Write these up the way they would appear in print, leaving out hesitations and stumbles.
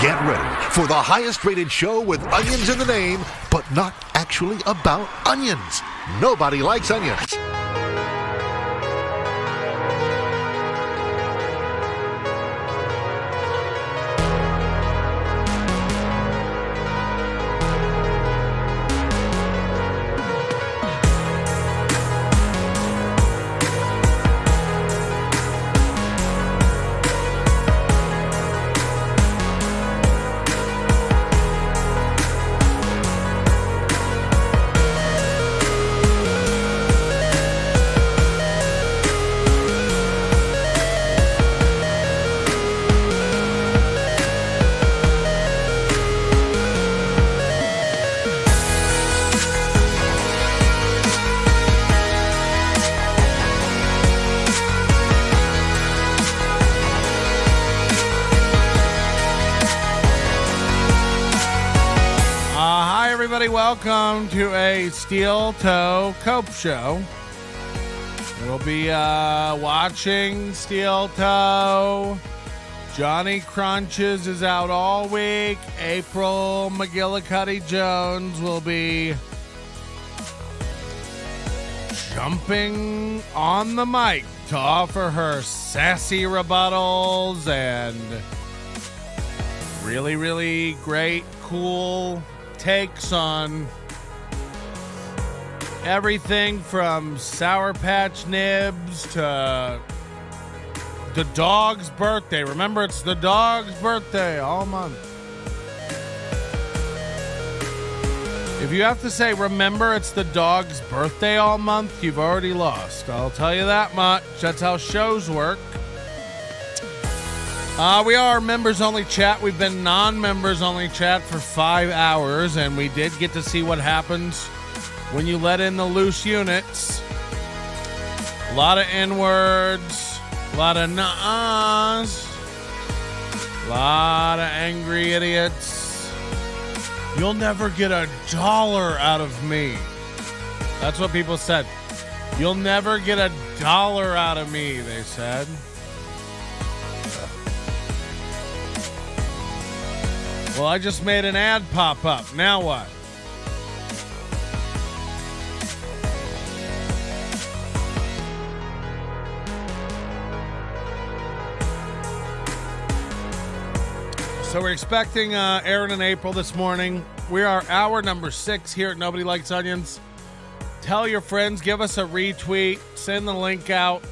Get ready for the highest rated show with onions in the name, but not actually about onions. Nobody likes onions. Welcome to a Steel Toe Cope Show. We'll be watching Steel Toe. Johnny Crunches is out all week. April McGillicuddy Jones will be jumping on the mic to offer her sassy rebuttals and really, really great, cool takes on everything from Sour Patch Nibs to the dog's birthday. Remember, it's the dog's birthday all month. If you have to say, remember, it's the dog's birthday all month, you've already lost. I'll tell you that much. That's how shows work. We are members-only chat. We've been non-members-only chat for 5 hours, and we did get to see what happens when you let in the loose units. A lot of N-words, a lot of nuh-uhs, a lot of angry idiots. You'll never get $1 out of me. That's what people said. You'll never get $1 out of me, they said. Well, I just made an ad pop up. Now what? So we're expecting Aaron and April this morning. We are hour number 6 here at Nobody Likes Onions. Tell your friends, give us a retweet, send the link out.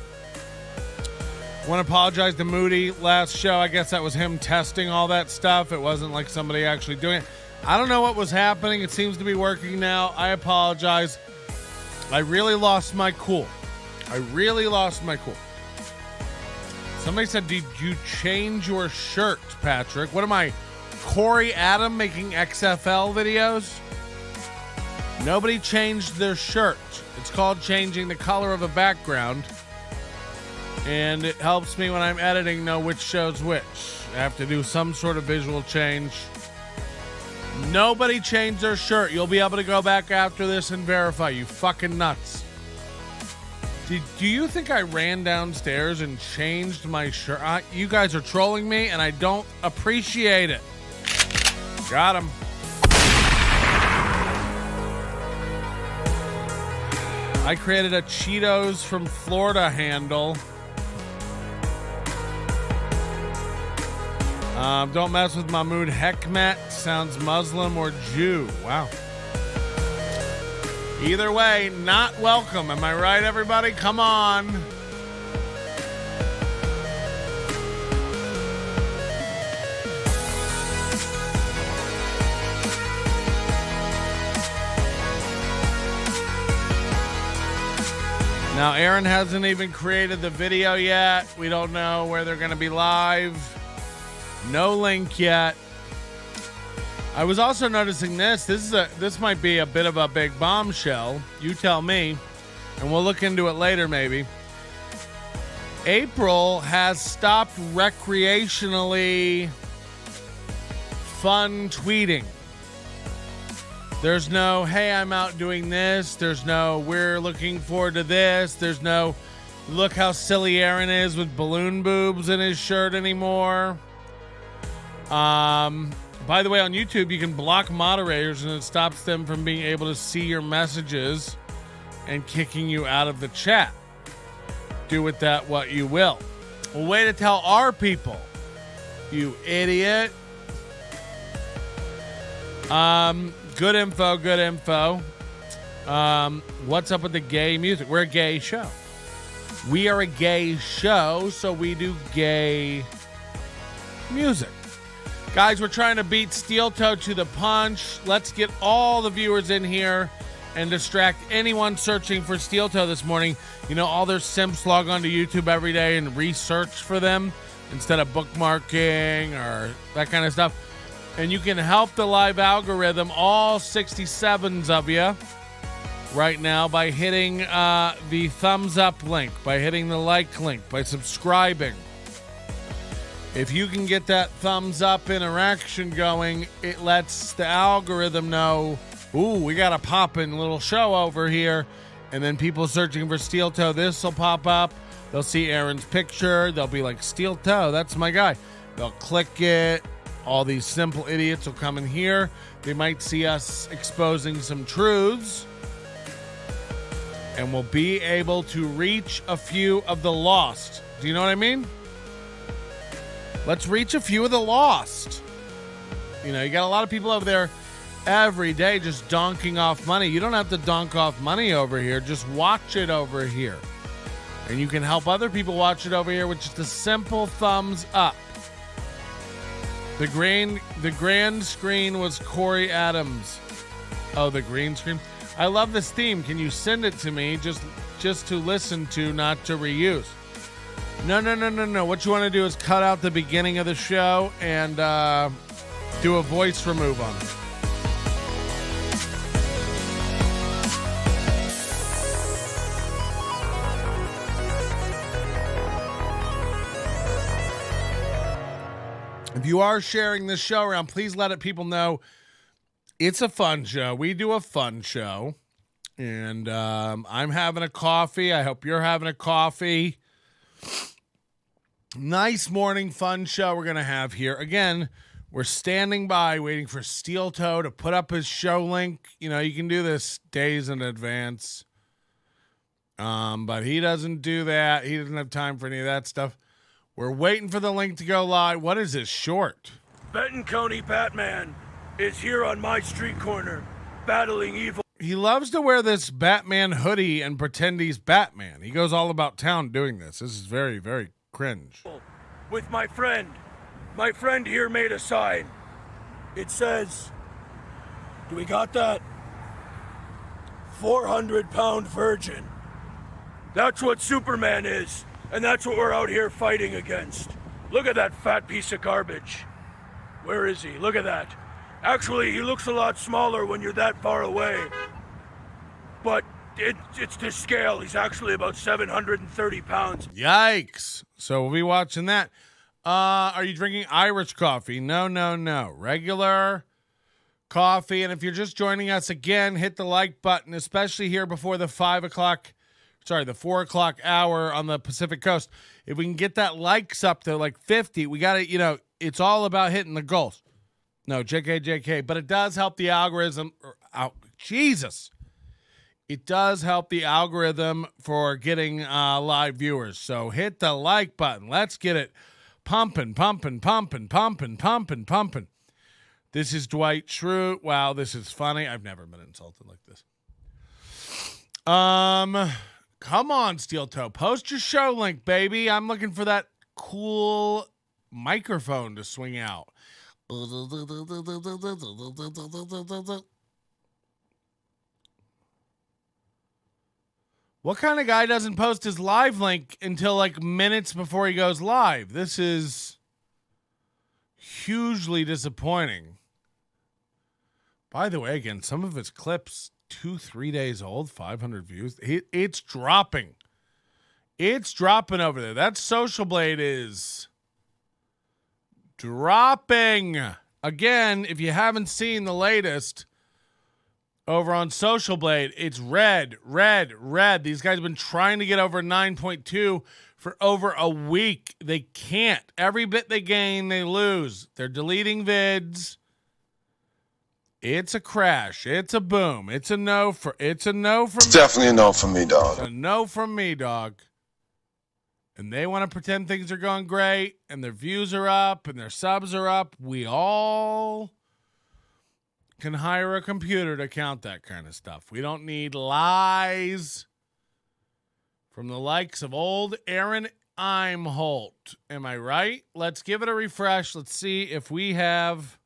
Want to apologize to Moody last show. I guess that was him testing all that stuff. It wasn't like somebody actually doing it. I don't know what was happening. It seems to be working now. I apologize. I really lost my cool. Somebody said, did you change your shirt, Patrick? What am I, Corey Adam making XFL videos? Nobody changed their shirt. It's called changing the color of a background. And it helps me when I'm editing know which show's which. I have to do some sort of visual change. Nobody changed their shirt. You'll be able to go back after this and verify. You fucking nuts. Do you think I ran downstairs and changed my shirt? You guys are trolling me, and I don't appreciate it. Got him. I created a Cheetos from Florida handle. Don't mess with Mahmoud Hekmat. Sounds Muslim or Jew. Wow. Either way, not welcome. Am I right, everybody? Come on. Now, Aaron hasn't even created the video yet. We don't know where they're going to be live. No link yet. I was also noticing this. This might be a bit of a big bombshell. You tell me, and we'll look into it later maybe. April has stopped recreationally fun tweeting. There's no, hey, I'm out doing this. There's no, we're looking forward to this. There's no, look how silly Aaron is with balloon boobs in his shirt anymore. By the way, on YouTube, you can block moderators and it stops them from being able to see your messages and kicking you out of the chat. Do with that what you will. A way to tell our people, you idiot. Good info. What's up with the gay music? We're a gay show. We are a gay show, so we do gay music. Guys, we're trying to beat Steel Toe to the punch. Let's get all the viewers in here and distract anyone searching for Steel Toe this morning. You know, all their simps log onto YouTube every day and research for them instead of bookmarking or that kind of stuff. And you can help the live algorithm, all 67s of you, right now by hitting the thumbs up link, by hitting the like link, by subscribing. If you can get that thumbs up interaction going, it lets the algorithm know, ooh, we got a poppin' little show over here. And then people searching for Steel Toe, this will pop up. They'll see Aaron's picture. They'll be like, Steel Toe, that's my guy. They'll click it. All these simple idiots will come in here. They might see us exposing some truths. And we'll be able to reach a few of the lost. Do you know what I mean? Let's reach a few of the lost. You know, you got a lot of people over there every day just donking off money. You don't have to donk off money over here. Just watch it over here. And you can help other people watch it over here with just a simple thumbs up. The grand screen was Corey Adams. Oh, the green screen. I love this theme. Can you send it to me just to listen to, not to reuse? No. What you want to do is cut out the beginning of the show and do a voice remove on it. If you are sharing this show around, please let people know it's a fun show. We do a fun show. And I'm having a coffee. I hope you're having a coffee. Nice morning fun show we're going to have here. Again, we're standing by waiting for Steel Toe to put up his show link. You know, you can do this days in advance. But he doesn't do that. He doesn't have time for any of that stuff. We're waiting for the link to go live. What is this short? Benton County Batman is here on my street corner, battling evil. He loves to wear this Batman hoodie and pretend he's Batman. He goes all about town doing this. This is very, very cringe. With my friend. My friend here made a sign. It says, do we got that? 400-pound virgin. That's what Superman is. And that's what we're out here fighting against. Look at that fat piece of garbage. Where is he? Look at that. Actually, he looks a lot smaller when you're that far away. But it's to scale. He's actually about 730 pounds. Yikes. So we'll be watching that. Are you drinking Irish coffee? No. Regular coffee. And if you're just joining us again, hit the like button, especially here before the 4 o'clock hour on the Pacific Coast. If we can get that likes up to like 50, we got to, it's all about hitting the goals. No, JK. But it does help the algorithm. Jesus. It does help the algorithm for getting live viewers. So hit the like button. Let's get it pumping. This is Dwight Schrute. Wow, this is funny. I've never been insulted like this. Come on, Steel Toe. Post your show link, baby. I'm looking for that cool microphone to swing out. What kind of guy doesn't post his live link until like minutes before he goes live? This is hugely disappointing. By the way, again, some of his clips 2-3 days old, 500 views. It's dropping. It's dropping over there. That Socialblade is dropping. Again, if you haven't seen the latest over on Socialblade, it's red. These guys have been trying to get over 9.2 for over a week. They can't. Every bit they gain, they lose. They're deleting vids. It's a crash. It's a boom. It's a no from It's definitely a no from me, dog. It's a no from me, dog. And they want to pretend things are going great and their views are up and their subs are up. We all can hire a computer to count that kind of stuff. We don't need lies from the likes of old Aaron Imholt. Am I right? Let's give it a refresh. Let's see if we have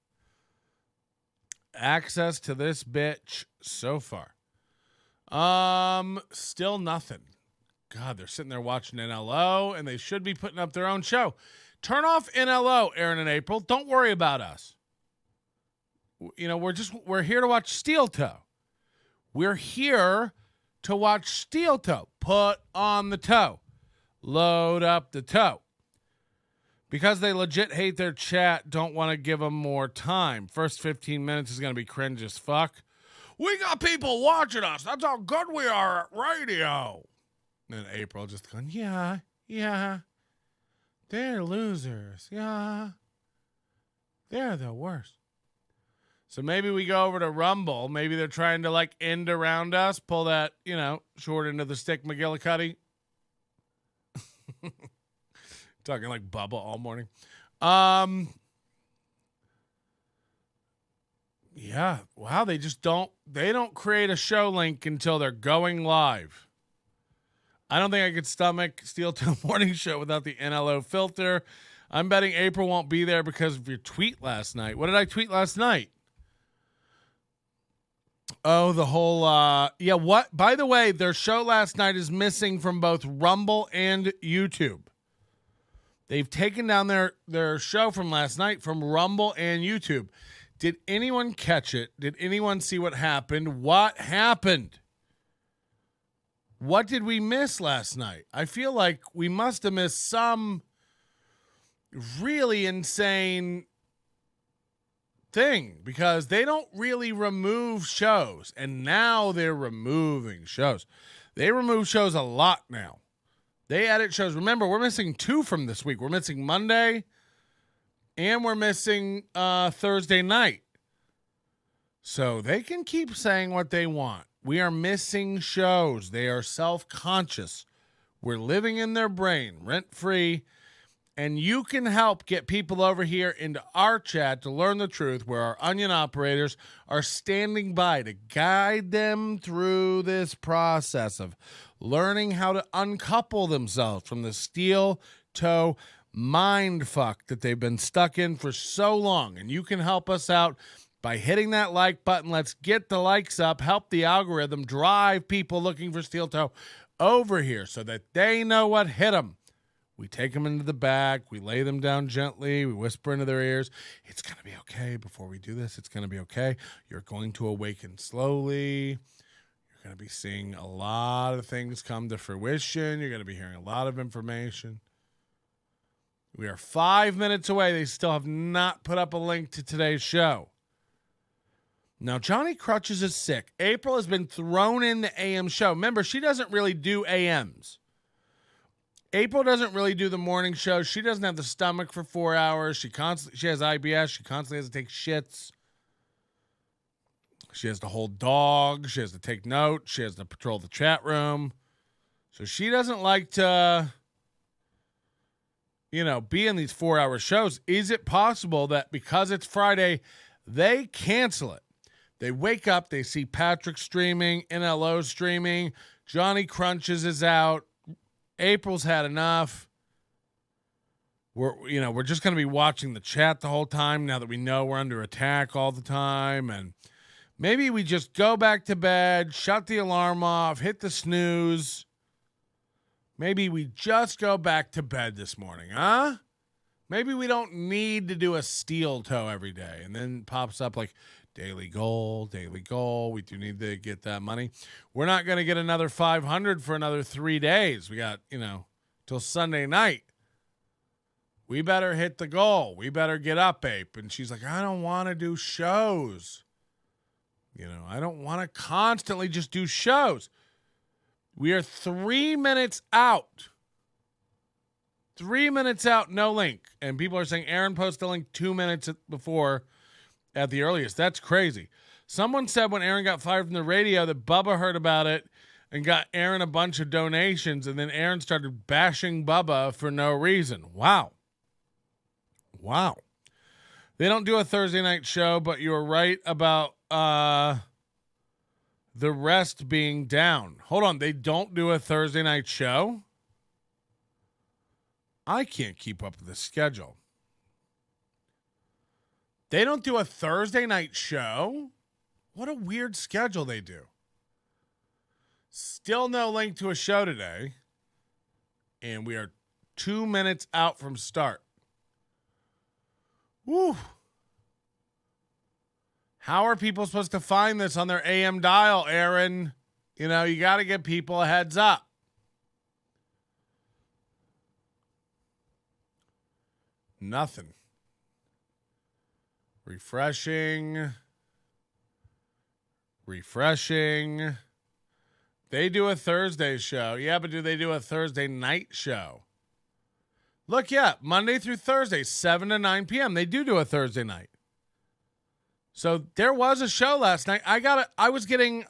access to this bitch so far. Still nothing. God, they're sitting there watching NLO, and they should be putting up their own show. Turn off NLO, Aaron and April. Don't worry about us. You know, we're here to watch Steel Toe. We're here to watch Steel Toe. Put on the toe. Load up the toe. Because they legit hate their chat, don't want to give them more time. First 15 minutes is going to be cringe as fuck. We got people watching us. That's how good we are at radio. And April just going, yeah. They're losers. Yeah. They're the worst. So maybe we go over to Rumble. Maybe they're trying to like end around us, pull that, short into the stick McGillicuddy. Talking like Bubba all morning. Yeah. Wow. They don't create a show link until they're going live. I don't think I could stomach Steel Toe Morning Show without the NLO filter. I'm betting April won't be there because of your tweet last night. What did I tweet last night? Oh, the whole, what? By the way, their show last night is missing from both Rumble and YouTube. They've taken down their show from last night from Rumble and YouTube. Did anyone catch it? Did anyone see what happened? What happened? What did we miss last night? I feel like we must have missed some really insane thing because they don't really remove shows, and now they're removing shows. They remove shows a lot now. They edit shows. Remember, we're missing 2 from this week. We're missing Monday, and we're missing Thursday night. So they can keep saying what they want. We are missing shows. They are self-conscious. We're living in their brain, rent-free. And you can help get people over here into our chat to learn the truth, where our onion operators are standing by to guide them through this process of learning how to uncouple themselves from the steel toe mind fuck that they've been stuck in for so long. And you can help us out by hitting that like button. Let's get the likes up, help the algorithm, drive people looking for steel toe over here so that they know what hit them. We take them into the back. We lay them down gently. We whisper into their ears, it's going to be okay. Before we do this, it's going to be okay. You're going to awaken slowly. You're going to be seeing a lot of things come to fruition. You're going to be hearing a lot of information. We are 5 minutes away. They still have not put up a link to today's show. Now, Johnny Crutches is sick. April has been thrown in the AM show. Remember, she doesn't really do AMs. April doesn't really do the morning show. She doesn't have the stomach for 4 hours. She has IBS. She constantly has to take shits. She has to hold dogs. She has to take notes. She has to patrol the chat room. So she doesn't like to, be in these 4-hour shows. Is it possible that because it's Friday, they cancel it? They wake up, they see Patrick streaming, NLO streaming, Johnny Crunches is out, April's had enough. We're just going to be watching the chat the whole time now that we know we're under attack all the time. And maybe we just go back to bed, shut the alarm off, hit the snooze. Maybe we just go back to bed this morning, huh? Maybe we don't need to do a steel toe every day. And then pops up like daily goal. We do need to get that money. We're not going to get another 500 for another 3 days. We got, till Sunday night. We better hit the goal. We better get up, Ape. And she's like, I don't want to do shows. I don't want to constantly just do shows. We are 3 minutes out 3 minutes out, no link. And people are saying Aaron posted a link 2 minutes before at the earliest. That's crazy. Someone said when Aaron got fired from the radio that Bubba heard about it and got Aaron a bunch of donations, and then Aaron started bashing Bubba for no reason. Wow. They don't do a Thursday night show, but you're right about the rest being down. Hold on, they don't do a Thursday night show? I can't keep up with the schedule. They don't do a Thursday night show? What a weird schedule they do. Still no link to a show today. And we are 2 minutes out from start. Woo. How are people supposed to find this on their AM dial, Aaron? You know, you got to give people a heads up. Nothing. Refreshing. They do a Thursday show. Yeah, but do they do a Thursday night show? Look, yeah, Monday through Thursday, 7 to 9 p.m. They do a Thursday night. So there was a show last night. I was getting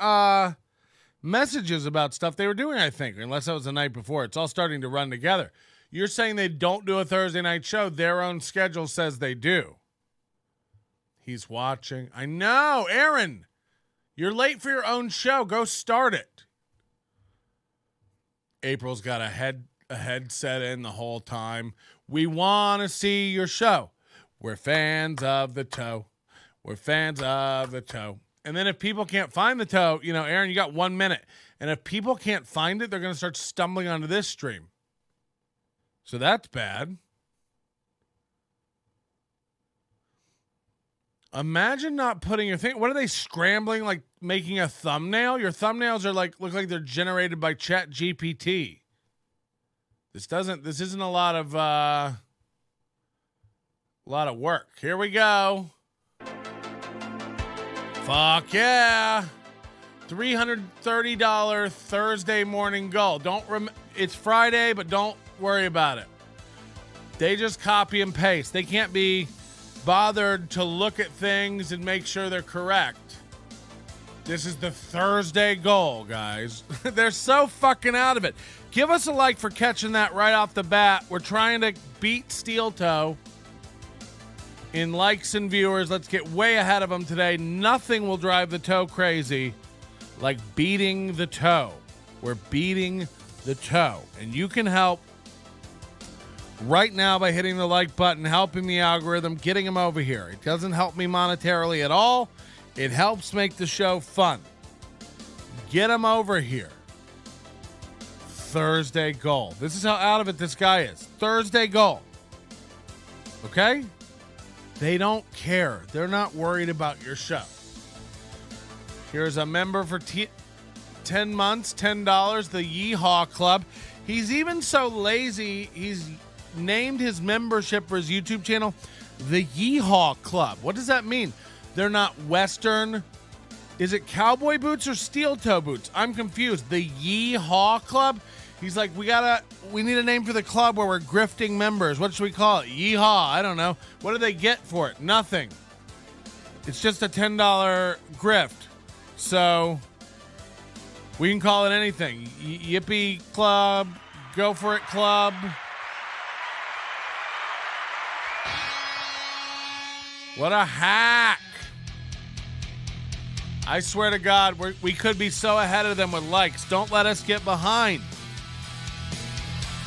messages about stuff they were doing, I think, unless that was the night before. It's all starting to run together. You're saying they don't do a Thursday night show. Their own schedule says they do. He's watching. I know, Aaron. You're late for your own show. Go start it. April's got a headset in the whole time. We want to see your show. We're fans of the toe. We're fans of the toe. And then if people can't find the toe, you know, Aaron, you got 1 minute. And if people can't find it, they're going to start stumbling onto this stream. So that's bad. Imagine not putting your thing. What are they scrambling, like making a thumbnail? Your thumbnails are like, look like they're generated by Chat GPT. This isn't a lot of work. Here we go. Fuck yeah. $330 Thursday morning goal. It's Friday, but don't worry about it. They just copy and paste. They can't be bothered to look at things and make sure they're correct. This is the Thursday goal, guys. They're so fucking out of it. Give us a like for catching that right off the bat. We're trying to beat Steel Toe in likes and viewers. Let's get way ahead of them today. Nothing will drive the toe crazy like beating the toe. We're beating the toe. And you can help right now by hitting the like button, helping the algorithm, getting them over here. It doesn't help me monetarily at all. It helps make the show fun. Get them over here. Thursday goal. This is how out of it this guy is. Thursday goal. Okay? They don't care. They're not worried about your show. Here's a member for 10 months, $10, the Yeehaw Club. He's even so lazy, he's named his membership for his YouTube channel the Yeehaw Club. What does that mean? They're not Western. Is it cowboy boots or steel toe boots? I'm confused. The Yeehaw Club? He's like, we need a name for the club where we're grifting members. What should we call it? Yeehaw. I don't know. What do they get for it? Nothing. It's just a $10 grift. So we can call it anything. Yippee Club. Go for it Club. What a hack. I swear to God, we could be so ahead of them with likes. Don't let us get behind.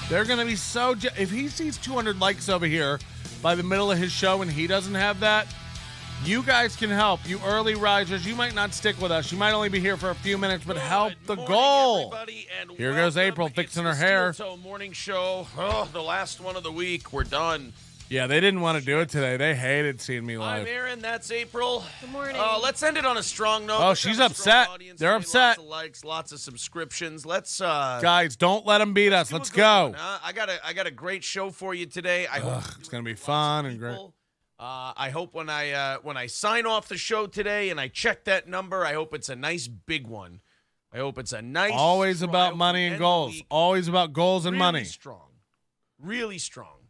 They're going to be so... if he sees 200 likes over here by the middle of his show and he doesn't have that, you guys can help. You early risers, you might not stick with us. You might only be here for a few minutes, but help the goal. Here goes April fixing her hair. Morning show. Oh, the last one of the week. We're done. Yeah, they didn't want to do it today. They hated seeing me live. I'm Aaron. That's April. Good morning. Let's end it on a strong note. Oh, she's upset. They're upset. Lots of likes, lots of subscriptions. Let's guys, don't let them beat us. Let's go. I got a great show for you today. I hope it's gonna be fun and great. I hope when I sign off the show today and I check that number, I hope it's a nice big one. I hope it's a nice. Always about money and goals. Always about goals and really money. Strong. really strong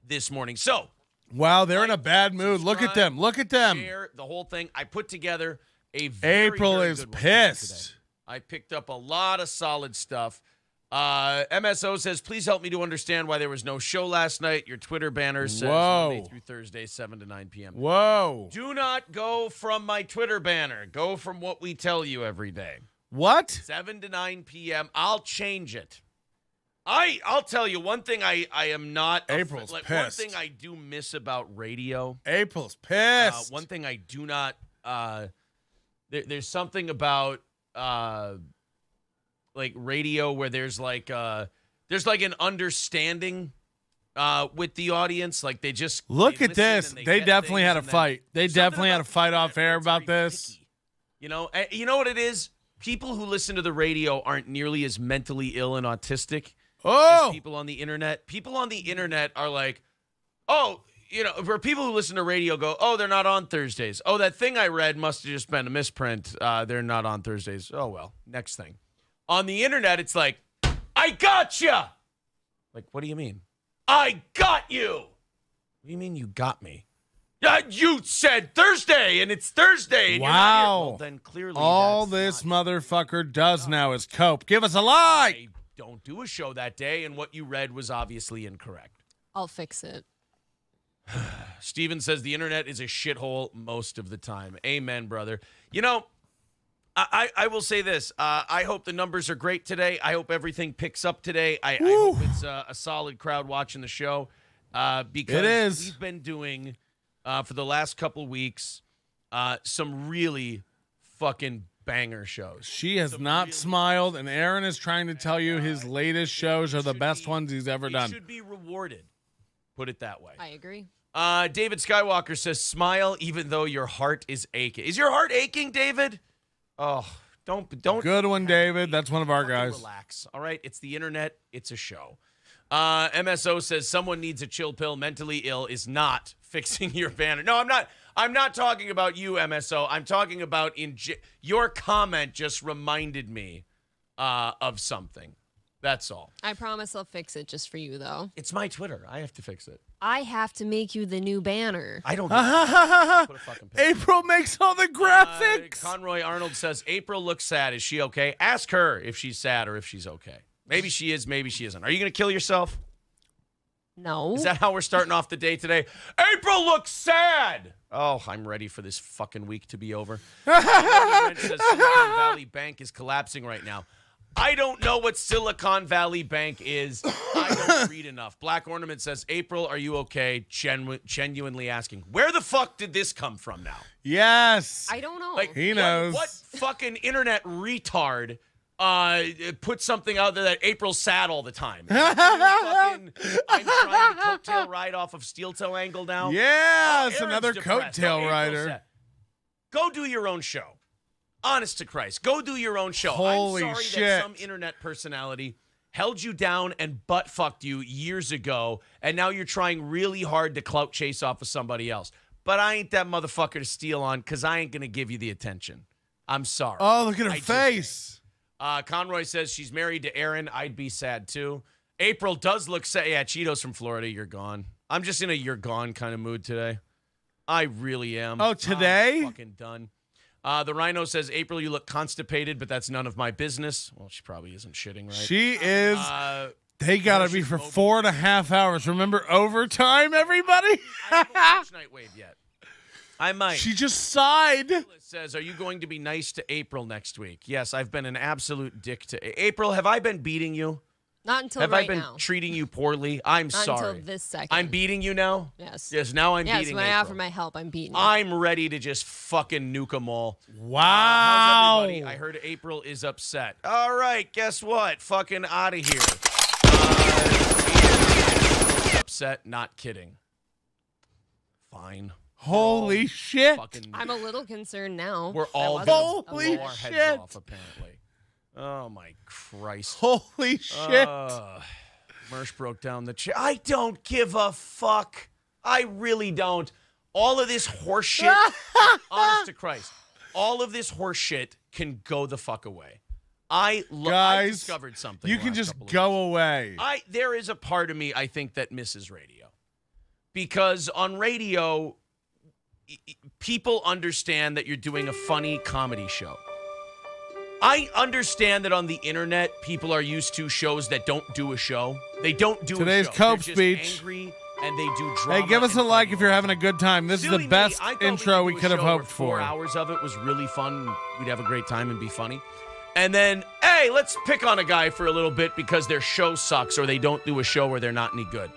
this morning. So, wow, they're in a bad mood. Look at them. Look at them. share the whole thing. I put together a very, April very is good one for you today. pissed. I picked up a lot of solid stuff. MSO says, please help me to understand why there was no show last night. Your Twitter banner says Monday through Thursday, 7 to 9 p.m. Whoa. Do not go from my Twitter banner. Go from what we tell you every day. What? 7 to 9 p.m. I'll change it. I'll tell you one thing I am not. April's one pissed. thing I do miss about radio. April's pissed. One thing I do not. There's something about like radio where there's like an understanding with the audience. Like they just Look they at listen this. and They get definitely things had a and then fight. They something definitely had a about fight the off internet air that's about very this. picky. You know what it is? People who listen to the radio aren't nearly as mentally ill and autistic as Oh, people on the internet. People on the internet are like, oh, where people who listen to radio go, oh, they're not on Thursdays. Oh, that thing I read must have just been a misprint. They're not on Thursdays. Oh, well, next thing. On the internet, it's like, I gotcha. Like, what do you mean? I got you. What do you mean you got me? You said Thursday, and it's Thursday. And wow. You're not here. Well, then clearly all that's this not- motherfucker does now is cope. Give us a like. I don't do a show that day, and what you read was obviously incorrect. I'll fix it. Steven says the internet is a shithole most of the time. Amen, brother. I will say this. I hope the numbers are great today. I hope everything picks up today. I hope it's a solid crowd watching the show because It is. we've been doing, for the last couple weeks, some really fucking banger shows. She has not smiled, and Aaron is trying to tell you his latest shows are the best ones he's ever done. He should be rewarded. Put it that way. I agree. David Skywalker says, smile even though your heart is aching. Is your heart aching, David? Oh, don't. Good one, David. That's one of our Fucking guys. Relax. All right. It's the internet. It's a show. MSO says someone needs a chill pill. Mentally ill is not fixing your banner. No, I'm not. I'm not talking about you, MSO. I'm talking about your comment just reminded me of something. That's all. I promise I'll fix it just for you, though. It's my Twitter. I have to fix it. I have to make you the new banner. I don't know. Put a fucking picture. April makes all the graphics. Conroy Arnold says, April looks sad. Is she okay? Ask her if she's sad or if she's okay. Maybe she is, maybe she isn't. Are you going to kill yourself? No. Is that how we're starting off the day today? April looks sad. Oh, I'm ready for this fucking week to be over. Wrench says Silicon Valley Bank is collapsing right now. I don't know what Silicon Valley Bank is. I don't read enough. Black Ornament says, April, are you okay? Genuinely asking, where the fuck did this come from now? Yes. I don't know. Like, He knows. What fucking internet retard put something out there that April's sad all the time? I'm trying to coattail ride off of Steel Toe Angle now. Yes, Aaron's another depressed. coattail April's rider. sad. Go do your own show. Honest to Christ, go do your own show. Holy I'm sorry shit. that some internet personality held you down and butt fucked you years ago, and now you're trying really hard to clout chase off of somebody else. But I ain't that motherfucker to steal on because I ain't going to give you the attention. I'm sorry. Oh, look at her I just face. ain't. Conroy says she's married to Aaron. I'd be sad too. April does look sad. Yeah, Cheetos from Florida, you're gone. I'm just in a you're gone kind of mood today. I really am. Oh, today? I'm fucking done. The Rhino says, April, you look constipated, but that's none of my business. Well, she probably isn't shitting, right? She is. They got to be for Motion 4.5 hours. Remember overtime, everybody? I haven't watched Nightwave yet. I might. She just sighed. It says, are you going to be nice to April next week? Yes, I've been an absolute dick to April. Have I been beating you? Not until Have right I been now. treating you poorly? I'm Not sorry. until this second. I'm beating you now? Yes. Yes, now I'm Yes, beating when I April. offer my help, I'm beating you. I'm ready to just fucking nuke them all. Wow. How's everybody? I heard April is upset. All right, guess what? Fucking out of here. Upset, not kidding. Fine. Holy shit. Fucking, I'm a little concerned now. we're That all wasn't gonna a Holy blow our shit. heads off, apparently. Oh, my Christ. Holy shit. Mersh broke down the chair. I don't give a fuck. I really don't. All of this horse shit, honest to Christ, all of this horse shit can go the fuck away. I Guys, discovered something. You the can last just couple of go away. There is a part of me, I think, that misses radio. Because on radio, people understand that you're doing a funny comedy show. I understand that on the internet, people are used to shows that don't do a show. They don't do Today's a show. Cope They're speech. just angry and they do drama. Hey, give us a and like funny if you're having a good time. This is Silly the me, best I thought intro we do a could have show where hoped 4 for. hours of it was really fun. We'd have a great time and be funny. And then, hey, let's pick on a guy for a little bit because their show sucks or they don't do a show where they're not any good.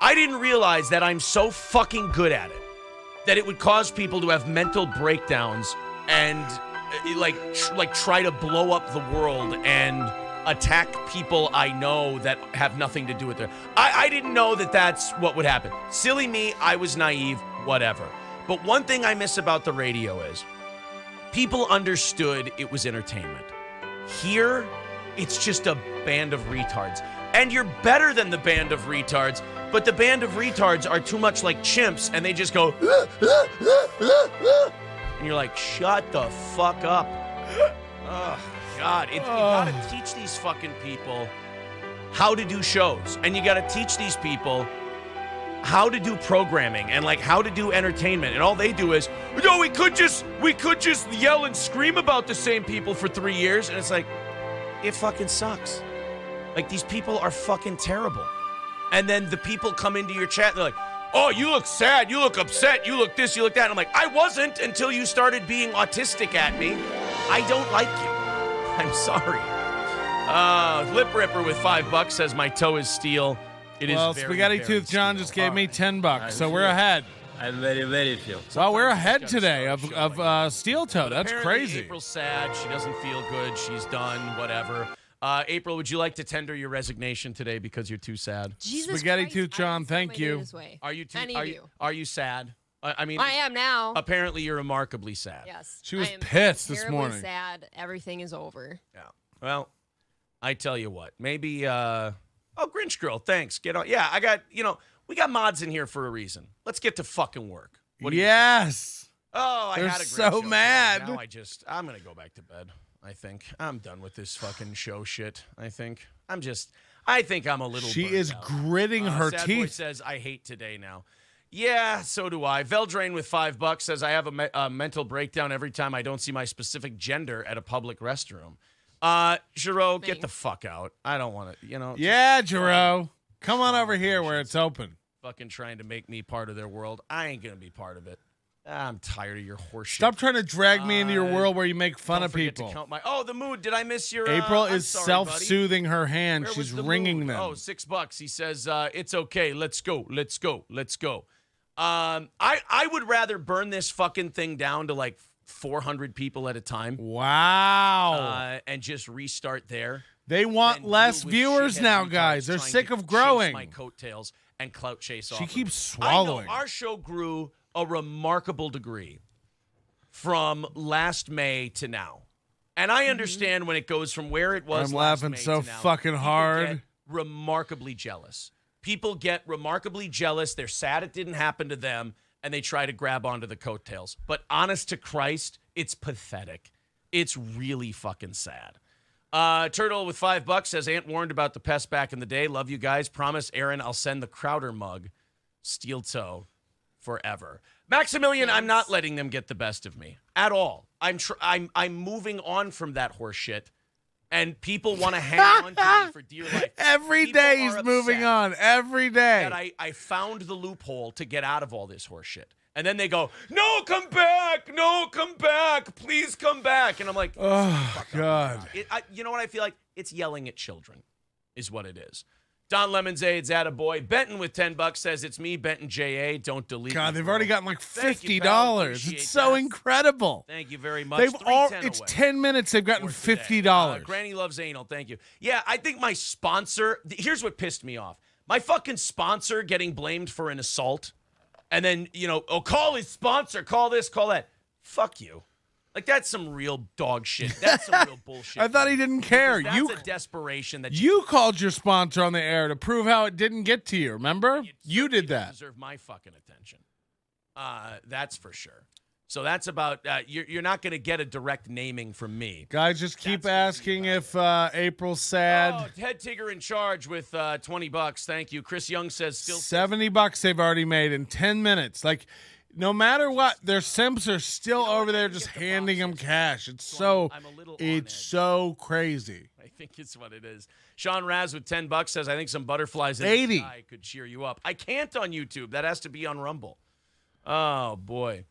I didn't realize that I'm so fucking good at it that it would cause people to have mental breakdowns and like try to blow up the world and attack people I know that have nothing to do with it. I didn't know that that's what would happen. Silly me, I was naive, whatever. But one thing I miss about the radio is people understood it was entertainment. Here, it's just a band of retards. And you're better than the band of retards, but the band of retards are too much like chimps and they just go, and you're like, shut the fuck up. Oh, God. You gotta teach these fucking people how to do shows. And you gotta teach these people how to do programming and like how to do entertainment. And all they do is, no, we could just yell and scream about the same people for 3 years. And it's like, it fucking sucks. Like, these people are fucking terrible. And then the people come into your chat and they're like, oh, you look sad, you look upset, you look this, you look that. And I'm like, I wasn't until you started being autistic at me. I don't like you. I'm sorry. Lip Ripper with $5 says my toe is steel. It is very, Spaghetti very Tooth John steel. just gave All me right. $10, so we're ahead. I'm very, very few. Well, we're Sometimes ahead it's gotta today start a show of like Steel Toe. But That's apparently crazy. April's sad. She doesn't feel good. She's done. Whatever. April, would you like to tender your resignation today because you're too sad? Jesus Spaghetti Christ, Tooth I John, didn't set thank my day you. this way. Are you too? Any Are of you, you. are you sad? I mean, I am now. apparently you're remarkably sad. Yes. She was I am pissed this terribly morning. sad. Everything is over. Yeah. Well, I tell you what. Maybe. Oh, Grinch Girl. Thanks. Get on. Yeah, I got. We got mods in here for a reason. Let's get to fucking work. What do you Yes. Oh, I They're had a great so show today. mad. Now I'm going to go back to bed, I think. I'm done with this fucking show shit, I think. I think I'm a little She burnt is out. gritting her Sad Boy teeth. says, I hate today now. Yeah, so do I. Veldrain with $5 says, I have a mental breakdown every time I don't see my specific gender at a public restroom. Giro, get the fuck out. I don't want to, Yeah, Jero. Come on over here where it's open. fucking trying to make me part of their world. I ain't going to be part of it. I'm tired of your horseshit. Stop trying to drag me into your world where you make fun Don't of forget people. to count the mood. Did I miss your? April I'm is sorry, self-soothing her hand. buddy. Where She's was the wringing mood? them. Oh, $6. He says it's okay. Let's go. Let's go. Let's go. I would rather burn this fucking thing down to like 400 people at a time. Wow. And just restart there. They want than less deal with viewers shithead now, retards guys. They're trying sick to of chase growing. my coattails and clout chase off. She of keeps me. I know swallowing. our show grew a remarkable degree from last May to now. And I understand when it goes from where it was I'm last laughing May so to now, fucking people hard. get remarkably jealous. People get remarkably jealous. They're sad it didn't happen to them, and they try to grab onto the coattails. But honest to Christ, it's pathetic. It's really fucking sad. Turtle with $5 says, Aunt warned about the pest back in the day. Love you guys. Promise, Aaron, I'll send the Crowder mug. Steel toe forever. Maximilian, I'm not letting them get the best of me at all. I'm moving on from that horse shit, and people want to hang on to me for dear life. Every People day are he's moving upset on. Every day. that I found the loophole to get out of all this horse shit. And then they go, no, come back. No, come back. Please come back. And I'm like, Oh, God. you know what I feel like? It's yelling at children is what it is. Don Lemonzade's attaboy. Benton with $10 says, it's me, Benton J.A. Don't delete God, me, they've bro." already gotten like Thank you, pal. $50. Appreciate It's so that. incredible. Thank you very much. They've all 310 it's away 10 minutes they've gotten for today. $50. Granny loves anal. Thank you. Yeah, I think my sponsor, here's what pissed me off. My fucking sponsor getting blamed for an assault. And then, call his sponsor, call this, call that. Fuck you. Like, that's some real dog shit. That's some real bullshit. I thought he didn't care. Because that's a desperation that You called your sponsor on the air to prove how it didn't get to you, remember? You did that. deserve my fucking attention. That's for sure. So that's about, you're not going to get a direct naming from me. Guys, just keep asking if April's sad. Oh, Head Tigger in charge with $20. Thank you. Chris Young says still $70 they've already made in 10 minutes. Like, no matter what, their simps are still over there just handing them cash. It's so crazy. I think it's what it is. Sean Raz with $10 says, I think some butterflies in the sky could cheer you up. I can't on YouTube. That has to be on Rumble. Oh, boy.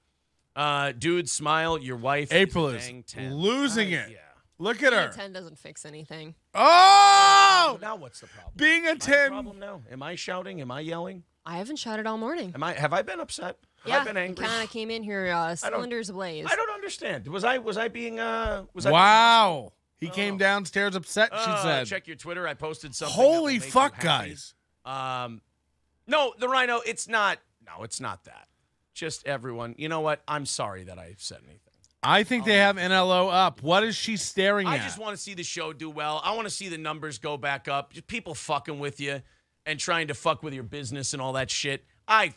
Dude, smile. Your wife April is is losing it. Yeah. Look at her. 10 doesn't fix anything. Oh! Now what's the problem? Being a Am 10. I the problem now? Am I shouting? Am I yelling? I haven't shouted all morning. Have I been upset? Yeah, I've been angry. kind of came in here cylinders ablaze. I don't understand. Was I being Wow. He came downstairs upset, she said. Check your Twitter. I posted something. Holy fuck, guys. No, the Rhino, it's not that. Just everyone. You know what? I'm sorry that I said anything. I think they have NLO up. What is she staring at? I just want to see the show do well. I want to see the numbers go back up. Just people fucking with you and trying to fuck with your business and all that shit. I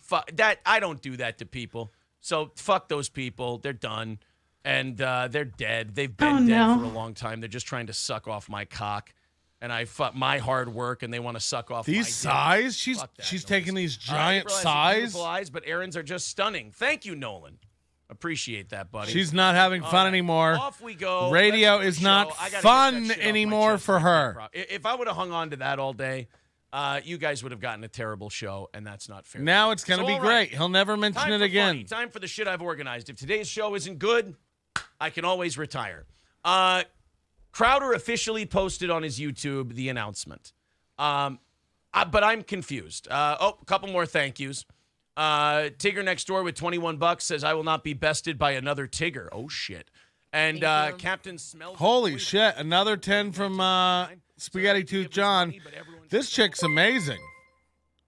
don't do that to people. So fuck those people. They're done. And they're dead. They've been dead for a long time. They're just trying to suck off my cock. And I fuck my hard work, and they want to suck off these size. She's taking these giant size. Beautiful eyes, but Aaron's are just stunning. Thank you, Nolan. Appreciate that, buddy. She's not having fun anymore. Off we go. Radio is not fun anymore for her. If I would have hung on to that all day, you guys would have gotten a terrible show, and that's not fair. Now it's going to be great. He'll never mention it again. Funny. Time for the shit I've organized. If today's show isn't good, I can always retire. Crowder officially posted on his YouTube the announcement. But I'm confused. A couple more thank yous. Tigger next door with $21 says, I will not be bested by another Tigger. Oh, shit. And Captain Smells. Holy shit. Another 10 from Spaghetti Tooth John. This chick's amazing.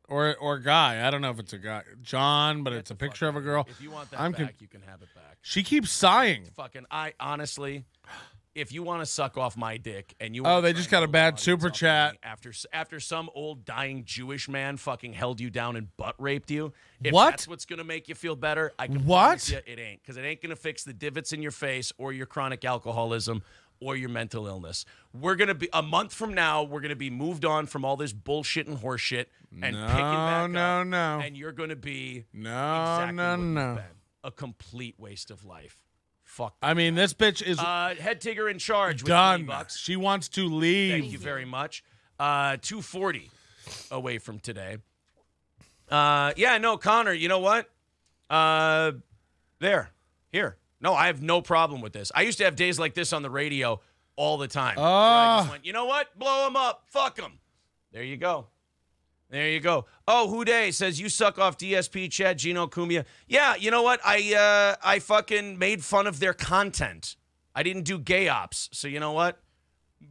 Or guy. I don't know if it's a guy. John, but it's a picture of a girl. If you want that back, you can have it back. She keeps sighing. I honestly, if you want to suck off my dick and you they just got a bad super chat after some old dying Jewish man fucking held you down and butt raped you. If what? That's what's gonna make you feel better. I can promise you it ain't, because it ain't gonna fix the divots in your face or your chronic alcoholism or your mental illness. We're gonna be a month from now. We're gonna be moved on from all this bullshit and horseshit and picking back up. No. And you're gonna be a complete waste of life. Fuck. I mean, this bitch is head Tigger in charge with done. $20. She wants to leave. Thank you very much. 240 away from today. Connor, you know what? Here. No, I have no problem with this. I used to have days like this on the radio all the time. I just went, you know what? Blow them up. Fuck them. There you go. Oh, Houday says, you suck off DSP, Chad, Gino, Cumia. Yeah, you know what? I fucking made fun of their content. I didn't do gay ops. So you know what?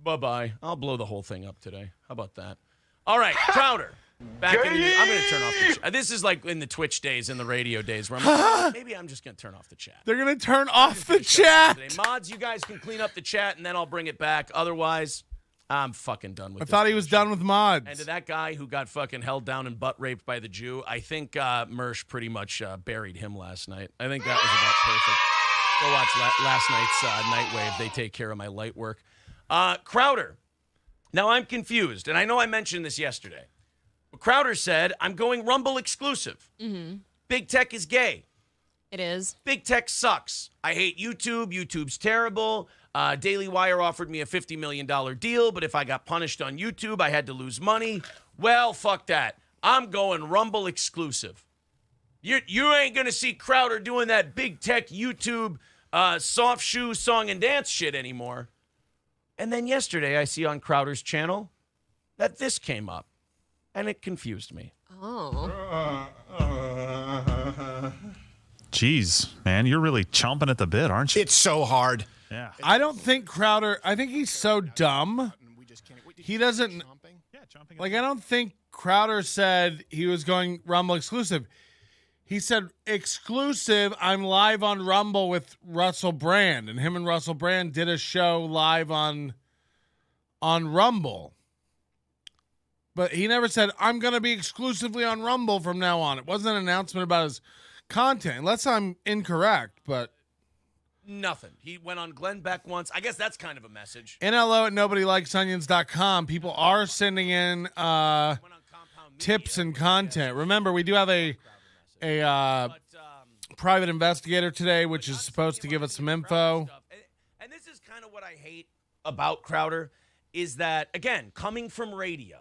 Bye-bye. I'll blow the whole thing up today. How about that? All right, Crowder. Back in the I'm going to turn off the chat. This is like in the Twitch days and the radio days where I'm like, maybe I'm just going to turn off the chat. They're going to turn off the chat. Mods, you guys can clean up the chat, and then I'll bring it back. Otherwise, I'm fucking done with it. I thought he was done with mods. And to that guy who got fucking held down and butt raped by the Jew, I think Mersh pretty much buried him last night. I think that was about perfect. Go watch last night's Nightwave. They take care of my light work. Crowder. Now, I'm confused, and I know I mentioned this yesterday. But Crowder said, I'm going Rumble exclusive. Mm-hmm. Big Tech is gay. It is. Big Tech sucks. I hate YouTube. YouTube's terrible. Daily Wire offered me a $50 million deal, but if I got punished on YouTube, I had to lose money. Well, fuck that. I'm going Rumble exclusive. You ain't going to see Crowder doing that Big Tech YouTube soft shoe song and dance shit anymore. And then yesterday, I see on Crowder's channel that this came up, and it confused me. Oh. Jeez, man, you're really chomping at the bit, aren't you? It's so hard. Yeah. I don't think Crowder, I think he's so dumb. He doesn't, like, I don't think Crowder said he was going Rumble exclusive. He said, exclusive, I'm live on Rumble with Russell Brand. And him and Russell Brand did a show live on Rumble. But he never said, I'm going to be exclusively on Rumble from now on. It wasn't an announcement about his content, unless I'm incorrect, but Nothing. He went on Glenn Beck once. I guess that's kind of a message. NLO at nobodylikesonions.com. People are sending in tips and content. Remember, we do have a private investigator today, which is supposed to give us some info. And this is kind of what I hate about Crowder, is that, again, coming from radio,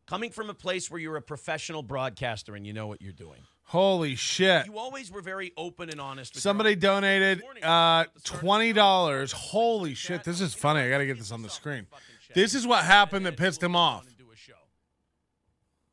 coming from a place where you're a professional broadcaster and you know what you're doing. Holy shit. You always were very open and honest. With Somebody donated $20. Holy shit. This is funny. I got to get this on the screen. This is what happened that pissed him off.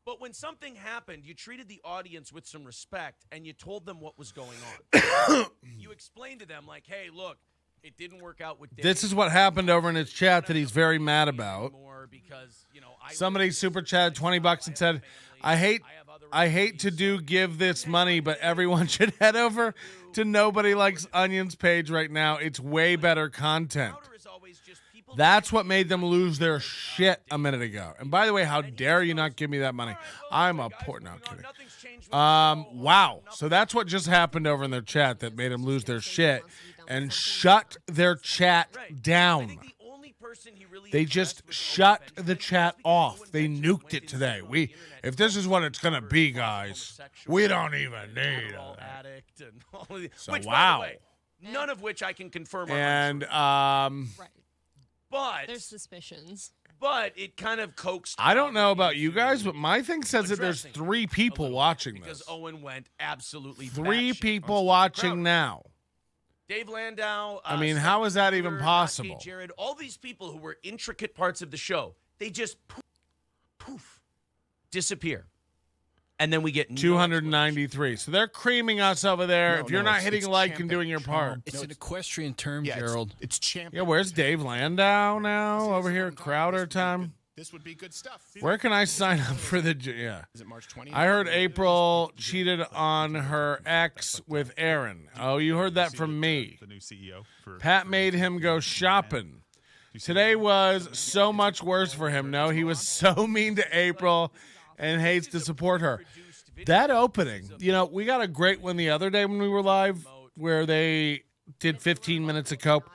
But when something happened, you treated the audience with some respect and you told them what was going on. You explained to them, like, hey, look, it didn't work out with Dave. This is what happened over in his chat that he's very mad about. Because, Somebody super chatted $20 and said, I hate to give this money, but everyone should head over to Nobody Likes Onions page right now. It's way better content. That's what made them lose their shit a minute ago. And by the way, how dare you not give me that money? I'm a poor... No, I'm kidding. Wow. So that's what just happened over in their chat that made them lose their shit and shut their chat down. They just shut the chat off. They nuked it today. If this is what it's going to be, guys, we don't even need it. So, wow. None of which I can confirm. And, but there's suspicions. But it kind of coaxed. I don't know about you guys, but my thing says that there's 3 people watching this. Because Owen went absolutely 3 people watching now. Dave Landau. I mean, how is that even possible? Jared, all these people who were intricate parts of the show, they just poof, disappear. And then we get 293. So they're creaming us over there. If you're not hitting like and doing your part. It's an equestrian term, Gerald. It's champion. Yeah, where's Dave Landau now? Over here at Crowder time? This would be good stuff. Where can I sign up for the... Yeah. Is it March 20th? I heard April cheated on her ex with Aaron. Oh, you heard that from me. The new CEO for Pat made him go shopping. Today was so much worse for him. No, he was so mean to April and hates to support her. That opening, we got a great one the other day when we were live where they did 15 minutes of cope.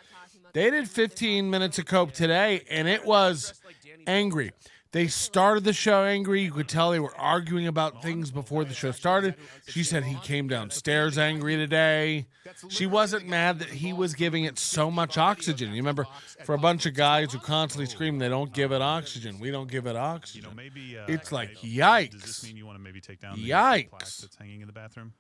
They did 15 minutes of cope today, and it was angry. They started the show angry. You could tell they were arguing about things before the show started. She said he came downstairs angry today. She wasn't mad that he was giving it so much oxygen. You remember, for a bunch of guys who constantly scream, they don't give it oxygen. We don't give it oxygen. Maybe it's like, yikes. Does this mean you want to maybe take down the Yikes. plaque that's hanging in the bathroom?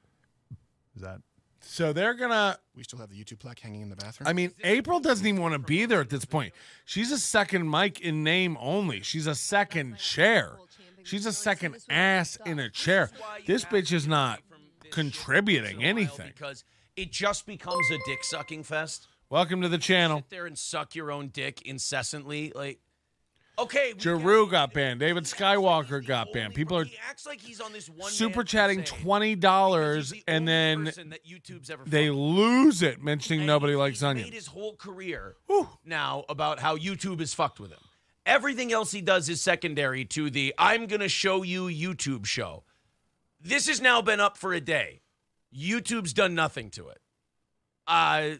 Is that... So they're going to... We still have the YouTube plaque hanging in the bathroom? I mean, April doesn't even want to be there at this point. She's a second mic in name only. She's a second chair. She's a second ass in a chair. This bitch is not contributing anything. Because it just becomes a dick-sucking fest. Welcome to the channel. Sit there and suck your own dick incessantly. Like, okay. Giroux got banned. David Skywalker got banned. People are he acts like he's on this one super chatting $20, and then they lose it mentioning Nobody Likes Onions. He made his whole career now about how YouTube is fucked with him. Everything else he does is secondary to the I'm going to show you YouTube show. This has now been up for a day. YouTube's done nothing to it. I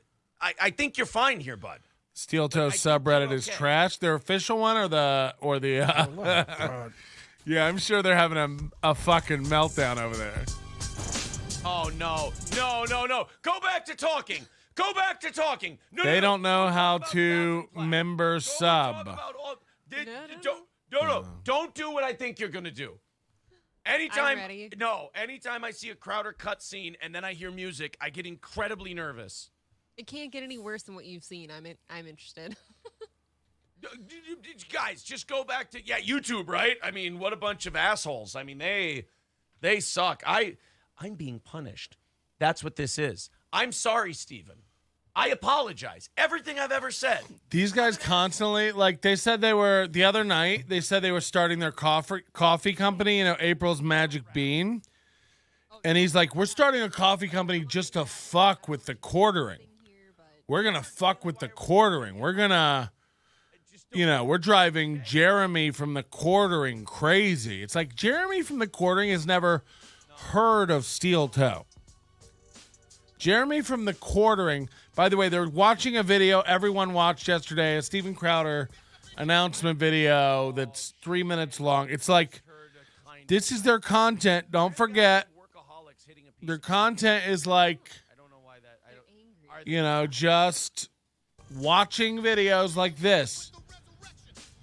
think you're fine here, bud. Steel Toe subreddit is trash. Their official one or the yeah, I'm sure they're having a fucking meltdown over there. Oh no. Go back to talking. No, they don't know how to member sub. Don't do what I think you're gonna do. Anytime I see a Crowder cutscene and then I hear music, I get incredibly nervous. It can't get any worse than what you've seen. I'm interested. Guys, just go back to YouTube, right? I mean, what a bunch of assholes. I mean, they suck. I'm being punished. That's what this is. I'm sorry, Steven. I apologize. Everything I've ever said. These guys constantly, like they said the other night, they said they were starting their coffee company, April's Magic Bean. And he's like, we're starting a coffee company just to fuck with the quartering. We're going to fuck with the quartering. We're going to, we're driving Jeremy from the quartering crazy. It's like Jeremy from the quartering has never heard of Steel Toe. Jeremy from the Quartering. By the way, they're watching a video everyone watched yesterday, a Steven Crowder announcement video that's 3 minutes long. It's like, this is their content. Don't forget, their content is like, just watching videos like this,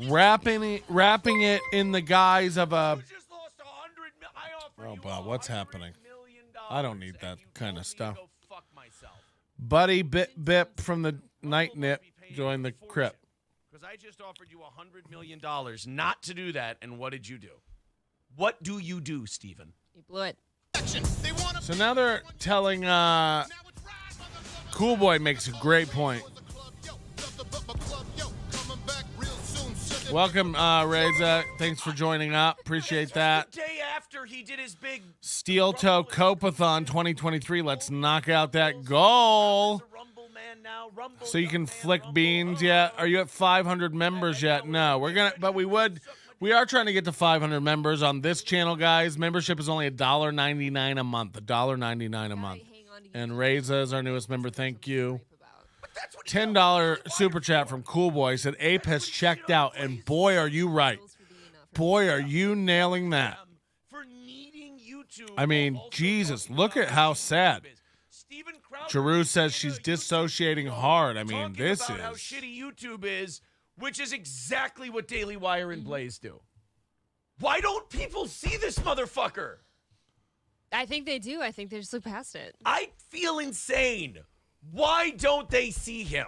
wrapping it in the guise of a. Oh, Bob, what's happening? I don't need that kind of stuff. Buddy Bip from the Night Nip joined the Crip. Because I just offered you $100 million not to do that, and what did you do? What do you do, Steven? You blew it. So now they're telling Cool Boy makes a great point. Welcome, Reza. Thanks for joining up. Appreciate that. The day after he did his big Steel Toe Copathon 2023. Let's knock out that goal. So you can flick beans yet? Are you at 500 members yet? No, we are trying to get to 500 members on this channel, guys. Membership is only $1.99 a month. $1.99 a month. And Reza is our newest member. Thank you. $10 super chat from Cool Boy said Ape has checked out, and boy, are you right. Boy, are you nailing that. I mean, Jesus, look at how sad. Jeru says she's dissociating hard. I mean, this is how shitty YouTube is, which is exactly what Daily Wire and Blaze do. Why don't people see this motherfucker? I think they do. I think they just look past it. I feel insane. Why don't they see him?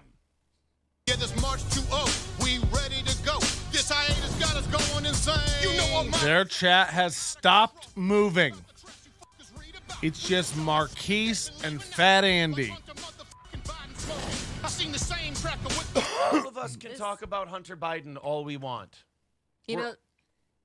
Yeah, this March 2-0, we ready to go. This hiatus got us going insane. You know what Their chat has stopped moving. It's just Marquise and Fat Andy. All of us can talk about Hunter Biden all we want.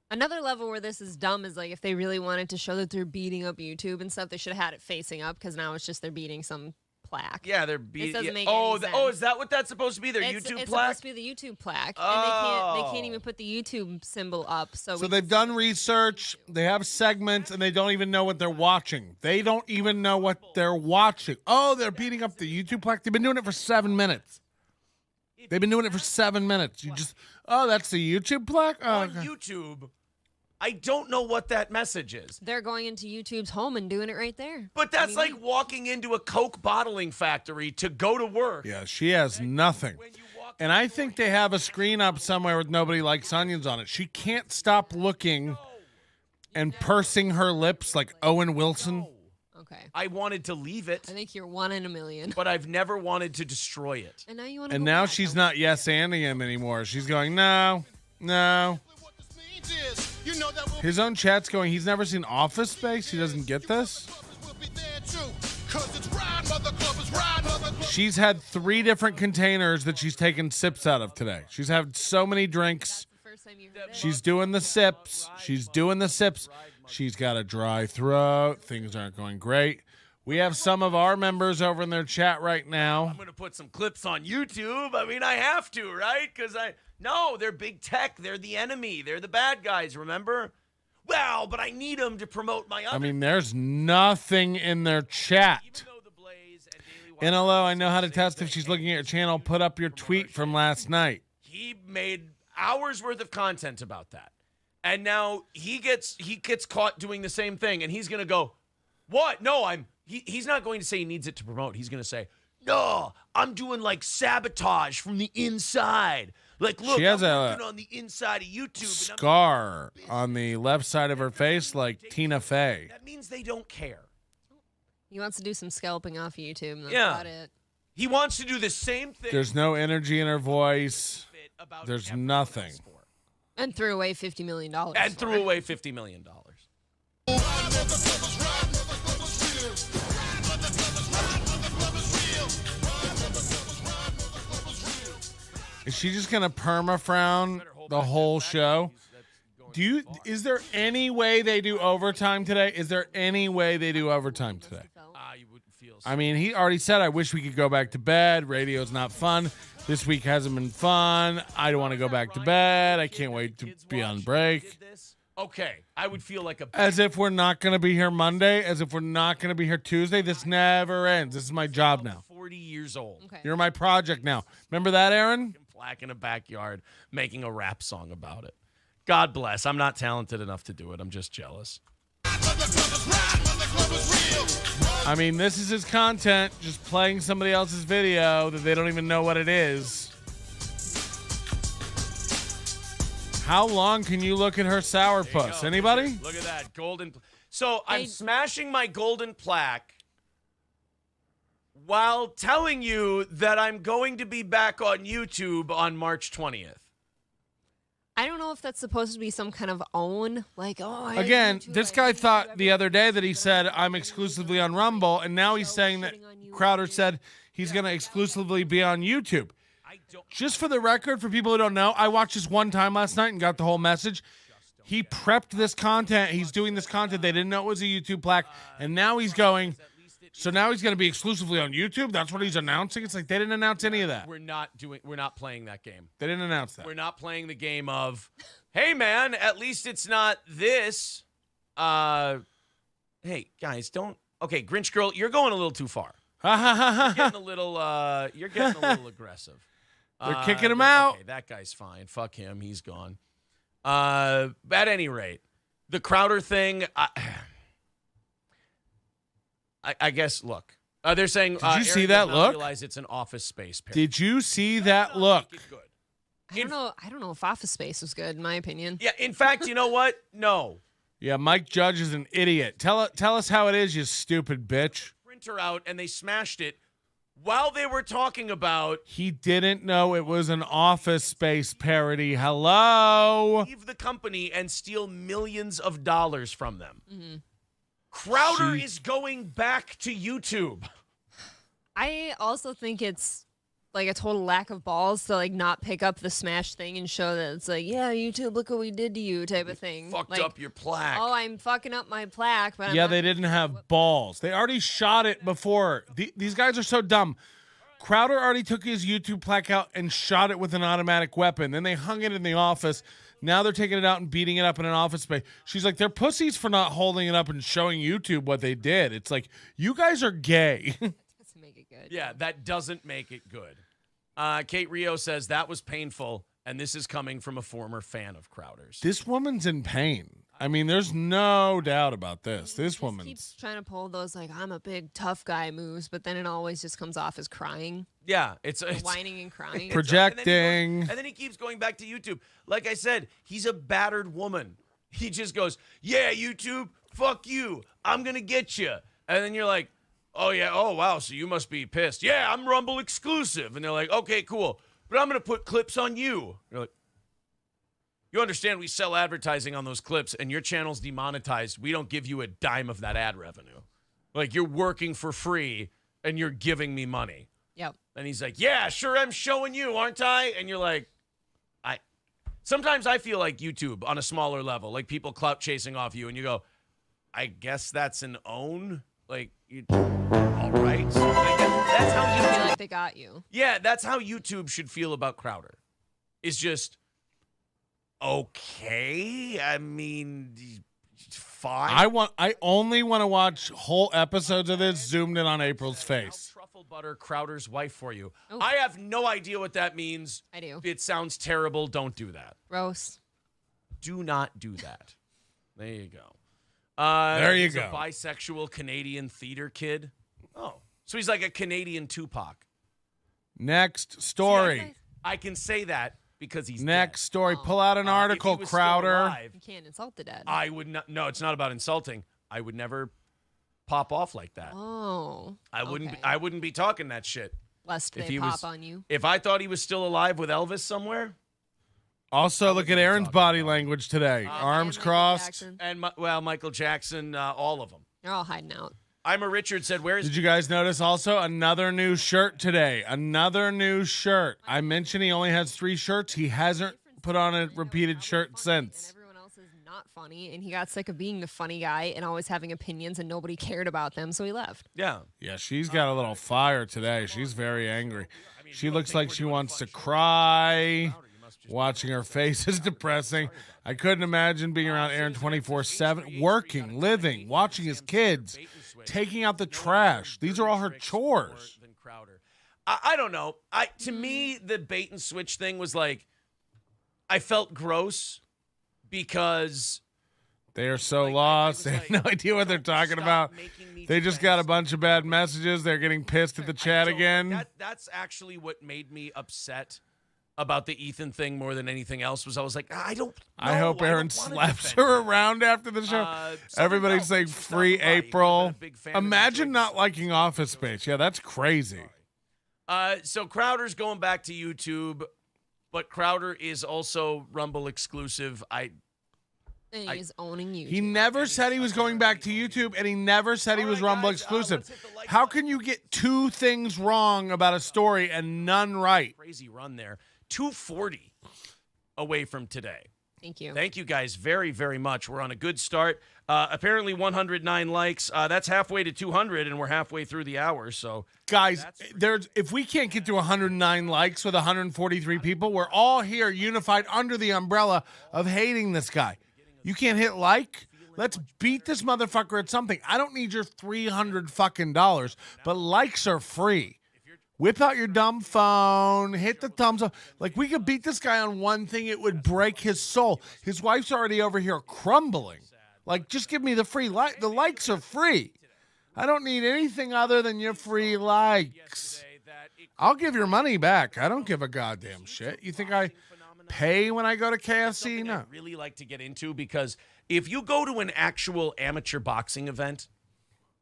Another level where this is dumb is like if they really wanted to show that they're beating up YouTube and stuff, they should have had it facing up because now it's just they're beating some plaque. Yeah, they're beating. Doesn't make any sense. Is that what that's supposed to be? Their YouTube it's plaque? It's supposed to be the YouTube plaque, and they can't even put the YouTube symbol up. So they've done research. They have segments, and they don't even know what they're watching. They don't even know what they're watching. Oh, they're beating up the YouTube plaque. They've been doing it for 7 minutes. They've been doing it for 7 minutes. That's the YouTube plaque? On YouTube, I don't know what that message is. They're going into YouTube's home and doing it right there. But that's like walking into a Coke bottling factory to go to work. Yeah, she has nothing. And I think they have a screen up somewhere with Nobody Likes Onions on it. She can't stop looking and pursing her lips like Owen Wilson. Okay. I wanted to leave it. I think you're 1 in a million. But I've never wanted to destroy it. And now you want to. And now she's not yes-anding him anymore. She's going, no. His own chat's going, he's never seen Office Space? He doesn't get this? She's had 3 different containers that she's taken sips out of today. She's had so many drinks. She's doing the sips. She's got a dry throat. Things aren't going great. We have some of our members over in their chat right now. I'm going to put some clips on YouTube. I mean, I have to, right? Because No, they're big tech. They're the enemy. They're the bad guys, remember? Well, but I need them to promote my other... I mean, there's nothing in their chat. NLO, I know how to test if she's looking at your channel. Put up your tweet from last night. He made hours worth of content about that. And now he gets caught doing the same thing, and he's going to go, what? No, he's not going to say he needs it to promote. He's going to say, no, I'm doing like sabotage from the inside. Like, look, she has I'm working on the inside of YouTube. Scar on the left side of her face like Tina Fey. That means they don't care. He wants to do some scalping off YouTube, and that's about it. He wants to do the same thing. There's no energy in her voice. There's nothing. And threw away $50 million. And threw away $50 million. Is she just gonna perma-frown the whole show? Is there any way they do overtime today? Is there any way they do overtime today? I mean, he already said, I wish we could go back to bed. Radio's not fun. This week hasn't been fun. I don't want to go back to bed. I can't wait to be on break. Okay, I would feel like a As if we're not going to be here Monday, as if we're not going to be here Tuesday. This never ends. This is my job now. 40 years old. Okay. You're my project now. Remember that, Aaron? Black in a backyard making a rap song about it. God bless. I'm not talented enough to do it. I'm just jealous. I mean, this is his content, just playing somebody else's video that they don't even know what it is. How long can you look at her sourpuss? Anybody? Look at that golden. So I'm smashing my golden plaque while telling you that I'm going to be back on YouTube on March 20th. I don't know if that's supposed to be some kind of own, like, Again, this guy thought the other day that he said, I'm exclusively on Rumble, and now he's saying that Crowder said he's going to exclusively be on YouTube. Just for the record, for people who don't know, I watched this one time last night and got the whole message. He prepped this content. He's doing this content. They didn't know it was a YouTube plaque, and now he's going... So now he's going to be exclusively on YouTube? That's what he's announcing? It's like they didn't announce any of that. We're not playing that game. They didn't announce that. We're not playing the game of, hey, man, at least it's not this. Hey, guys, don't. Okay, Grinch Girl, you're going a little too far. You're getting a little aggressive. They're kicking him out. Okay, that guy's fine. Fuck him. He's gone. At any rate, the Crowder thing, I guess, look. They're saying, did you see that look? Realize it's an Office Space parody. Did you see that look? I don't know if Office Space was good, in my opinion. Yeah, in fact, you know what? No. Yeah, Mike Judge is an idiot. Tell us how it is, you stupid bitch. Printer out, and they smashed it while they were talking about... He didn't know it was an Office Space parody. Hello? Leave the company and steal millions of dollars from them. Mm-hmm. Crowder is going back to YouTube. I also think it's like a total lack of balls to like not pick up the Smash thing and show that it's like, yeah, YouTube, look what we did to you type of thing. Fucked like, up your plaque. Oh, I'm fucking up my plaque. But yeah, they didn't have balls. They already shot it before. These guys are so dumb. Crowder already took his YouTube plaque out and shot it with an automatic weapon. Then they hung it in the office. Now they're taking it out and beating it up in an office space. She's like, they're pussies for not holding it up and showing YouTube what they did. It's like, you guys are gay. That doesn't make it good. Yeah, that doesn't make it good. Kate Rio says that was painful, and this is coming from a former fan of Crowder's. This woman's in pain. I mean, there's no doubt about this. This woman keeps trying to pull those like I'm a big tough guy moves, but then it always just comes off as crying. Yeah, it's whining and crying, projecting, and then he keeps going back to YouTube. Like I said, he's a battered woman. He just goes, "Yeah, YouTube, fuck you. I'm gonna get you." And then you're like, "Oh yeah, oh wow, so you must be pissed." Yeah, I'm Rumble exclusive, and they're like, "Okay, cool, but I'm gonna put clips on you." You're like, you understand we sell advertising on those clips and your channel's demonetized. We don't give you a dime of that ad revenue. Like, you're working for free and you're giving me money. Yep. And he's like, yeah, sure I'm showing you, aren't I? And you're like, sometimes I feel like YouTube on a smaller level, like people clout chasing off you and you go, I guess that's an own? Like, all right. Like, that's how you YouTube... feel like they got you. Yeah, that's how YouTube should feel about Crowder. It's just... Okay, I mean, fine. I only want to watch whole episodes of this zoomed in on April's face. Truffle butter Crowder's wife for you. Ooh. I have no idea what that means. I do. It sounds terrible. Don't do that. Gross. Do not do that. There you go. There you he's go. A bisexual Canadian theater kid. Oh, so he's like a Canadian Tupac. Next story. See, I can say that. Because he's next dead. story. Pull out an article, Crowder. Alive, you can't insult the dead. I would not. No, it's not about insulting. I would never pop off like that. Oh, I wouldn't. Okay. I wouldn't be talking that shit. Lest they pop on you. If I thought he was still alive with Elvis somewhere. Also, look at Aaron's body language today. Arms crossed. And Michael Jackson. All of them. They're all hiding out. I'm a Richard said, where is... Did you guys notice also another new shirt today? Another new shirt. I mentioned he only has 3 shirts. He hasn't put on a repeated shirt since. And everyone else is not funny, and he got sick of being the funny guy and always having opinions, and nobody cared about them, so he left. Yeah. Yeah, she's got a little fire today. She's very angry. She looks like she wants to cry. Watching her face is depressing. I couldn't imagine being around Aaron 24/7, working, living, watching his kids, taking out the trash. These are all her chores. I don't know. To me, the bait and switch thing was like, I felt gross because they are so lost. They have no idea what they're talking about. They just got a bunch of bad messages. They're getting pissed at the chat again. That's actually what made me upset about the Ethan thing more than anything else. Was I was like, I don't know. I hope Aaron slaps her around after the show. Everybody's saying free April. Imagine not liking Office Space. Yeah, that's crazy. So Crowder's going back to YouTube, but Crowder is also Rumble exclusive. And he's owning YouTube. He never said he was going back to YouTube, and he never said he was Rumble exclusive. How can you get two things wrong about a story and none right? Crazy run there. 240 away from today. Thank you. Thank you guys very, very much. We're on a good start. Apparently 109 likes. That's halfway to 200, and we're halfway through the hour. So, guys, if we can't get to 109 likes with 143 people, we're all here unified under the umbrella of hating this guy. You can't hit like? Let's beat this motherfucker at something. I don't need your $300 but likes are free. Whip out your dumb phone, hit the thumbs up. Like, we could beat this guy on one thing, it would break his soul. His wife's already over here crumbling. Like, just give me the free like. The likes are free. I don't need anything other than your free likes. I'll give your money back. I don't give a goddamn shit. You think I pay when I go to KFC? No. I really like to get into, because if you go to an actual amateur boxing event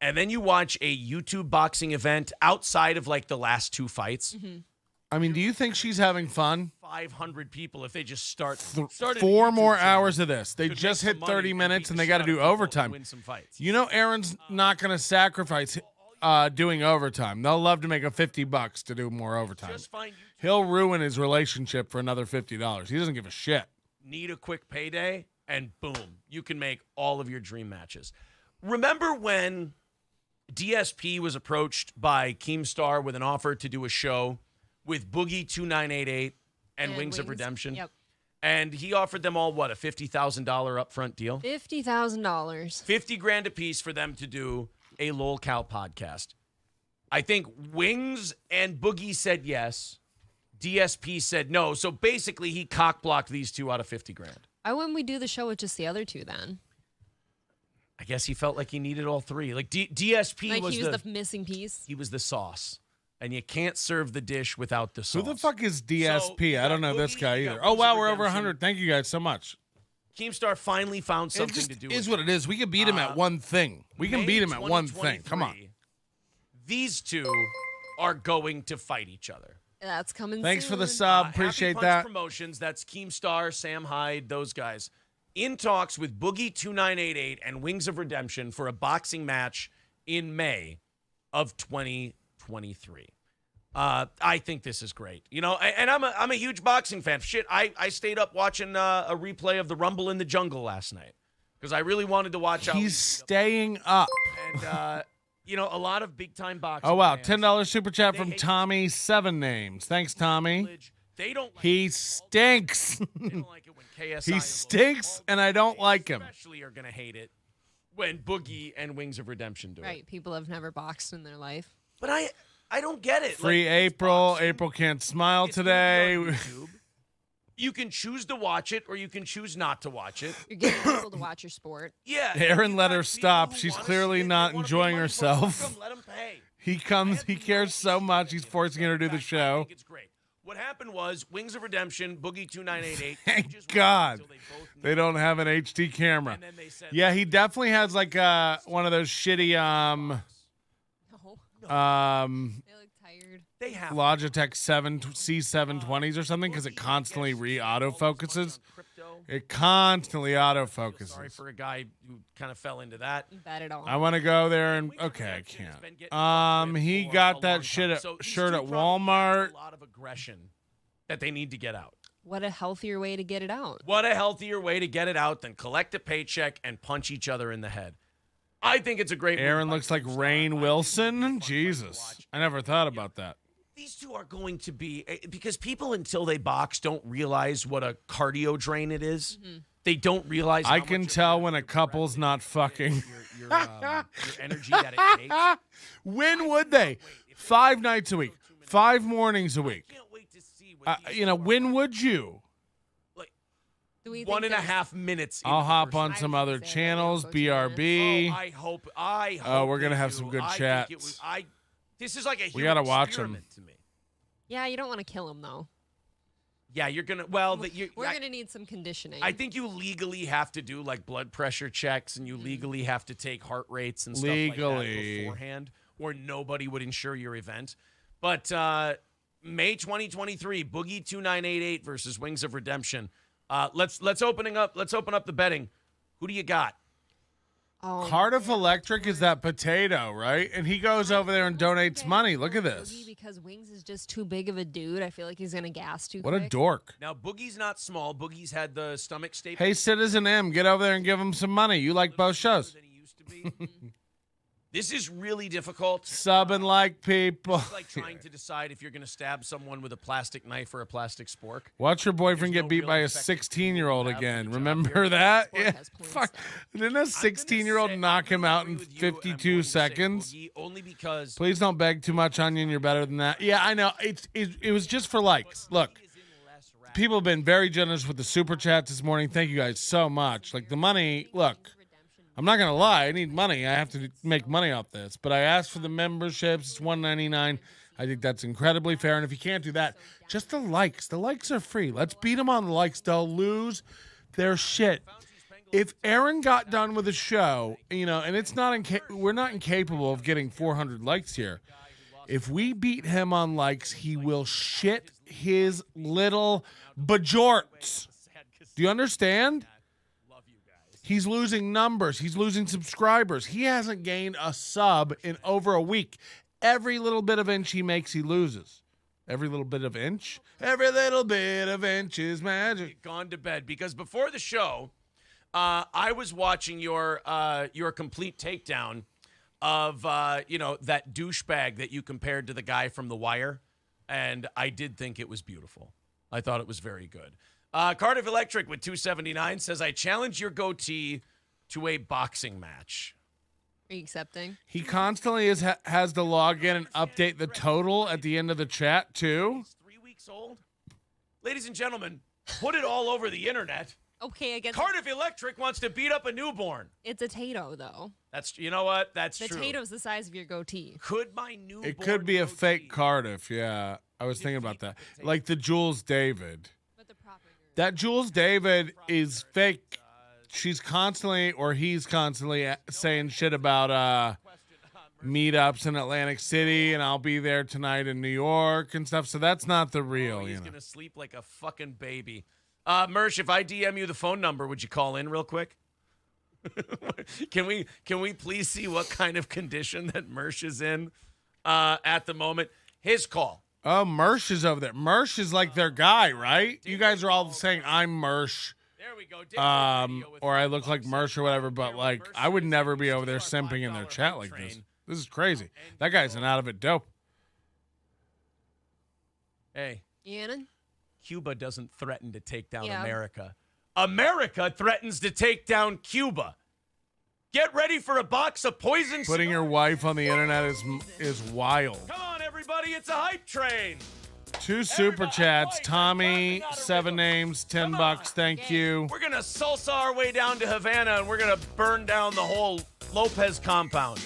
and then you watch a YouTube boxing event outside of like the last two fights, I mean, do you think she's having fun? 500 people if they just started 4 more hours of this. They just hit 30 minutes and they got to do overtime. Win some fights. You know, Aaron's not going to sacrifice doing overtime. They'll love to make a $50 to do more overtime. He'll ruin his relationship for another $50. He doesn't give a shit. Need a quick payday, and boom, you can make all of your dream matches. Remember when DSP was approached by Keemstar with an offer to do a show with Boogie 2988 and Wings of Redemption? Yep. And he offered them all, what, a $50,000 upfront deal? $50,000. $50,000 a piece for them to do a LolCal podcast. I think Wings and Boogie said yes. DSP said no. So basically, he cock-blocked these two out of $50,000. Why wouldn't we do the show with just the other two then? I guess he felt like he needed all three. Like DSP like was he was the missing piece. He was the sauce. And you can't serve the dish without the sauce. Who the fuck is DSP? I don't know this guy either. Oh, wow, we're over 100. Thank you guys so much. Keemstar finally found something to do with it. It is what it is. We can beat him at one thing. We can beat him at one thing. Come on. These two are going to fight each other. That's coming Thanks soon. for the sub. Appreciate Happy Punch that. Promotions. That's Keemstar, Sam Hyde, those guys. In talks with Boogie 2988 and Wings of Redemption for a boxing match in May of 2023. I think this is great. You know, and I'm a huge boxing fan. Shit, I stayed up watching a replay of the Rumble in the Jungle last night because I really wanted to watch. He's staying up. And you know, a lot of big time boxing. Oh wow, fans, $10 super chat from Tommy. 7 names. Thanks, Tommy. They don't. Like he stinks. They don't like it when KSI. He stinks, and I don't like him. Especially are gonna hate it when Boogie and Wings of Redemption do it. Right, people have never boxed in their life. But I don't get it. Free like, April. April can't smile today. You can choose to watch it or you can choose not to watch it. You're getting people to watch your sport. Yeah. Aaron let her stop. She's clearly not enjoying herself. Let him pay. He comes. He cares so much. He's forcing her to do the show. I think it's great. What happened was Wings of Redemption, Boogie 2988. Thank God they don't have an HD camera. Yeah, he definitely has like one of those shitty They look tired. They have Logitech C720s or something because it constantly autofocuses. It constantly autofocuses. Sorry for a guy who kind of fell into that. Bad at all. I want to go there and okay, I can't. He got that shirt at Walmart. A lot of aggression that they need to get out. What a healthier way to get it out. What a healthier way to get it out than collect a paycheck and punch each other in the head. I think it's a great. Aaron looks like Rainn Wilson. Jesus, I never thought about that. These two are going to be, because people until they box don't realize what a cardio drain it is. Mm-hmm. They don't realize. I can tell when a couple's not fucking. Your energy that it takes. When would they? 5 nights a week, 5 mornings a week. I can't wait to see what when would you? Like Do we 1.5 minutes. I'll hop on some other channels, BRB. I hope. Oh, we're gonna have some good chats. This is like a we gotta watch them. To me. Yeah, you don't want to kill him though. Yeah, you're gonna. Well, we're gonna need some conditioning. I think you legally have to do like blood pressure checks, and you legally have to take heart rates and stuff like that beforehand, or nobody would insure your event. But May 2023, Boogie 2988 versus Wings of Redemption. Let's open up the betting. Who do you got? Cardiff Electric is that potato, right? And he goes over there and donates money. Look at this. Because Wings is just too big of a dude. I feel like he's gonna gas too What quick. a dork. Now, Boogie's not small. Boogie's had the stomach staple. Hey, Citizen M, get over there and give him some money. You like both shows. Than he used to be. This is really difficult. Sub and like people. It's like trying to decide if you're going to stab someone with a plastic knife or a plastic spork. Watch your boyfriend get beat by a 16-year-old again. Remember that? Yeah. Fuck. Didn't a 16-year-old knock him out in 52 seconds? Only because. Please don't beg too much, Onion. You're better than that. Yeah, I know. It was just for likes. Look, people have been very generous with the super chats this morning. Thank you guys so much. Like the money, look. I'm not going to lie. I need money. I have to make money off this. But I asked for the memberships. It's $1.99. I think that's incredibly fair. And if you can't do that, just the likes. The likes are free. Let's beat them on the likes. They'll lose their shit. If Aaron got done with the show, and it's not we're not incapable of getting 400 likes here. If we beat him on likes, he will shit his little bajorts. Do you understand? He's losing numbers. He's losing subscribers. He hasn't gained a sub in over a week. Every little bit of inch he makes, he loses. Every little bit of inch? Every little bit of inch is magic. Gone to bed. Because before the show, I was watching your complete takedown of, that douchebag that you compared to the guy from The Wire. And I did think it was beautiful. I thought it was very good. Cardiff Electric with 279 says, I challenge your goatee to a boxing match. Are you accepting? He constantly has to log in and update the total at the end of the chat, too. He's 3 weeks old. Ladies and gentlemen, put it all over the internet. Okay, I guess. Cardiff Electric wants to beat up a newborn. It's a Tato, though. You know what? That's the true. The Tato's the size of your goatee. Could my newborn It could be a fake Cardiff, yeah. I was thinking about that. Like the Jules David. That Jules David is fake. She's constantly, or he's constantly saying shit about meetups in Atlantic City, and I'll be there tonight in New York and stuff. So that's not the real. He's going to sleep like a fucking baby. Mersh, if I DM you the phone number, would you call in real quick? Can we please see what kind of condition that Mersh is in at the moment? His call. Oh, Mersh is over there. Mersh is like their guy, right? You guys are all saying I'm Mersh. There we go. Or I look like Mersh or whatever, but like I would never be over there simping in their chat like this. This is crazy. That guy's an out of it dope. Hey. Ian? Cuba doesn't threaten to take down America. America threatens to take down Cuba. Get ready for a box of poison. Putting your wife on the internet is wild. Come on, everybody. It's a hype train. 2 super chats. Tommy, 7 names, $10. Thank you. We're going to salsa our way down to Havana, and we're going to burn down the whole Lopez compound.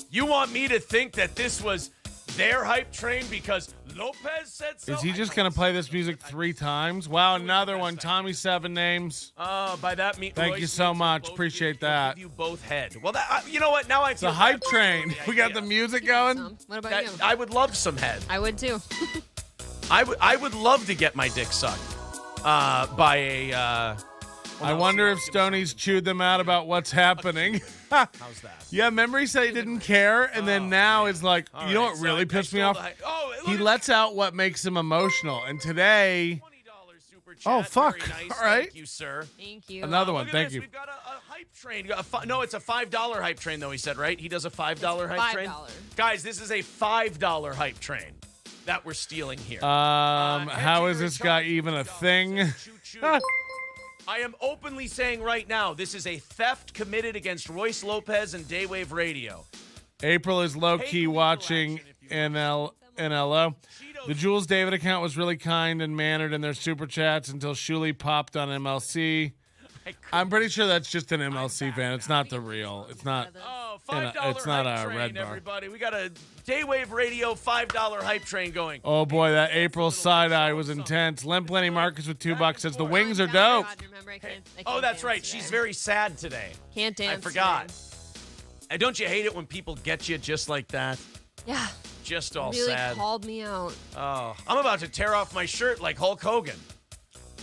You want me to think that this was their hype train because Lopez said so? Is he just going to play this music 3 times? Wow, another one. Tommy, 7 names. By that means. Thank you so much. Appreciate that. You both head. Well, you know what? Now I feel it's a hype train. We got the music going. What about you? I would love some head. I would too. I would love to get my dick sucked by a. I wonder if Stoney's chewed them out about what's happening. How's that? Yeah, remember he said he didn't care, and then now it's like, you know what really pissed me off? He lets out what makes him emotional, and today super chat. Oh, fuck. Very nice. All right. Thank you, sir. Thank you. Another one. Look at Thank this. you. We've got a hype train. No, it's a $5 hype train, though, he said, right? He does a $5 hype train? $5. Guys, this is a $5 hype train that we're stealing here. How is this guy even a thing? I am openly saying right now, this is a theft committed against Royce Lopez and Daywave Radio. April is low-key watching NLO. The Jules David account was really kind and mannered in their super chats until Shuli popped on MLC. I'm pretty sure that's just an MLC fan. It's not the real. It's not. Oh, $5 it's not hype a train, red bar. everybody. We got a Daywave Radio $5 hype train going. Oh boy, that April side eye was intense. Limp Lenny Marcus with $2 says the wings are dope. Remember, I can't Oh, that's dance right. today. She's very sad today. Can't dance. I forgot. today. And don't you hate it when people get you just like that? Yeah. Just all Really sad. called me out. Oh, I'm about to tear off my shirt like Hulk Hogan.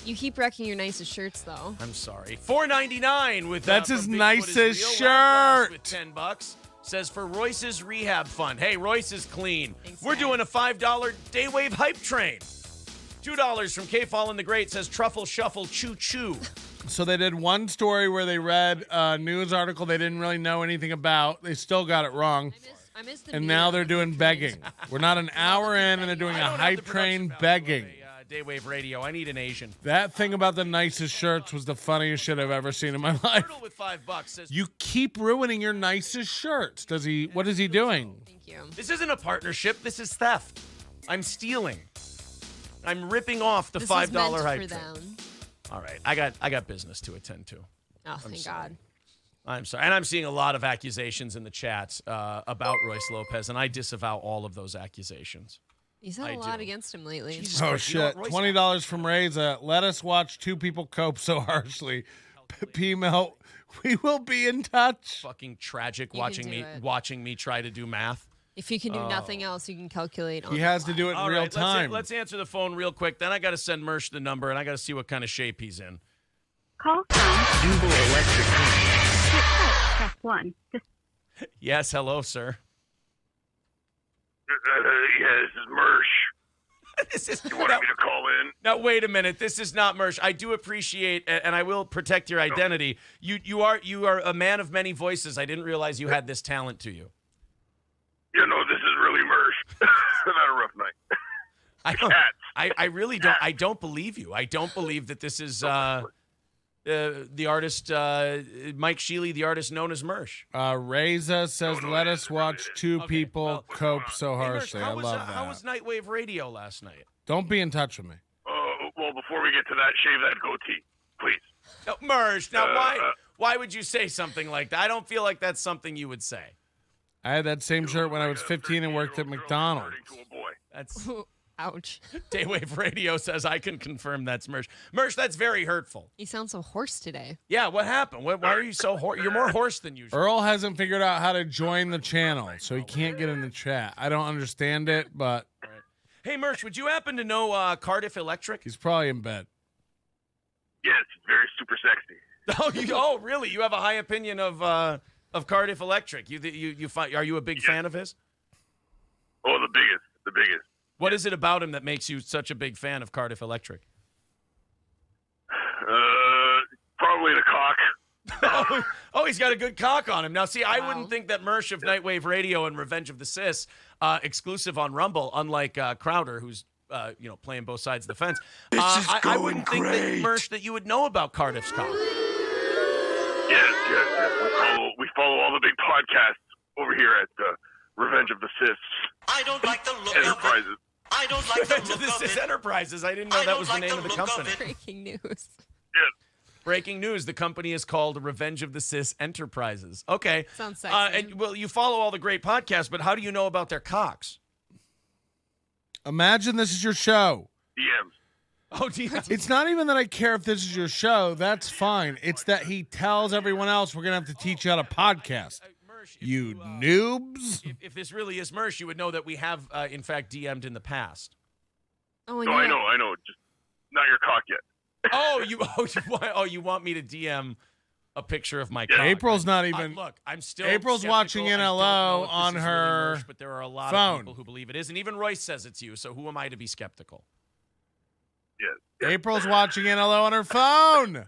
You keep wrecking your nicest shirts, though. I'm sorry. $4.99 with That's from his Bigfoot is nicest Real. shirt. Rob Ross with $10 says for Royce's rehab fund. Hey, Royce is clean. Thanks, We're guys. doing a $5 Daywave hype train. $2 from K Fallen the Great says truffle shuffle choo choo. So they did one story where they read a news article they didn't really know anything about. They still got it wrong. I missed the And meeting now of they're the doing trains. begging. We're not an hour in and they're doing I a don't have hype the production train value of begging. a, Daywave Radio. I need an Asian. That thing about the nicest shirts was the funniest shit I've ever seen in my life. Turtle with $5 says You keep ruining your nicest shirts. What is he doing? Thank you. this isn't a partnership. This is theft. I'm stealing. I'm ripping off the This $5 is meant hype for train. them. All right, I got business to attend to. Oh, thank sorry. God. I'm sorry. And I'm seeing a lot of accusations in the chats about Royce Lopez, and I disavow all of those accusations. He's had I a lot do. against him lately. Jesus Oh, Christ, you know shit. what, Royce- $20 from Reza. Let us watch two people cope so harshly. P-Melt, we will be in touch. Fucking tragic You can do it. watching me try to do math. If you can do nothing else, you can calculate. On He the has to fly. do it in All real right, time. let's answer the phone real quick. Then I got to send Mersh the number, and I got to see what kind of shape he's in. Call from Duval Electric. Press 1. Yes, hello, sir. Yeah, this is Mersh. This is You wanted me to call in? Now, wait a minute. This is not Mersh. I do appreciate, and I will protect your identity. You are a man of many voices. I didn't realize you had this talent to you. You know, this is really Mersh. I've had a rough night. I really don't. I don't believe you. I don't believe that this is the artist Mike Sheely, the artist known as Mersh. Reza says, let us watch two people well, cope so Hey, Mersh, harshly. I love How was that. Nightwave Radio last night? Don't be in touch with me. Well, before we get to that, shave that goatee, please. No, Mersh. Now, why would you say something like that? I don't feel like that's something you would say. I had that same shirt when I was 15 and worked at McDonald's. To a boy. That's Ouch. Daywave Radio says I can confirm that's Mersh. Mersh, that's very hurtful. You sound so hoarse today. Yeah, what happened? Why are you so hoarse? You're more hoarse than usual. Earl hasn't figured out how to join the channel, so he can't get in the chat. I don't understand it, but Hey, Mersh, would you happen to know Cardiff Electric? he's probably in bed. Yes, it's very super sexy. Oh, really? You have a high opinion of Cardiff Electric. Are you a big fan of his? Oh, the biggest. What is it about him that makes you such a big fan of Cardiff Electric? Probably the cock. Oh, he's got a good cock on him. Now, see, I Wow. wouldn't think that Mersh of Nightwave Radio and Revenge of the Cis, exclusive on Rumble, unlike Crowder, who's playing both sides of the fence. I wouldn't think that Mersh that you would know about Cardiff's cock. Yes. We follow all the big podcasts over here at Revenge of the Cis I don't like the look Enterprises. of it. I don't like the Revenge of look the of Cis it. Enterprises. I didn't know I that don't was like the name the of the look of company. it. Breaking news. Yes. Breaking news: the company is called Revenge of the Cis Enterprises. Okay. Sounds sexy. And you follow all the great podcasts, but how do you know about their cocks? Imagine this is your show. DMs. Oh, do you? It's not even that I care if this is your show. That's fine. It's that he tells everyone else we're going to have to teach you how to podcast. Mersh, if You noobs. if this really is Mersh, you would know that we have, in fact, DM'd in the past. Oh, No, I know. Just not your cock yet. You want me to DM a picture of my cock? April's not even. Look, I'm still. April's skeptical. watching I don't NLO know if this on is her really Mersh, but there are a lot phone. of people who believe it is, and even Royce says it's you. So who am I to be skeptical? Yes. April's watching NLO on her phone.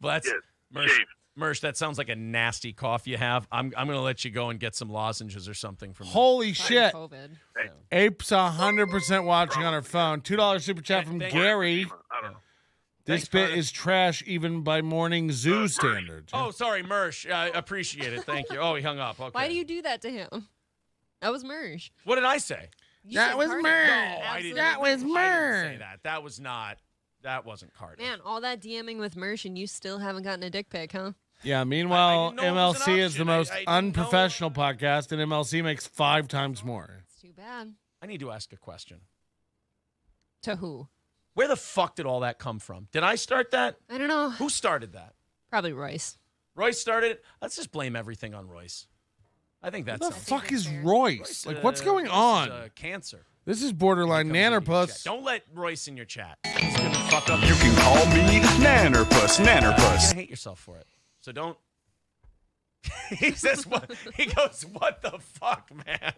Well, that's Yes, Dave. Mersh, that sounds like a nasty cough you have. I'm going to let you go and get some lozenges or something from Holy shit. COVID. Ape's 100% watching on her phone. $2 super chat from Gary. I don't know. This bit is trash even by morning zoo standards. Oh, sorry, Mersh. I appreciate it. Thank you. Oh, he hung up. Okay. Why do you do that to him? That was Mersh. What did I say? That was Mersh. No, I didn't. That was I didn't say Mersh. that. That was not. That wasn't Carter. Man, all that DMing with Mersh and you still haven't gotten a dick pic, huh? Yeah, I meanwhile, didn't know it was an MLC is the option. most I didn't unprofessional podcast, and MLC makes 5 times more. It's too bad. I need to ask a question. To who? Where the fuck did all that come from? Did I start that? I don't know. Who started that? Probably Royce. Royce started it. Let's just blame everything on Royce. I think that's What the fuck is Royce? Like, what's going on? Cancer. This is borderline nannerpuss. Don't let Royce in your chat. He's gonna fuck up. You can call me Nannerpuss. You're gonna hate yourself for it. So don't. He says what? He goes, "What the fuck, man?"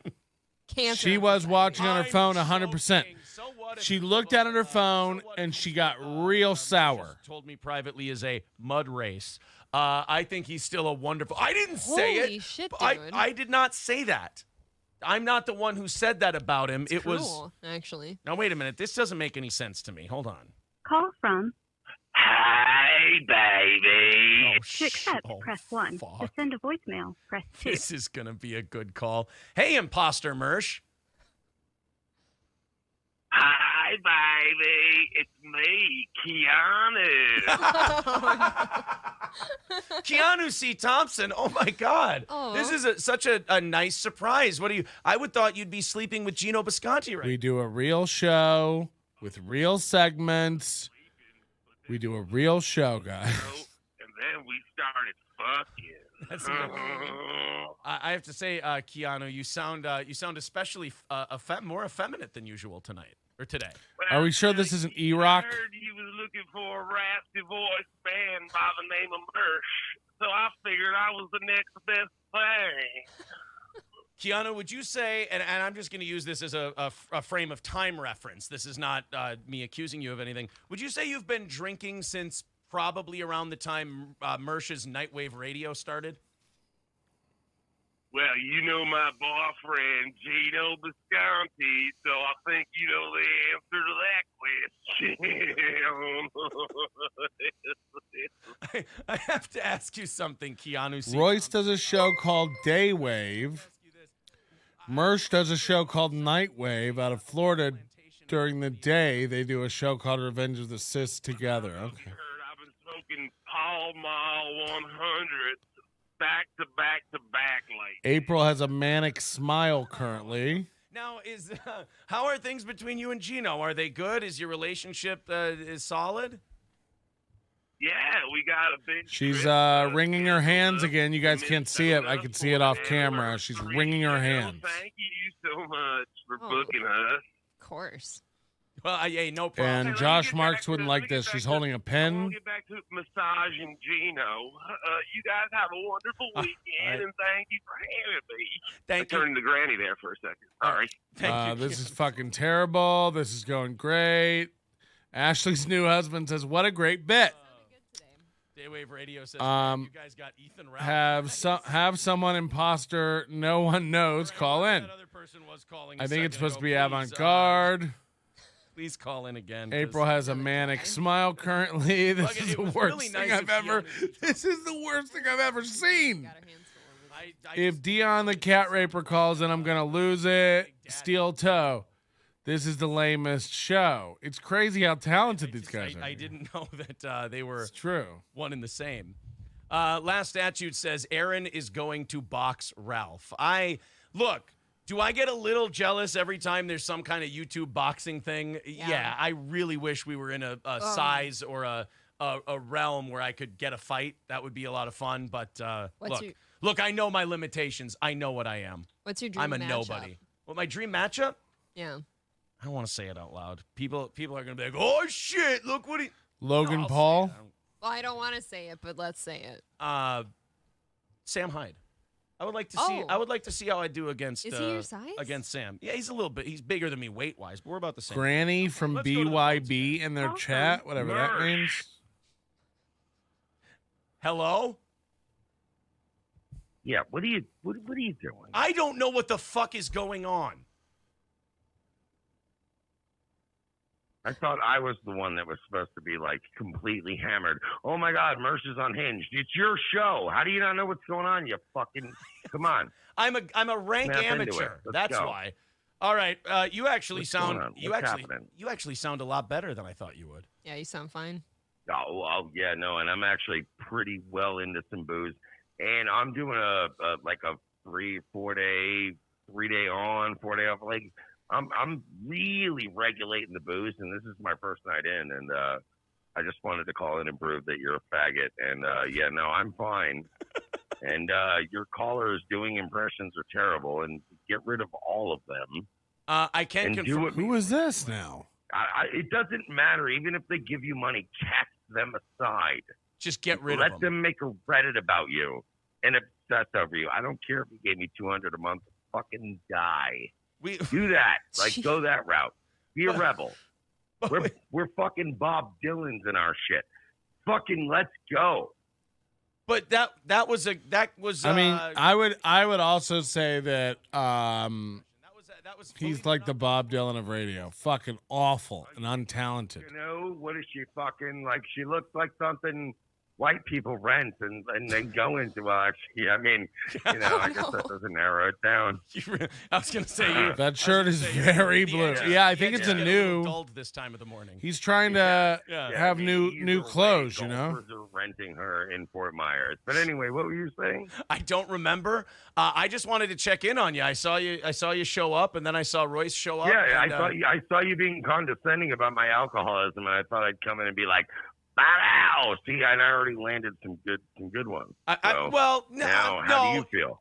Cancer. She was watching on her phone 100%. joking. So what if She you looked look at her up, phone so what and if she you got look up, real just sour. told me privately is a mud race. I think he's still a wonderful. I didn't say it. Holy shit, I dude. did not say that. I'm not the one who said that about him. It's it was. cruel, actually. Now wait a minute. This doesn't make any sense to me. Hold on. Call from. Hey, baby. To accept, press 1. fuck. To send a voicemail, press 2. This is gonna be a good call. Hey, imposter Mersh. Hi, baby. It's me, Keanu. Keanu C. Thompson. Oh my God. Aw. This is such a nice surprise. What do you? I would thought you'd be sleeping with Gino Bisconti right We do a real show with real segments. We do a real show, guys. And then we started fucking. That's I have to say, Keanu, you sound especially more effeminate than usual tonight or today. Are we sure this isn't E-Rock? I heard he was looking for a raspy voice band by the name of Mersh, so I figured I was the next best thing. Keanu, would you say, and I'm just going to use this as a frame of time reference. This is not me accusing you of anything. Would you say you've been drinking since probably around the time Mersh's Nightwave Radio started? Well, you know my boyfriend, Gino Bisconti, so I think you know the answer to that question. I have to ask you something, Keanu. C. Royce does a show called Daywave. Mersh does a show called Nightwave out of Florida. During the day, they do a show called Revenge of the Sis together. Okay. I've been smoking Pall Mall 100 back to back to back like. April has a manic smile currently. Now, how are things between you and Gino? Are they good? Is your relationship is solid? Yeah, we got a big. She's wringing her hands again. You guys can't see it. I can see it off camera. She's wringing her hands. Thank you so much for booking us. Of course. Well, hey, no problem. And Josh Marks wouldn't like this. She's holding a I want pen. to get back to massaging Gino. You guys have a wonderful weekend, and thank you for having me. Thank I turned to Granny there for a second. Sorry. Thank you. This is fucking terrible. This is going great. Ashley's new husband says, "What a great bit." Daywave Radio says, Um, you guys got Ethan Ralph. Have someone imposter no one knows call in. That other person was calling I a think it's second supposed to ago. be Please, avant-garde. Please call in again. 'cause April has a manic smile currently. This Look, is it the was worst really thing nice I've of ever. Keanu. This is the worst thing I've ever seen. Got her hands full over I If Dion the cat raper calls in, I'm gonna lose it. Steel toe. This is the lamest show. It's crazy how talented these guys are. I didn't know that they were It's true. one and the same. Last statute says Aaron is going to box Ralph. Do I get a little jealous every time there's some kind of YouTube boxing thing? Yeah, I really wish we were in a size or a realm where I could get a fight. That would be a lot of fun. But look, I know my limitations. I know what I am. What's your dream I'm a matchup? nobody. Well, my dream matchup? Yeah. I don't want to say it out loud. People are going to be like, oh, shit, look what he... Logan No, I'll Paul. say it. Well, I don't want to say it, but let's say it. Sam Hyde. I would like to see. I would like to see how I do against. Is he your size? Against Sam? Yeah, he's a little bit. He's bigger than me weight wise, but we're about the same. Granny from BYB in their chat, whatever that means. Hello. Yeah. What are you doing? I don't know what the fuck is going on. I thought I was the one that was supposed to be like completely hammered. Oh my God, Merce is unhinged. It's your show. How do you not know what's going on? You fucking come on. I'm a rank amateur. That's why. All right, you actually sound you actually sound a lot better than I thought you would. Yeah, you sound fine. Oh yeah, no, and I'm actually pretty well into some booze, and I'm doing a 3-4 day, 3 day on, 4 day off. Like I'm really regulating the booze, and this is my first night in, and I just wanted to call in and prove that you're a faggot. And yeah, no, I'm fine. And your callers doing impressions are terrible, and get rid of all of them. I can't confirm. Who is this now? It doesn't matter. Even if they give you money, cast them aside. Just get rid of them. Let them make a Reddit about you and obsess over you. I don't care if you gave me $200 a month. Fucking die. Do that. Like, go that route. Be a rebel. We're fucking Bob Dylan's in our shit. Fucking let's go. But that was. I mean, I would also say that he's like the Bob Dylan of radio. Fucking awful and untalented. You know, what is she fucking like? She looks like something white people rent and then go into. Well, actually, I mean, you know, I guess that doesn't narrow it down. I was gonna say that shirt is very blue. Yeah, I think it's a new. Dulled this time of the morning. He's trying to have new clothes. You know, are renting her in Fort Myers. But anyway, what were you saying? I don't remember. I just wanted to check in on you. I saw you show up, and then I saw Royce show up. Yeah, and, I saw you being condescending about my alcoholism, and I thought I'd come in and be like, "Wow!" See, I already landed some good ones. Now, how do you feel?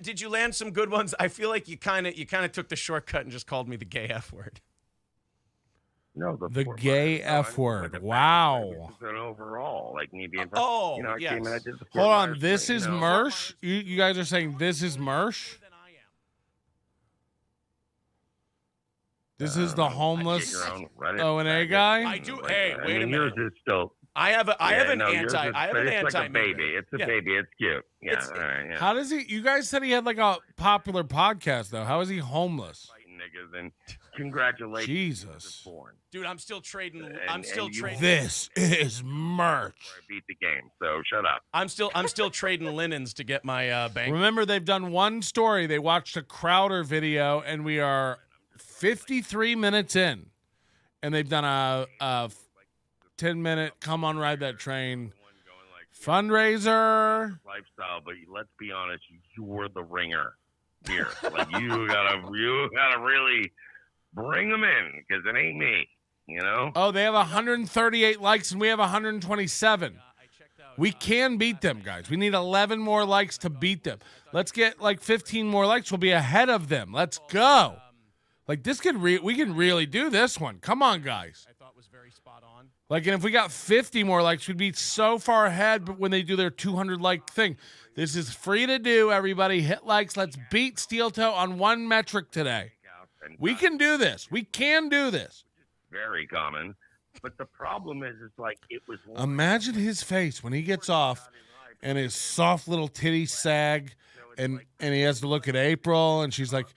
Did you land some good ones? I feel like you kind of took the shortcut and just called me the gay F word. No, the gay F word. Wow. Overall, like me being. Oh, you know, I yes. came and I did the Hold on, this is Mersh. You guys are saying this is Mersh. This is the homeless O&A guy. I do. Hey, wait a minute. Yours is still. I have an anti. It's like a baby. It's a baby. It's cute. Yeah. All right. Yeah. How does he? You guys said he had like a popular podcast though. How is he homeless? Niggas, and congratulations. Jesus. Dude, I'm still trading. This is merch. I beat the game, so shut up. I'm still trading linens to get my bank. Remember, they've done one story. They watched a Crowder video, and we are 53 minutes in, and they've done a 10-minute come on, ride that train fundraiser lifestyle. But let's be honest, you're the ringer here. Like you gotta really bring them in, because it ain't me. You know. Oh, they have 138 likes, and we have 127. We can beat them, guys. We need 11 more likes to beat them. Let's get like 15 more likes. We'll be ahead of them. Let's go. Like this we can really do this one. Come on, guys. I thought was very spot on. Like, and if we got 50 more likes, we'd be so far ahead. But when they do their 200 like thing, this is free to do. Everybody hit likes. Let's beat Steel Toe on one metric today. We can do this. We can do this. Very common. But the problem is like it was. Imagine his face when he gets off, and his soft little titties sag, and he has to look at April, and she's like,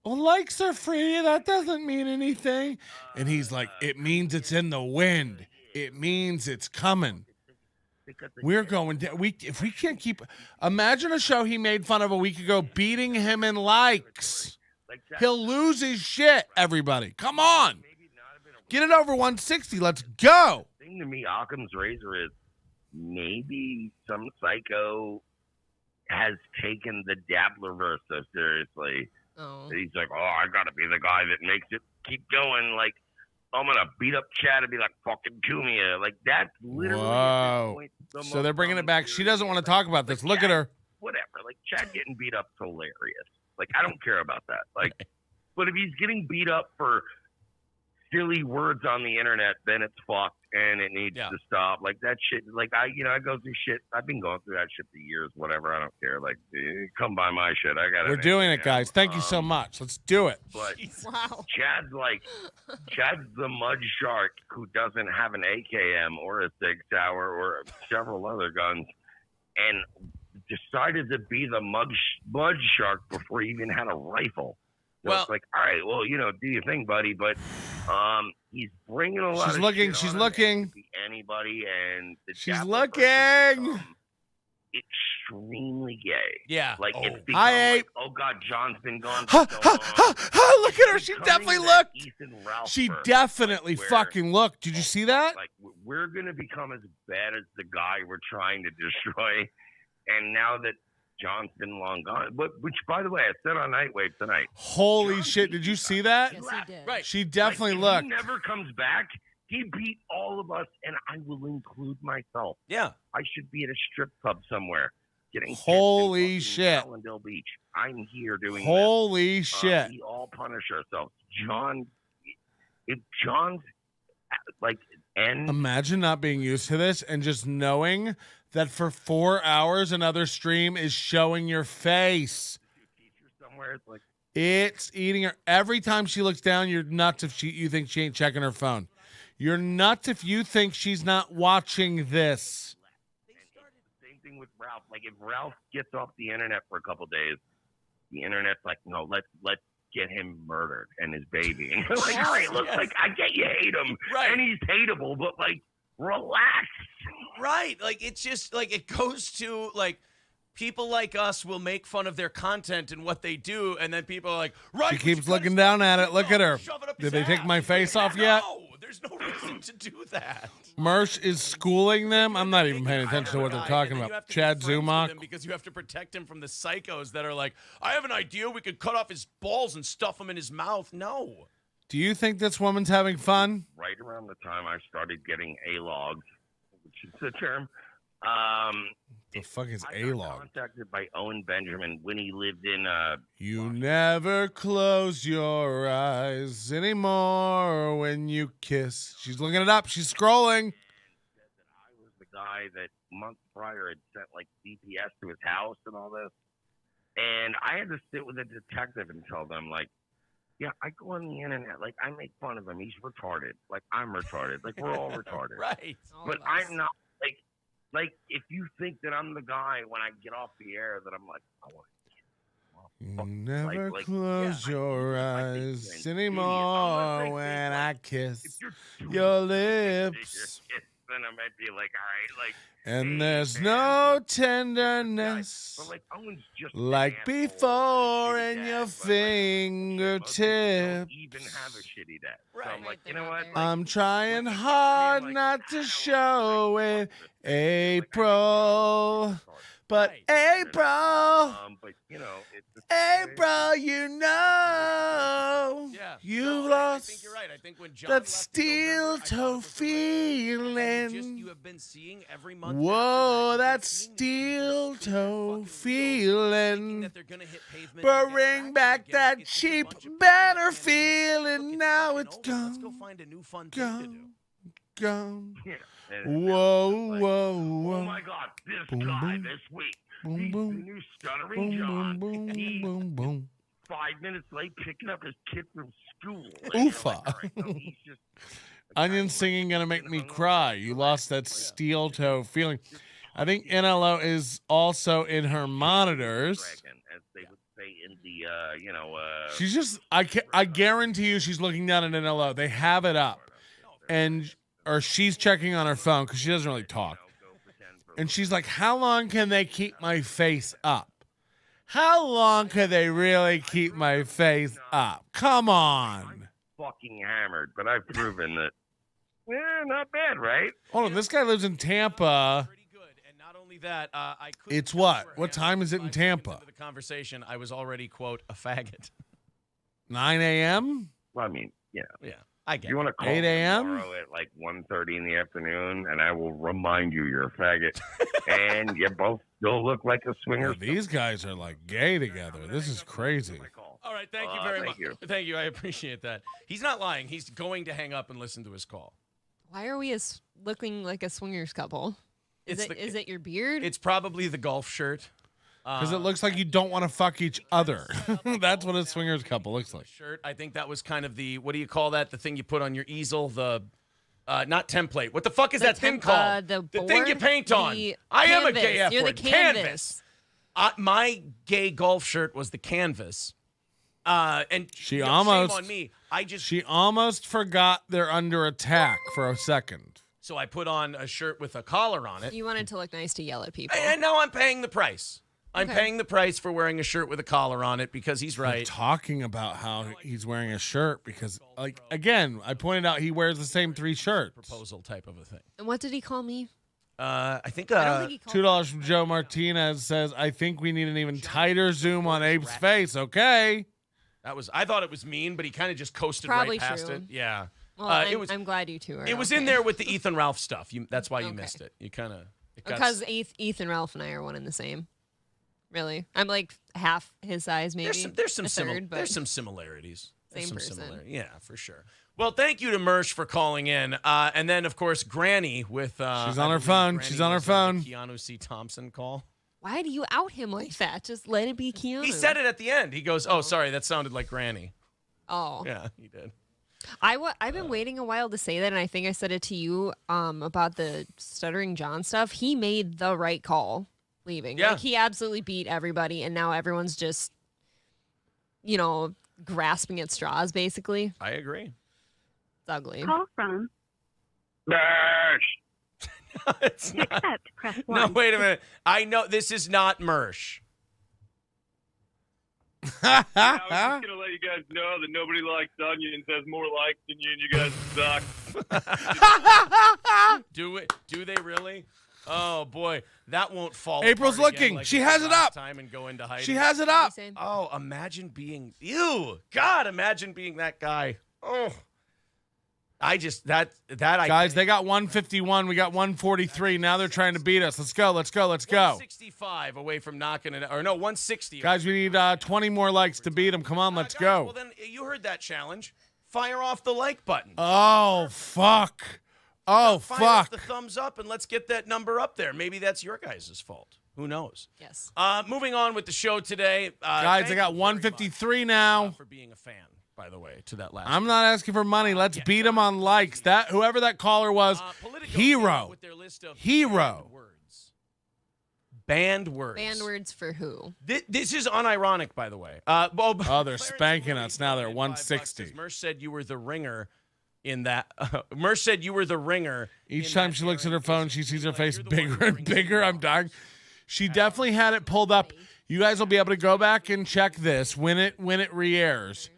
well, likes are free. That doesn't mean anything. And he's like, it means it's in the wind. It means it's coming. We're going down. If we can't keep. Imagine a show he made fun of a week ago beating him in likes. He'll lose his shit, everybody. Come on. Get it over 160. Let's go. The thing to me, Occam's razor is maybe some psycho has taken the Dabblerverse so seriously. Oh. He's like, I gotta be the guy that makes it keep going. Like, I'm gonna beat up Chad and be like, fucking kill me. Like, that's literally at this point, so they're bringing it back. She doesn't want to talk about this. Look at her. Whatever. Like, Chad getting beat up is hilarious. Like, I don't care about that. Like, but if he's getting beat up for silly words on the internet, then it's fucked and it needs to stop. Like that shit. Like I go through shit. I've been going through that shit for years. Whatever. I don't care. Like, come by my shit. I got it. We're doing it, guys. Thank you so much. Let's do it. But wow. Chad's the mud shark who doesn't have an AKM or a Sig Sauer or several other guns, and decided to be the mud shark before he even had a rifle. So it's like, all right, well, do your thing, buddy. But he's bringing a lot. She's looking. To be anybody, and she's looking. Extremely gay. Yeah. Like it's become like, oh God, John's been gone for so long. Look at her. She definitely looked. She definitely fucking looked. Did you see that? Like we're gonna become as bad as the guy we're trying to destroy. And now that John's been long gone, which by the way, I said on Nightwave tonight. Holy shit! Did you see that? Yes, he did. Right. She definitely if looked. He never comes back. He beat all of us, and I will include myself. Yeah. I should be at a strip club somewhere getting holy shit. Ellendale Beach. I'm here doing holy shit. We all punish ourselves. If John's imagine not being used to this and just knowing that for 4 hours another stream is showing your face. Somewhere it's like it's eating her. Every time she looks down, you're nuts if you think she ain't checking her phone. You're nuts if you think she's not watching this. Same thing with Ralph. Like if Ralph gets off the internet for a couple days, the internet's like, no, let's get him murdered and his baby. And you're like, all right, look, like I get you hate him, right, and he's hateable, but like relax. Right. Like it's just like it goes to like people like us will make fun of their content and what they do, and then people are like, right. She keeps looking down at it. Look at her. Did they take my face off yet? No, there's no reason to do that. Mersh is schooling them. I'm not even paying attention to what they're talking about. Chad Zumock. Because you have to protect him from the psychos that are like, I have an idea. We could cut off his balls and stuff them in his mouth. No. Do you think this woman's having fun? Right around the time I started getting A-logs, which is the term. The fuck is I got contacted by Owen Benjamin when he lived in You never close your eyes anymore when you kiss. She's looking it up. She's scrolling. Said that I was the guy that months prior had sent like DPS to his house and all this. And I had to sit with a detective and tell them like, yeah, I go on the internet, like I make fun of him. He's retarded. Like I'm retarded. Like we're all retarded. Right. But I'm not like if you think that I'm the guy when I get off the air that I'm like, I want you never close your eyes anymore when I kiss your lips. Then I might be like, all right, like. And there's no tenderness like before in your fingertips. Even have a shitty day. So I'm like, you know what? I'm trying hard not to show it, April. But April, April, you know, you lost I think you're right. I think when John that steel toe feeling. You have been seeing every month. Whoa, that steel toe feeling. Bring back that cheap, better feeling. Now it's gone. Let's go find a new fun thing to do. Gone. Whoa, whoa, whoa. Oh my God, this guy this week. He's the new Stuttering John. He's 5 minutes late picking up his kid from school. Oofa. Onion singing gonna make me cry. You lost that steel toe feeling. I think NLO is also in her monitors. As they would say in the, she's just, I guarantee you she's looking down at NLO. They have it up. Or she's checking on her phone because she doesn't really talk. And she's like, how long can they keep my face up? How long can they really keep my face up? Come on. Fucking hammered, but I've proven that. Not bad, right? Hold on, this guy lives in Tampa. Pretty good. And not only that, I could. It's what? What time is it in Tampa? The conversation, I was already, quote, a faggot. 9 a.m.? Well, I mean, yeah. Yeah. I get You want to call 8 a.m. tomorrow at like 1:30 in the afternoon, and I will remind you you're a faggot, and you both still look like a swinger. These guys are like gay together. This is crazy. All right, thank you very much. Thank you, I appreciate that. He's not lying. He's going to hang up and listen to his call. Why are we looking like a swingers couple? Is it your beard? It's probably the golf shirt. Because it looks like you don't want to fuck each other. That's what a swingers couple looks like. Shirt. I think that was kind of the, what do you call that? The thing you put on your easel, the not template. What the fuck is that thing called? The thing you paint on. I am a gay F You're word. the canvas. My gay golf shirt was the canvas. And she shame almost on me. She almost forgot they're under attack for a second. So I put on a shirt with a collar on it. You wanted to look nice to yell at people. And now I'm paying the price. I'm Okay. paying the price for wearing a shirt with a collar on it because he's right. We're talking about how he's wearing a shirt because, like, again, I pointed out he wears the same 3 shirts. Proposal type of a thing. And what did he call me? I think I don't think he called $2 from Joe Martinez says, I think we need an even tighter zoom on Abe's face. Okay. I thought it was mean, but he kind of just coasted Probably right past true. it. Yeah. Well, I'm glad you two are. It was in there with the Ethan Ralph stuff. That's why you missed it. You kind of because Ethan Ralph and I are one and the same. Really, I'm like half his size, maybe. There's some there's some similarities. Same person. Yeah, for sure. Well, thank you to Mersh for calling in, and then of course Granny with. She's on her phone. She's on her phone. Keanu C. Thompson call. Why do you out him like that? Just let it be Keanu. He said it at the end. He goes, "Oh, sorry, that sounded like Granny." Oh. Yeah, he did. I've been waiting a while to say that, and I think I said it to you about the Stuttering John stuff. He made the right call leaving. Yeah. Like, he absolutely beat everybody, and now everyone's just, grasping at straws, basically. I agree. It's ugly. Call from. It's To not. accept, press 1. No, wait a minute. I know this is not Mersh. I was just gonna let you guys know that nobody likes onions, has more likes than you, and you guys suck. Do they really? Oh boy, that won't fall. April's apart again looking. like She it has did it last up. Time and go into hiding. She has it up. Oh, imagine being God, imagine being that guy. Oh, Guys, they got 151. We got 143. Now they're trying to beat us. Let's go. 165 away from knocking it, or no, 160. Guys, we need 20 more likes to beat them. Come on, let's go. Well, then you heard that challenge. Fire off the like button. Oh, fuck. Oh, Fire fuck. off the thumbs up and let's get that number up there. Maybe that's your guys' fault. Who knows? Yes. Moving on with the show today. Guys, I got 153 now. For being a fan, by the way, to that last. I'm not asking for money. Let's beat them on likes. Whoever that caller was, hero. With their list of Hero. Banned words. Banned words for who? This is unironic, by the way. Oh, they're spanking us now. They're 160. Mersh said you were the ringer in that. Mersh said you were the ringer. Each time she looks at her phone, she sees her face bigger and bigger. I'm dying. She definitely had it pulled up. You guys will be able to go back and check this when it re-airs.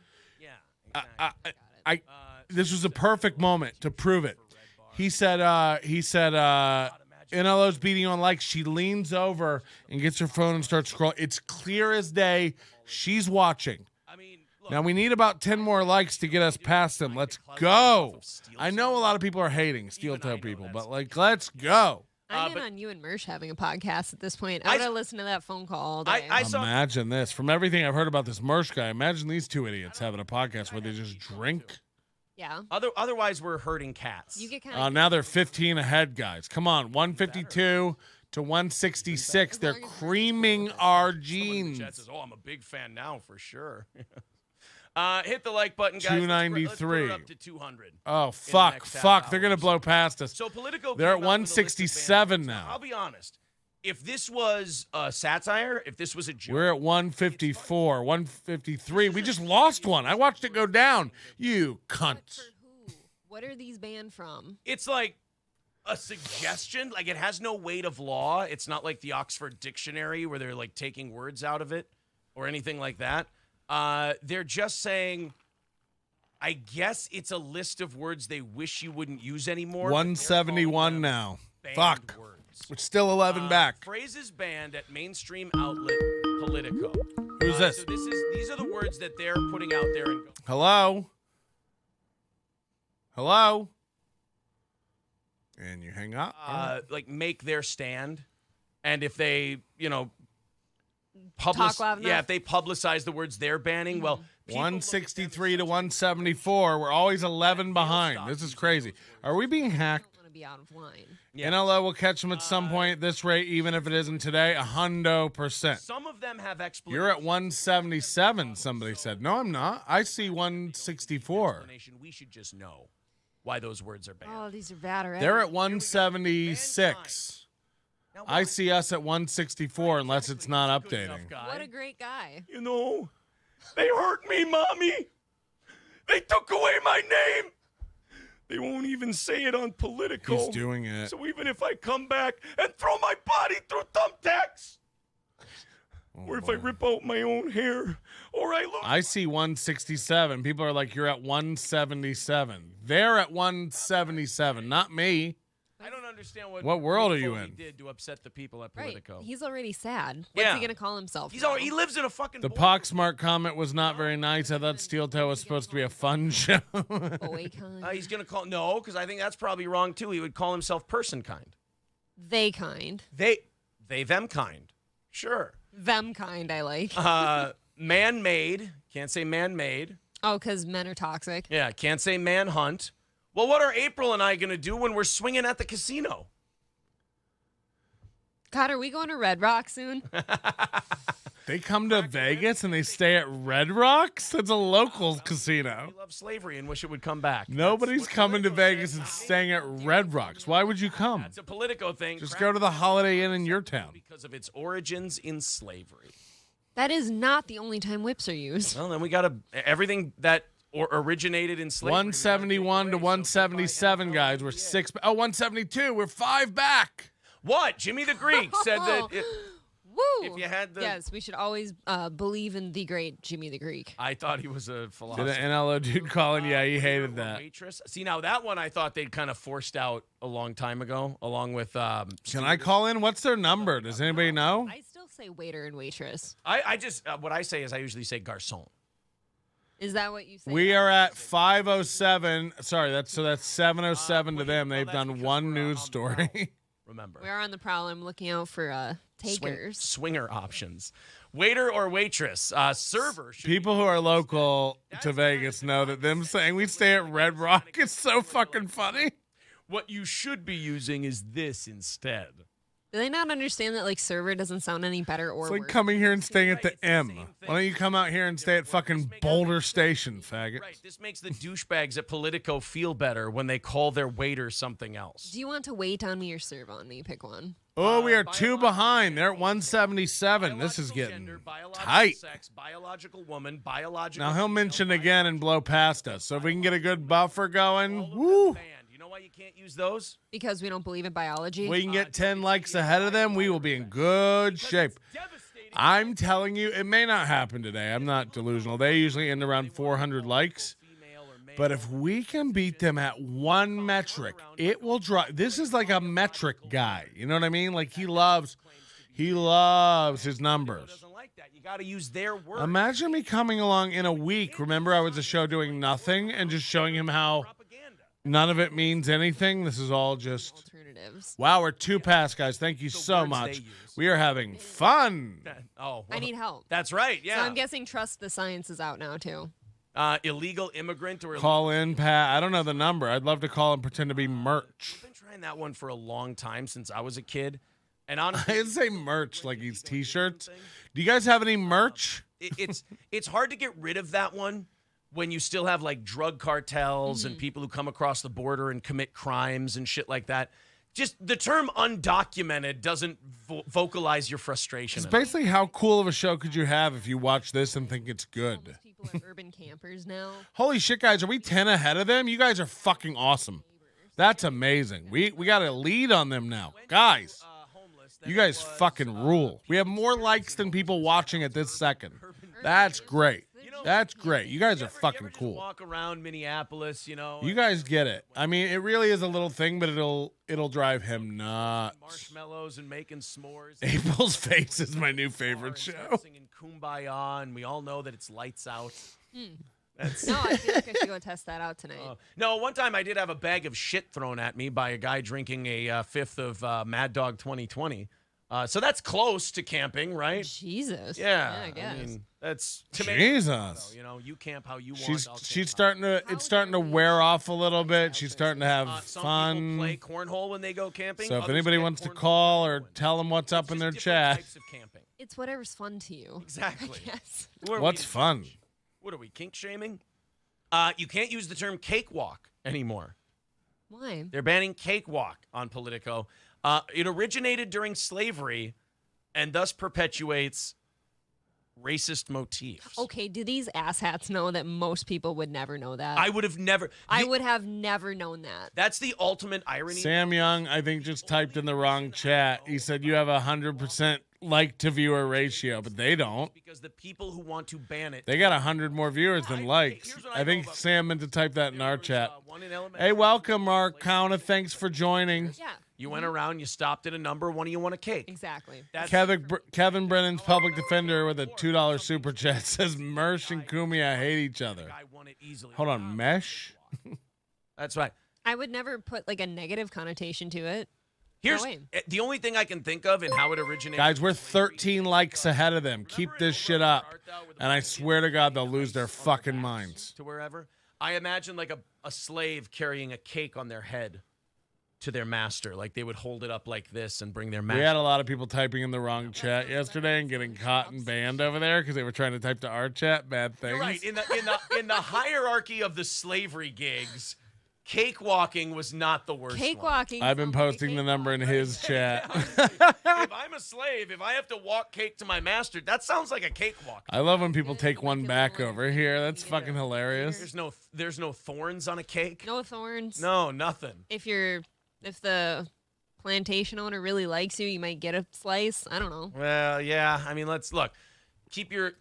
This was a perfect moment to prove it. He said, NLO's beating on likes. She leans over and gets her phone and starts scrolling. It's clear as day. She's watching. Now we need about 10 more likes to get us past them. Let's go. I know a lot of people are hating steel toe people, but let's go. I'm in on you and Mersh having a podcast at this point. I would have listened to that phone call all day. Imagine this. From everything I've heard about this Mersh guy, imagine these two idiots having a podcast where they just drink. Yeah. Otherwise, we're hurting cats. You get kind of Now they're 15 ahead, guys. Come on, 152 to 166. They're creaming our jeans. Chat says, I'm a big fan now for sure. Hit the like button, guys. 293. Let's put it up to 200. Oh, fuck. They're going to blow past us. So Politico They're at came out with a list of 167 now. I'll be honest. If this was a satire, if this was a joke. We're at 154, 153. We just lost one. I watched it go down. You cunt. What are these banned from? It's like a suggestion. Like, it has no weight of law. It's not like the Oxford Dictionary where they're like taking words out of it or anything like that. They're just saying, I guess it's a list of words they wish you wouldn't use anymore. 171 now. Fuck. Words. We're still 11 back. Phrases banned at mainstream outlet Politico. Who's this? So these are the words that they're putting out there. And Hello? Hello? And you hang up. Like make their stand. And if they, Talk loud enough. if they publicize the words they're banning, well, 163 to 174. We're always 11 behind. This is crazy. Are we being hacked? Want to be out of line. NLO will catch them at some point at this rate, even if it isn't today. 100%. Some of them have explanations. You're at 177, somebody said. No, I'm not. I see 164. We should just know why those words are banned. Oh, these are bad already. They're at 176. I see us at 164 unless it's not updating. What a great guy. They hurt me, Mommy. They took away my name. They won't even say it on Politico. He's doing it. So even if I come back and throw my body through thumbtacks, or if I rip out my own hair, or I lose... I see 167. People are like, you're at 177. They're at 177, not me. I don't understand what world are you Foley in? did to upset the people at Right. Politico. He's already sad. What's Yeah. he going to call himself? He now? he lives in a fucking... The Poxmart comment was not very nice. I thought Steel Toe was supposed to be a fun show. Boy kind. He's going to call... No, because I think that's probably wrong, too. He would call himself person kind. They kind. They, them kind. Sure. Them kind, I like. Man-made. Can't say man-made. Oh, because men are toxic. Yeah, can't say man-hunt. Well, what are April and I going to do when we're swinging at the casino? God, are we going to Red Rock soon? They come to Vegas and they stay at Red Rocks? That's a local casino. We love slavery and wish it would come back. Nobody's coming to Vegas and staying at Red Rocks. Why would you come? It's a Politico thing. Just go to the Holiday Inn in your town. Because of its origins in slavery. That is not the only time whips are used. Well, then we got everything that originated in slavery. 171 to 177, guys. We're 172. We're 5 back. What? Jimmy the Greek said that Woo! if you had the... Yes, we should always believe in the great Jimmy the Greek. I thought he was a philosopher. Did an NLO dude call in? Yeah, he hated that. Waitress. See, now that one I thought they'd kind of forced out a long time ago, along with... Can I call in? What's their number? Does anybody know? I still say waiter and waitress. I just... what I say is I usually say garçon. Is that what you say? We are at 507. Sorry, that's 707 to them. They've done one news story. Remember. We are on the prowl. I'm looking out for takers. Swinger options. Waiter or waitress. Server. People who are local to Vegas know that them saying we stay at Red Rock is so fucking funny. What you should be using is this instead. Do they not understand that server doesn't sound any better or It's like worse? coming here and staying at the M. Why don't you come out here and stay at fucking Boulder Station, faggot? Right. This makes the douchebags at Politico feel better when they call their waiter something else. Do you want to wait on me or serve on me? Pick one. Oh, we are 2 behind. They're at 177. This is getting tight. Sex, biological woman, biological... Now he'll mention again and blow past us. So if we can get a good buffer going, woo. You know why you can't use those? Because we don't believe in biology. We can get 10 likes ahead of them. We will be in good shape. I'm telling you, it may not happen today. I'm not delusional. They usually end around 400 likes. But if we can beat them at one metric, it will drive. This is like a metric guy. You know what I mean? Like he loves his numbers. You got to use their words. Imagine me coming along in a week. Remember, I was a show doing nothing and just showing him how none of it means anything. This is all just alternatives. Wow, we're 2 past, guys. Thank you so much. We are having fun. Oh, I need help. That's right. Yeah. So I'm guessing Trust the Science is out now too. Illegal immigrant or call in, Pat. I don't know the number. I'd love to call and pretend to be merch. I've been trying that one for a long time since I was a kid. And honestly, I'd say merch like these T-shirts. Do you guys have any merch? It's hard to get rid of that one when you still have like drug cartels and people who come across the border and commit crimes and shit like that. Just the term undocumented doesn't vocalize your frustration. It's basically how cool of a show could you have if you watch this and think it's good? People are urban campers now. Holy shit, guys. Are we 10 ahead of them? You guys are fucking awesome. That's amazing. We got a lead on them now. Guys, you guys fucking rule. We have more likes than people watching at this second. That's great. That's great. You guys are fucking cool. Walk around Minneapolis, You guys get it. I mean, it really is a little thing, but it'll drive him nuts. Marshmallows and making s'mores. April's Face is my new favorite show. Singing Kumbaya, and we all know that it's lights out. No, I feel like I should go test that out tonight. No, one time I did have a bag of shit thrown at me by a guy drinking a fifth of Mad Dog 2020. So that's close to camping, right? Jesus. Yeah, I guess. mean, that's Jesus. You know, you camp how you want. She's starting to. It's starting to wear off a little bit. She's starting to have some fun. people play cornhole when they go camping. So if Others anybody get wants to cornhole call when or they're going. tell them what's up in their Just different chat, types of camping. It's whatever's fun to you. Exactly. Yes. what's fun? What are we, kink shaming? You can't use the term cakewalk anymore. Why? They're banning cakewalk on Politico. It originated during slavery and thus perpetuates racist motifs. Okay, do these asshats know that most people would never know that? I would have never. I would have never known that. That's the ultimate irony. Sam Young, I think, just typed in the wrong chat. He said you have 100% like to viewer ratio, but they don't. Because the people who want to ban it. They got 100 more viewers than likes. I think Sam meant to type that in our chat. Hey, welcome, Mark Counter. Thanks for joining. Yeah. You went around, you stopped at a number, one of you won a cake. Exactly. Kevin Brennan's public defender with a $2 super chat says Mersh and Kumia hate each other. Hold on, Mesh? That's right. I would never put like a negative connotation to it. Here's No way. the only thing I can think of and how it originated. Guys, we're 13 likes ahead of them. Keep this shit up. And I swear to God, they'll lose their fucking minds. To wherever. I imagine like a slave carrying a cake on their head to their master. Like they would hold it up like this and bring their master. We had a lot of people typing in the wrong chat yesterday and getting caught and banned over there because they were trying to type to our chat bad things. You're right. In the hierarchy of the slavery gigs, cakewalking was not the worst. Cakewalking. I've been posting the number in his chat. If I'm a slave, if I have to walk cake to my master, that sounds like a cakewalk. I love when people take one back over here. That's fucking hilarious. There's no thorns on a cake. No thorns. No, nothing. If the plantation owner really likes you, you might get a slice. I don't know. Well, yeah. I mean, let's look. Keep your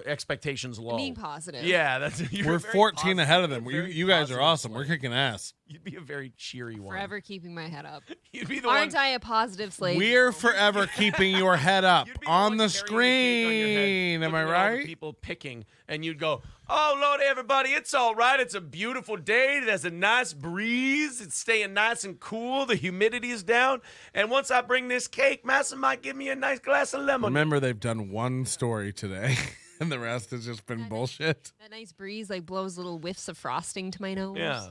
expectations low. Being positive. Yeah, we're 14 ahead of them. You guys are awesome. We're kicking ass. You'd be a very cheery one. Forever keeping my head up. You'd be the Aren't one. I a positive slave? We're forever keeping your head up on the screen. Am I right? People picking, and you'd go, "Oh Lord, everybody, it's all right. It's a beautiful day. There's a nice breeze. It's staying nice and cool. The humidity is down. And once I bring this cake, Master might give me a nice glass of lemon." Remember, they've done one story today, and the rest has just been bullshit. That nice breeze like blows little whiffs of frosting to my nose. Yeah,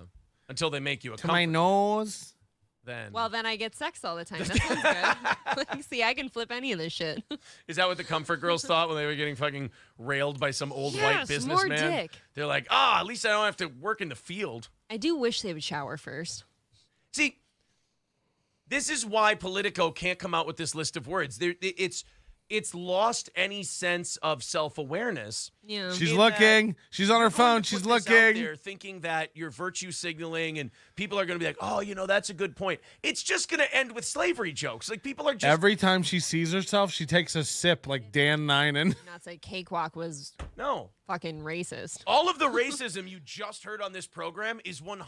until they make you a to my nose. Then I get sex all the time. That sounds good. Like, see, I can flip any of this shit. Is that what the comfort girls thought when they were getting fucking railed by some old white Yes, businessman? more dick. They're like, at least I don't have to work in the field. I do wish they would shower first. See, this is why Politico can't come out with this list of words. It's lost any sense of self-awareness. Yeah. She's looking. She's on her phone. She's looking. They're thinking that you're virtue signaling, and people are going to be like, "Oh, that's a good point." It's just going to end with slavery jokes. Like people are just every time she sees herself, she takes a sip like Dan Ninen. Not say cakewalk was fucking racist. All of the racism you just heard on this program is 100%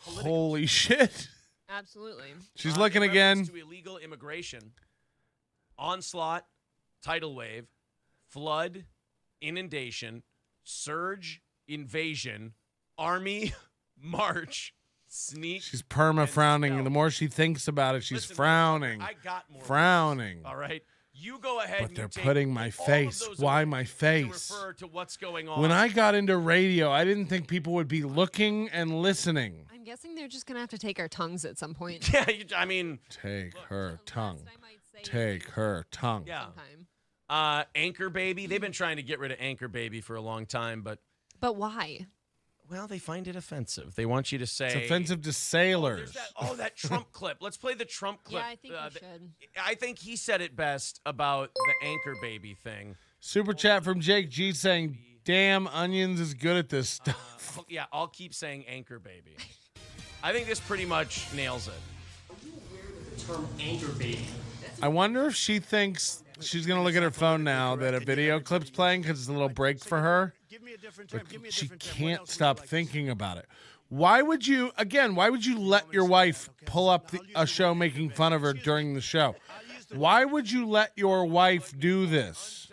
political. Holy shit! Absolutely. She's looking in again. reference to illegal immigration, onslaught, tidal wave, flood, inundation, surge, invasion, army, march, sneak. She's perma-frowning. The more she thinks about it, she's frowning. I got more. Frowning. All right. You go ahead. But and they're take putting my all of face. those Why away my to face? refer to what's going on. When I got into radio, I didn't think people would be looking and listening. I'm guessing they're just going to have to take our tongues at some point. Yeah, I mean. Take her tongue. Take her tongue. Yeah. Anchor Baby. They've been trying to get rid of Anchor Baby for a long time, but. But why? Well, they find it offensive. They want you to say. It's offensive to sailors. That Trump clip. Let's play the Trump clip. Yeah, I think we should. I think he said it best about the Anchor Baby thing. Super chat from Jake G saying, "Damn, Onions is good at this stuff." I'll keep saying Anchor Baby. I think this pretty much nails it. Are you aware that the term Anchor Baby? I wonder if she thinks she's going to look at her phone now that a video clip's playing because it's a little break for her. But she can't stop thinking about it. Why would you let your wife pull up a show making fun of her during the show? Why would you let your wife do this?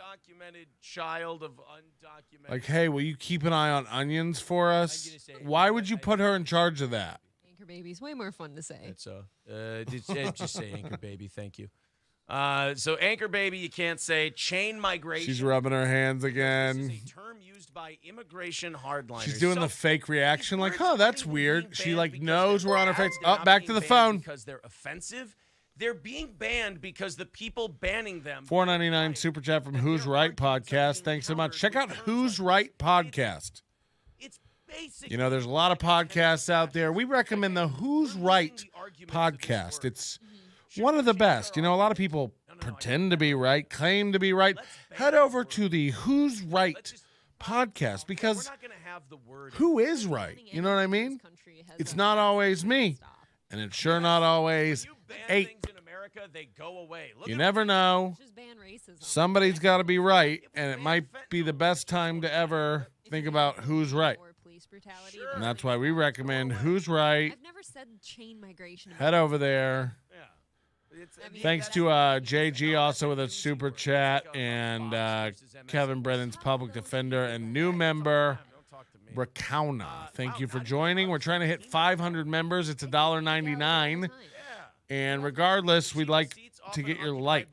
undocumented child of undocumented. Like, hey, will you keep an eye on onions for us? Why would you put her in charge of that? Anchor baby's way more fun to say. That's just say anchor baby. Thank you. So anchor baby, you can't say. Chain migration. She's rubbing her hands again. This is a term used by immigration hardliners. She's doing the fake reaction, like, oh, that's weird. She like knows we're on her face. Oh, back to the phone. Because they're offensive. They're being banned because the people banning them. $4.99 super chat from Who's Right podcast. Thanks so much. Check out Who's Right podcast. It's basic. You know, there's a lot of podcasts out there. We recommend the Who's Right podcast. It's one of the best. You know, a lot of people pretend to be right, claim to be right. Head over to the Who's Right podcast because who is right? You know what I mean? It's not always me, and it's sure not always Ape. They go away. You never know. Somebody's got to be right, and it might be the best time to ever think about who's right. And that's why we recommend Who's Right. I've never said chain migration. Head over there. Thanks to JG also with a super chat, and Kevin Brennan's public defender and new member Bracauna. Thank you for joining. We're trying to hit 500 members. It's $1.99. And regardless, we'd like to get your like.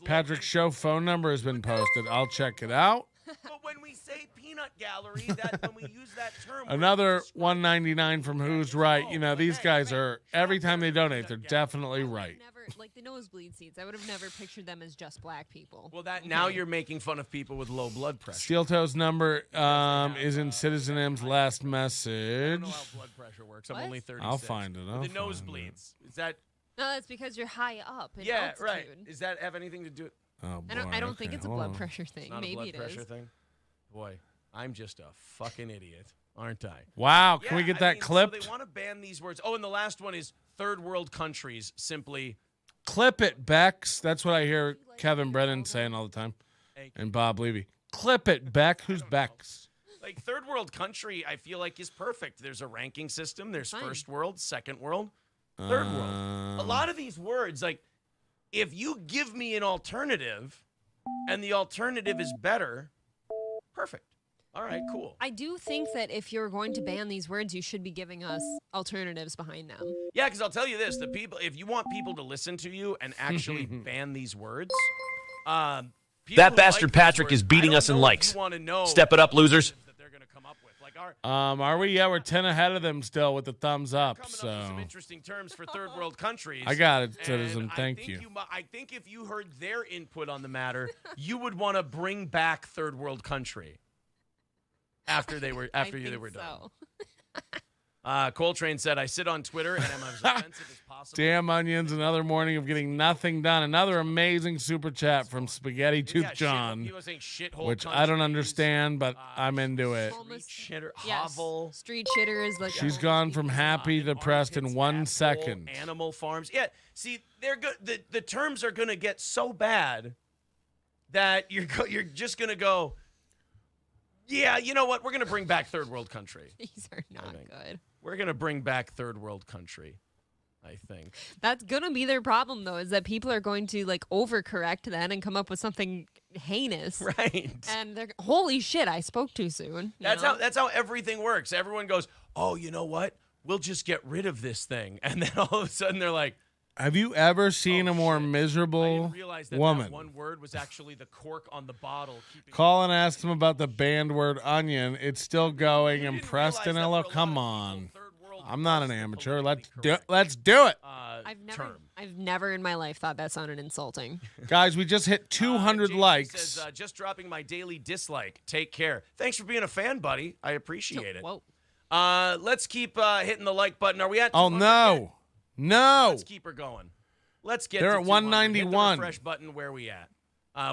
Patrick's show phone number has been posted. I'll check it out. But when we say peanut gallery, when we use that term, another $1.99 from Who's Right. You know, these guys are, every time they donate, they're definitely right. Like the nosebleed seats, I would have never pictured them as just black people. Well, now you're making fun of people with low blood pressure. Steel Toe's number is in Citizen M's last message. I don't know how blood pressure works. I'm only 36. I'll find it. The nosebleeds. Is that? No, that's because you're high up. In yeah, altitude. right. Does that have anything to do? Oh, boy. I don't think it's a blood pressure thing. It's not Maybe a blood it pressure is. thing. Boy, I'm just a fucking idiot, aren't I? Wow. Can we get that clipped? So they want to ban these words. Oh, and the last one is third world countries. Simply clip it, Bex. That's what I hear Kevin Brennan saying all the time. And Bob Levy. Clip it, Beck. Who's Bex? Like third world country, I feel like is perfect. There's a ranking system. There's first world, second world, third world. A lot of these words, like if you give me an alternative and the alternative is better, perfect. All right, cool. I do think that if you're going to ban these words, you should be giving us alternatives behind them. Yeah, because I'll tell you this: the people, if you want people to listen to you and actually ban these words, that bastard Patrick is beating us in likes. Step it up, losers. Are we? Yeah, we're 10 ahead of them still with the thumbs up. So some interesting terms for third world countries. I got it, Citizen. Thank you. I think if you heard their input on the matter, you would want to bring back third world country after they were done. Coltrane said, "I sit on Twitter and I'm as offensive as possible." Damn onions! Another morning of getting nothing done. Another amazing super chat from Spaghetti Tooth John, which I don't understand, but I'm into it. Street shitter is like she's gone from happy to depressed in 1 second. Animal farms. Yeah, see, they're good. The terms are going to get so bad that you're just going to go, yeah, you know what? We're going to bring back third world country. These are not good. We're going to bring back third world country, I think. That's going to be their problem, though, is that people are going to, like, overcorrect that and come up with something heinous. Right. And they're, holy shit, I spoke too soon. That's how everything works. Everyone goes, oh, you know what? We'll just get rid of this thing. And then all of a sudden they're like, have you ever seen a more miserable woman? That one word was actually the cork on the bottle. Colin asked him about the banned word onion. It's still going. And Preston Ella, come on. I'm not an amateur. Let's do it. I've never in my life thought that sounded insulting. Guys, we just hit 200 likes. Says, just dropping my daily dislike. Take care. Thanks for being a fan, buddy. I appreciate it. Whoa. Let's keep hitting the like button. Are we at 200? Oh, no. No. Let's keep her going. Let's get They're to at 191. Hit the refresh button. Where are we at?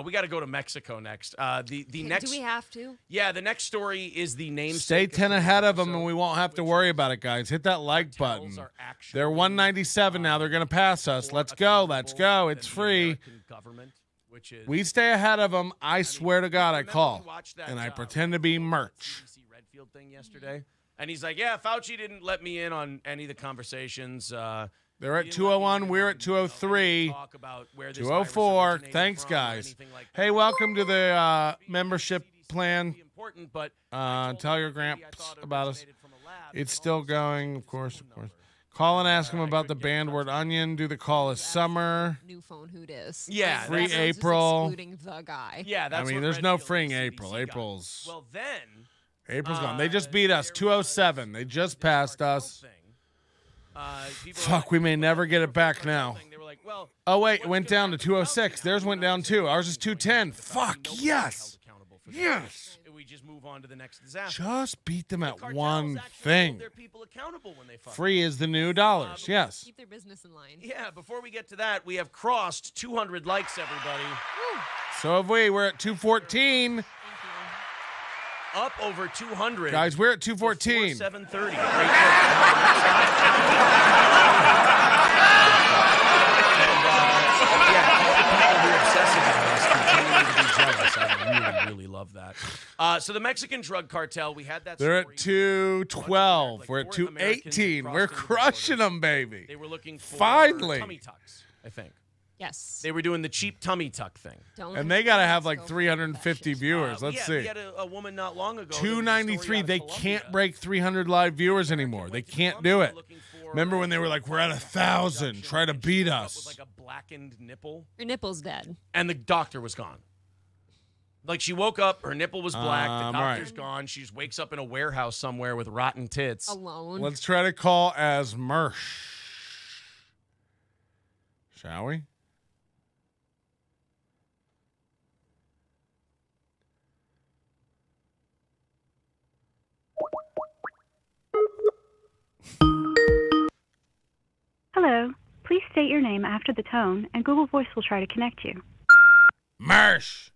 We got to go to Mexico next. The next. Do we have to? Yeah, the next story is the name. Stay 10 ahead of them, and we won't have to worry about it, guys. Hit that like button. They're 197 now. They're going to pass us. Let's go. Let's go. It's free. We stay ahead of them. I swear to God, I call, and I pretend to be merch. Redfield thing yesterday. And he's like, yeah, Fauci didn't let me in on any of the conversations. They're at 201. We're at 203. 204. Thanks, guys. Hey, welcome to the membership plan. Tell your gramps about us. It's still going, of course. Call and ask him about the banned word onion. Do the call this summer. New phone hoot is. Yeah. Free April. Excluding the guy. Yeah, that's there's no freeing April. April's gone. They just beat us. 207. They just passed us. Fuck, we may never get it back now. Oh, wait, it went down to 206. Theirs went down too. Ours is 210. Fuck, yes. Yes. We just move on to the next disaster. Just beat them at one thing. Free is the new dollars, yes. Keep their business in line. Yeah, before we get to that, we have crossed 200 likes, everybody. Woo. So have we. We're at 214. Up over 200. Guys, we're at 214. 730. I really love that. So the Mexican drug cartel, we had that. They're at 212. We're at 218. We're crushing them, baby. They were looking for finally tummy tucks, I think. Yes. They were doing the cheap tummy tuck thing. And they got to have like 350 viewers. Let's see. We had a woman not long ago. 293. They can't break 300 live viewers anymore. They can't do it. Remember when they were like, we're at 1,000. Try to beat us. With like a blackened nipple. Your nipple's dead. And the doctor was gone. Like she woke up, her nipple was black, the doctor's right. gone. She just wakes up in a warehouse somewhere with rotten tits. Alone. Let's try to call as Mersh. Shall we? Hello. Please state your name after the tone, and Google Voice will try to connect you. Mersh.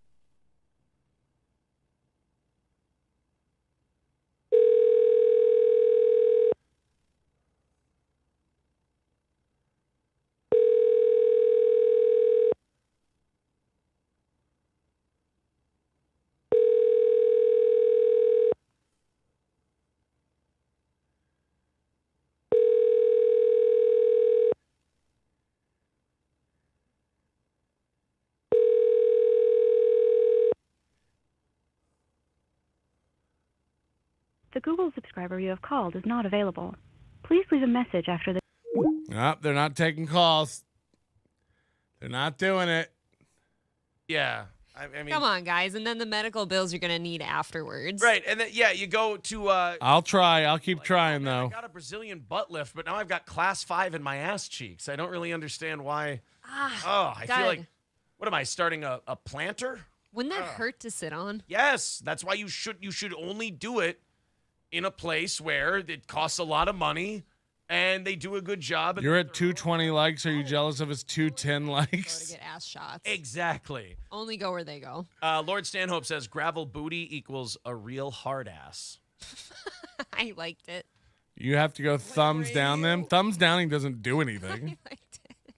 The Google subscriber you have called is not available. Please leave a message after the... Nope, they're not taking calls. They're not doing it. Yeah. I mean, come on, guys. And then the medical bills you're going to need afterwards. Right. And then, you go to... I'll try. I'll keep trying, though. I got a Brazilian butt lift, but now I've got class 5 in my ass cheeks. I don't really understand why. I feel like... What am I, starting a planter? Wouldn't that hurt to sit on? Yes. That's why you should only do it in a place where it costs a lot of money and they do a good job. You're at 220 likes. Are you jealous of his 210 likes? Go to get ass shots. Exactly. Only go where they go. Lord Stanhope says gravel booty equals a real hard ass. I liked it. You have to go thumbs down them. Thumbs downing doesn't do anything. I liked it.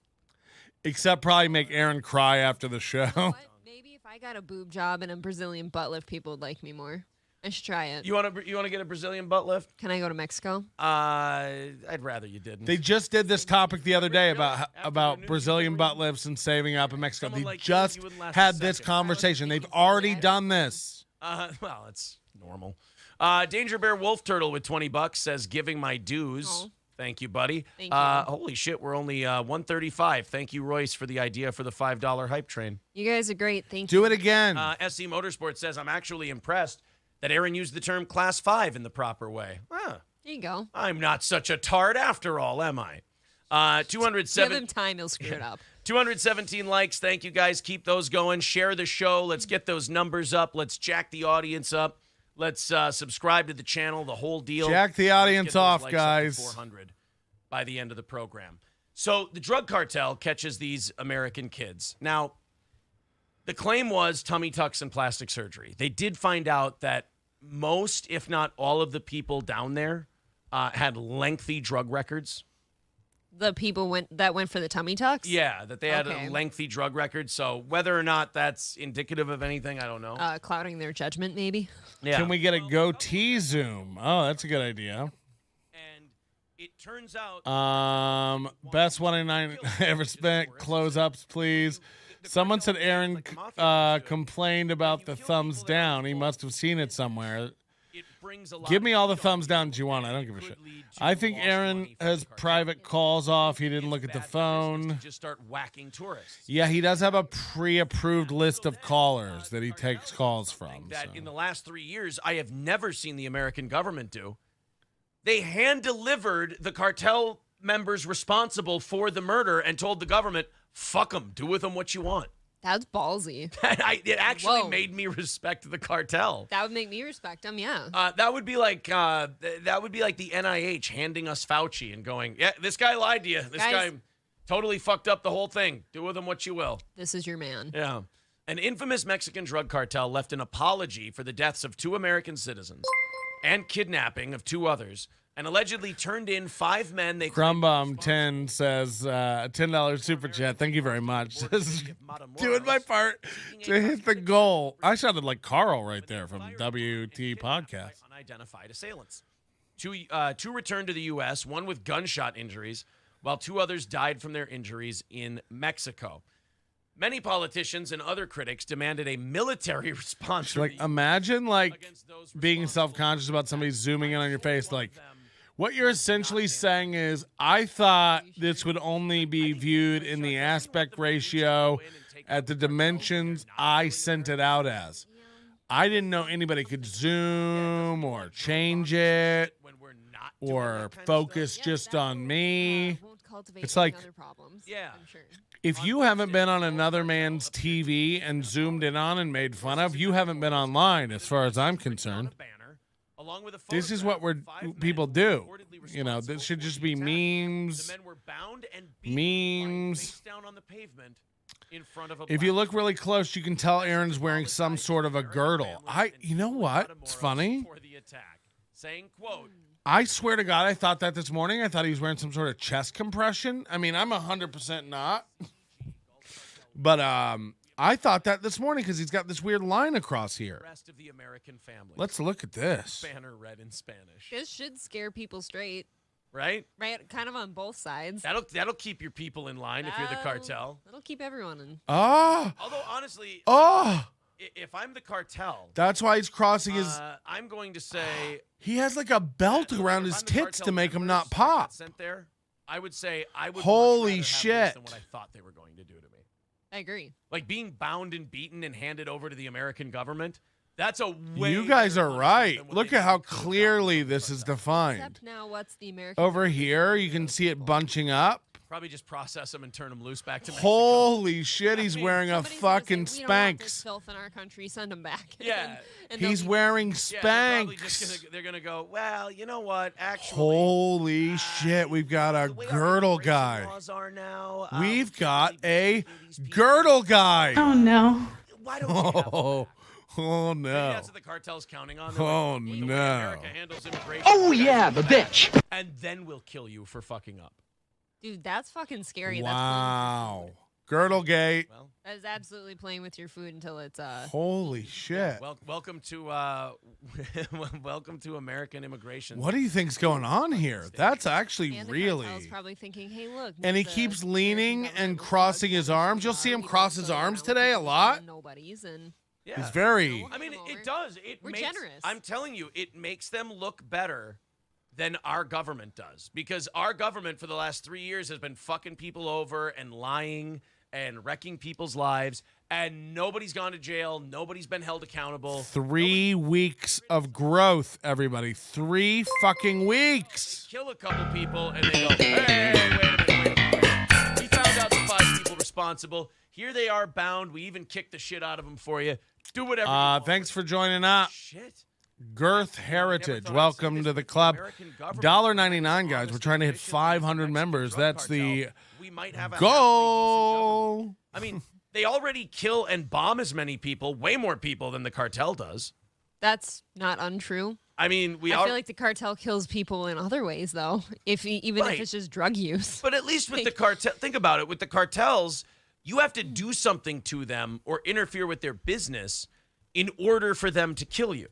Except probably make Aaron cry after the show. Maybe if I got a boob job and a Brazilian butt lift, people would like me more. I should try it. You want to get a Brazilian butt lift? Can I go to Mexico? I'd rather you didn't. They just did this topic the other day about Brazilian butt lifts and saving up in Mexico. They just had this conversation. They've already done this. Well, it's normal. Danger Bear Wolf Turtle with $20 says giving my dues. Oh. Thank you, buddy. Thank you. Holy shit, we're only 135. Thank you, Royce, for the idea for the $5 hype train. You guys are great. Thank you. Do it again. SC Motorsports says I'm actually impressed that Aaron used the term class 5 in the proper way. There you go. I'm not such a tard after all, am I? 207. Give him time, he'll screw it up. 217 likes. Thank you, guys. Keep those going. Share the show. Let's get those numbers up. Let's jack the audience up. Let's subscribe to the channel, the whole deal. Jack the audience off, guys. 400 by the end of the program. So the drug cartel catches these American kids. Now, the claim was tummy tucks and plastic surgery. They did find out that most, if not all of the people down there had lengthy drug records. The people that went for the tummy tucks? Yeah, that they had a lengthy drug record. So whether or not that's indicative of anything, I don't know. Clouding their judgment, maybe? Yeah. Can we get a goatee zoom? Oh, that's a good idea. And It turns out best 189 ever spent. Close ups, please. Someone said Aaron complained about the thumbs down. He must have seen it somewhere. Give me all the thumbs down that you want. I don't give a shit. I think Aaron has private calls off. He didn't look at the phone. just start whacking tourists. Yeah, he does have a pre-approved list of callers that he takes calls from. That in the last 3 years, I have never seen the American government do. They hand-delivered the cartel members responsible for the murder and told the government, fuck them, do with them what you want. That's ballsy. It actually made me respect the cartel. That would make me respect them, yeah. That would be like the NIH handing us Fauci and going, yeah, this guy lied to you. This guy totally fucked up the whole thing. Do with him what you will. This is your man. Yeah. An infamous Mexican drug cartel left an apology for the deaths of 2 American citizens and kidnapping of 2 others, and allegedly turned in 5 men. They Crumbum 10 says $10 super chat. Thank you very much. Doing my part to hit the goal. I sounded like Carl right there from WT Podcast. Unidentified assailants. 2 returned to the U.S., 1 with gunshot injuries, while 2 others died from their injuries in Mexico. Many politicians and other critics demanded a military response. Like, imagine being self-conscious about somebody zooming in on your face. Like, what you're essentially saying is, I thought this would only be viewed in the aspect ratio at the dimensions I sent it out as. I didn't know anybody could zoom or change it or focus just on me. It's like, if you haven't been on another man's TV and zoomed in on and made fun of, you haven't been online as far as I'm concerned. This is what people do. You know, this should just be memes. Memes. If you look really close, you can tell Aaron's wearing some sort of a girdle. You know what? It's funny. I swear to God, I thought that this morning. I thought he was wearing some sort of chest compression. I mean, I'm 100% not. But I thought that this morning because he's got this weird line across here. Rest of the American family. Let's look at this. Banner read in Spanish. This should scare people straight. Right? Right, kind of on both sides. That'll keep your people in line if you're the cartel. That'll keep everyone in. Although honestly, if I'm the cartel, that's why he's crossing his. I'm going to say he has like a belt around his tits to make him not pop. Sent there, I would say I would. Holy shit! Than what I thought they were going to do to me. I agree. Like being bound and beaten and handed over to the American government. That's a way. You guys are right. Look at how clearly this is defined. Except now, what's the American? Over here, you can see it bunching up. Probably just process them and turn them loose back to Mexico. Holy shit, he's wearing a fucking Spanx. We don't want this filth in our country. Send them back. Yeah. He's wearing Spanx. They're gonna go, well, you know what? Actually. Holy shit, we've got a girdle guy. We've got a girdle guy. Oh, no. Why don't you have Oh, no. That's what the cartel's counting on. Oh, like, no. America handles immigration. Oh, yeah, the bitch. And then we'll kill you for fucking up. Dude, that's fucking scary. Wow. Girdle gate. Well, that is absolutely playing with your food until it's Holy shit. Yeah, welcome to welcome to American immigration. What do you think's going on here? That's actually and really. The probably thinking, hey, look. And he keeps leaning and crossing his arms. You'll see him cross his arms today a lot. Nobody's and. Yeah. He's very. I mean, it does. We're generous. I'm telling you, it makes them look better than our government does, because our government for the last 3 years has been fucking people over and lying and wrecking people's lives, and nobody's gone to jail. Nobody's been held accountable. 3 weeks of growth, everybody. 3 fucking weeks. Kill a couple people, and they go, hey, wait a minute. We found out the 5 people responsible. Here they are bound. We even kicked the shit out of them for you. Do whatever you want. Thanks for joining up. Shit. Girth Heritage, welcome to the club. $1.99, guys. We're trying to hit 500 members. That's the goal. I mean, they already kill and bomb as many people, way more people than the cartel does. That's not untrue. I mean, I feel like the cartel kills people in other ways, though. If it's just drug use. But at least with the cartel, think about it. With the cartels, you have to do something to them or interfere with their business in order for them to kill you.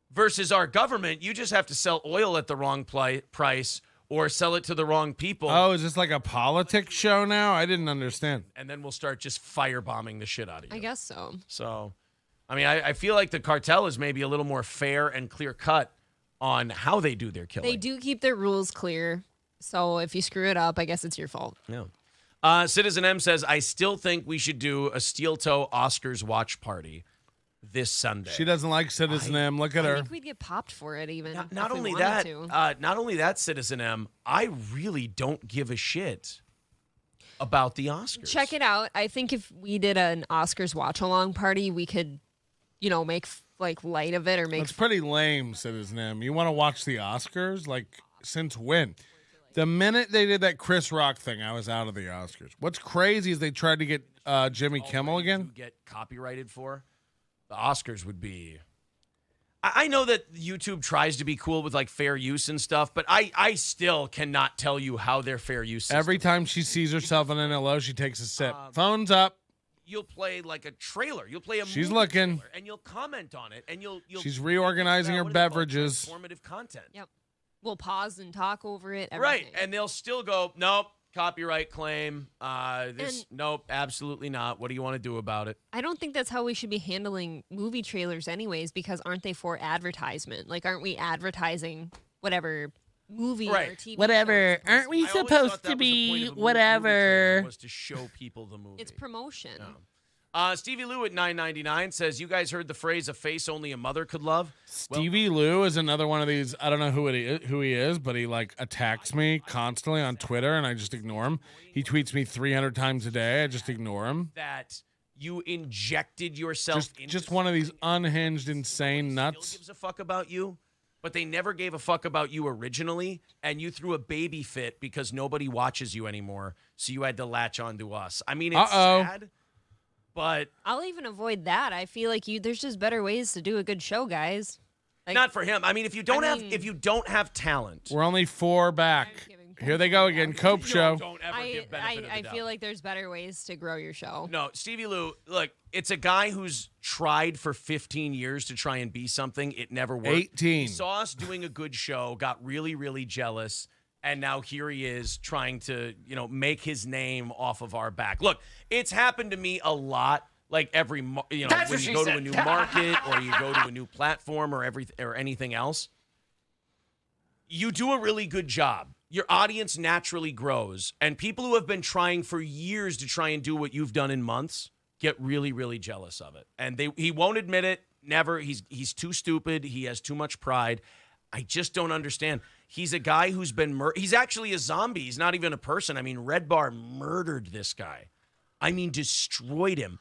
Versus our government, you just have to sell oil at the wrong price or sell it to the wrong people. Oh, is this like a politics show now? I didn't understand. And then we'll start just firebombing the shit out of you. I guess so. So, I mean, I feel like the cartel is maybe a little more fair and clear cut on how they do their killing. They do keep their rules clear. So if you screw it up, I guess it's your fault. Yeah. Citizen M says, I still think we should do a steel toe Oscars watch party this Sunday. She doesn't like Citizen M. Look at I her. think we'd get popped for it even. Not if we only wanted that, to. not only that, Citizen M, I really don't give a shit about the Oscars. Check it out. I think if we did an Oscars watch along party, we could, make like light of it or make. It's pretty lame, Citizen M. You want to watch the Oscars? Like, since when? The minute they did that Chris Rock thing, I was out of the Oscars. What's crazy is they tried to get Jimmy Kimmel again. Get copyrighted for the Oscars would be. I know that YouTube tries to be cool with like fair use and stuff, but I still cannot tell you how their fair use system. Every time she sees herself in NLO, she takes a sip. Phone's up. You'll play like a trailer. You'll play a She's movie looking. trailer, and you'll comment on it, and you'll She's reorganizing her beverages. Informative content. Yep. We'll pause and talk over it. Everything. Right, and they'll still go, nope, copyright claim. Nope, absolutely not. What do you want to do about it? I don't think that's how we should be handling movie trailers anyways, because aren't they for advertisement? Like, aren't we advertising whatever movie or TV Whatever. show? Aren't we supposed to be whatever? Was to show people the movie. It's promotion. Stevie Lou at $9.99 says, you guys heard the phrase, a face only a mother could love? Stevie Lou is another one of these. I don't know who he is, but he like attacks me constantly on Twitter, and I just ignore him. He tweets me 300 times a day. I just ignore him. That you injected yourself into just one of these unhinged, insane nuts. Still gives a fuck about you, but they never gave a fuck about you originally, and you threw a baby fit because nobody watches you anymore, so you had to latch onto us. I mean, it's sad. But I'll even avoid that. I feel like there's just better ways to do a good show, guys. Like, not for him. I mean, if you don't have talent, we're only 4 back. Here they go again. Cope show. Don't ever give benefit of the I doubt. feel like there's better ways to grow your show. No, Stevie Lou, look, it's a guy who's tried for 15 years to try and be something. It never worked. 18. He saw us doing a good show, got really, really jealous, and now here he is trying to, make his name off of our back. Look, it's happened to me a lot. Like when you go to a new market or you go to a new platform or anything else, you do a really good job. Your audience naturally grows, and people who have been trying for years to try and do what you've done in months get really, really jealous of it. And he won't admit it. Never. He's too stupid. He has too much pride. I just don't understand. He's a guy who's been he's actually a zombie. He's not even a person. I mean, Red Bar murdered this guy. I mean, destroyed him.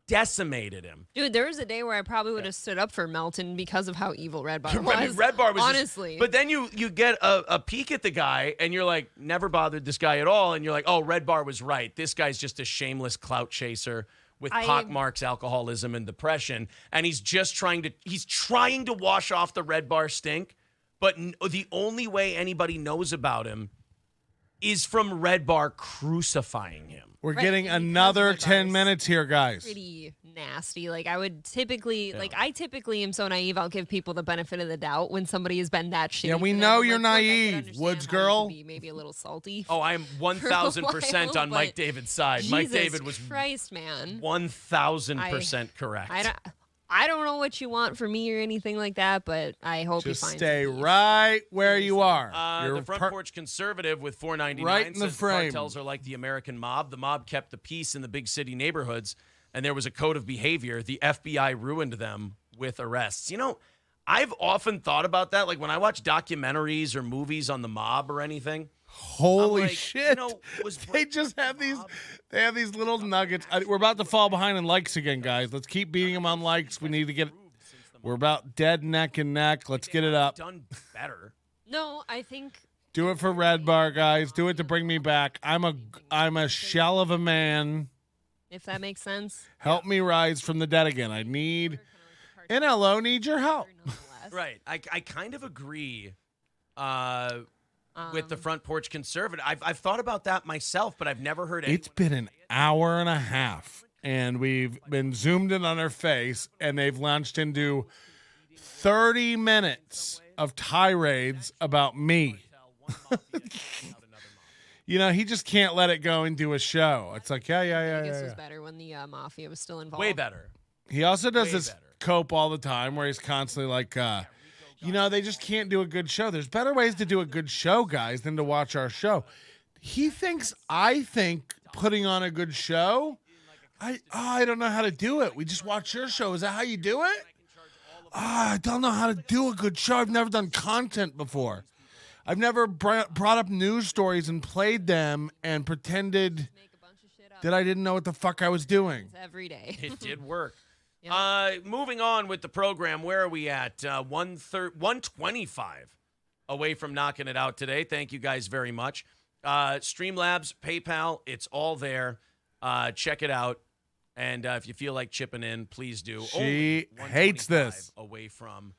Decimated him. Dude, there was a day where I probably would have stood up for Melton because of how evil Red Bar was. I mean, Red Bar was honestly. But then you get a peek at the guy, and you're like, never bothered this guy at all. And you're like, oh, Red Bar was right. This guy's just a shameless clout chaser with pockmarks, alcoholism, and depression. And he's trying to wash off the Red Bar stink. But the only way anybody knows about him is from Red Bar crucifying him. We're getting another 10 minutes here, guys. Pretty nasty. Like, I would typically, I typically am so naive, I'll give people the benefit of the doubt when somebody has been that shitty. Yeah, we know you're naive, Woods girl. Be maybe a little salty. Oh, I'm 1,000% on Mike David's side. Jesus Mike David was Christ, man. 1,000% correct. I don't know what you want from me or anything like that, but I hope just you find stay right where you are. The Front Porch Conservative with $4.99 right in the says frame. cartels are like the American mob. The mob kept the peace in the big city neighborhoods, and there was a code of behavior. The FBI ruined them with arrests. I've often thought about that. Like when I watch documentaries or movies on the mob or anything. Holy shit! They just have these. They have these little nuggets. We're about to fall behind in likes again, guys. Let's keep beating them on likes. We need to get. We're about dead neck and neck. Let's get it up. Done better. No, I think. Do it for Red Bar, guys. Do it to bring me back. I'm a shell of a man. If that makes sense. Help me rise from the dead again. I need. NLO needs your help. Right. I kind of agree. With the Front Porch Conservative. I've thought about that myself, but I've never heard anyone. It's been an hour and a half, and we've been zoomed in on her face, and they've launched into 30 minutes of tirades about me. You know, he just can't let it go and do a show. It's like, Vegas was better when the Mafia was still involved. Way better. He also does this cope all the time where he's constantly like, you know, they just can't do a good show. There's better ways to do a good show, guys, than to watch our show. I think putting on a good show, I don't know how to do it. We just watch your show. Is that how you do it? I don't know how to do a good show. I've never done content before. I've never brought up news stories and played them and pretended that I didn't know what the fuck I was doing. Every day. It did work. Moving on with the program, where are we at? 125 away from knocking it out today. Thank you guys very much. Streamlabs, PayPal, it's all there. Check it out. And if you feel like chipping in, please do. She hates this. Away from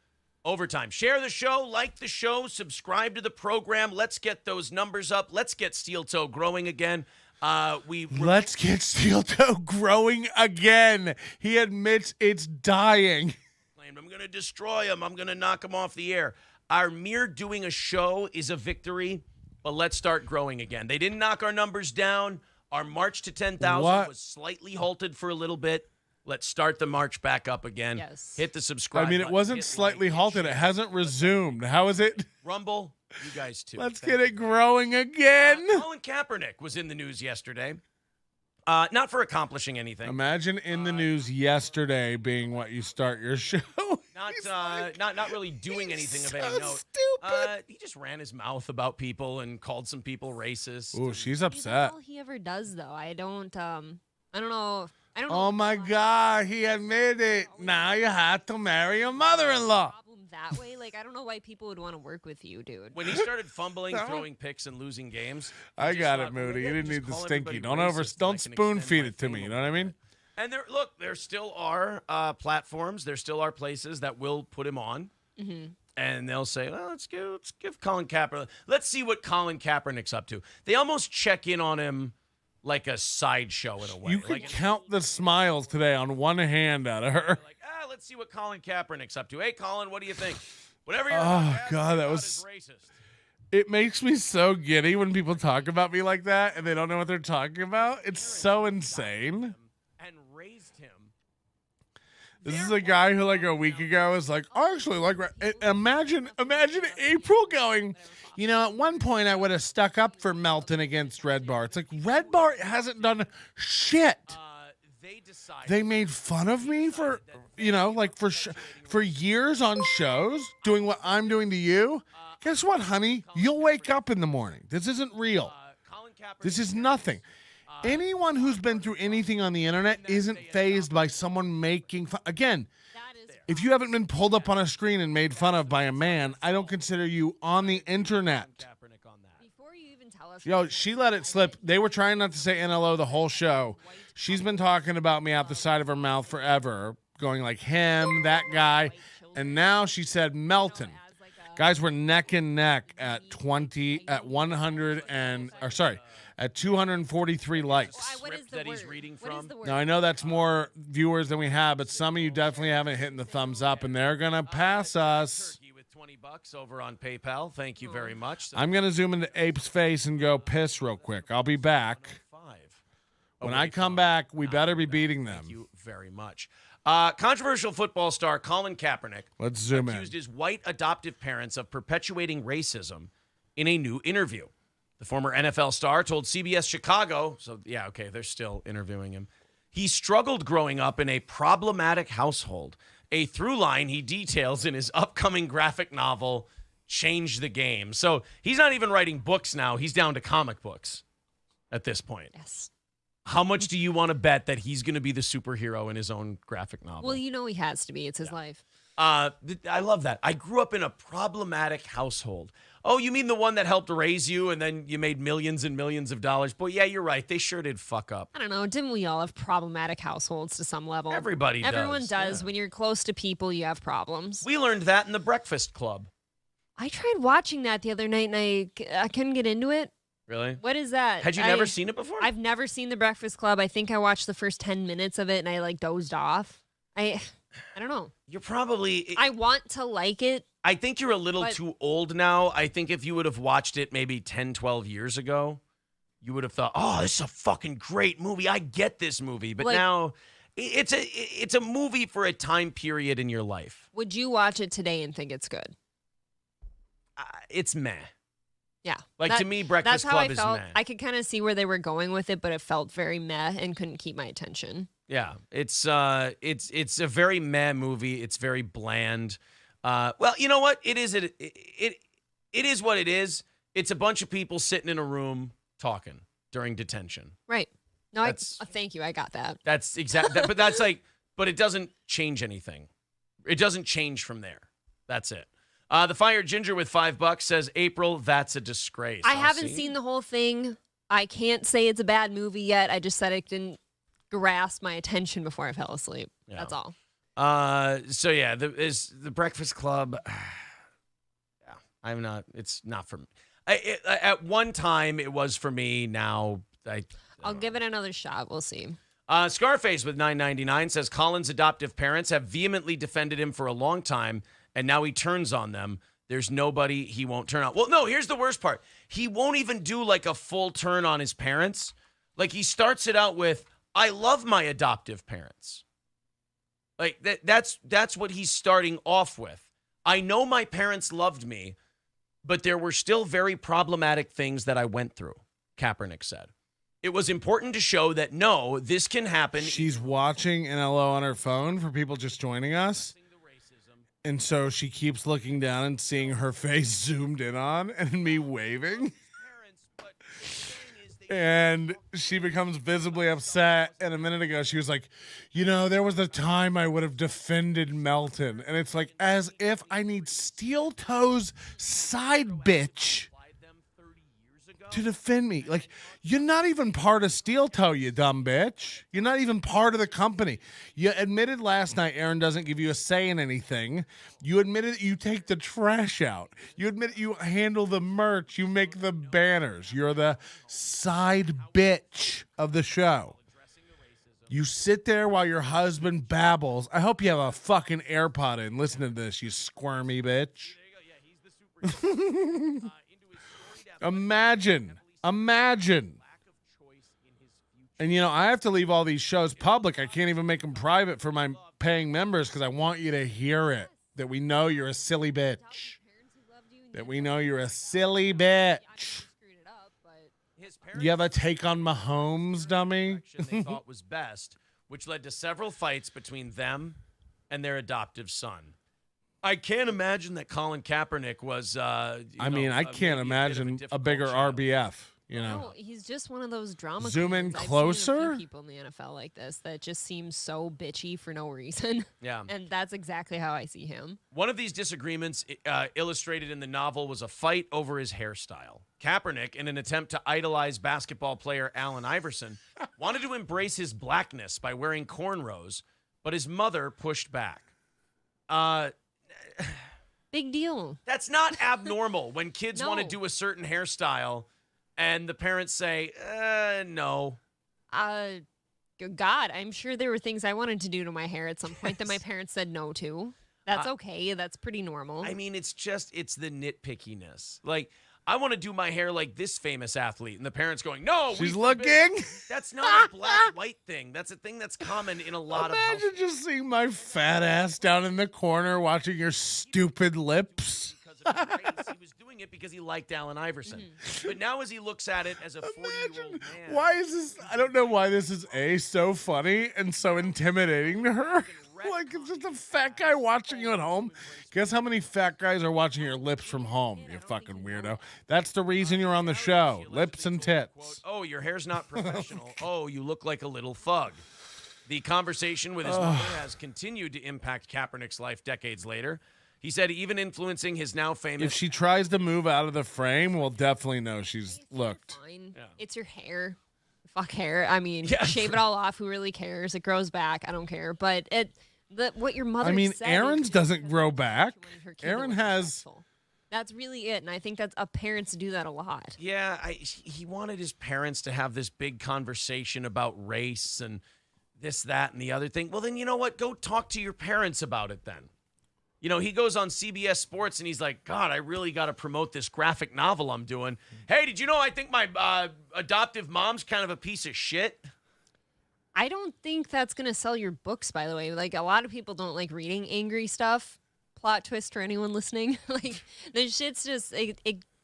overtime. Share the show, like the show, subscribe to the program. Let's get those numbers up. Let's get Steel Toe growing again. Let's get Steel Toe growing again. He admits it's dying. I'm going to destroy him. I'm going to knock him off the air. Our mere doing a show is a victory, but let's start growing again. They didn't knock our numbers down. Our march to 10,000 was slightly halted for a little bit. Let's start the march back up again. Yes. Hit the subscribe button. It wasn't slightly halted. It hasn't resumed. How is it? Rumble, you guys too. Let's get it growing again. Colin Kaepernick was in the news yesterday. Not for accomplishing anything. Imagine in the news yesterday being what you start your show. Not really doing anything of any note. Stupid. He just ran his mouth about people and called some people racist. Ooh, she's upset. That's all he ever does, though. I don't know. Oh my God, he admitted it. Now you have to marry your mother-in-law. That way, like, I don't know why people would want to work with you, dude. When he started fumbling, throwing picks, and losing games, I got it, Moody. You didn't need the stinky. Don't spoon feed it to me. You know what I mean? And there still are platforms. There still are places that will put him on, and they'll say, "Well, let's give Colin Kaepernick. Let's see what Colin Kaepernick's up to." They almost check in on him like a sideshow in a way. You could count the smiles today on one hand out of her. Like, let's see what Colin Kaepernick's up to. Hey, Colin, what do you think? Whatever you're God, that was racist. It makes me so giddy when people talk about me like that and they don't know what they're talking about. It's so insane. And raised him. This is a guy who like a week ago was like, I actually like. Imagine April going. You know, at one point I would have stuck up for Melton against Red Bar. It's like Red Bar hasn't done shit. They made fun of me for, like for years on shows doing what I'm doing to you. Guess what, honey? You'll wake up in the morning. This isn't real. This is nothing. Anyone who's been through anything on the internet isn't fazed by someone making fun. Again, if you haven't been pulled up on a screen and made fun of by a man, I don't consider you on the internet. Before you even tell us, Yo, she let it slip. They were trying not to say NLO the whole show. She's been talking about me out the side of her mouth forever, going like him, that guy, and now she said Melton. Guys were neck and neck at 243 likes. That he's reading from. Now, I know that's more viewers than we have, but some of you definitely haven't hit the thumbs up, and they're going to pass us. With $20 over on PayPal. Thank you very much. I'm going to zoom into Ape's face and go piss real quick. I'll be back. When I come back, we better be beating them. Thank you very much. Controversial football star Colin Kaepernick Let's zoom accused his white adoptive parents of perpetuating racism in a new interview. The former NFL star told CBS Chicago, they're still interviewing him. He struggled growing up in a problematic household, a through line he details in his upcoming graphic novel, Change the Game. So he's not even writing books now. He's down to comic books at this point. Yes. How much do you want to bet that he's going to be the superhero in his own graphic novel? Well, he has to be. It's his life. I love that. I grew up in a problematic household. Oh, you mean the one that helped raise you and then you made millions and millions of dollars? But yeah, you're right. They sure did fuck up. I don't know. Didn't we all have problematic households to some level? Everybody does. Everyone does. When you're close to people, you have problems. We learned that in the Breakfast Club. I tried watching that the other night and I couldn't get into it. Really? What is that? Had you never seen it before? I've never seen The Breakfast Club. I think I watched the first 10 minutes of it and I dozed off. I don't know. You're probably... I want to like it. I think you're a little too old now. I think if you would have watched it maybe 10, 12 years ago, you would have thought, oh, this is a fucking great movie. I get this movie. But now it's a movie for a time period in your life. Would you watch it today and think it's good? It's meh. Yeah. To me, Breakfast Club is meh. I could kind of see where they were going with it, but it felt very meh and couldn't keep my attention. Yeah. It's a very meh movie. It's very bland. Well, you know what? It is what it is. It's a bunch of people sitting in a room talking during detention. Right. No, thank you. I got that. That's exactly. But it doesn't change anything. It doesn't change from there. That's it. The Fired Ginger with $5 says, April, that's a disgrace. I haven't seen the whole thing. I can't say it's a bad movie yet. I just said it didn't grasp my attention before I fell asleep. Yeah. That's all. So yeah, the Breakfast Club. Yeah, it's not for me. At one time it was for me. Now I'll give it another shot. We'll see. Scarface with $9.99 says Colin's adoptive parents have vehemently defended him for a long time, and now he turns on them. There's nobody he won't turn on. Well, no, here's the worst part. He won't even do like a full turn on his parents. Like he starts it out with, I love my adoptive parents. Like that's what he's starting off with. I know my parents loved me, but there were still very problematic things that I went through, Kaepernick said. It was important to show that, no, this can happen. She's watching NLO on her phone for people just joining us. And so she keeps looking down and seeing her face zoomed in on and me waving. And she becomes visibly upset. And a minute ago, she was like, there was a time I would have defended Melton. And it's like, as if I need steel toes side bitch to defend me. Like, you're not even part of Steel Toe, you dumb bitch. You're not even part of the company. You admitted last night Aaron doesn't give you a say in anything. You admitted you take the trash out. You admit you handle the merch. You make the banners. You're the side bitch of the show. You sit there while your husband babbles. I hope you have a fucking AirPod in. Listen to this, you squirmy bitch. Imagine. And, I have to leave all these shows public. I can't even make them private for my paying members because I want you to hear it, that we know you're a silly bitch. You have a take on Mahomes, dummy? They thought was best, which led to several fights between them and their adoptive son. I can't imagine that Colin Kaepernick was. I can't imagine a bigger RBF. No, he's just one of those drama. Zoom in queens. closer. I've seen a few people in the NFL like this that just seem so bitchy for no reason. Yeah, and that's exactly how I see him. One of these disagreements, illustrated in the novel, was a fight over his hairstyle. Kaepernick, in an attempt to idolize basketball player Allen Iverson, wanted to embrace his blackness by wearing cornrows, but his mother pushed back. Big deal. That's not abnormal when kids want to do a certain hairstyle and the parents say, no. God, I'm sure there were things I wanted to do to my hair at some point that my parents said no to. That's okay. That's pretty normal. I mean, it's the nitpickiness. Like, I want to do my hair like this famous athlete. And the parents going, no. She's looking. That's not a black-white thing. That's a thing that's common in a lot of households. Imagine just seeing my fat ass down in the corner watching your stupid lips. Because of his race, he was doing it because he liked Allen Iverson. Mm-hmm. But now as he looks at it as a 40-year-old man. Why is this? I don't know why this is so funny and so intimidating to her. Like, it's just a fat guy watching you at home. Guess how many fat guys are watching your lips from home, you fucking weirdo. That's the reason you're on the show. Lips and tits. Oh, your hair's not professional. Oh, you look like a little thug. The conversation with his mother has continued to impact Kaepernick's life decades later. He said even influencing his now famous... If she tries to move out of the frame, we'll definitely know she's looked. Fine. Yeah. It's your hair. Fuck hair. I mean, shave it all off. Who really cares? It grows back. I don't care. But what your mother said... Aaron's doesn't grow back. Aaron has... That's really it. And I think parents do that a lot. Yeah, he wanted his parents to have this big conversation about race and this, that, and the other thing. Well, then you know what? Go talk to your parents about it then. You know, he goes on CBS Sports and he's like, God, I really got to promote this graphic novel I'm doing. Hey, did you know I think my adoptive mom's kind of a piece of shit? I don't think that's going to sell your books, by the way. Like, a lot of people don't like reading angry stuff. Plot twist for anyone listening. Like, the shit's just,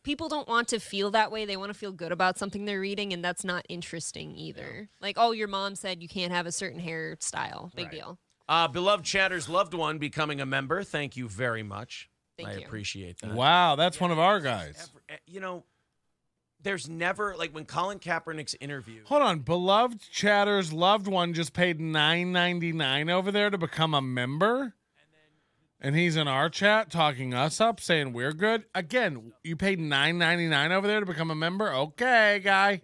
people don't want to feel that way. They want to feel good about something they're reading, and that's not interesting either. Like, oh, your mom said you can't have a certain hairstyle. Big deal. Beloved Chatter's loved one becoming a member. Thank you very much. I appreciate that. Wow, that's one of our guys. You know, there's never, like when Colin Kaepernick's interview. Hold on. Beloved Chatter's loved one just paid $9.99 over there to become a member? And he's in our chat talking us up, saying we're good. Again, you paid $9.99 over there to become a member? Okay, guy.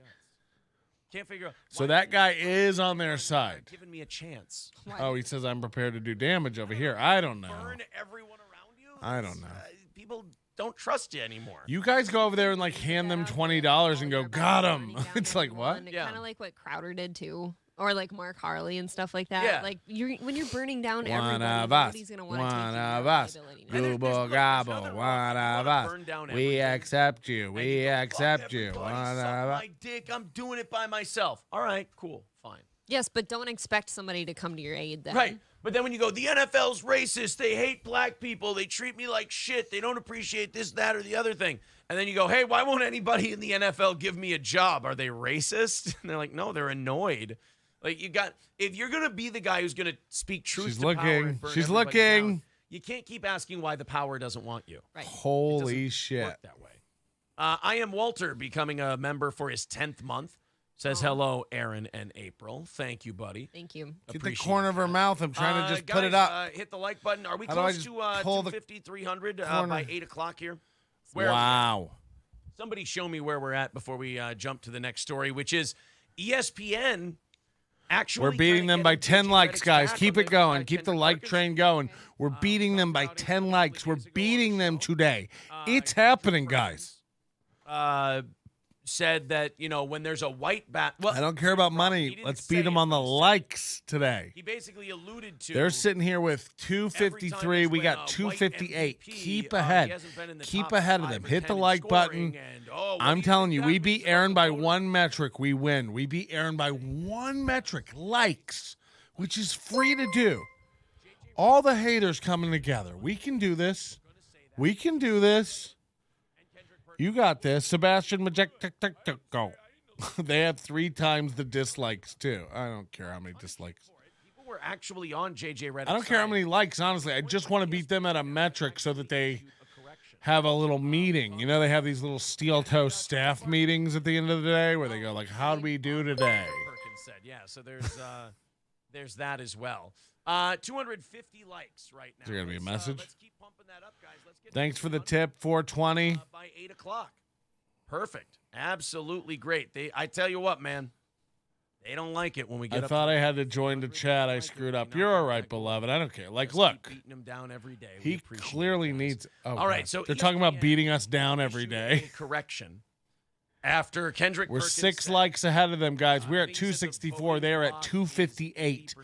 Can't figure out. So that guy is on their side. Giving me a chance. Oh, he says I'm prepared to do damage over here. I don't know. Burn everyone around you? I don't know. People don't trust you anymore. You guys go over there and like hand them $20 and go, got him. It's like, what? Kind of like what Crowder did too. Or like Mark Harley and stuff like that. Yeah. Like when you're burning down One everybody, of us. nobody's gonna want to One take you of for us. liability. Google gobble. One of us. We accept you. We accept you. One of us. My dick, I'm doing it by myself. All right, cool, fine. Yes, but don't expect somebody to come to your aid then. Right. But then when you go, the NFL's racist, they hate black people, they treat me like shit, they don't appreciate this, that, or the other thing. And then you go, hey, why won't anybody in the NFL give me a job? Are they racist? And they're like, no, they're annoyed. Like, if you're going to be the guy who's going to speak truth to power and burn She's everybody looking. down, you can't keep asking why the power doesn't want you. Right. Holy shit. Work that way. I am Walter becoming a member for his 10th month. Says hello, Aaron and April. Thank you, buddy. Thank you. Get the corner of her mouth. I'm trying to just put it up. Hit the like button. Are we How do I close just to pull the 250, 300 corner? by 8 o'clock here? Wow. Somebody show me where we're at before we jump to the next story, which is ESPN actually. We're beating them by 10 likes, guys. Keep it going. Keep the like train going. We're beating them by 10 likes. We're beating them today. It's happening, guys. Said that, you know, when there's a white bat. Well, I don't care about money. Let's beat them on the likes today. He basically alluded to. They're sitting here with 253. We got 258. Keep ahead. Keep ahead of them. Hit the like button. I'm telling you, we beat Aaron by one metric. We win. We beat Aaron by one metric. Likes, which is free to do. All the haters coming together. We can do this. We can do this. You got this. Sebastian Majek. They have 3 times the dislikes, too. I don't care how many dislikes. People were actually on JJ Redick's I don't care how many likes, honestly. I just want to beat them at a metric so that they have a little meeting. You know, they have these little steel-toe staff meetings at the end of the day where they go, like, how'd we do today? Perkins said, yeah, so there's that as well. 250 likes right now. Is there going to be a message? Let's keep pumping that up, guys. Let's get Thanks for the tip, 420. By 8 o'clock. Perfect. Absolutely great. I tell you what, man. They don't like it when we get I up. thought I had to join the chat. I screwed up. You're all right, beloved. I don't care. Like, look. Beating him down every day. He clearly needs. Oh, all right, so they're talking about beating us down every day. Correction. After Kendrick We're Perkins 6 likes ahead of them, guys. We're at 264. They're at 258.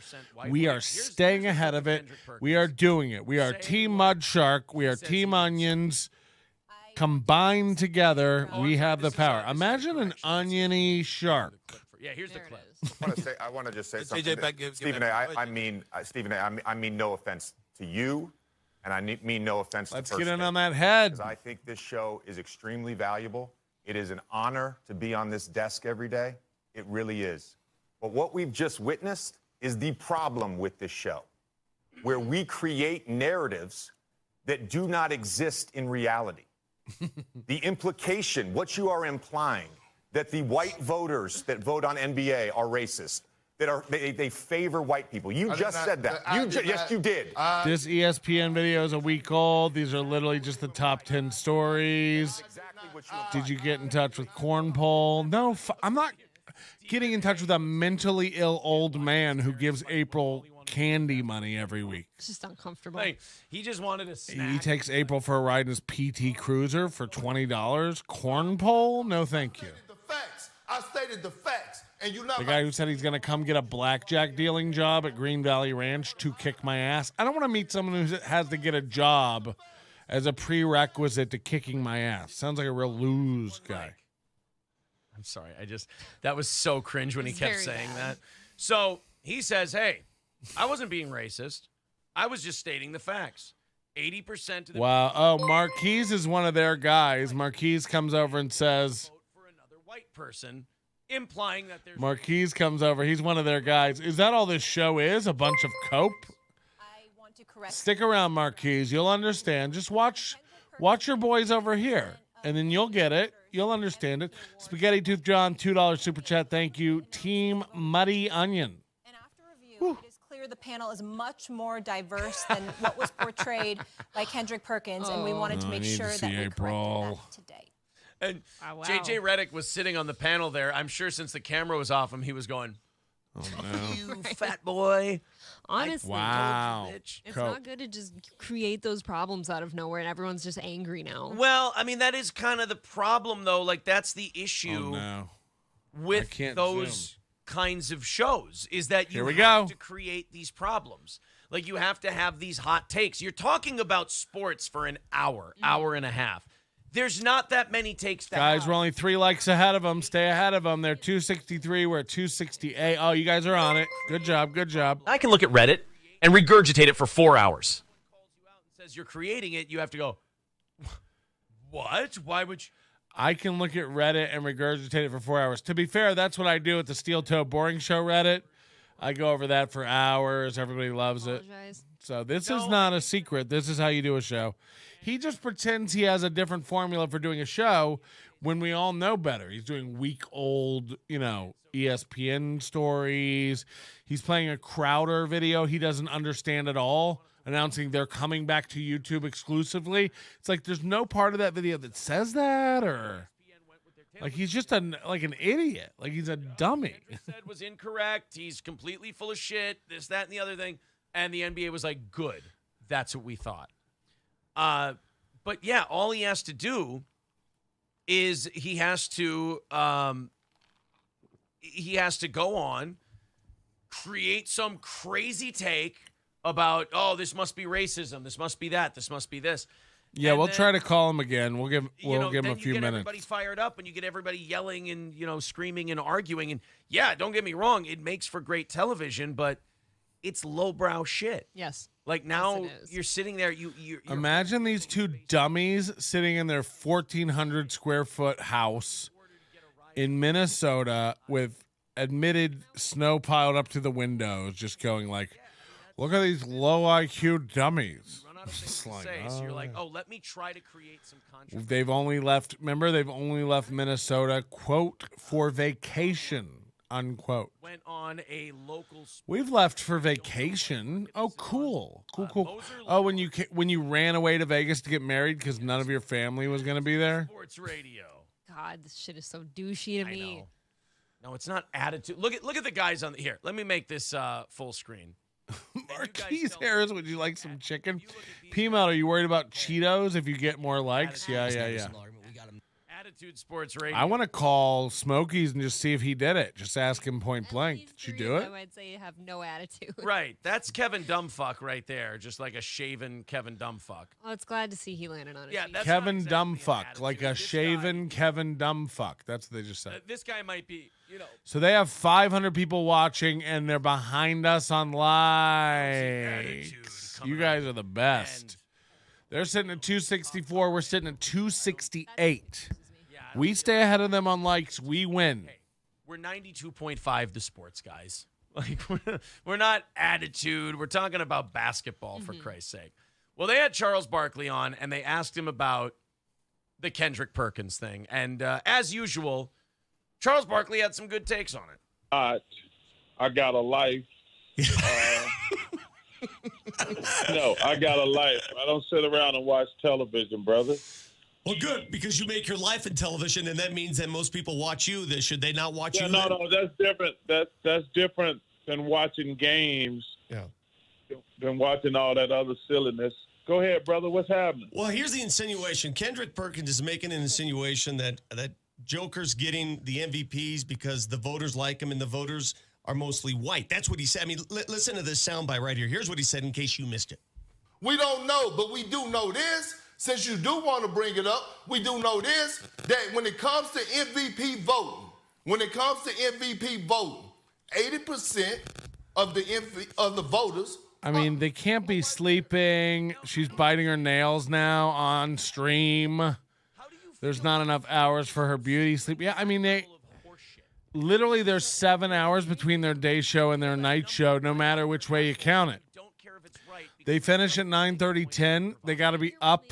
We are staying ahead of it. We are doing it. We are Team Mudshark. We are Team Onions. Combined together, we have the power. Imagine an oniony shark. Yeah, here's the clip. I want to just say something. Stephen A., I mean no offense to you, and I mean no offense to Let's First get in State, on that head. because I think this show is extremely valuable. It is an honor to be on this desk every day. It really is. But what we've just witnessed is the problem with this show, where we create narratives that do not exist in reality. The implication, what you are implying, that the white voters that vote on NBA are racist, that they favor white people. You just said that. Yes, you did. This ESPN video is a week old. These are literally just the top 10 stories. Did you get in touch with Cornpole? No, I'm not getting in touch with a mentally ill old man who gives April candy money every week. It's just uncomfortable. Hey, he just wanted a snack. He takes April for a ride in his PT Cruiser for $20. Cornpole? No, thank you. The facts. I stated stated the facts, and you not The guy who said he's going to come get a blackjack dealing job at Green Valley Ranch to kick my ass. I don't want to meet someone who has to get a job as a prerequisite to kicking my ass. Sounds like a real lose guy. I'm sorry. That was so cringe when he kept saying that. So he says, hey, I wasn't being racist. I was just stating the facts. 80% of the Wow. Oh, Marquise is one of their guys. Marquise comes over and says, vote for another white person, implying that there's Marquise comes over. He's one of their guys. Is that all this show is? A bunch of cope? Stick around, Marquise. You'll understand. Just watch your boys over here, and then you'll get it. You'll understand it. Spaghetti Tooth John, $2 super chat. Thank you. Team Muddy Onion. It is clear the panel is much more diverse than what was portrayed by Kendrick Perkins, and we wanted to make sure that we corrected that today. And JJ Redick was sitting on the panel there. I'm sure since the camera was off him, he was going, "Oh no, you fat boy!" Honestly, wow, it's not good to just create those problems out of nowhere, and everyone's just angry now. Well, I mean, that is kind of the problem, though. Like, that's the issue with those kinds of shows, is that you have to create these problems. Like, you have to have these hot takes. You're talking about sports for an hour, hour and a half. There's not that many takes to Guys, have. we're only 3 likes ahead of them. Stay ahead of them. They're 263. We're at 268. Oh, you guys are on it. Good job. Good job. I can look at Reddit and regurgitate it for 4 hours. Says you're creating it, you have to go, what? Why would you? I can look at Reddit and regurgitate it for 4 hours. To be fair, that's what I do at the Steel Toe Boring Show Reddit. I go over that for hours. Everybody loves it. So this is not a secret. This is how you do a show. He just pretends he has a different formula for doing a show when we all know better. He's doing week-old, ESPN stories. He's playing a Crowder video he doesn't understand at all, announcing they're coming back to YouTube exclusively. It's like there's no part of that video that says that, or like he's just an idiot. Like he's a dummy. Said was incorrect. He's completely full of shit. This, that, and the other thing. And the NBA was like, good. That's what we thought. But yeah, all he has to do is he has to go on, create some crazy take about, oh, this must be racism, this must be that, this must be this. Yeah, and we'll then, try to call him again. We'll give him a few then you get minutes. Everybody fired up, and you get everybody yelling and screaming and arguing. And yeah, don't get me wrong, it makes for great television, but it's lowbrow shit. Yes. Like now you're sitting there. You're Imagine these two dummies sitting in their 1,400 square foot house in Minnesota with admitted snow piled up to the windows, just going like, "Look at these low IQ dummies." It's like, so you're like, oh, let me try to create some controversy. They've only left Minnesota, quote, for vacation, unquote. Went on a local. We've left for vacation. Oh, cool. Oh, when you ran away to Vegas to get married because none of your family was going to be there? Sports radio. God, this shit is so douchey to me. Know. No, it's not attitude. Look at the guys on here. Let me make this full screen. Marquise Harris, would you like some chicken? P-Mel, are you worried about Cheetos if you get more likes? Yeah. Attitude Sports Radio. I want to call Smokies and just see if he did it. Just ask him point blank. Did you do it? I would say you have no attitude. Right. That's Kevin Dumbfuck right there. Just like a shaven Kevin Dumbfuck. Well, it's glad to see he landed on it. Yeah, that's Kevin exactly Dumbfuck. Like a shaven Kevin Dumbfuck. That's what they just said. This guy might be, So they have 500 people watching, and they're behind us on likes. You guys are the best. They're sitting at 264. We're sitting at 268. We stay ahead of them on likes. We win. We're 92.5 the sports guys. Like we're not attitude. We're talking about basketball, for Christ's sake. Well, they had Charles Barkley on, and they asked him about the Kendrick Perkins thing. And as usual, Charles Barkley had some good takes on it. I got a life. No, I got a life. I don't sit around and watch television, brother. Well, good, because you make your life in television, and that means that most people watch you. Should they not watch you? No, that's different. That's different than watching games. Yeah. Than watching all that other silliness. Go ahead, brother. What's happening? Well, here's the insinuation. Kendrick Perkins is making an insinuation that Joker's getting the MVPs because the voters like him and the voters are mostly white. That's what he said. I mean, listen to this soundbite right here. Here's what he said in case you missed it. We don't know, but we do know this. Since you do want to bring it up, we do know this, that when it comes to MVP voting, 80% of the voters. I mean, they can't be sleeping. She's biting her nails now on stream. There's not enough hours for her beauty sleep. Yeah, I mean, there's 7 hours between their day show and their night show, no matter which way you count it. They finish at 9:30, 10. They got to be up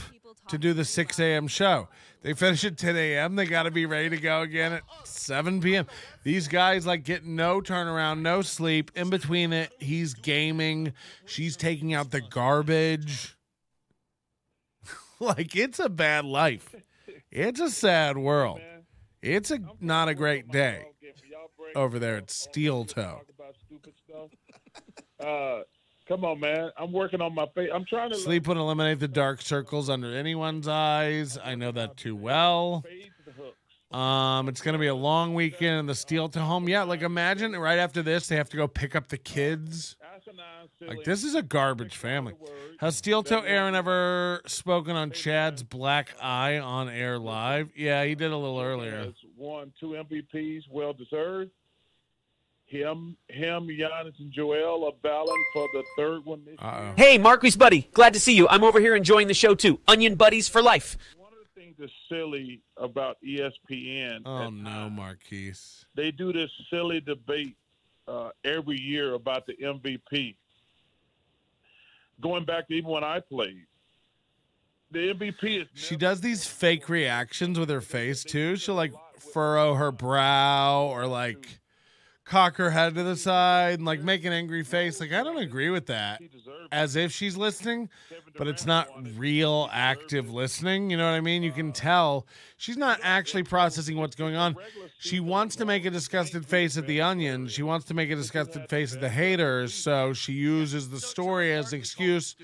to do the 6 a.m. show. They finish at 10 a.m. They got to be ready to go again at 7 p.m. These guys get no turnaround, no sleep. In between it, he's gaming. She's taking out the garbage. It's a bad life. It's a sad world. It's not a great day over there at Steel Toe. Come on, man. I'm working on my face. I'm trying to sleep would eliminate the dark circles under anyone's eyes. I know that too well. It's going to be a long weekend in the Steel Toe home. Yeah, imagine right after this, they have to go pick up the kids. This is a garbage family. Has Steel Toe Aaron ever spoken on Chad's black eye on air live? Yeah, he did a little earlier. Won 2 MVPs, well deserved. Him, Giannis, and Joel are battling for the third one this year. Hey, Marquise buddy, glad to see you. I'm over here enjoying the show too. Onion buddies for life. One of the things that's silly about ESPN. Oh no, Marquise. They do this silly debate every year about the MVP. Going back to even when I played, the MVP is. She does these fake reactions with her face too. She'll furrow her brow or cock her head to the side and make an angry face. I don't agree with that. As if she's listening, but it's not real active listening. You know what I mean? You can tell she's not actually processing what's going on. She wants to make a disgusted face at the Onion. She wants to make a disgusted face at the haters. So she uses the story as an excuse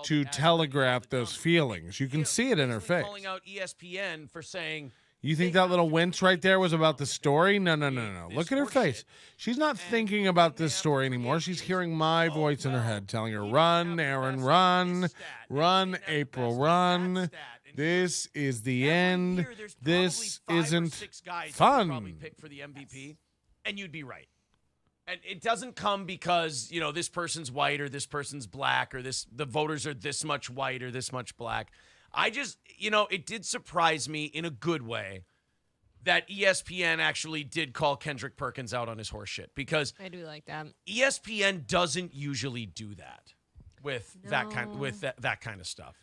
to telegraph those feelings. You can see it in her face. Calling out ESPN for saying, you think that little wince right there was about the story? No. Look at her face. She's not thinking about this story anymore. She's hearing my voice in her head telling her, run, Aaron, run. Run, April, run. This is the end. This isn't fun. Pick for the MVP, and you'd be right. And it doesn't come because, this person's white or this person's black or the voters are this much white or this much black. I just, it did surprise me in a good way that ESPN actually did call Kendrick Perkins out on his horse shit, because I do like that. ESPN doesn't usually do that with that kind of stuff.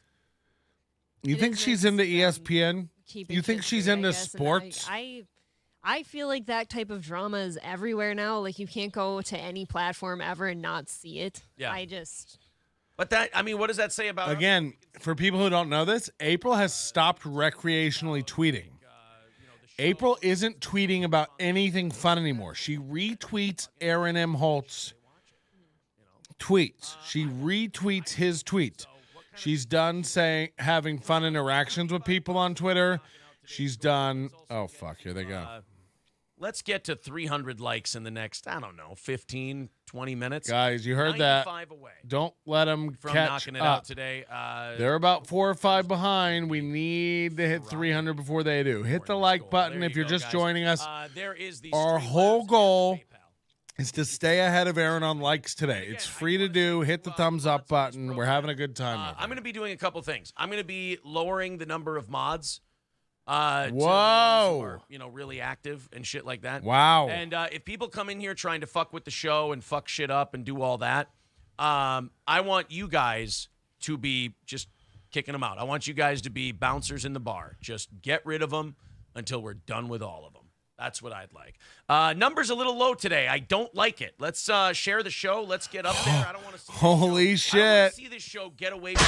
You think she's into ESPN? You think she's into sports? I feel like that type of drama is everywhere now. You can't go to any platform ever and not see it. Yeah. But what does that say about Again, for people who don't know this, April has stopped recreationally tweeting. April isn't tweeting about anything fun anymore. She retweets Aaron M. Holt's tweets. She retweets his tweets. She's done having fun interactions with people on Twitter. She's done. Oh, fuck. Here they go. Let's get to 300 likes in the next, 15, 20 minutes. Guys, you heard that. Away don't let them from catch knocking it up. Out today. They're about 4 or 5 behind. We need to hit 300 before they do. Hit the like button if you're just joining us. Our whole goal is to stay ahead of Aaron on likes today. It's free to do. Hit the thumbs up button. We're having a good time. I'm going to be doing a couple things. I'm going to be lowering the number of mods. Whoa! To the ones who are, really active and shit like that. Wow! And if people come in here trying to fuck with the show and fuck shit up and do all that, I want you guys to be just kicking them out. I want you guys to be bouncers in the bar. Just get rid of them until we're done with all of them. That's what I'd like. Number's a little low today. I don't like it. Let's share the show. Let's get up there. I don't want to see. Holy shit! I don't want to see this show get away from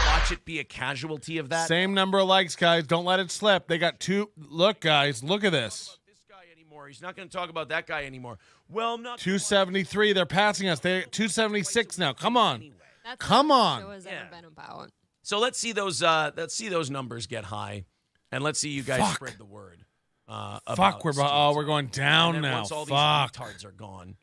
watch it be a casualty of that. Same number of likes, guys. Don't let it slip. They got 2. Look, guys. Look at this. This guy anymore. He's not going to talk about that guy anymore. Well, I'm not 273. They're passing us. They're at 276 now. Come on. That's Come what on. the show has ever been about. So let's see those numbers get high. and let's see you guys spread the word. Fuck, we're going down and then now. Once all Fuck. these retards are gone,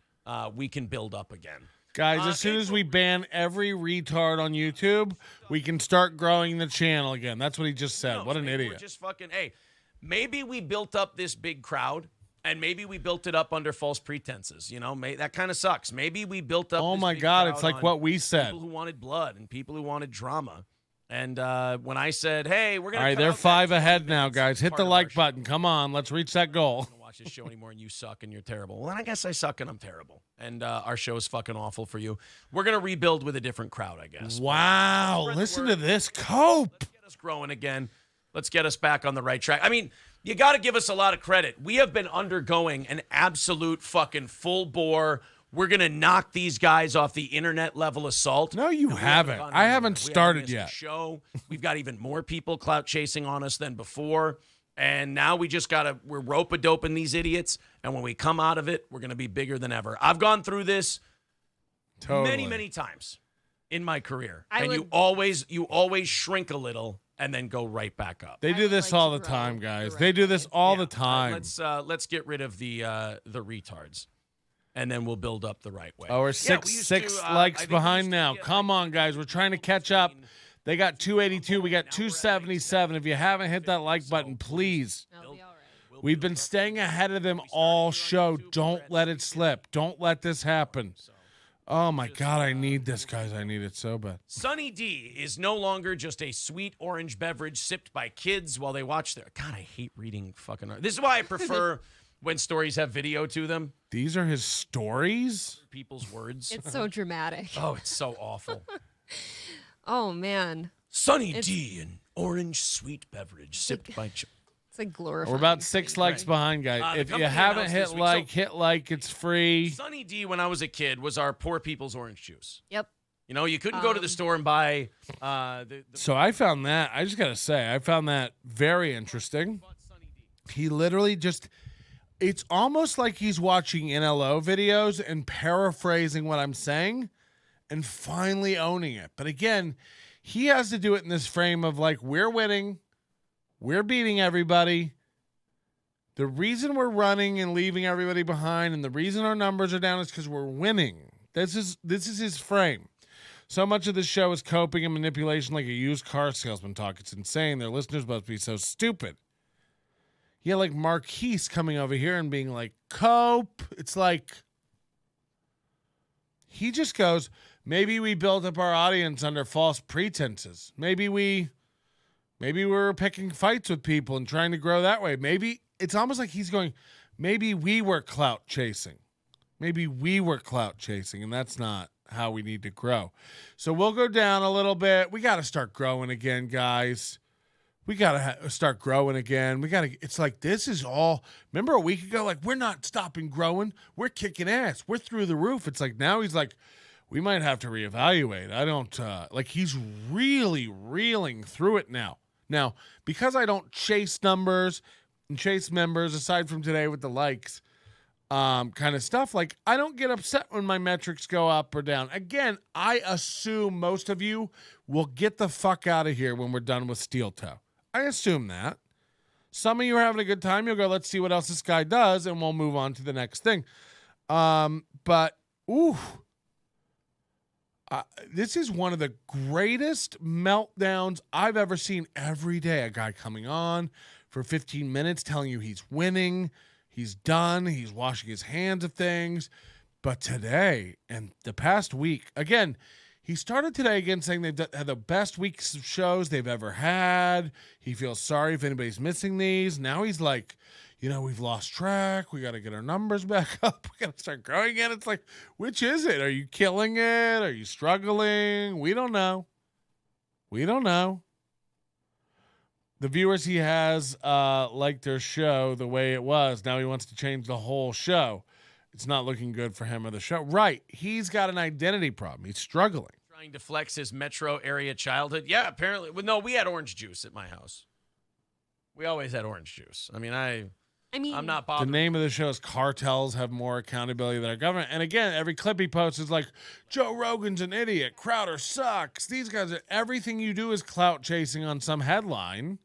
we can build up again. Guys, as soon as we ban every retard on YouTube, we can start growing the channel again. That's what he just said. What an idiot. We're just fucking, hey, maybe we built up this big crowd, and maybe we built it up under false pretenses. You know, that kind of sucks. Maybe we built up this big crowd it's like what we said. People who wanted blood and people who wanted drama. And when I said, hey, we're going to All right, they're 5 ahead now, guys. Hit the like button. Come on, let's reach that goal. I don't watch this show anymore, and you suck and you're terrible. Well, then I guess I suck and I'm terrible. And our show is fucking awful for you. We're going to rebuild with a different crowd, I guess. Wow, listen to this. Cope. Let's get us growing again. Let's get us back on the right track. I mean, you got to give us a lot of credit. We have been undergoing an absolute fucking full bore. We're going to knock these guys off the internet level assault. No, you haven't. I haven't started yet. Show. We've got even more people clout chasing on us than before. And now we're rope-a-doping these idiots. And when we come out of it, we're going to be bigger than ever. I've gone through this many, many times in my career. You always shrink a little and then go right back up. They do this all the time, guys. They do this all the time. Let's get rid of the retards. And then we'll build up the right way. Oh, we're six likes behind now. Come on, guys. We're trying to catch up. They got 282. We got 277. If you haven't hit that like button, please. We've been staying ahead of them all show. Don't let it slip. Don't let this happen. Oh, my God. I need this, guys. I need it so bad. Sunny D is no longer just a sweet orange beverage sipped by kids while they watch their... God, I hate reading fucking... This is why I prefer... when stories have video to them. These are his stories? People's words. It's so dramatic. Oh, it's so awful. Oh, man. Sunny D, an orange sweet beverage sipped by children. It's like glorified. We're about 6 likes behind, guys. If you haven't hit like, hit like. It's free. Sunny D, when I was a kid, was our poor people's orange juice. Yep. You know, you couldn't go to the store and buy... So I found that, I just got to say, I found that very interesting. He literally just... It's almost like he's watching NLO videos and paraphrasing what I'm saying and finally owning it. But again, he has to do it in this frame of like, we're winning. We're beating everybody. The reason we're running and leaving everybody behind and the reason our numbers are down is because we're winning. This is his frame. So much of this show is coping and manipulation like a used car salesman talk. It's insane. Their listeners must be so stupid. Yeah, like Marquise coming over here and being like, cope. It's like, he just goes, maybe we built up our audience under false pretenses. Maybe we were picking fights with people and trying to grow that way. Maybe it's almost like he's going, maybe we were clout chasing. Maybe we were clout chasing, and that's not how we need to grow. So we'll go down a little bit. We got to start growing again, guys. We got to start growing again. It's like, this is all, remember a week ago, like, we're not stopping growing. We're kicking ass. We're through the roof. It's like, now he's like, we might have to reevaluate. I don't, he's really reeling through it now. Now, because I don't chase numbers and chase members, aside from today with the likes, kind of stuff, like, I don't get upset when my metrics go up or down. Again, I assume most of you will get the fuck out of here when we're done with Steel Toe. I assume that. Some of you are having a good time. You'll go, let's see what else this guy does, and we'll move on to the next thing. This is one of the greatest meltdowns I've ever seen. Every day, a guy coming on for 15 minutes telling you he's winning, he's done, he's washing his hands of things. But today and the past week, again, he started today again saying they've had the best weeks of shows they've ever had. He feels sorry if anybody's missing these. Now he's like, we've lost track. We got to get our numbers back up. We got to start growing again. It's like, which is it? Are you killing it? Are you struggling? We don't know. The viewers he has liked their show the way it was. Now he wants to change the whole show. It's not looking good for him or the show. Right. He's got an identity problem. He's struggling. Trying to flex his metro area childhood. Yeah, apparently. Well, no, we had orange juice at my house. We always had orange juice. I mean, I'm not bothered. The name of the show is Cartels Have More Accountability Than Our Government. And again, every clip he posts is like, Joe Rogan's an idiot. Crowder sucks. These guys, everything you do is clout chasing on some headline.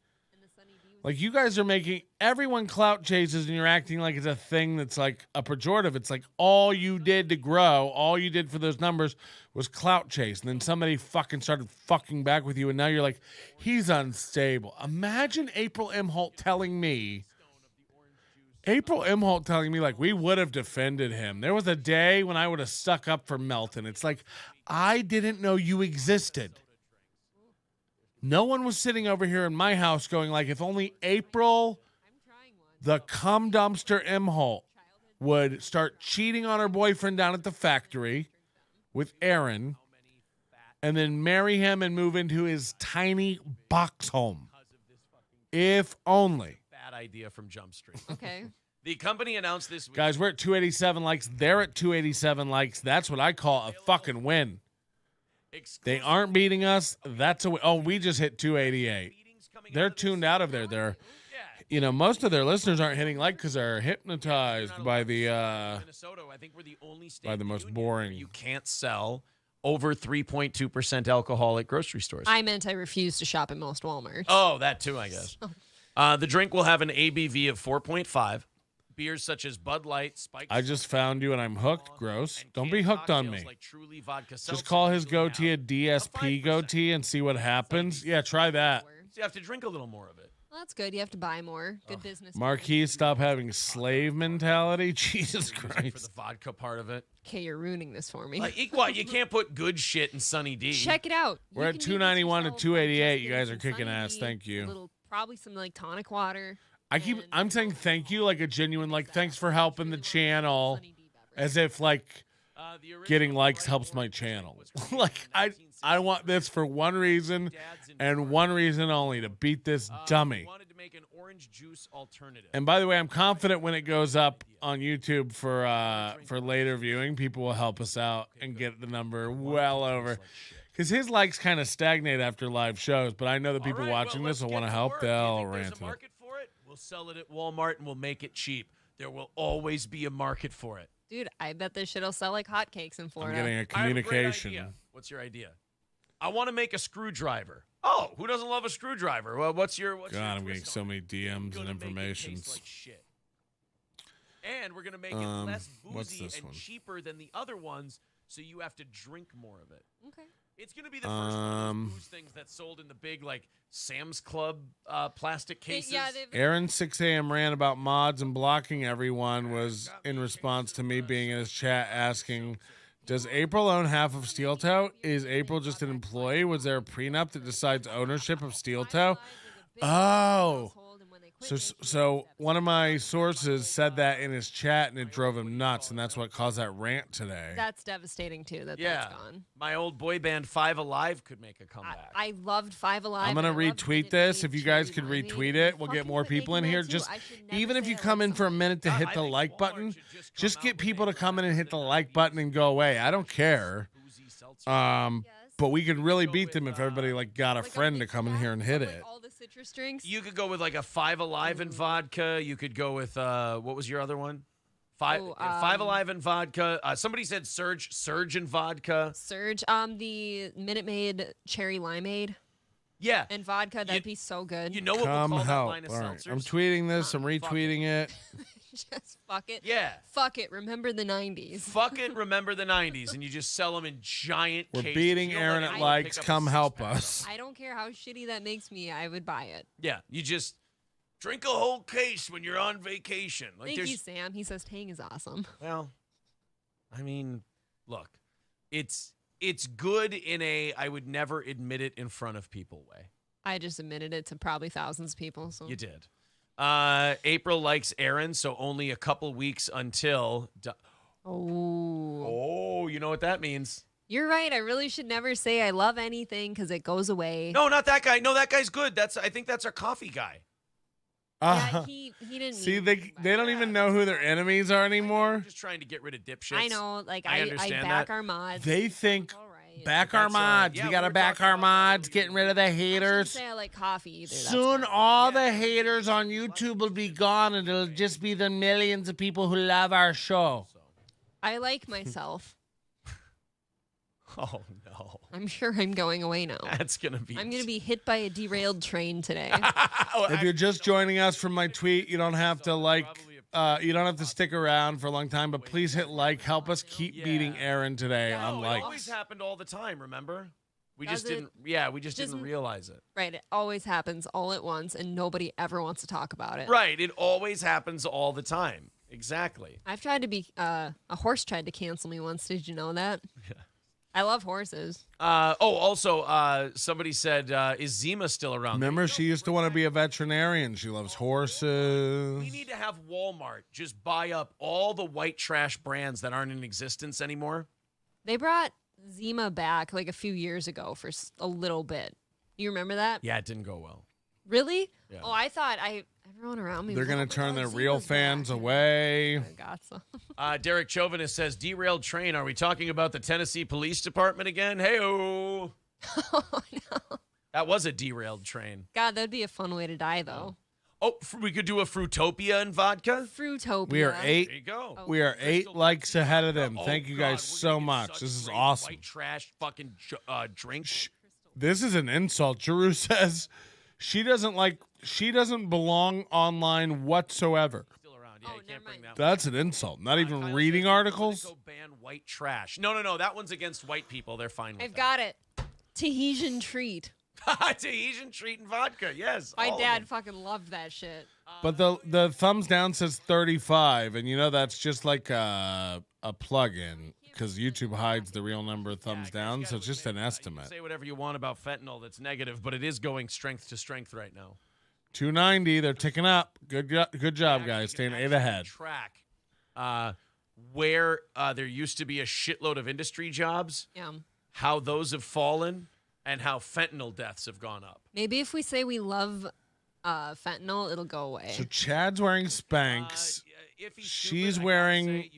Like, you guys are making everyone clout chases, and you're acting like it's a thing that's like a pejorative. It's like all you did to grow, all you did for those numbers was clout chase. And then somebody fucking started fucking back with you, and now you're like, he's unstable. Imagine April Imholt telling me, like, we would have defended him. There was a day when I would have stuck up for Melton. It's like, I didn't know you existed. No one was sitting over here in my house going like, if only April, the cum dumpster Imholt, would start cheating on her boyfriend down at the factory with Aaron and then marry him and move into his tiny box home. If only. Bad idea from Jump Street. Okay. The company announced this week. Guys, we're at 287 likes. They're at 287 likes. That's what I call a fucking win. They aren't beating us. That's a win. Oh, we just hit 288. They're tuned out of there. They're, most of their listeners aren't hitting like because they're hypnotized by the Minnesota, I think we're the only state by the most boring. You can't sell over 3.2% alcohol at grocery stores. I meant I refuse to shop at most Walmarts. Oh, that too, I guess. The drink will have an ABV of 4.5. Beers such as Bud Light, Spiked. I just found you and I'm hooked. Gross. Don't be hooked on me. Like Truly Vodka just call his goatee a DSP goatee and see what happens. Yeah, try that. So you have to drink a little more of it. Well, that's good. You have to buy more. Good business. Marquis, stop having slave mentality. Jesus For Christ. the vodka part of it. Okay, you're ruining this for me. What? You can't put good shit in Sunny D. Check it out. We're at 291 to 288. You guys are kicking ass. Thank you. Probably some like tonic water. I'm saying thank you, like a genuine, like, thanks for helping the channel, as if, like, getting likes helps my channel. Like, I want this for one reason and one reason only, to beat this dummy. And by the way, I'm confident when it goes up on YouTube for later viewing, people will help us out and get the number well over. Because his likes kind of stagnate after live shows, but I know the people watching this will want to help. They'll rant it. We'll sell it at Walmart and we'll make it cheap. There will always be a market for it. Dude, I bet this shit'll sell like hotcakes in Florida. I'm getting a communication. What's your idea? I want to make a screwdriver. Oh, who doesn't love a screwdriver? Well, what's your I'm getting so many DMs and informations. Like shit. And we're going to make it less boozy and cheaper than the other ones, so you have to drink more of it. Okay. It's going to be the first one of those booze things that's sold in the big, like, Sam's Club plastic cases. Aaron 6 a.m. ran about mods and blocking everyone was in response to me being in his chat asking, does April own half of Steel Toe? Is April just an employee? Was there a prenup that decides ownership of Steel Toe? Oh. So one of my sources said that in his chat, and it drove him nuts, and that's what caused that rant today. That's devastating, too, that's gone. My old boy band Five Alive could make a comeback. I loved Five Alive. I'm going to retweet this. If you guys could retweet it, we'll get more people in here. Just even if you come in for a minute to hit the like button, just get people to come in and hit the like button and go away. I don't care. But we could really beat them if everybody got a friend to come in here and hit it. All the citrus drinks. You could go with like a Five Alive and vodka. You could go with what was your other one? Five Alive and vodka. Somebody said Surge and vodka. Surge. The Minute Maid cherry limeade. Yeah. And vodka. That'd be so good. You know what Come we'll call help. that line of All right. seltzers? I'm tweeting this. I'm retweeting it. Just fuck it. Yeah. Fuck it. Remember the 90s. Fuck it. Remember the 90s. And you just sell them in giant We're cases. beating You don't Aaron let at anyone likes. pick up Come a help six-pack. us. I don't care how shitty that makes me. I would buy it. Yeah. You just drink a whole case when you're on vacation. Thank you, Sam. He says Tang is awesome. Well, I mean, look, it's good in a I would never admit it in front of people way. I just admitted it to probably thousands of people. So. You did. April likes Aaron, so only a couple weeks until. Oh, you know what that means. You're right. I really should never say I love anything because it goes away. No, not that guy. No, that guy's good. I think that's our coffee guy. Yeah, he didn't. See, they don't even know who their enemies are anymore. Just trying to get rid of dipshits. I know. Like I understand back that. our mods. They think back our mods. yeah, We gotta we're back talking our about mods, getting rid of the I shouldn't haters. say I like coffee either. That's Soon fine. all the haters on YouTube will be gone, and it'll just be the millions of people who love our show. I like myself. Oh, no. I'm sure I'm going away now. That's going to be... I'm going to be hit by a derailed train today. If you're just joining us from my tweet, you don't have to you don't have to stick around for a long time, but please hit like. Help us keep beating Aaron today on It likes. always happened all the time, remember? We Does just it? didn't... Yeah, we just didn't realize it. Right. It always happens all at once, and nobody ever wants to talk about it. Right. It always happens all the time. Exactly. I've tried to be... a horse tried to cancel me once. Did you know that? Yeah. I love horses. Also, somebody said, is Zima still around? Remember, she used to want to be a veterinarian. She loves horses. We need to have Walmart just buy up all the white trash brands that aren't in existence anymore. They brought Zima back like a few years ago for a little bit. You remember that? Yeah, it didn't go well. Really? Yeah. Oh, I thought everyone around me. They're going to turn their real fans away. Derek Chauvinist says, derailed train. Are we talking about the Tennessee Police Department again? Hey-oh. Oh, no. That was a derailed train. God, that'd be a fun way to die, though. Oh, we could do a Fruitopia and vodka? Fruitopia. We are 8. There you go. We are 8 likes ahead of them. Thank you guys so much. This is awesome. White trash fucking drink. This is an insult. Jeru says she doesn't belong online whatsoever. Still around. Yeah, you can't bring that That's an insult. Not even reading articles. Go ban white trash. No. That one's against white people. They're fine with I've got it. Tahitian treat. Tahitian treat and vodka. Yes. My dad fucking loved that shit. But the thumbs down says 35, and you know that's just like a plug-in because YouTube hides the real number of thumbs down, so it's just an estimate. Say whatever you want about fentanyl that's negative, but it is going strength to strength right now. 290, they're ticking up. Good job, guys. Staying 8 ahead. Track where there used to be a shitload of industry jobs, how those have fallen, and how fentanyl deaths have gone up. Maybe if we say we love fentanyl, it'll go away. So Chad's wearing Spanx. She's wearing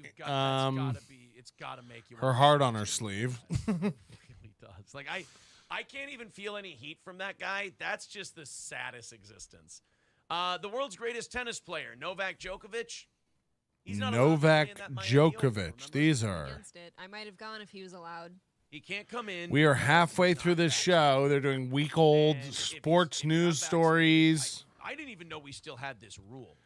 it's gotta make you her heart on her sleeve. It really does. Like I can't even feel any heat from that guy. That's just the saddest existence. The world's greatest tennis player, Novak Djokovic. He's not Novak Djokovic. These are. I might have gone if he was allowed. He can't come in. We are halfway through this show. They're doing week-old sports news stories. I didn't even know we still had this rule.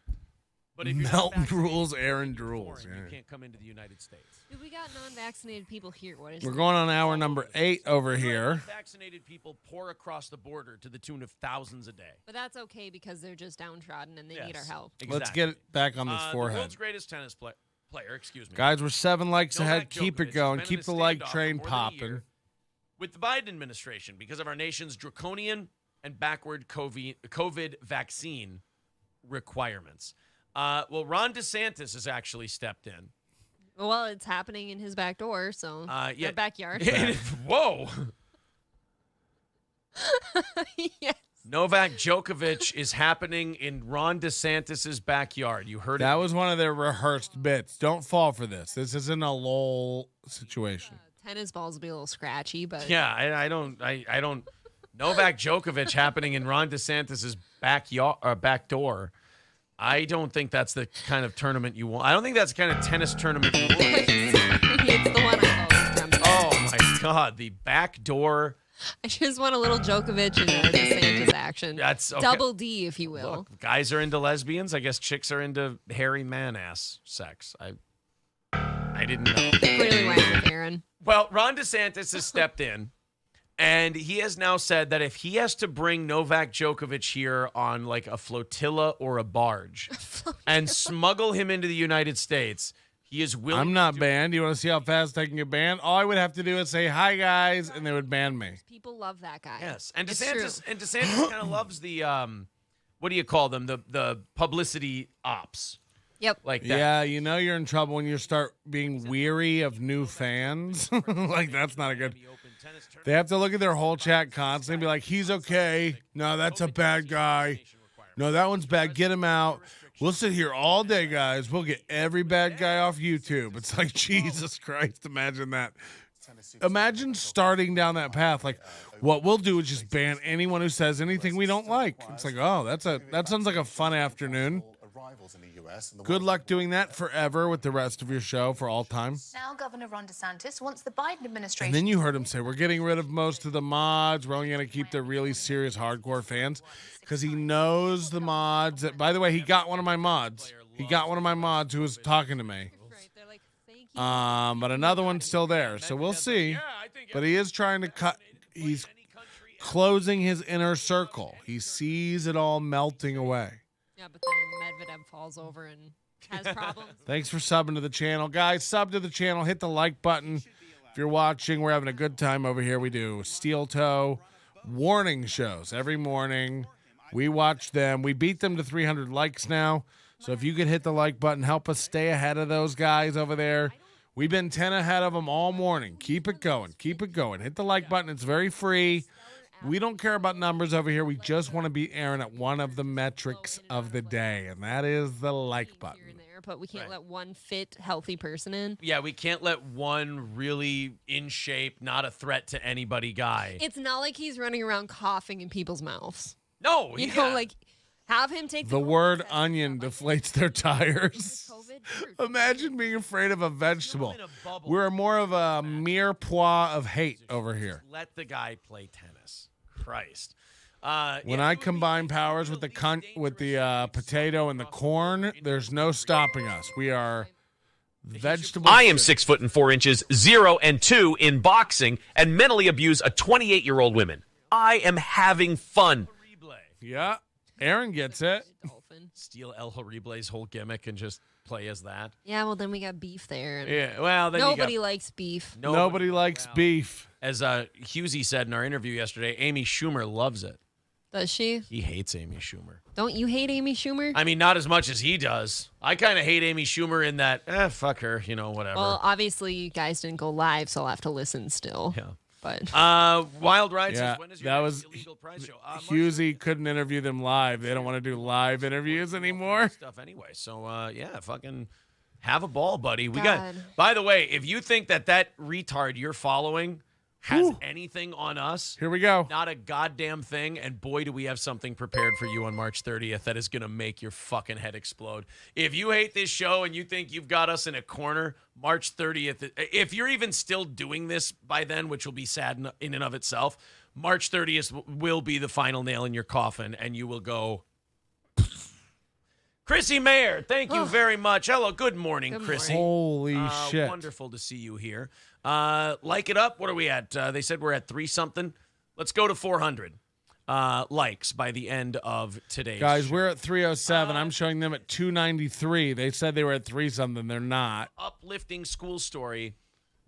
But Melton rules, Aaron drools. You can't come into the United States. Dude, we got non-vaccinated people here. What is We're going on hour number 8 over here. Vaccinated people pour across the border to the tune of thousands a day. But that's okay because they're just downtrodden and they need our help. Exactly. Let's get back on this forehead. The world's greatest tennis player, excuse me. Guys, we're 7 likes Novak ahead. Keep it Djokovic going. has been Keep in the a like standoff train for more than a popping. year with the Biden administration because of our nation's draconian and backward COVID vaccine requirements. Well, Ron DeSantis has actually stepped in. Well, it's happening in his back door, so yeah. backyard. Whoa. Yes. Novak Djokovic is happening in Ron DeSantis' backyard. You heard That it. was one of their rehearsed bits. Don't fall for this. This isn't a lol situation. Tennis balls will be a little scratchy, but Yeah, I don't. Novak Djokovic happening in Ron DeSantis' backyard or back door. I don't think that's the kind of tournament you want. I don't think that's the kind of tennis tournament you want. it's the one I always Oh my God, the back door. I just want a little Djokovic and a DeSantis action. That's okay. Double D, if you will. Look, guys are into lesbians. I guess chicks are into hairy man ass sex. I didn't know. Clearly went with Aaron. Well, Ron DeSantis has stepped in, and he has now said that if he has to bring Novak Djokovic here on like a flotilla or a barge and smuggle him into the United States, he is willing. I'm not banned. You want to see how fast I can get banned? All I would have to do is say, hi, guys, and they would ban me. People love that guy. Yes, and It's DeSantis kind of loves the what do you call them? The publicity ops. Yep. Like that. Yeah, you know you're in trouble when you start being weary of new fans. Like, that's not a good... They have to look at their whole chat constantly and be like, he's okay. No, that's a bad guy. No, that one's bad. Get him out. We'll sit here all day, guys. We'll get every bad guy off YouTube. It's like, Jesus Christ, imagine that. Imagine starting down that path. Like, what we'll do is just ban anyone who says anything we don't like. It's like, oh, that sounds like a fun afternoon. Good luck doing that forever with the rest of your show for all time. Now, Governor Ron DeSantis wants the Biden administration. And then you heard him say, we're getting rid of most of the mods. We're only going to keep the really serious hardcore fans because he knows the mods. By the way, he got one of my mods. He got one of my mods who was talking to me. But another one's still there. So we'll see. But he is trying to cut. He's closing his inner circle. He sees it all melting away. Yeah, but then Medvedev falls over and has problems. Thanks for subbing to the channel. Guys, sub to the channel. Hit the like button. If you're watching, we're having a good time over here. We do Steel Toe warning shows every morning. We watch them. We beat them to 300 likes now. So if you could hit the like button, help us stay ahead of those guys over there. We've been 10 ahead of them all morning. Keep it going. Keep it going. Hit the like button. It's very free. We don't care about numbers over here. We just want to be airing at one of the metrics of the day, and that is the like button. But we can't let one fit, healthy person in. Yeah, we can't let one really in shape, not a threat to anybody guy. It's not like he's running around coughing in people's mouths. No, you know, like have him take the word onion deflates their tires. Imagine being afraid of a vegetable. We're more of a mirepoix of hate over here. Let the guy play tennis. Christ. When I combine powers with the potato and the corn, there's no stopping us. We are vegetable. I am 6 foot and 4 inches, 0 and 2 in boxing, and mentally abuse a 28-year-old woman. I am having fun. Yeah, Aaron gets it. Steal El Horrible's whole gimmick and just play as that. Yeah, well, then we got beef there. Yeah, well, then nobody likes beef. Nobody likes beef. As Husey said in our interview yesterday, Amy Schumer loves it. Does she? He hates Amy Schumer. Don't you hate Amy Schumer? I mean, not as much as he does. I kind of hate Amy Schumer in that, fuck her, Well, whatever. obviously, you guys didn't go live, so I'll have to listen still. Yeah. But Wild Ride yeah, says, when is your that next was illegal prize show? Husey couldn't interview them live. They don't want to do live interviews anymore. Stuff anyway. So yeah, fucking have a ball, buddy. We got. By the way, if you think that retard you're following has anything on us, here we go. Not a goddamn thing. And boy, do we have something prepared for you on March 30th that is going to make your fucking head explode. If you hate this show and you think you've got us in a corner, March 30th, if you're even still doing this by then, which will be sad in and of itself, March 30th will be the final nail in your coffin, and you will go, Chrissy Mayer, thank you very much. Hello, good morning, Chrissy. Holy shit. Wonderful to see you here. Like it up. What are we at? They said we're at 3-something. Let's go to 400 likes by the end of today's Guys, show. we're at 307. I'm showing them at 293. They said they were at 3-something. They're not. Uplifting school story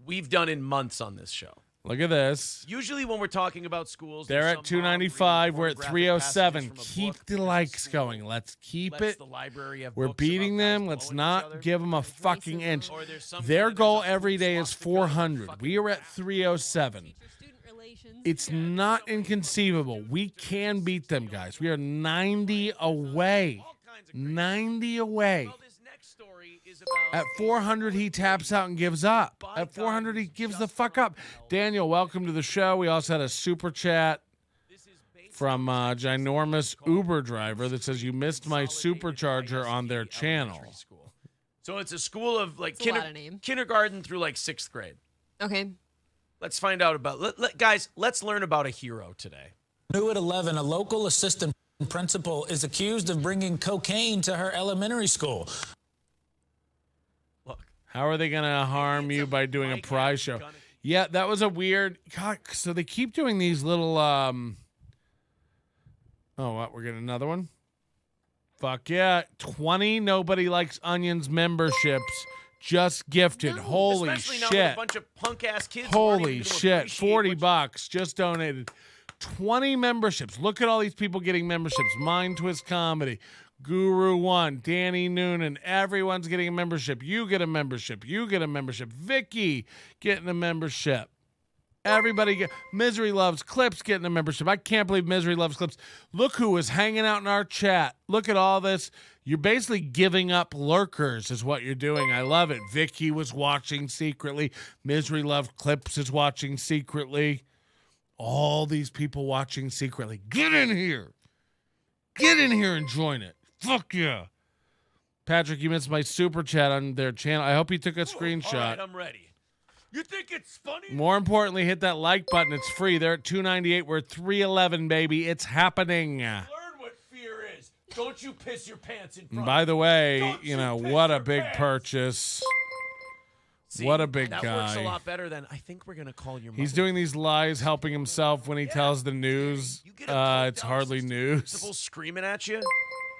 we've done in months on this show. Look at this. Usually when we're talking about schools, they're at 295. We're at 307. Keep the likes going. Let's keep it. We're beating them. Let's not give them a fucking inch. Their goal every day is 400. We are at 307. It's not inconceivable. We can beat them, guys. We are 90 away. 90 away. At 400, he taps out and gives up. At 400, he gives the fuck up. Daniel, welcome to the show. We also had a super chat from ginormous Uber driver that says, you missed my supercharger on their channel. So it's a school of like kindergarten through like 6th grade. Okay. Let's find out about, guys, let's learn about a hero today. New at 11, a local assistant principal is accused of bringing cocaine to her elementary school. How are they going to harm you by doing a prize show? Yeah, that was a weird... God, so they keep doing these little... Oh, what? We're getting another one? Fuck yeah. 20 Nobody Likes Onions memberships just gifted. Holy Especially shit. Not with a bunch of punk-ass kids. Holy shit. 40 bucks just donated. 20 memberships. Look at all these people getting memberships. Mind Twist Comedy. Guru One, Danny Noonan, everyone's getting a membership. You get a membership. You get a membership. Vicky getting a membership. Everybody get Misery Loves Clips getting a membership. I can't believe Misery Loves Clips. Look who is hanging out in our chat. Look at all this. You're basically giving up lurkers is what you're doing. I love it. Vicky was watching secretly. Misery Loves Clips is watching secretly. All these people watching secretly. Get in here. Get in here and join it. Fuck yeah. Patrick, you missed my super chat on their channel. I hope you took a All screenshot. right, I'm ready. You think it's funny? More importantly, hit that like button. It's free. They're at 298. We're at 311, baby. It's happening. Learn what fear is. Don't you piss your pants in front. By the way, Don't you know, piss what a your big pants. purchase. See, What a big that guy. works a lot better than I think we're gonna call your mother. He's doing these lies, helping himself when he tells the news. It's hardly news. Principal screaming at you.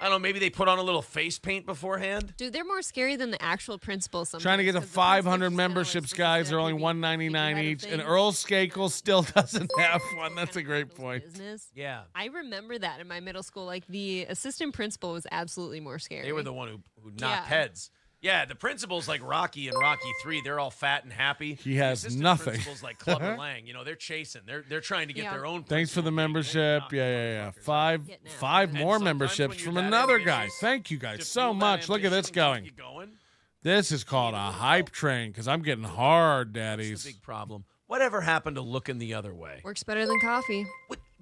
I don't know. Maybe they put on a little face paint beforehand. Dude, they're more scary than the actual principal sometimes. Trying to get to 'cause the 500 memberships, guys. They're only $199 each. And Earl Skakel still doesn't have one. That's a great point. business. Yeah. I remember that in my middle school. Like, the assistant principal was absolutely more scary. They were the one who knocked Yeah. heads. Yeah, the principal's like Rocky and Rocky 3. They're all fat and happy. He has the assistant nothing. Principal's like Clubber Lang. You know, they're chasing. They're trying to get their own. Thanks for the membership. Yeah. Five more memberships from another guy. Thank you guys so much. Look at this going. This is called a hype train because I'm getting hard, daddies. That's the big problem. Whatever happened to looking the other way? Works better than coffee.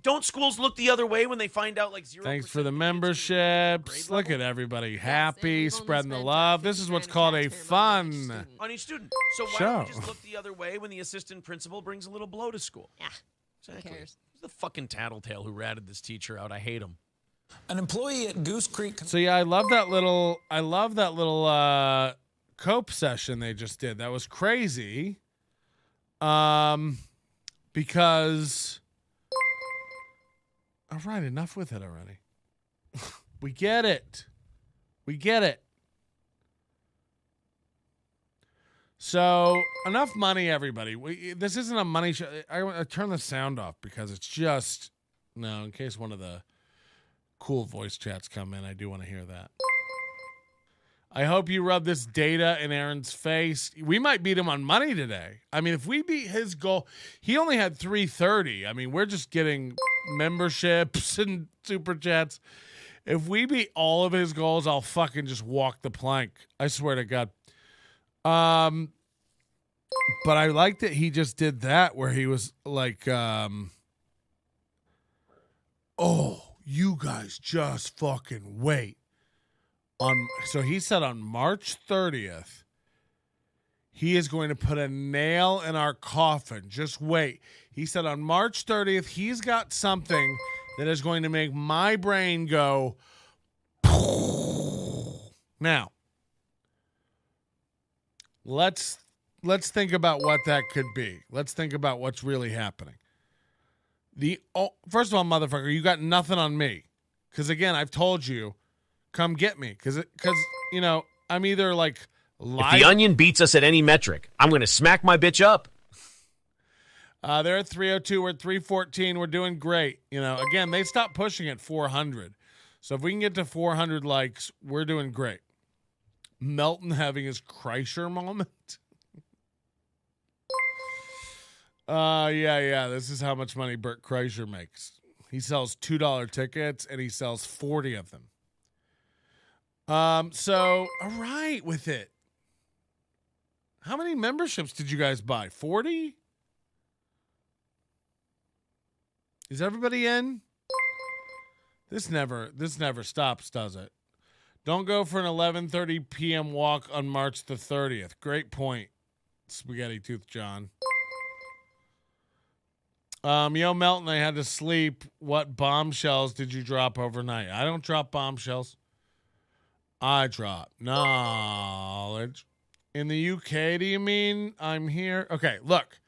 Don't schools look the other way when they find out like 0%? Thanks for the memberships. Look at everybody happy, spreading the love. This is what's called a fun. On each student. So why Show. don't we just look the other way when the assistant principal brings a little blow to school? Yeah. Exactly. Who cares? Who's the fucking tattletale who ratted this teacher out? I hate him. An employee at Goose Creek. So yeah, I love that little cope session they just did. That was crazy. Because all right, enough with it already. We get it. So enough money, everybody. This isn't a money show. I turn the sound off because it's just in case one of the cool voice chats come in. I do want to hear that. I hope you rub this data in Aaron's face. We might beat him on money today. I mean, if we beat his goal, he only had 330. I mean, we're just getting memberships and super chats. If we beat all of his goals, I'll fucking just walk the plank. I swear to God. But I like that he just did that where he was like, oh, you guys just fucking wait. So he said on March 30th, he is going to put a nail in our coffin. Just wait. He said on March 30th, he's got something that is going to make my brain go. Now, let's think about what that could be. Let's think about what's really happening. First of all, motherfucker, you got nothing on me. Because again, I've told you, come get me. Because I'm either like If the Onion beats us at any metric, I'm going to smack my bitch up. They're at 302. We're at 314. We're doing great. Again, they stopped pushing at 400. So if we can get to 400 likes, we're doing great. Melton having his Kreischer moment. Yeah. This is how much money Bert Kreischer makes. He sells $2 tickets, and he sells 40 of them. So, all right with it. How many memberships did you guys buy? 40? Is everybody in? This never stops, does it? Don't go for an 11:30 p.m. walk on March the 30th. Great point, Spaghetti Tooth John. Yo, Melton, I had to sleep. What bombshells did you drop overnight? I don't drop bombshells. I drop knowledge. In the UK, do you mean? I'm here. Okay, look.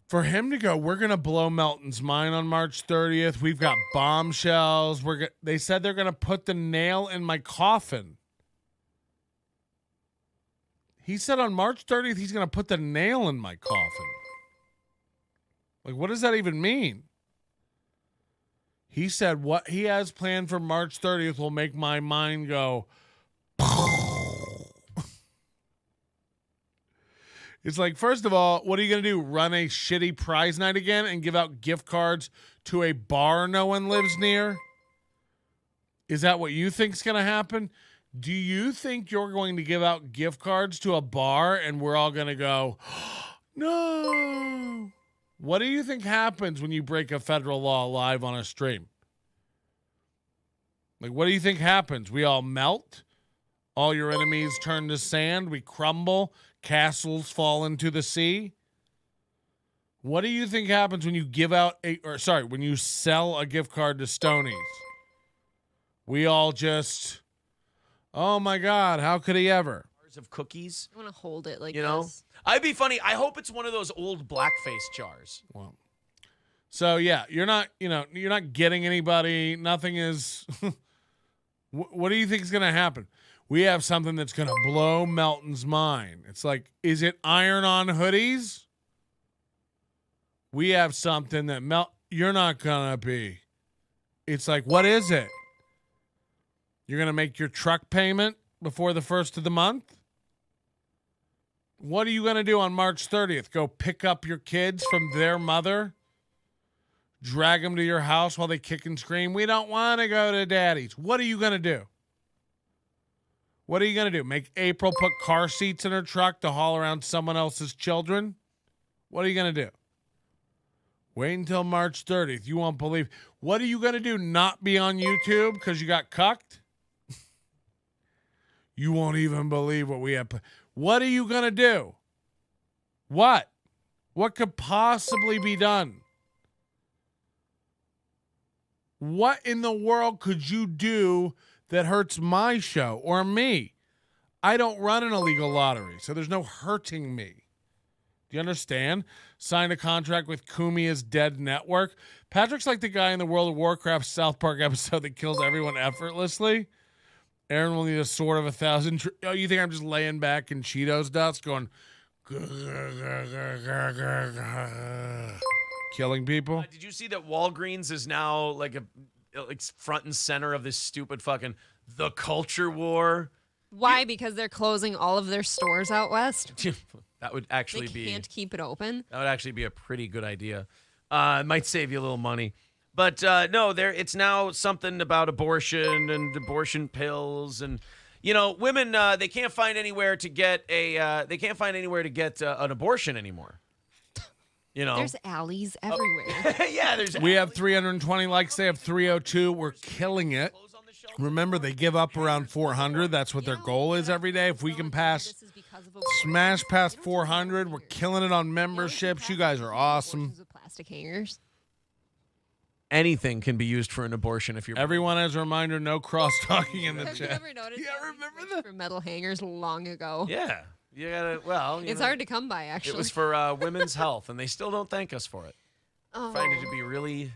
For him to go, we're going to blow Melton's mind on March 30th. We've got bombshells. They said they're going to put the nail in my coffin. He said on March 30th, he's going to put the nail in my coffin. Like, what does that even mean? He said what he has planned for March 30th will make my mind go. It's like, first of all, what are you going to do? Run a shitty prize night again and give out gift cards to a bar no one lives near? Is that what you think's going to happen? Do you think you're going to give out gift cards to a bar and we're all going to go, no? What do you think happens when you break a federal law live on a stream? Like, what do you think happens? We all melt? All your enemies turn to sand. We crumble. Castles fall into the sea. What do you think happens when you when you sell a gift card to Stoney's? We all just, oh my God, how could he ever? Of cookies. I want to hold it like You know? this. I'd be funny. I hope it's one of those old blackface jars. Well, so yeah, you're not getting anybody. Nothing is. What do you think is going to happen? We have something that's going to blow Melton's mind. It's like, is it iron-on hoodies? We have something that you're not going to be. It's like, what is it? You're going to make your truck payment before the first of the month? What are you going to do on March 30th? Go pick up your kids from their mother? Drag them to your house while they kick and scream? We don't want to go to daddy's. What are you going to do? What are you going to do? Make April put car seats in her truck to haul around someone else's children? What are you going to do? Wait until March 30th. You won't believe. What are you going to do? Not be on YouTube because you got cucked? You won't even believe what we have. What are you going to do? What? What could possibly be done? What in the world could you do that hurts my show or me? I don't run an illegal lottery, so there's no hurting me. Do you understand? Signed a contract with Kumia's Dead Network. Patrick's like the guy in the World of Warcraft South Park episode that kills everyone effortlessly. Aaron will need a sword of 1,000. Oh, you think I'm just laying back in Cheetos dust going, killing people? Did you see that Walgreens is now like front and center of this stupid fucking the culture war? Why? Because they're closing all of their stores out west? That would actually They can't keep it open? That would actually be a pretty good idea. It might save you a little money. But no, it's now something about abortion and abortion pills, and women they can't find anywhere to get an abortion anymore. There's alleys everywhere. Yeah, We have 320 likes. They have 302. We're killing it. Remember, they give up around 400. That's what their goal is every day. If we can smash past 400, we're killing it on memberships. You guys are awesome. Plastic hangers. Anything can be used for an abortion if you're. Everyone, as a reminder, no cross-talking in the Have chat. you ever noticed? Yeah, remember that? For metal hangers long ago. Yeah, you gotta. Well, it's hard to come by. Actually, it was for women's health, and they still don't thank us for it. Oh. Find it to be really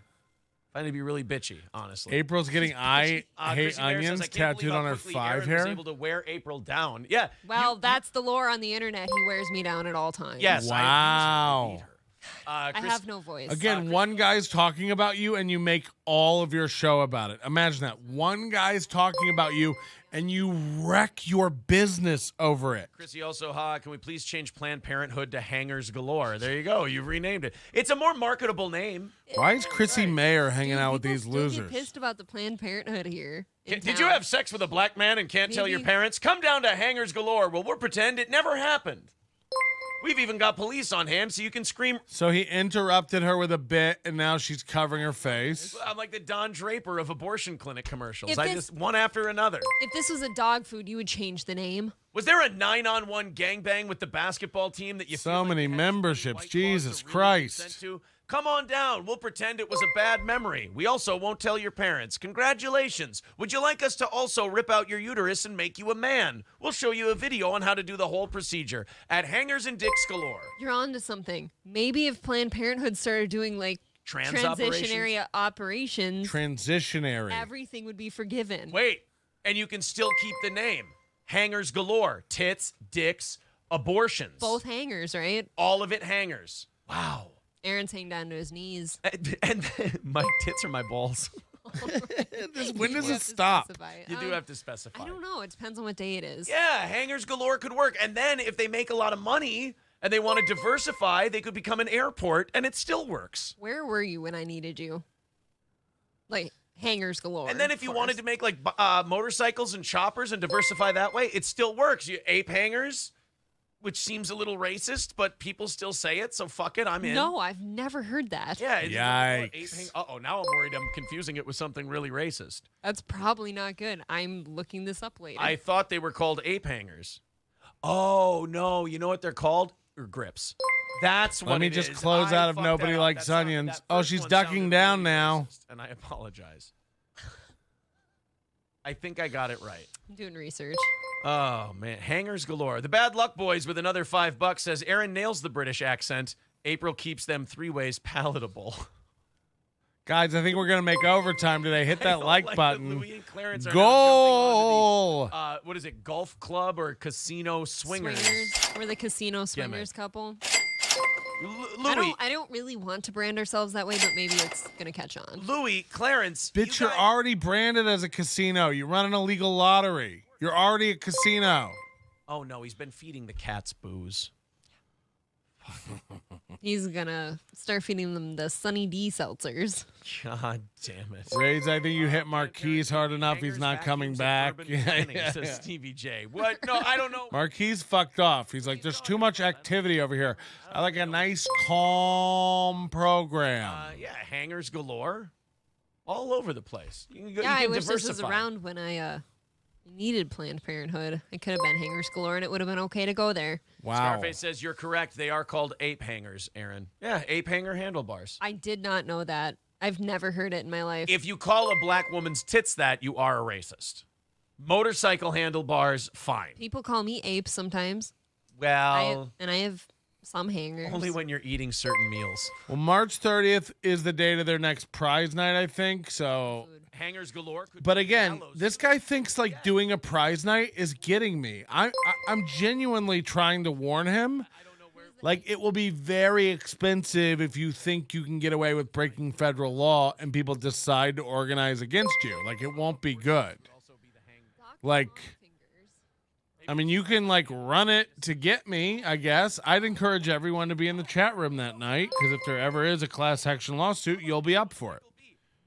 bitchy, honestly. April's getting I hate onions tattooed on her five hair. Was able to wear April down. Yeah. Well, that's the lore on the internet. He wears me down at all times. Yes. Wow. I have no voice. Again, one guy's talking about you and you make all of your show about it. Imagine that. One guy's talking about you and you wreck your business over it. Chrissy also, can we please change Planned Parenthood to Hangers Galore? There you go. You've renamed it. It's a more marketable name. Why is Chrissy Mayer hanging out with these losers? Get pissed about the Planned Parenthood here. Did you have sex with a black man and can't tell your parents? Come down to Hangers Galore. Well, we'll pretend it never happened. We've even got police on hand so you can scream. So he interrupted her with a bit, and now she's covering her face. I'm like the Don Draper of abortion clinic commercials. If I this- just one after another. If this was a dog food, you would change the name. Was there a 9-on-1 gangbang with the basketball team that you So feel like many you had memberships, White Claws Jesus to really Christ. consent to? Come on down. We'll pretend it was a bad memory. We also won't tell your parents. Congratulations. Would you like us to also rip out your uterus and make you a man? We'll show you a video on how to do the whole procedure at Hangers and Dicks Galore. You're on to something. Maybe if Planned Parenthood started doing like transitionary operations, everything would be forgiven. Wait, and you can still keep the name. Hangers Galore. Tits, dicks, abortions. Both hangers, right? All of it hangers. Wow. Aaron's hanging down to his knees. And my tits are my balls. When does it stop? You do have to specify. I don't know. It depends on what day it is. Yeah, Hangers Galore could work. And then if they make a lot of money and they want to diversify, they could become an airport and it still works. Where were you when I needed you? Like hangers galore. And then if you wanted to make like motorcycles and choppers and diversify that way, it still works. You ape hangers which seems a little racist, but people still say it, so fuck it, I'm in. No, I've never heard that. Yeah. Yikes. Uh-oh, now I'm worried I'm confusing it with something really racist. That's probably not good. I'm looking this up later. I thought they were called ape hangers. Oh, no. You know what they're called? Or grips. That's what Let me it just is. close I out of fucked Nobody that up. Likes Onions. That Oh, first she's one ducking sounded down really now. racist, and I apologize. I think I got it right. I'm doing research. Oh, man. Hangers galore. The Bad Luck Boys with another $5 says, Aaron nails the British accent. April keeps them 3 ways palatable. Guys, I think we're going to make overtime today. Hit that like button. Louis and Clarence are Goal! now jumping onto the, what is it, golf club or casino swingers? We're the casino swingers couple. Louis. I don't really want to brand ourselves that way, but maybe it's going to catch on. Louis, Clarence. Bitch, you're already branded as a casino. You run an illegal lottery. You're already a casino. Oh, no, he's been feeding the cats booze. He's going to start feeding them the Sunny D seltzers. God damn it. Rays, I think you hit Marquise hard enough. He's not coming back. Says Stevie J. What? No, I don't know. Marquise fucked off. He's like, there's too much activity over here. I like a nice, calm program. Yeah, hangers galore. All over the place. You can go, Yeah, you can I wish this was diversify. around when I needed Planned Parenthood. I could have been hangers galore, and it would have been okay to go there. Wow. Scarface says you're correct. They are called ape hangers, Aaron. Yeah, ape hanger handlebars. I did not know that. I've never heard it in my life. If you call a black woman's tits that, you are a racist. Motorcycle handlebars, fine. People call me ape sometimes. Well, I have some hangers. only when you're eating certain meals. Well, March 30th is the date of their next prize night, I think. So, Hangers galore. but again, this guy thinks like doing a prize night is getting me. I'm genuinely trying to warn him. Like, it will be very expensive if you think you can get away with breaking federal law and people decide to organize against you. Like, it won't be good. Like, I mean, you can, like, run it to get me, I guess. I'd encourage everyone to be in the chat room that night, because if there ever is a class action lawsuit, you'll be up for it.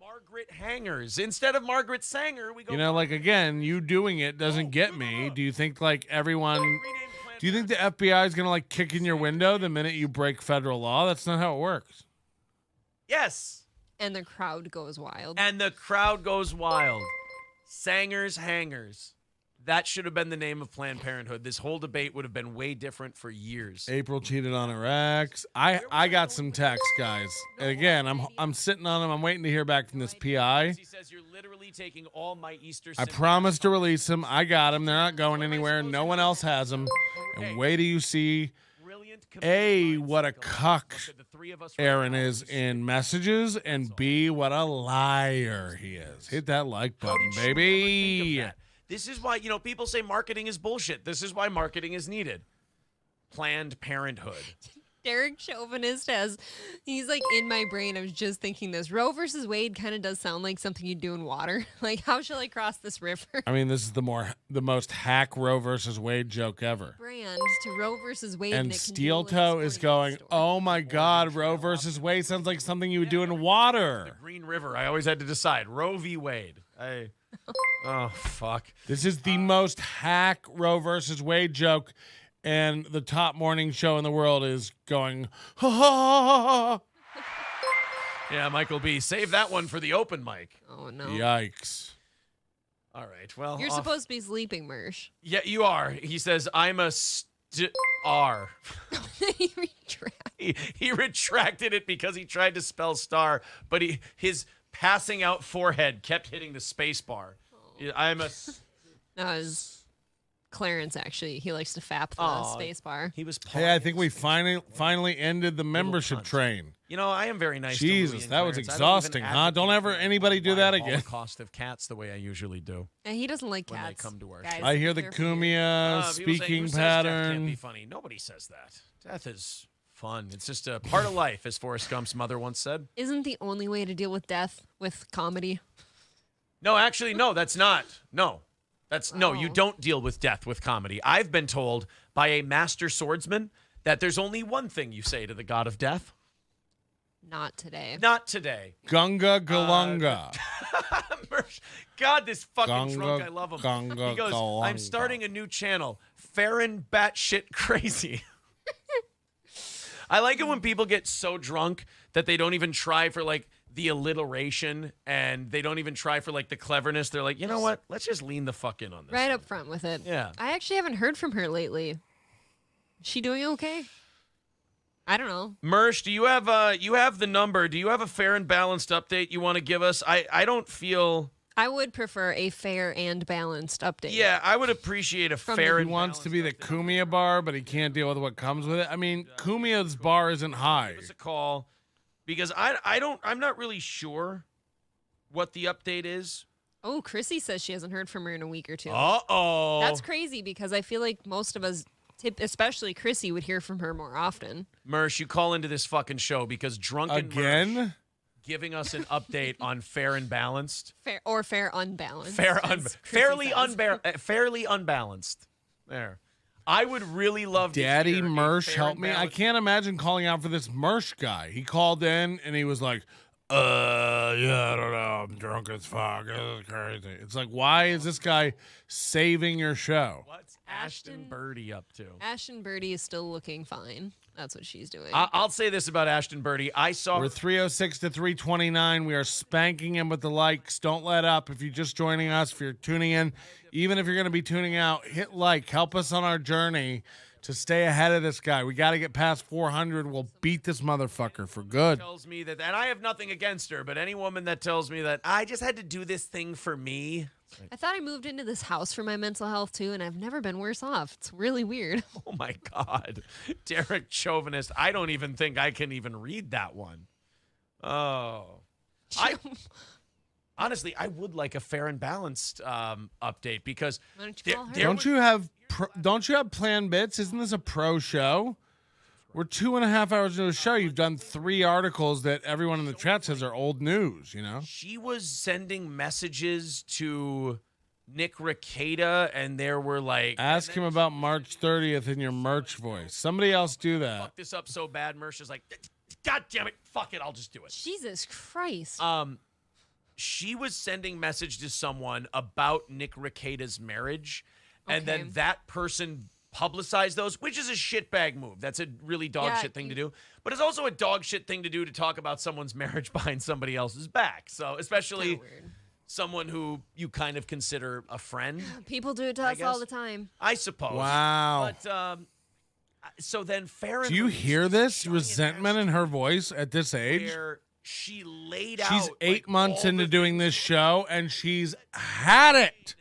Margaret Hangers. Instead of Margaret Sanger, we go... You know, like, again, you doing it doesn't get me. Do you think, like, everyone... Do you think the FBI is going to, like, kick in your window the minute you break federal law? That's not how it works. Yes. And the crowd goes wild. And the crowd goes wild. Sangers, hangers. That should have been the name of Planned Parenthood. This whole debate would have been way different for years. April cheated on her ex. I got some texts, guys. And again, I'm sitting on them. I'm waiting to hear back from this PI. He says you're literally taking all my Easter I promised to release them. I got them. They're not going anywhere. No one else has them. And wait till you see, A, what a cuck Aaron is in messages, and B, what a liar he is. Hit that like button, baby. This is why, you know, people say marketing is bullshit. This is why marketing is needed. Planned Parenthood. Derek Chauvinist he's like in my brain. I was just thinking this. Roe versus Wade kind of does sound like something you'd do in water. Like, how shall I cross this river? I mean, this is the most hack Roe versus Wade joke ever. Brand to Roe versus Wade. And Steel Toe is going, oh my God, Roe versus Wade sounds like something you would do in water. The Green River. I always had to decide. Roe v. Wade. Oh, fuck. This is the most hack Roe versus Wade joke. And the top morning show in the world is going, ha ha ha. Yeah, Michael B. Save that one for the open mic. Oh, no. Yikes. All right, well. You're supposed to be sleeping, Mersh. Yeah, you are. He says, I'm a star. He retracted it because he tried to spell star, but his passing out forehead kept hitting the space bar. I'm a... No, it was Clarence, actually. He likes to fap the space bar. He was. Hey, I think we finally ended the membership train. You know, I am very nice. Jesus, to that was exhausting, huh? Don't ever anybody do that again. Holocaust of cats the way I usually do. And he doesn't like cats. When they come to our show. I hear the Kumia speaking pattern. Can't be funny. Nobody says that. Death is fun. It's just a part of life, as Forrest Gump's mother once said. Isn't the only way to deal with death with comedy? No, actually, no, that's not. No. No, you don't deal with death with comedy. I've been told by a master swordsman that there's only one thing you say to the god of death. Not today. Not today. Gunga Galunga. God, this fucking Gunga, drunk, I love him. gunga, He goes, galunga. I'm starting a new channel, Farron Batshit Crazy. I like it when people get so drunk that they don't even try for, like, the alliteration, and they don't even try for, like, the cleverness. They're like, you know what? Let's just lean the fuck in on this. Right up front with it. Yeah. I actually haven't heard from her lately. Is she doing okay? I don't know. Mersh, do you have the number? Do you have a fair and balanced update you want to give us? I don't feel... I would prefer a fair and balanced update. Yeah, I would appreciate a fair He and wants to be the Kumia bar, but he can't deal with what comes with it. I mean, Kumia's bar isn't high. Give us a call, because I'm not really sure what the update is. Oh, Chrissy says she hasn't heard from her in a week or two. Uh-oh. That's crazy, because I feel like most of us, especially Chrissy, would hear from her more often. Mersh, you call into this fucking show because drunken Mersh Again? giving us an update on fair and balanced. Fair unbalanced. Fairly unbalanced. There. I would really love to Daddy hear a Mersh, fair help and me. I balanced- can't imagine calling out for this Mersh guy. He called in and he was like, yeah, I don't know. I'm drunk as fuck. This is crazy. It's like, why is this guy saving your show? What's Ashton Birdie up to? Ashton Birdie is still looking fine. That's what she's doing. I'll say this about Ashton Birdie. I saw We're 306 to 329. We are spanking him with the likes. Don't let up. If you're just joining us, if you're tuning in, even if you're going to be tuning out, hit like. Help us on our journey to stay ahead of this guy. We got to get past 400. We'll beat this motherfucker for good. tells me that, and I have nothing against her, but any woman that tells me that I just had to do this thing for me. I thought I moved into this house for my mental health too, and I've never been worse off. It's really weird. Oh my God. Derek Chauvinist. I don't even think I can even read that one. Oh. Honestly, I would like a fair and balanced update, because Why don't you call her? Don't you have planned bits? Isn't this a pro show? We're 2.5 hours into the show. You've done 3 articles that everyone in the chat says are old news, you know? She was sending messages to Nick Rekieta, and there were like... Ask him about March 30th in your merch voice. Somebody else do that. Fuck this up so bad. Mersh is like, God damn it, fuck it, I'll just do it. Jesus Christ. She was sending message to someone about Nick Rekieta's marriage, and Okay. then that person publicized those, which is a shitbag move. That's a really dog shit thing to do. But it's also a dog shit thing to do to talk about someone's marriage behind somebody else's back. So especially someone who you kind of consider a friend. People do it to us all the time. I suppose. Wow. But so then Farron... Do you hear this resentment in her voice at this age? Where she laid out... She's 8 months into doing this show, and she's had it.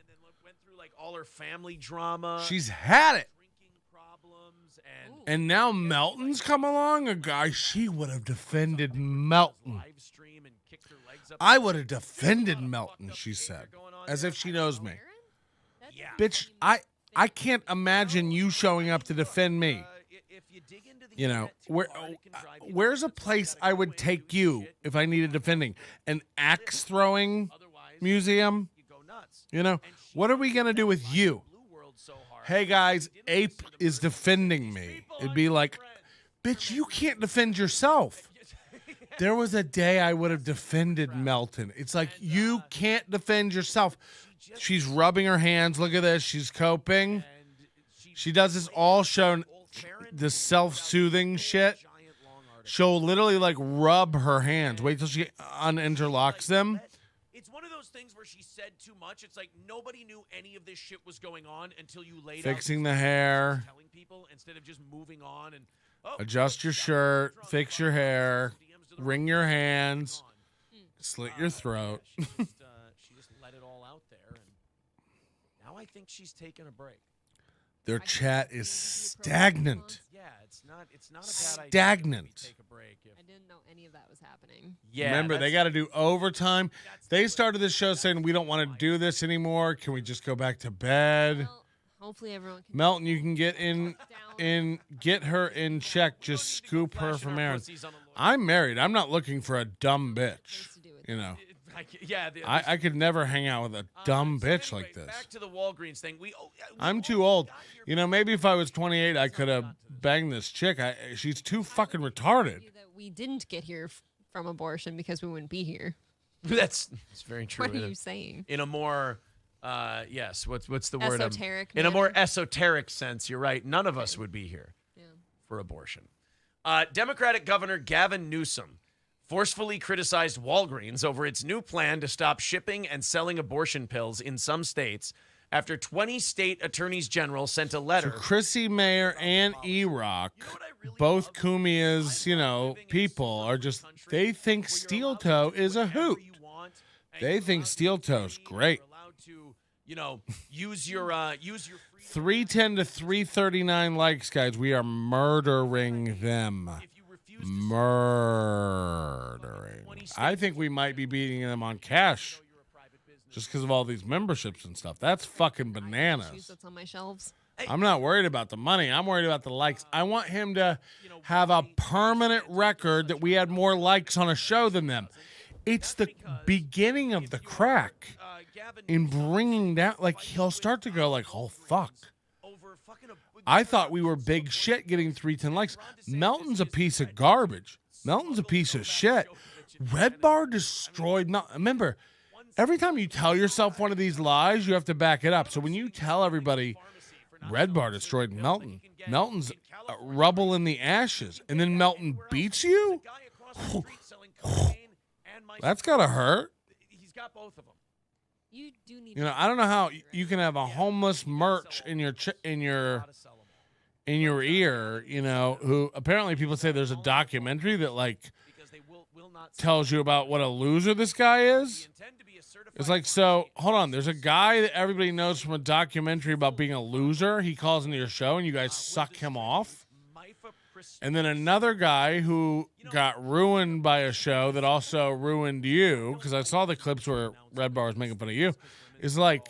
all her family drama. She's had it. And now Melton's come along, a guy she would have defended Melton. I would have defended Melton, she said, as if she knows me. Bitch, I can't imagine you showing up to defend me. You know, where's a place I would take you if I needed defending? An axe throwing museum? You know, what are we going to do with you? Hey guys, Ape is defending me. It'd be like, bitch, you can't defend yourself. There was a day I would have defended Melton. It's like, you can't defend yourself. She's rubbing her hands. Look at this. She's coping. She does this all show, this self-soothing shit. She'll literally like rub her hands. Wait till she uninterlocks them. It's one of those things where she said too much. It's like nobody knew any of this shit was going on until you laid Fixing out the hair. telling people instead of just moving on and Adjust your shirt. Fix your hair. Wring your hands. Slit your throat. she just let it all out there, and now I think she's taking a break. Their chat is stagnant. Yeah, it's not a bad idea. Stagnant. To take a break. I didn't know any of that was happening. Yeah, Remember, they got to do overtime. They started this show saying, we don't want to do this anymore. Can we just go back to bed? Well, hopefully everyone can. Melton, you can get get her in check. Just scoop her from Aaron. I'm married. I'm not looking for a dumb bitch. You know, I could never hang out with a dumb bitch like this. Back to the Walgreens thing. I'm too old. You know, maybe if I was 28, I could have banged this chick. She's too fucking retarded. That we didn't get here from abortion because we wouldn't be here. That's very true. What are you saying? In a more, yes, what's the word? Esoteric In a more manner? esoteric sense, you're right. None of us would be here for abortion. Democratic Governor Gavin Newsom forcefully criticized Walgreens over its new plan to stop shipping and selling abortion pills in some states after 20 state attorneys general sent a letter. So Chrissy Mayer and E-Rock, both Kumia's, people are just, they think steel toe is a hoot. They think steel toe's great. Use your 310 to 339 likes, guys. We are murdering them. Murdering. I think we might be beating them on cash just because of all these memberships and stuff. That's fucking bananas. That's on my shelves. I'm not worried about the money. I'm worried about the likes. I want him to have a permanent record that we had more likes on a show than them. It's the beginning of the crack in bringing down, like, he'll start to go like, oh, fuck. I thought we were big shit getting 310 likes. Melton's a piece of garbage. Melton's a piece of shit. Red Bar destroyed Melton. Remember, every time you tell yourself one of these lies, you have to back it up. So when you tell everybody Red Bar destroyed Melton, Melton's rubble in the ashes, and then Melton beats you? That's got to hurt. He's got both of them. You do need. I don't know how you can have a homeless merch in your ear. Who apparently people say there's a documentary that like tells you about what a loser this guy is. It's like, so hold on. There's a guy that everybody knows from a documentary about being a loser. He calls into your show, and you guys suck him off. And then another guy who got ruined by a show that also ruined you, because I saw the clips where Red Bar was making fun of you, is like,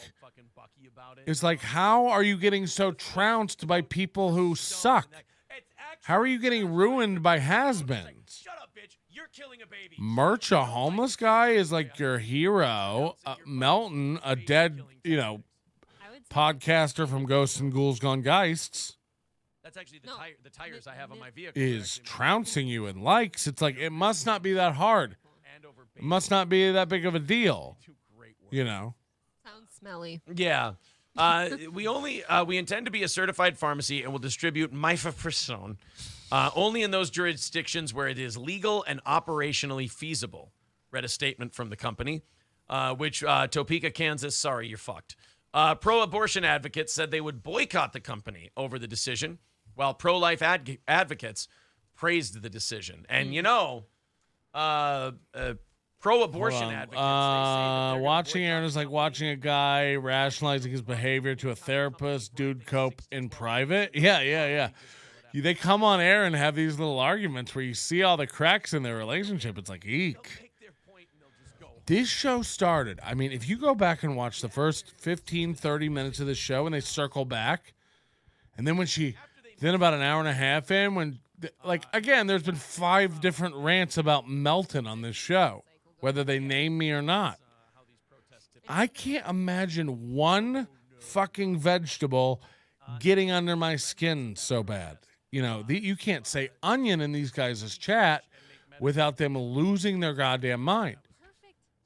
it's like, how are you getting so trounced by people who suck? How are you getting ruined by has-beens? Merch, a homeless guy, is like your hero. Melton, a dead, podcaster from Ghosts and Ghouls Gone Geists, That's actually the tires I have on my vehicle. is trouncing you in likes. It's like, it must not be that hard. It must not be that big of a deal. Sounds smelly. Yeah. We intend to be a certified pharmacy and will distribute mifepristone only in those jurisdictions where it is legal and operationally feasible. Read a statement from the company, which Topeka, Kansas, sorry, you're fucked. Pro-abortion advocates said they would boycott the company over the decision, while pro-life advocates praised the decision. And, pro-abortion advocates, watching Aaron is like watching a guy rationalizing his behavior to a therapist, dude cope in private. Yeah. They come on air and have these little arguments where you see all the cracks in their relationship. It's like, eek. This show started. I mean, if you go back and watch the first 15, 30 minutes of the show and they circle back, and then then about an hour and a half in, again, there's been 5 different rants about Melton on this show, whether they name me or not. I can't imagine one fucking vegetable getting under my skin so bad. You can't say onion in these guys' chat without them losing their goddamn mind.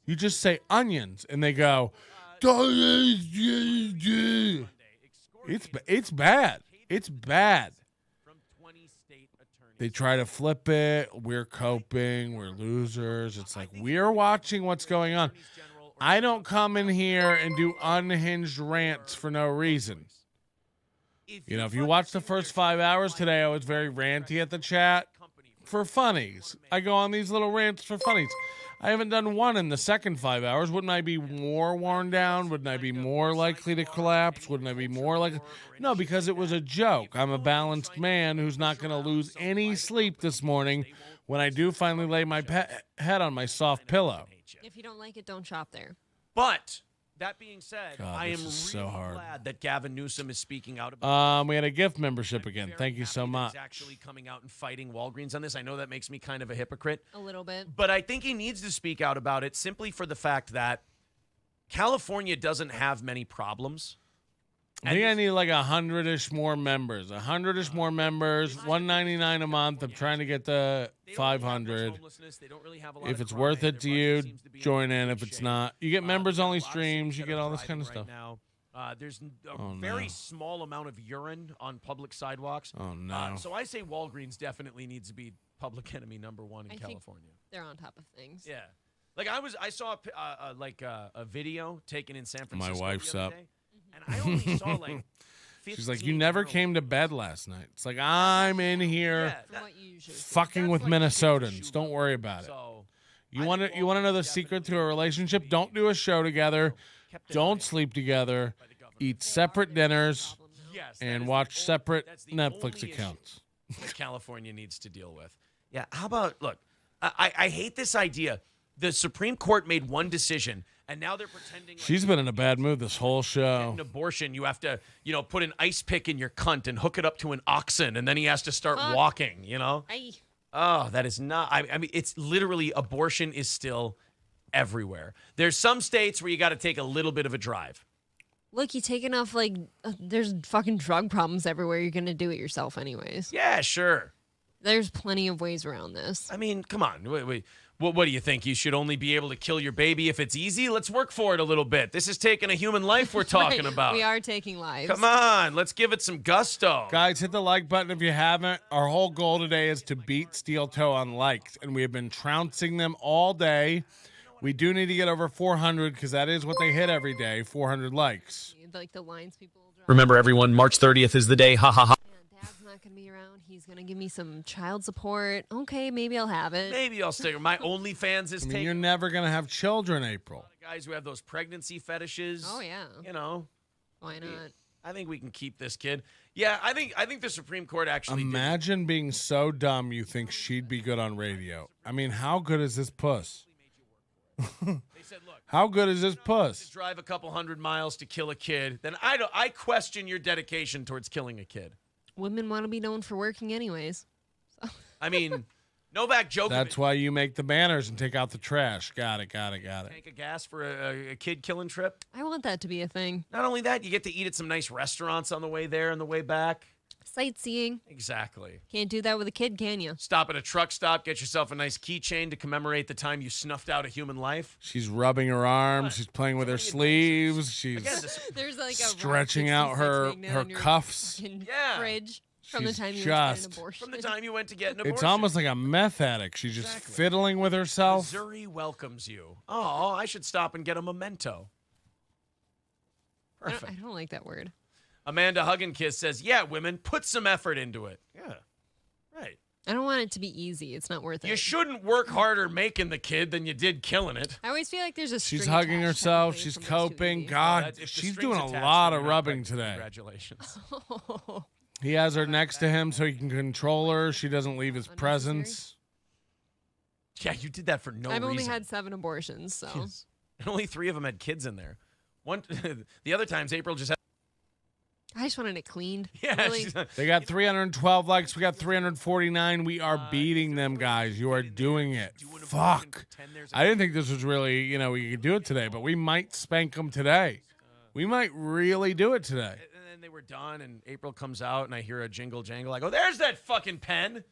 You just say onions, and they go, it's bad. It's bad. They try to flip it. We're coping. We're losers. It's like, we're watching what's going on. I don't come in here and do unhinged rants for no reason. If you watch the first 5 hours today, I was very ranty at the chat for funnies. I go on these little rants for funnies. I haven't done one in the second 5 hours. Wouldn't I be more worn down? Wouldn't I be more likely to collapse? Wouldn't I be more likely? No, because it was a joke. I'm a balanced man who's not going to lose any sleep this morning when I do finally lay my head on my soft pillow. If you don't like it, don't shop there. But that being said, God, I am this is really so hard. glad that Gavin Newsom is speaking out about it. We had a gift membership again. Thank you so much. He's actually coming out and fighting Walgreens on this. I know that makes me kind of a hypocrite. A little bit. But I think he needs to speak out about it simply for the fact that California doesn't have many problems. I think I need like 100-ish more members. 100-ish more members. $199 a month. I'm trying to get to 500. If it's worth it to you, join in. If it's not, you get members-only streams. You get all this kind of stuff. There's a very small amount of urine on public sidewalks. Oh, no. So I say Walgreens definitely needs to be public enemy number one in California. They're on top of things. Yeah. Like I saw a video taken in San Francisco. My wife's up. Day, and I only saw like 15 She's like, you never came to bed last night. It's like, I'm in here fucking with Minnesotans. Don't worry about it. You want to know the secret to a relationship? Don't do a show together. Don't sleep together. Eat separate dinners. And watch separate Netflix accounts. That California needs to deal with. Yeah. How about, look, I hate this idea. The Supreme Court made one decision, and now they're pretending like she's been in a bad mood this whole show. An abortion, you have to, put an ice pick in your cunt and hook it up to an oxen, and then he has to start walking, Oh, that is not, I mean, it's literally, abortion is still everywhere. There's some states where you got to take a little bit of a drive. Look, you take enough, there's fucking drug problems everywhere. You're going to do it yourself anyways. Yeah, sure. There's plenty of ways around this. I mean, come on. Wait. What do you think? You should only be able to kill your baby if it's easy? Let's work for it a little bit. This is taking a human life we're talking about. We are taking lives. Come on. Let's give it some gusto. Guys, hit the like button if you haven't. Our whole goal today is to beat Steel Toe on likes, and we have been trouncing them all day. We do need to get over 400 because that is what they hit every day, 400 likes. Like the lines people draw. Remember, everyone, March 30th is the day. Ha, ha, ha. Dad's not going to be around. He's going to give me some child support. Okay, maybe I'll have it. Maybe I'll stick. My OnlyFans is taking. You're never going to have children, April. Guys who have those pregnancy fetishes. Oh, yeah. Why not? I think we can keep this kid. Yeah, I think the Supreme Court actually Imagine being so dumb you think she'd be good on radio. I mean, how good is this puss? They said, look, how good is this puss? To drive a couple 100 miles to kill a kid, then I question your dedication towards killing a kid. Women want to be known for working anyways. So. I mean, Novak Djokovic. That's why you make the banners and take out the trash. Got it. Tank of gas for a kid killing trip. I want that to be a thing. Not only that, you get to eat at some nice restaurants on the way there and the way back. Sightseeing. Exactly. Can't do that with a kid, can you? Stop at a truck stop, get yourself a nice keychain to commemorate the time you snuffed out a human life. She's rubbing her arms. She's playing with her sleeves. She's there's like a stretching out her cuffs. Fridge from the time you went to get an abortion. From the time you went to get an abortion. It's almost like a meth addict. She's just fiddling with herself. Missouri welcomes you. Oh, I should stop and get a memento. Perfect. I don't like that word. Amanda Hugginkiss says, yeah, women, put some effort into it. Yeah, right. I don't want it to be easy. It's not worth it. You shouldn't work harder making the kid than you did killing it. I always feel like there's a She's hugging herself. She's coping. God, she's doing a lot of rubbing today. Congratulations. He has her next to him so he can control her. She doesn't leave his presence. Yeah, you did that for no reason. I've only had 7 abortions, so. And only 3 of them had kids in there. The other times, April just had. I just wanted it cleaned. Yeah, really. They got 312 likes. We got 349. We are beating them, guys. You are doing it. Fuck. I didn't think this was really, we could do it today, but we might spank them today. We might really do it today. And then they were done, and April comes out, and I hear a jingle jangle. I go, there's that fucking pen.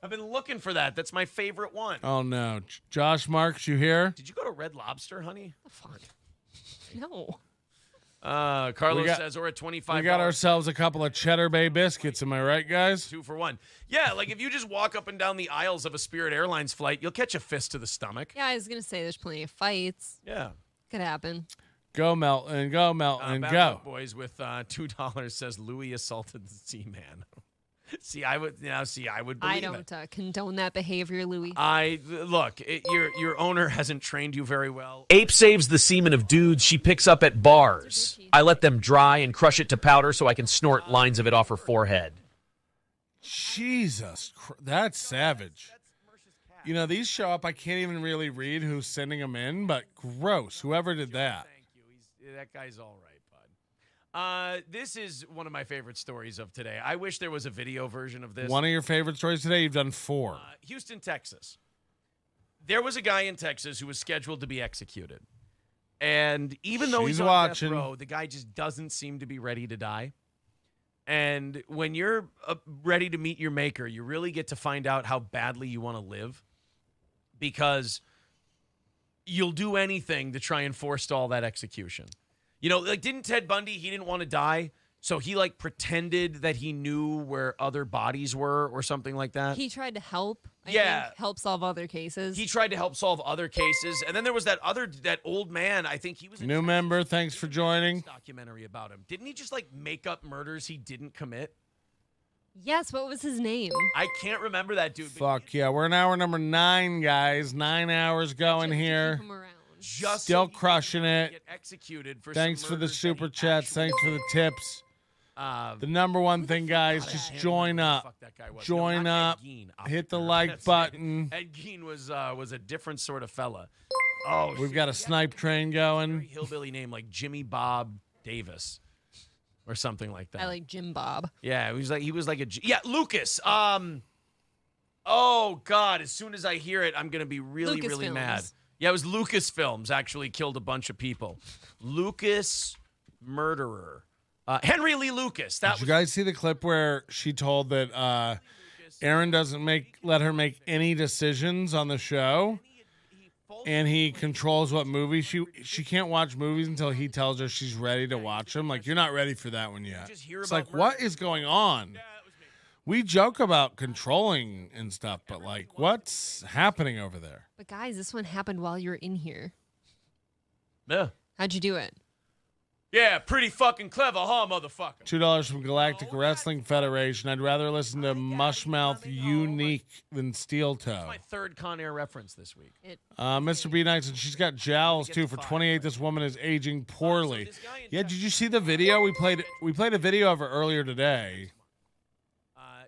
I've been looking for that. That's my favorite one. Oh, no. Josh Marks, you here? Did you go to Red Lobster, honey? Oh, fuck. No. Carlos says, or at $25. We got ourselves a couple of Cheddar Bay biscuits. Am I right, guys? 2 for 1. Yeah, like if you just walk up and down the aisles of a Spirit Airlines flight, you'll catch a fist to the stomach. Yeah, I was going to say there's plenty of fights. Yeah. Could happen. Go, Melton. Go, Melton. Go. Boys with $2 says Louis assaulted the Seaman. I would believe I don't condone that behavior, Louis. Your owner hasn't trained you very well. Ape saves the semen of dudes she picks up at bars. I let them dry and crush it to powder so I can snort lines of it off her forehead. Jesus, that's savage. These show up. I can't even really read who's sending them in, but gross. Whoever did that. Thank you. That guy's all right. This is one of my favorite stories of today. I wish there was a video version of this. One of your favorite stories today? You've done 4. Houston, Texas. There was a guy in Texas who was scheduled to be executed. And even though She's he's on watching. death row, the guy just doesn't seem to be ready to die. And when you're ready to meet your maker, you really get to find out how badly you want to live, because you'll do anything to try and forestall that execution. You know, like, didn't Ted Bundy, he didn't want to die, so he, like, pretended that he knew where other bodies were or something like that? He tried to help. I Yeah. think, help solve other cases. He tried to help solve other cases. And then there was that old man, I think he was in New member, thanks for joining. documentary about him. Didn't he just, like, make up murders he didn't commit? Yes, what was his name? I can't remember that dude. Fuck yeah. We're in hour number 9, guys. 9 hours going here. Just Still crushing it. Get executed for Thanks some for the murders that super he chats. Thanks for the tips. The number one thing, guys, just join up. Join up. Hit the like button. Ed Gein was a different sort of fella. Oh, We've got a snipe train going. hillbilly name like Jimmy Bob Davis or something like that. I like Jim Bob. Yeah, he was like Lucas. Oh God, as soon as I hear it, I'm gonna be really Lucasfilms. mad. Yeah, it was Lucasfilms actually killed a bunch of people. Lucas murderer. Henry Lee Lucas. Did you guys see the clip where she told that Aaron doesn't let her make any decisions on the show, and he controls what movies she can't watch movies until he tells her she's ready to watch them? Like, you're not ready for that one yet. It's like, what is going on? We joke about controlling and stuff, but like, what's happening over there? But guys, this one happened while you were in here. Yeah. How'd you do it? Yeah, pretty fucking clever, huh, motherfucker? $2 from Galactic Wrestling Federation. I'd rather listen to Mushmouth Unique than Steel Toe. My third Con Air reference this week. Mr. B. Nice, and she's got jowls too. For 28, this woman is aging poorly. Yeah, did you see the video? We played a video of her earlier today.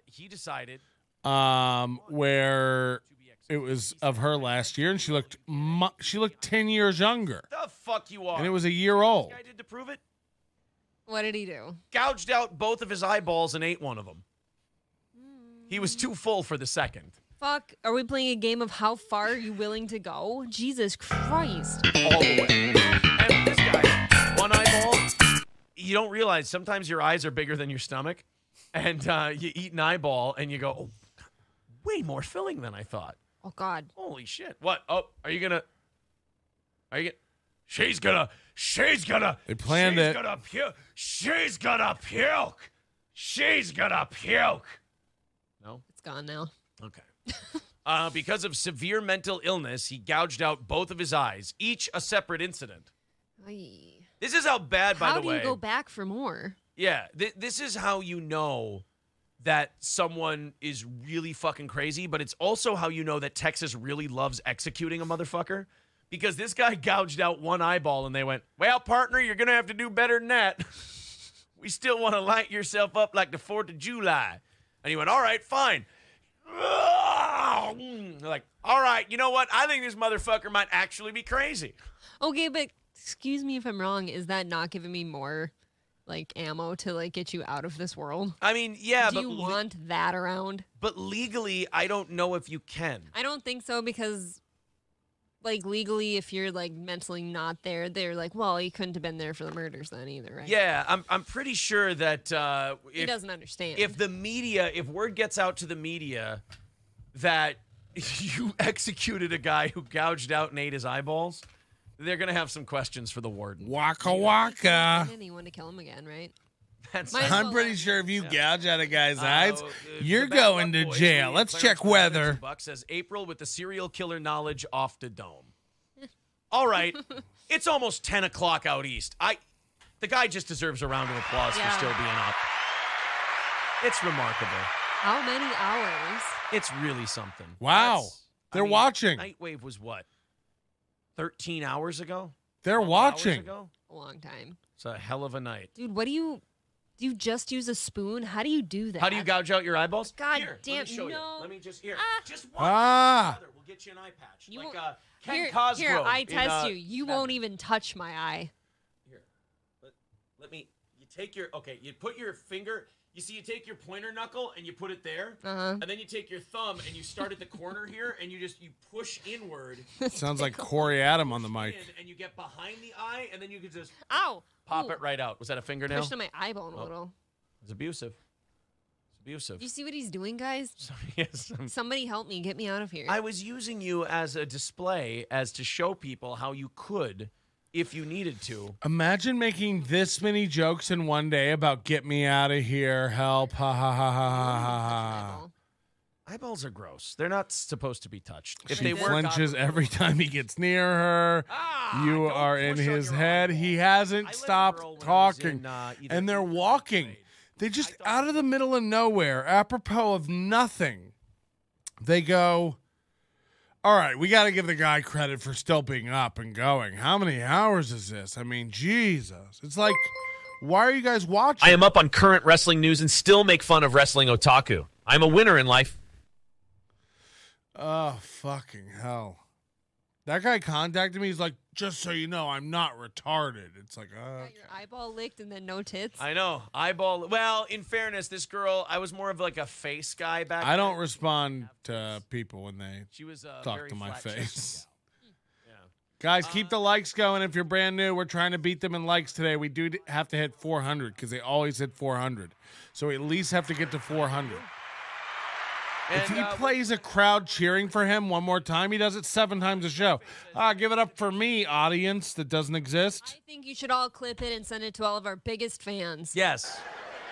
He decided where it was of her last year, and she looked 10 years younger. The fuck you are. And it was a year old. This guy did to prove it. What did he do? Gouged out both of his eyeballs and ate one of them. He was too full for the second. Fuck, are we playing a game of how far are you willing to go? Jesus Christ. All the way. And this guy, one eyeball. You don't realize sometimes your eyes are bigger than your stomach. And you eat an eyeball and you go, oh, way more filling than I thought. Oh, God. Holy shit. What? Oh, she's gonna They planned it. She's gonna puke. No? It's gone now. Okay. Because of severe mental illness, he gouged out both of his eyes, each a separate incident. Aye. This is how bad, by the way. How do you go back for more? Yeah, this is how you know that someone is really fucking crazy, but it's also how you know that Texas really loves executing a motherfucker, because this guy gouged out one eyeball and they went, well, partner, you're going to have to do better than that. We still want to light yourself up like the 4th of July. And he went, all right, fine. They're like, all right, you know what? I think this motherfucker might actually be crazy. Okay, but excuse me if I'm wrong. Is that not giving me more like ammo to like get you out of this world? I mean, yeah, Do you want that around? But legally, I don't know if you can. I don't think so, because like legally, if you're like mentally not there, they're like, well, he couldn't have been there for the murders then either, right? Yeah, I'm pretty sure that he doesn't understand. If word gets out to the media that you executed a guy who gouged out and ate his eyeballs, they're gonna have some questions for the warden. Waka waka. Anyone to kill him again, right? I'm pretty sure if you gouge out a guy's eyes, you're going to jail. Let's check weather. Buck says April with the serial killer knowledge off the dome. All right, it's almost 10 o'clock out east. The guy just deserves a round of applause for still being up. It's remarkable. How many hours? It's really something. Wow. They're watching. Nightwave was what? 13 hours ago? They're watching. Ago? A long time. It's a hell of a night. Dude, what do you just use a spoon? How do you do that? How do you gouge out your eyeballs? God here, damn, let me show no. you. Let me just just one. We'll get you an eye patch. You like Ken here, Cosgrove. Here, I test you. You won't even touch my eye. Here. Let me, you You put your finger. You see, you take your pointer knuckle and you put it there, Uh-huh. and then you take your thumb and you start at the corner here, and you push inward. Sounds like Corey Adam on the mic. And you get behind the eye, and then you can just Ow! pop it right out. Was that a fingernail? Pushed on my eyeball a little. It's abusive. It's abusive. Do you see what he's doing, guys? Yes. Somebody help me. Get me out of here. I was using you as a display, as to show people how you could, if you needed to. Imagine making this many jokes in one day about get me out of here, help, ha ha ha ha ha ha. Eyeballs are gross. They're not supposed to be touched. If She they were, flinches every time he gets near her. You are in his head. He hasn't stopped talking. And they're walking. They just out of the middle of nowhere, apropos of nothing. They go, all right, we got to give the guy credit for still being up and going. How many hours is this? I mean, Jesus. It's like, why are you guys watching? I am up on current wrestling news and still make fun of wrestling otaku. I'm a winner in life. Oh, fucking hell. That guy contacted me. He's like, just so you know, I'm not retarded. It's like, Got your eyeball licked and then no tits. I know. Eyeball. Well, in fairness, this girl, I was more of like a face guy back then. I don't respond to people when they She was talk very to my flat-chested face. Guys, keep the likes going. If you're brand new, we're trying to beat them in likes today. We do have to hit 400 because they always hit 400. So we at least have to get to 400. If he plays a crowd cheering for him one more time, he does it 7 times a show. Give it up for me, audience that doesn't exist. I think you should all clip it and send it to all of our biggest fans. Yes.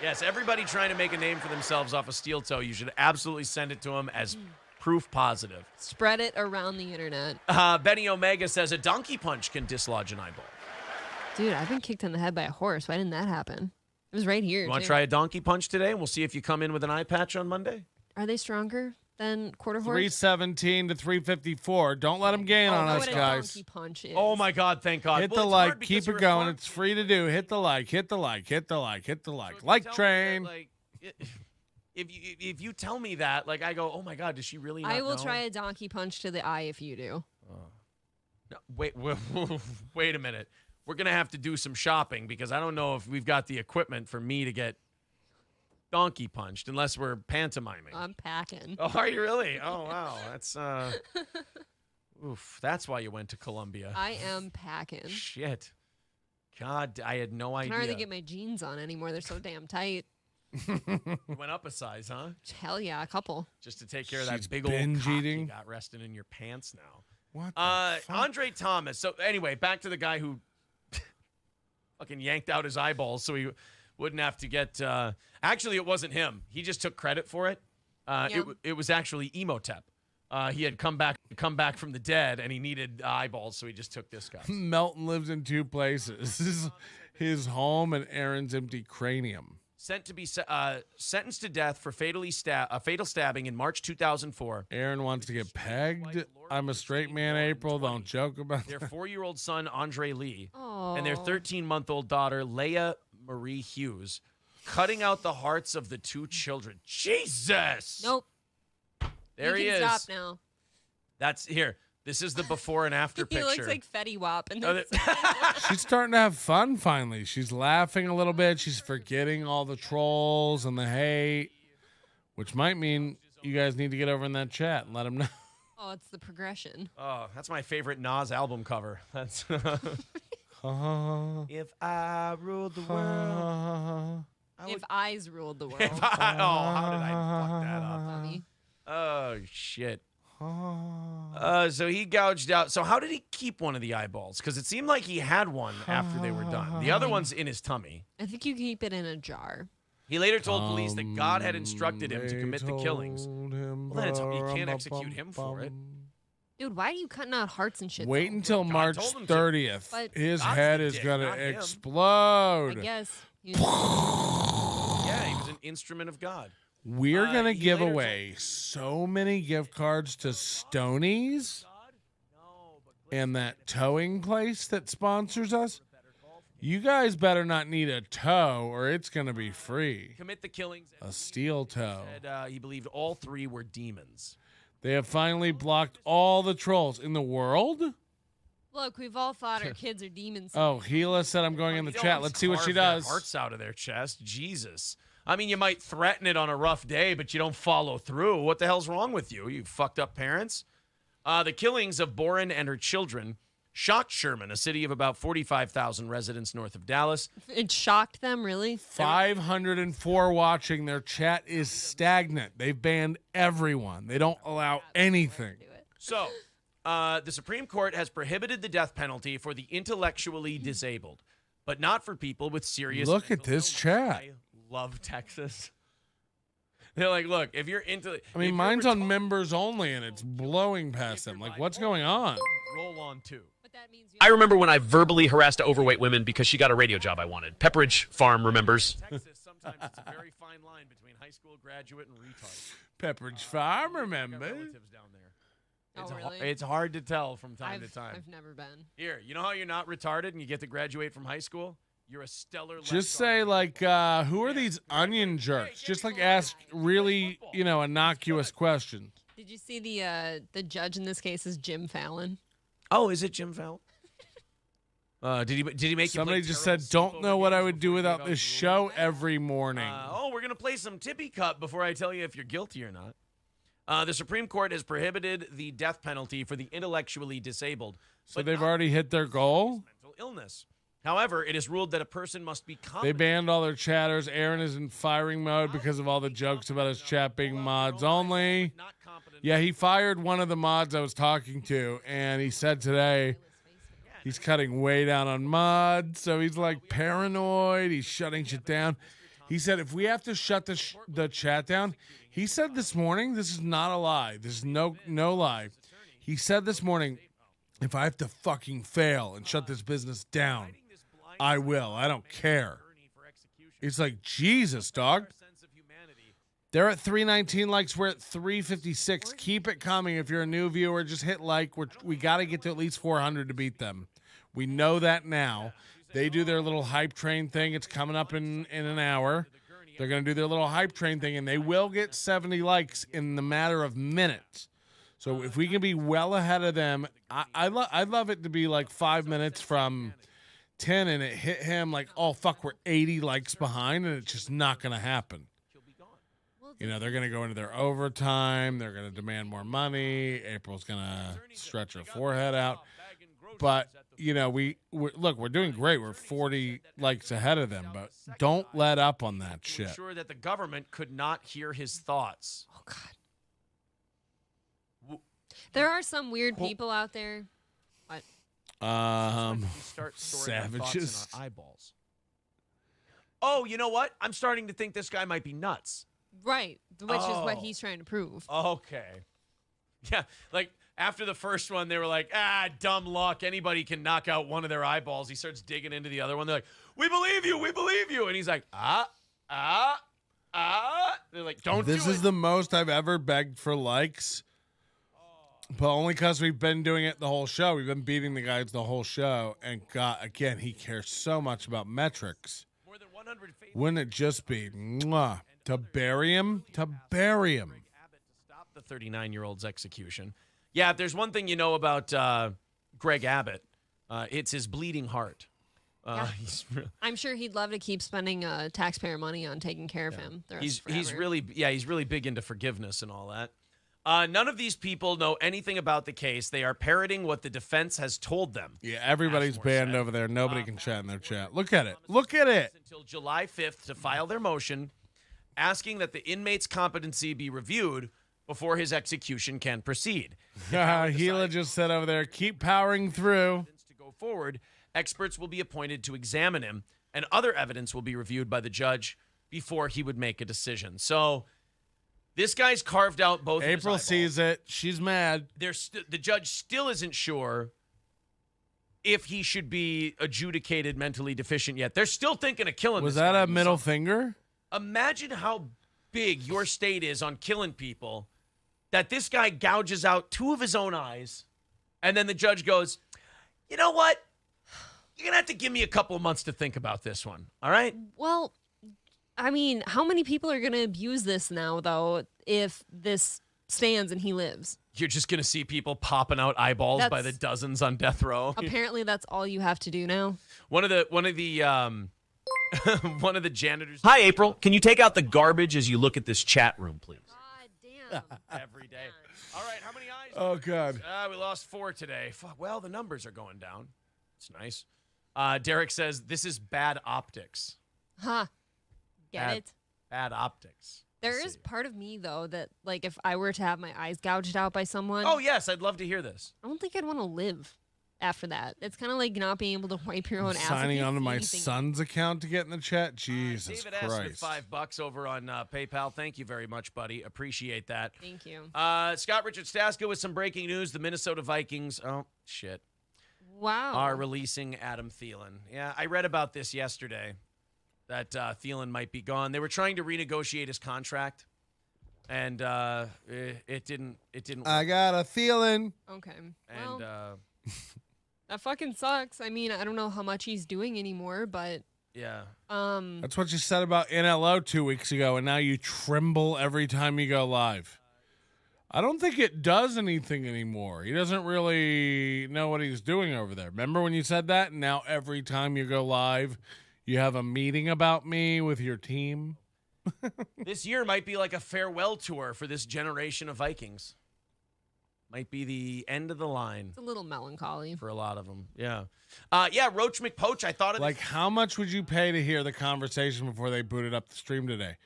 Yes, everybody trying to make a name for themselves off of steel toe, you should absolutely send it to them as proof positive. Spread it around the internet. Benny Omega says a donkey punch can dislodge an eyeball. Dude, I've been kicked in the head by a horse. Why didn't that happen? It was right here. You want to too. try a donkey punch today? And we'll see if you come in with an eye patch on Monday. Are they stronger than quarter horse? 317 to 354. Don't let him gain on us, guys. Donkey punch is. Oh my God! Thank God. Hit Well, the it's like. hard because Keep you're it a going. farm- It's free to do. Hit the like. Hit the like. Hit the like. Hit the like. Like train. If you tell me that, like I go, oh my God, does she really? Not I will know? try a donkey punch to the eye if you do. No, wait a minute. We're gonna have to do some shopping because I don't know if we've got the equipment for me to get donkey punched unless we're pantomiming. I'm packing. Oh, are you really? Oh wow, that's oof. That's why you went to Columbia. I am packing. Shit. God, I had no I idea. can hardly get my jeans on anymore. They're so damn tight. You went up a size, huh? Hell yeah, a couple. Just to take care of She's that big old binge cock eating. you got resting in your pants now. What the fuck? Andre Thomas. So anyway, back to the guy who fucking yanked out his eyeballs so he wouldn't have to get. Actually, it wasn't him. He just took credit for it. It was actually Emotep. He had come back from the dead, and he needed eyeballs, so he just took this guy. Melton lives in 2 places: his home and Aaron's empty cranium. Sent to be sentenced to death for fatal stabbing in March 2004. Aaron wants to get pegged. I'm a straight man, April. Don't joke about Their that. 4-year-old son, Andre Lee, Aww. and their 13-month-old daughter, Leah Marie Hughes, cutting out the hearts of the 2 children. Jesus! Nope. There you he can is. Stop now. That's here. This is the before and after He picture. looks like Fetty Wap. And She's starting to have fun finally. She's laughing a little bit. She's forgetting all the trolls and the hate, which might mean you guys need to get over in that chat and let them know. Oh, it's the progression. Oh, that's my favorite Nas album cover. That's Uh, If I ruled the world. If eyes ruled the world. Oh, how did I fuck that up? Funny. Oh, shit. So he gouged out. So how did he keep one of the eyeballs? Because it seemed like he had one after they were done. The other one's in his tummy. I think you keep it in a jar. He later told police that God had instructed him to commit the killings. Well, then you can't execute him for it. Dude, why are you cutting out hearts and shit? Wait until March told him to. 30th. But His God's head the is dick, going not to him. explode. I guess. Yeah, he was an instrument of God. We're going to he give later away so many gift cards to Stoney's and that towing place that sponsors us. You guys better not need a tow or it's going to be free. Commit the killings. A steel toe. Said, he believed all 3 were demons. They have finally blocked all the trolls in the world. Look, we've all thought our kids are demons. Oh, Gila said I'm going in the chat. Let's see what she Carve their does. Hearts out of their chest. Jesus. I mean, you might threaten it on a rough day, but you don't follow through. What the hell's wrong with you? You fucked up parents? The killings of Boren and her children shocked Sherman, a city of about 45,000 residents north of Dallas. It shocked them, really? 504 watching. Their chat is stagnant. They've banned everyone. They don't allow anything. So, the Supreme Court has prohibited the death penalty for the intellectually disabled, but not for people with serious. Look at this chat. I love Texas. They're like, look, if you're into. I mean, mine's on members only, and it's blowing past them. Like, what's going on? Roll on too. I remember when I verbally harassed overweight women because she got a radio job I wanted. Pepperidge Farm remembers. Texas, sometimes it's a very fine line between high school graduate and retard. Pepperidge Farm, remember? Relatives down there. Oh, really? It's hard to tell from time to time. I've never been. Here, you know how you're not retarded and you get to graduate from high school? You're a stellar. Just say, like, who are these onion jerks? Just, like, ask really, innocuous questions. Did you see the judge in this case is Jim Fallon? Oh, is it Jim Fallon? Did he make Somebody you play just Terrell said, don't Sleepover know what I games would do before you without give out this the show rules? every morning. We're going to play some Tippy Cup before I tell you if you're guilty or not. The Supreme Court has prohibited the death penalty for the intellectually disabled. So they've already hit their goal? Mental illness. However, it is ruled that a person must be They competent. banned all their chatters. Aaron is in firing mode because of all the jokes about his chat being mods only. Yeah, he fired one of the mods I was talking to, and he said today he's cutting way down on mods, so he's like paranoid. He's shutting shit down. He said if we have to shut the chat down, he said this morning, this is not a lie. This is no lie. He said this morning, if I have to fucking fail and shut this business down, I will. I don't care. It's like, Jesus, dog. They're at 319 likes. We're at 356. Keep it coming. If you're a new viewer, just hit like. We got to get to at least 400 to beat them. We know that now. They do their little hype train thing. It's coming up in an hour. They're going to do their little hype train thing, and they will get 70 likes in the matter of minutes. So if we can be well ahead of them, I'd love it to be like 5 minutes from 10 and it hit him like, oh, fuck, we're 80 likes behind, and it's just not going to happen. They're going to go into their overtime. They're going to demand more money. April's going to stretch her forehead out. But, we're doing great. We're 40 likes ahead of them, but don't let up on that shit. Sure that the government could not hear his thoughts. Oh, God. There are some weird people out there. What? Savages. Our eyeballs. Oh, you know what? I'm starting to think this guy might be nuts. Right, which is what he's trying to prove. Okay. Yeah, like after the first one, they were like, dumb luck. Anybody can knock out one of their eyeballs. He starts digging into the other one. They're like, we believe you. We believe you. And he's like, They're like, don't do it. This is the most I've ever begged for likes. But only because we've been doing it the whole show. We've been beating the guys the whole show. And God, again, he cares so much about metrics. Wouldn't it just be to bury him? To bury him. Stop the 39-year-old's execution. Yeah, if there's one thing you know about Greg Abbott, it's his bleeding heart. Yeah. I'm sure he'd love to keep spending taxpayer money on taking care of him. He's really big into forgiveness and all that. None of these people know anything about the case. They are parroting what the defense has told them. Yeah, everybody's banned over there. Nobody can chat in their chat. Look at it. Look at it. Until July 5th to file their motion asking that the inmate's competency be reviewed before his execution can proceed. Gila just said over there, keep powering through. To go forward, experts will be appointed to examine him, and other evidence will be reviewed by the judge before he would make a decision. So this guy's carved out both of his April eyeballs. sees it. She's mad. The judge still isn't sure if he should be adjudicated mentally deficient yet. They're still thinking of killing Was this that guy. a middle finger? Imagine how big your state is on killing people that this guy gouges out 2 of his own eyes, and then the judge goes, you know what? You're going to have to give me a couple of months to think about this one, all right? Well, I mean, how many people are going to abuse this now, though, if this stands and he lives. You're just going to see people popping out eyeballs by the That's- dozens on death row. Apparently, that's all you have to do now. One of the one of the janitors. Hi, April. Can you take out the garbage as you look at this chat room, please? Every day. All right, how many eyes? Oh, God. We lost 4 today. Fuck, well, the numbers are going down. It's nice. Derek says, this is bad optics. Huh. Get it? Bad optics. There is part of me, though, that, like, if I were to have my eyes gouged out by someone. Oh, yes, I'd love to hear this. I don't think I'd want to live after that. It's kind of like not being able to wipe your own ass. Signing onto my son's account to get in the chat. Jesus David S. with Christ. $5 over on PayPal. Thank you very much, buddy. Appreciate that. Thank you. Scott Richard Staska with some breaking news. The Minnesota Vikings, Wow. are releasing Adam Thielen. Yeah, I read about this yesterday, that Thielen might be gone. They were trying to renegotiate his contract, and it didn't I got a feeling. Okay. And That fucking sucks. I mean, I don't know how much he's doing anymore, but yeah. That's what you said about NLO 2 weeks ago, and now you tremble every time you go live. I don't think it does anything anymore. He doesn't really know what he's doing over there. Remember when you said that? And now every time you go live, you have a meeting about me with your team. This year might be like a farewell tour for this generation of Vikings. Might be the end of the line. It's a little melancholy for a lot of them. Yeah. Roach McPoach, I thought of Like, how much would you pay to hear the conversation before they booted up the stream today?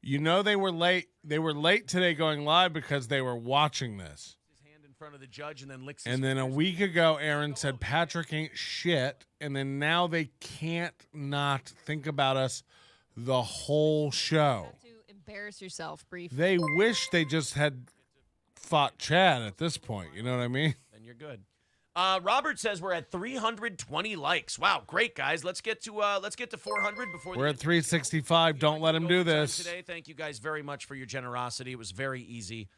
You know they were late. They were late today going live because they were watching this. his hand in front of the judge and then licks his And then a fingers. week ago, Aaron said Patrick ain't shit. And then now they can't not think about us the whole show. embarrass yourself briefly. They wish they just had fought Chad at this point. You know what I mean? Then you're good. Robert says we're at 320 likes. Wow, great guys. Let's get to 400 before We're at 365. Don't let him do this. today. Thank you guys very much for your generosity. It was very easy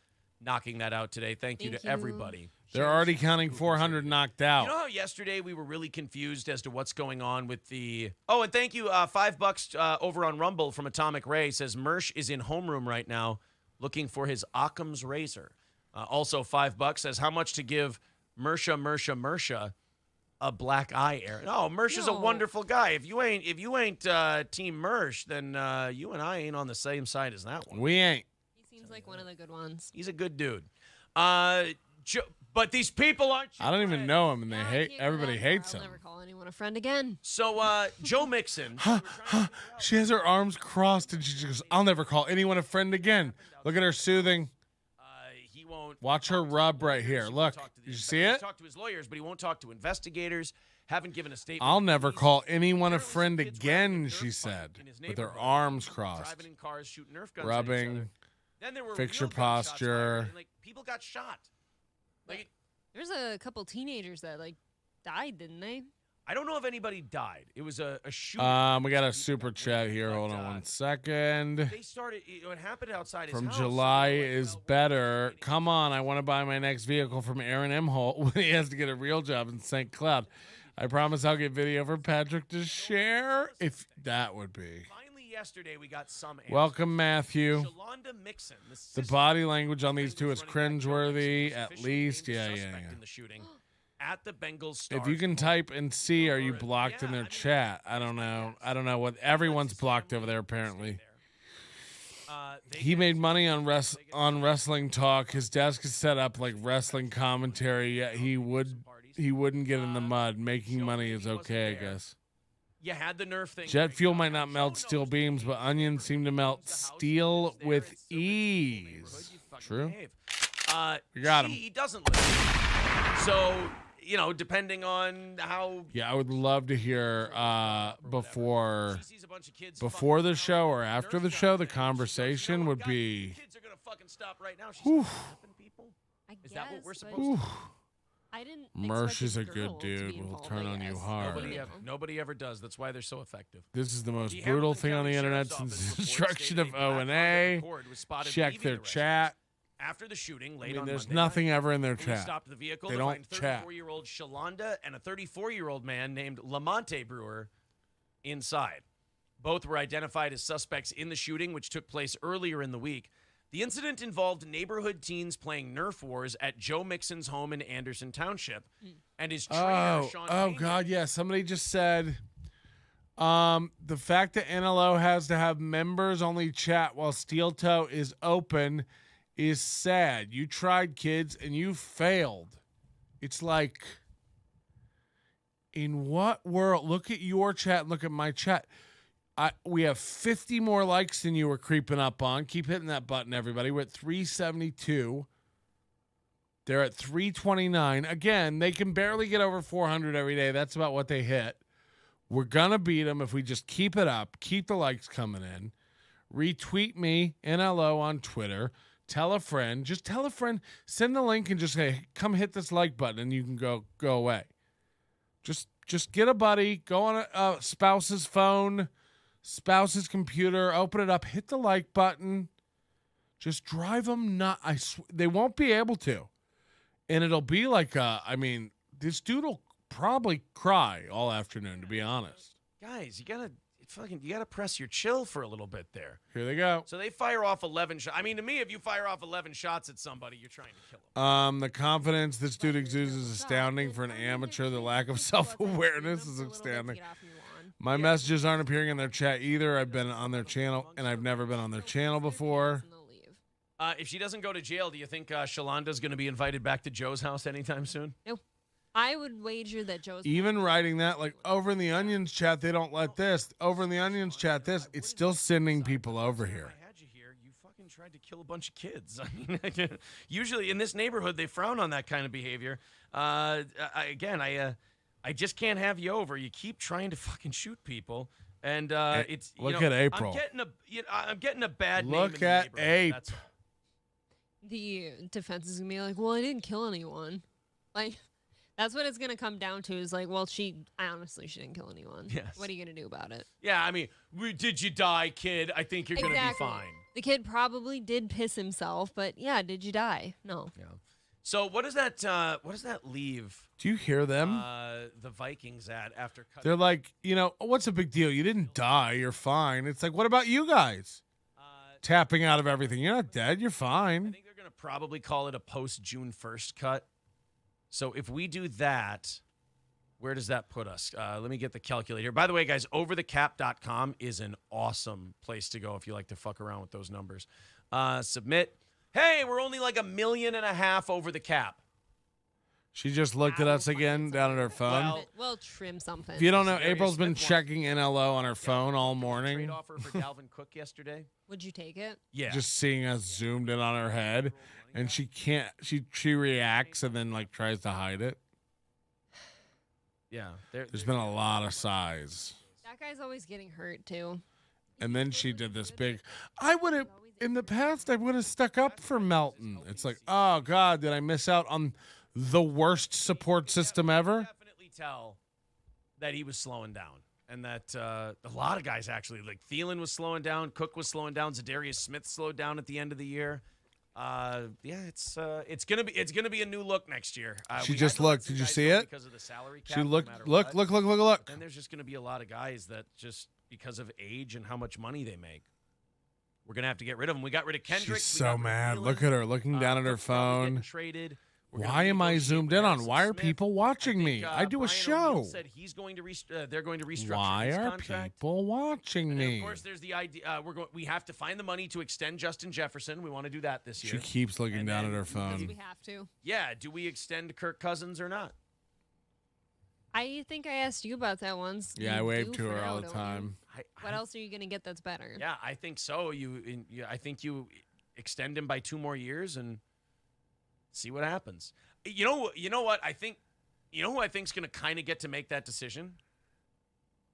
knocking that out today. Thank you to everybody. They're already counting 400 knocked out. You know how yesterday we were really confused as to what's going on with the... Oh, and thank you, $5 over on Rumble from Atomic Ray says Mersh is in homeroom right now looking for his Occam's razor. Also, $5 says how much to give Mersha a black eye, Aaron. Oh, Mersh is a wonderful guy. If you ain't Team Mersh, then you and I ain't on the same side as that one. We ain't. He seems like one of the good ones. He's a good dude. But these people aren't. I don't even know him, and they hate. Everybody hates him. I'll never call anyone a friend again. So, Joe Mixon. She has her arms crossed, and she just goes, "I'll never call anyone a friend again." Look at her soothing. He won't. Watch her rub right here. Look, did you see it? He's talked to his lawyers, but he won't talk to investigators. Haven't given a statement. I'll never call anyone a friend again, she said, with her arms crossed. Driving in cars, shooting Nerf guns at each other. Rubbing, Then there were fix real your gunshots posture. fired, and, people got shot. There's a couple teenagers that died, didn't they? I don't know if anybody died. It was a shooting. We got a super chat here. Hold on 1 second. They started. It happened outside his From house. July is better. Come on, I want to buy my next vehicle from Aaron M. Holt when he has to get a real job in St. Cloud. I promise I'll get video for Patrick to share. If that would be. Finally, yesterday we got some answers. Welcome, Matthew. Shalonda Mixon, The body language on these two is cringeworthy, at least. Yeah. in the shooting at the Bengals Stars. If you can type and see, are you blocked in their chat? I don't know. I don't know what everyone's blocked over there. Apparently, he made money on wrestling talk. His desk is set up like wrestling commentary. Yet he wouldn't get in the mud. Making money is okay, I guess. You had the Nerf thing. Jet fuel might not melt steel beams, but onions seem to melt steel with ease. True. You got him. He doesn't live. So, depending on how... Yeah, I would love to hear before the show or after the show, the conversation would be... Kids are going to fucking stop right now. Whew. People. Is that what we're supposed to do? I didn't. Mersh is a good dude. Will turn on you hard. Nobody ever does. That's why they're so effective. This is the most brutal thing on the internet since the destruction of O&A. Check their chat. After the shooting, I mean, there's nothing ever in their chat. Stopped the vehicle They to don't find chat. 34-year-old Shalonda and a 34-year-old man named Lamonte Brewer inside. Both were identified as suspects in the shooting, which took place earlier in the week. The incident involved neighborhood teens playing Nerf wars at Joe Mixon's home in Anderson Township, and his trainer, Sean Payne, God, yeah. Somebody just said the fact that NLO has to have members-only chat while Steel Toe is open is sad. You tried, kids, and you failed. It's like, in what world? Look at your chat and look at my chat. We have 50 more likes than you were creeping up on. Keep hitting that button, everybody. We're at 372. They're at 329. Again, they can barely get over 400 every day. That's about what they hit. We're going to beat them if we just keep it up. Keep the likes coming in. Retweet me, NLO, on Twitter. Tell a friend. Just tell a friend. Send the link and just say, come hit this like button, and you can go away. Just get a buddy. Go on a spouse's phone, spouse's computer. Open it up. Hit the like button. Just drive them nuts. They won't be able to. And it'll be like, this dude will probably cry all afternoon, to be honest. Guys, you gotta press your chill for a little bit there. Here they go. So they fire off 11 shots. I mean, to me, if you fire off 11 shots at somebody, you're trying to kill them. The confidence this dude exudes is astounding for an amateur. The lack of self-awareness is astounding. My messages aren't appearing in their chat either. I've been on their channel, and I've never been on their channel before. If she doesn't go to jail, do you think Shalanda's going to be invited back to Joe's house anytime soon? Nope. I would wager that Joe's even writing that, like, over in the Onions chat, they don't let this. Over in the Onions chat, it's still sending people over here. I had you here. You fucking tried to kill a bunch of kids. I mean, usually in this neighborhood, they frown on that kind of behavior. I just can't have you over. You keep trying to fucking shoot people. And it's look at April. I'm getting a bad name. Look at Ape. The defense is gonna be like, well, I didn't kill anyone. Like, that's what it's gonna come down to. Is like, well, she didn't kill anyone. Yes. What are you gonna do about it? Yeah, I mean, did you die, kid? I think you're gonna be fine. The kid probably did piss himself, but yeah, did you die? No. Yeah. So what does that leave? Do you hear them? The Vikings at after cutting. They're like, what's the big deal? You didn't die. You're fine. It's like, what about you guys? Tapping out of everything. You're not dead. You're fine. I think they're going to probably call it a post-June 1st cut. So if we do that, where does that put us? Let me get the calculator. By the way, guys, overthecap.com is an awesome place to go if you like to fuck around with those numbers. Submit. Hey, we're only like $1.5 million over the cap. She just looked at us again down at her phone. We'll trim something. If you don't know, April's been checking NLO on her phone all morning. Trade offer for Dalvin Cook yesterday. Would you take it? Yeah. Just seeing us zoomed in on her head, and she can't. She reacts and then like tries to hide it. Yeah. There's been a lot of size. That guy's always getting hurt too. And then she did this big. I would have in the past. I would have stuck up for Melton. It's like, oh God, did I miss out on the worst support system ever? Definitely tell that he was slowing down, and that a lot of guys actually, like Thielen was slowing down, Cook was slowing down, Zadarius Smith slowed down at the end of the year. It's gonna be a new look next year. She just looked. Did you see it? Because of the salary cap, She looked. no matter Look. what. And there's just gonna be a lot of guys that just because of age and how much money they make, we're gonna have to get rid of them. We got rid of Kendrick. She's so mad. Look at her looking down at her phone. Traded. Why am I zoomed in on? Why are people watching me? I do a Brian show. O'Neill said he's going to they're going to restructure Why his are contract. people watching And then, me? of course, there's the idea. We have to find the money to extend Justin Jefferson. We want to do that this year. She keeps looking down at her phone. We have to. Yeah. Do we extend Kirk Cousins or not? I think I asked you about that once. Yeah, I You wave do to for her now, all the don't time. you? What else are you going to get that's better? Yeah, I think so. I think you extend him by 2 more years and see what happens. You know what? I think, who I think is going to kind of get to make that decision?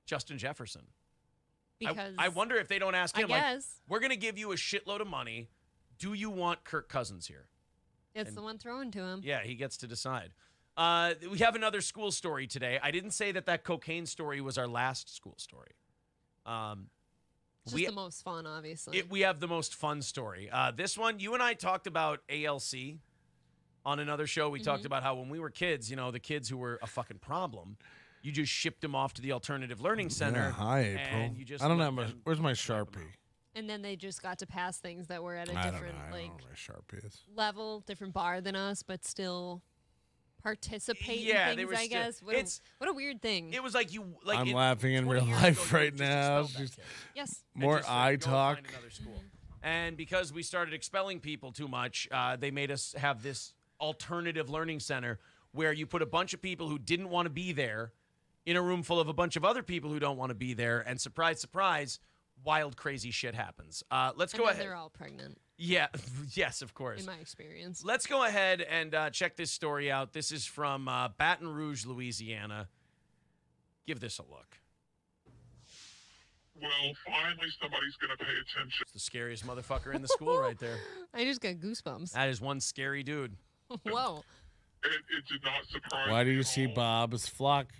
Justin Jefferson. Because I wonder if they don't ask him, I guess. we're going to give you a shitload of money. Do you want Kirk Cousins here? It's the one thrown to him. Yeah, he gets to decide. We have another school story today. I didn't say that cocaine story was our last school story. Just the most fun, obviously. We have the most fun story. This one, you and I talked about ALC on another show. We talked about how when we were kids, the kids who were a fucking problem, you just shipped them off to the alternative learning center. Yeah, hi, April. And you just I don't know. Where's my Sharpie? And then they just got to pass things that were at a I don't different know. I don't know where Sharpie is. level, different bar than us, but still participate Yeah, in they things, were I still- guess. What a weird thing. It was like you. Like I'm it- laughing in 20 real years life ago, you right just now. expelled that Just kid. Yes. And more just said, eye "Go talk. find another school." And because we started expelling people too much, they made us have this alternative learning center where you put a bunch of people who didn't want to be there in a room full of a bunch of other people who don't want to be there, and surprise, surprise, wild, crazy shit happens. Let's And go then ahead. they're all pregnant, Yeah, yes, of course. in my experience. Let's go ahead and check this story out. This is from Baton Rouge, Louisiana. Give this a look. Well, finally somebody's going to pay attention. It's the scariest motherfucker in the school right there. I just got goosebumps. That is one scary dude. Whoa. It did not surprise Why do me you at see all. Bob's flock?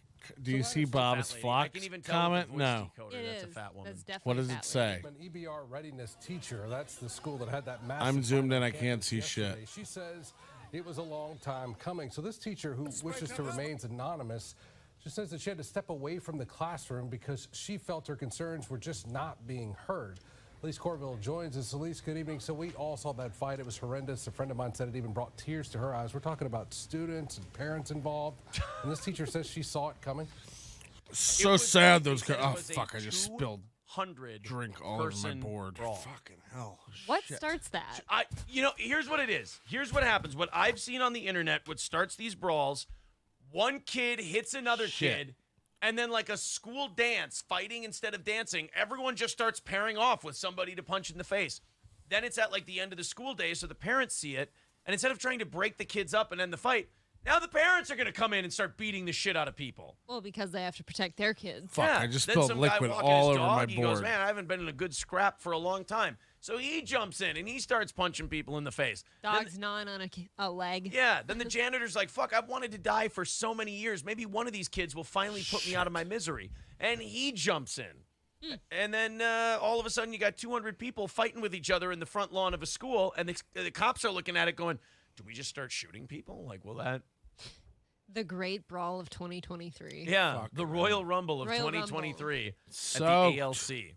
Do you see Bob's lady. I flock can even tell comment? with the voice No. decoder that's a fat woman. What does it say? An EBR readiness teacher. That's the school that had that massive. I'm zoomed in. I campus can't see yesterday. shit. She says it was a long time coming. So this teacher, who wishes to remain anonymous, just says that she had to step away from the classroom because she felt her concerns were just not being heard. Elise Corville joins us. Elise, good evening. So we all saw that fight. It was horrendous. A friend of mine said it even brought tears to her eyes. We're talking about students and parents involved. And this teacher says she saw it coming. So sad those guys. Oh, fuck. I just spilled 100 drink all over my board. brawl. Fucking hell. What starts that? Here's what it is. Here's what happens. What I've seen on the internet, what starts these brawls, one kid hits another kid, and then like a school dance, fighting instead of dancing, everyone just starts pairing off with somebody to punch in the face. Then it's at like the end of the school day, so the parents see it, and instead of trying to break the kids up and end the fight, now the parents are going to come in and start beating the shit out of people. Well, because they have to protect their kids. Fuck, I just Then spilled some liquid guy walking all his over dog, my He goes, board. man, I haven't been in a good scrap for a long time. So he jumps in and he starts punching people in the face. Dogs gnawing on a leg. Yeah, then the janitor's like, fuck, I've wanted to die for so many years. Maybe one of these kids will finally put me out of my misery. And he jumps in. And then all of a sudden you got 200 people fighting with each other in the front lawn of a school. And the cops are looking at it going, do we just start shooting people? Like, will that... The Great Brawl of 2023. Yeah, the Royal Rumble of Royal 2023 at Soaked. the ALC.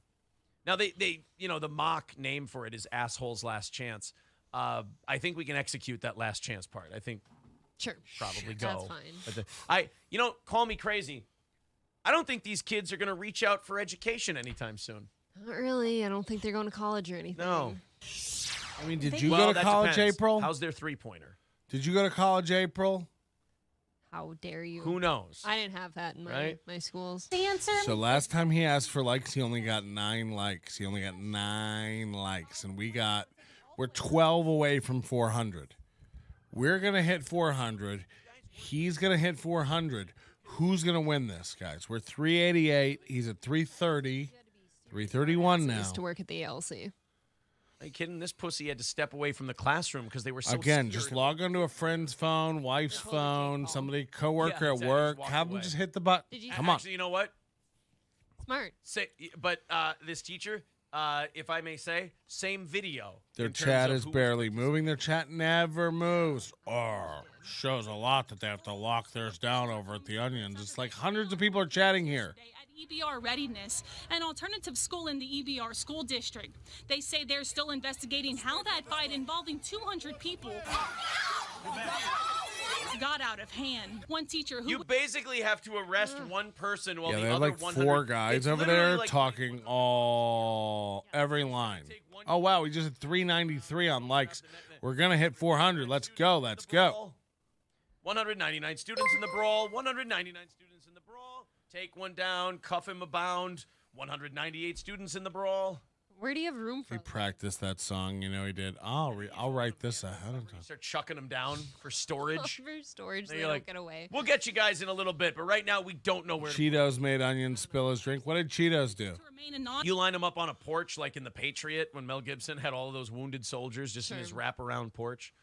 Now, they the mock name for it is Asshole's Last Chance. I think we can execute that last chance part. I think Sure. probably go. That's fine. But call me crazy. I don't think these kids are going to reach out for education anytime soon. Not really. I don't think they're going to college or anything. No. I mean, did you Well, go to that college, depends. April? How's their three-pointer? Did you go to college, April? How dare you? Who knows? I didn't have that in my schools. The answer? So last time he asked for likes, he only got 9 likes. He only got 9 likes. And we're 12 away from 400. We're going to hit 400. He's going to hit 400. Who's going to win this, guys? We're 388. He's at 330. 331 now. Used to work at the ALC. Are you kidding? This pussy had to step away from the classroom because they were so Again, scared just of log onto a friend's phone, wife's phone, somebody, coworker Yeah, at exactly. work. Just walk Have them away. just hit the button. Come on. Actually, you know what? Smart. But this teacher, if I may say, same video. Their in terms chat of is who was barely moving. Their chat never moves. Oh, shows a lot that they have to lock theirs down over at the Onions. It's like hundreds of people are chatting here. EBR Readiness, an alternative school in the EBR school district. They say they're still investigating how that fight involving 200 people got out of hand. One teacher who... You basically have to arrest one person while Yeah, the they have other like 100... 4 guys It's over literally there like- talking every line. Oh, wow, we just hit 393 on likes. We're going to hit 400. Let's go. Let's go. 199 students in the brawl. 199 students in the brawl. Take one down. Cuff him abound. 198 students in the brawl. Where do you have room for? He practiced that song. You know he did. I'll write this ahead of time. Start chucking them down for storage. For storage, Then they you're don't like, get away. We'll get you guys in a little bit, but right now we don't know where to... Cheetos made Onion spill his drink. What did Cheetos do? You line them up on a porch like in The Patriot when Mel Gibson had all of those wounded soldiers just in his wraparound porch.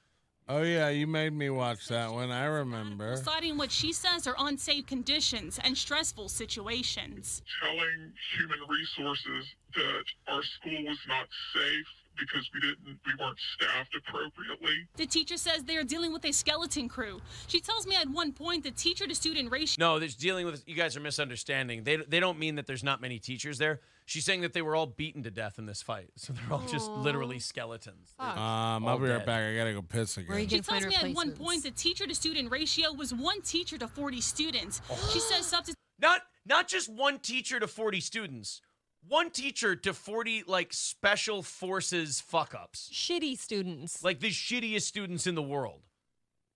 Oh, yeah, you made me watch that one. I remember. Citing what she says are unsafe conditions and stressful situations. Telling human resources that our school was not safe, because we weren't staffed appropriately. The teacher says they are dealing with a skeleton crew. She tells me at one point the teacher-to-student ratio. No, there's dealing with. You guys are misunderstanding. They don't mean that there's not many teachers there. She's saying that they were all beaten to death in this fight, so they're all just literally skeletons. I'll be right back. I gotta go piss again. She tells me at one point the teacher-to-student ratio was 1 teacher to 40 students. She says Not just 1 teacher to 40 students. 1 teacher to 40 like special forces fuck-ups. Shitty students. Like the shittiest students in the world.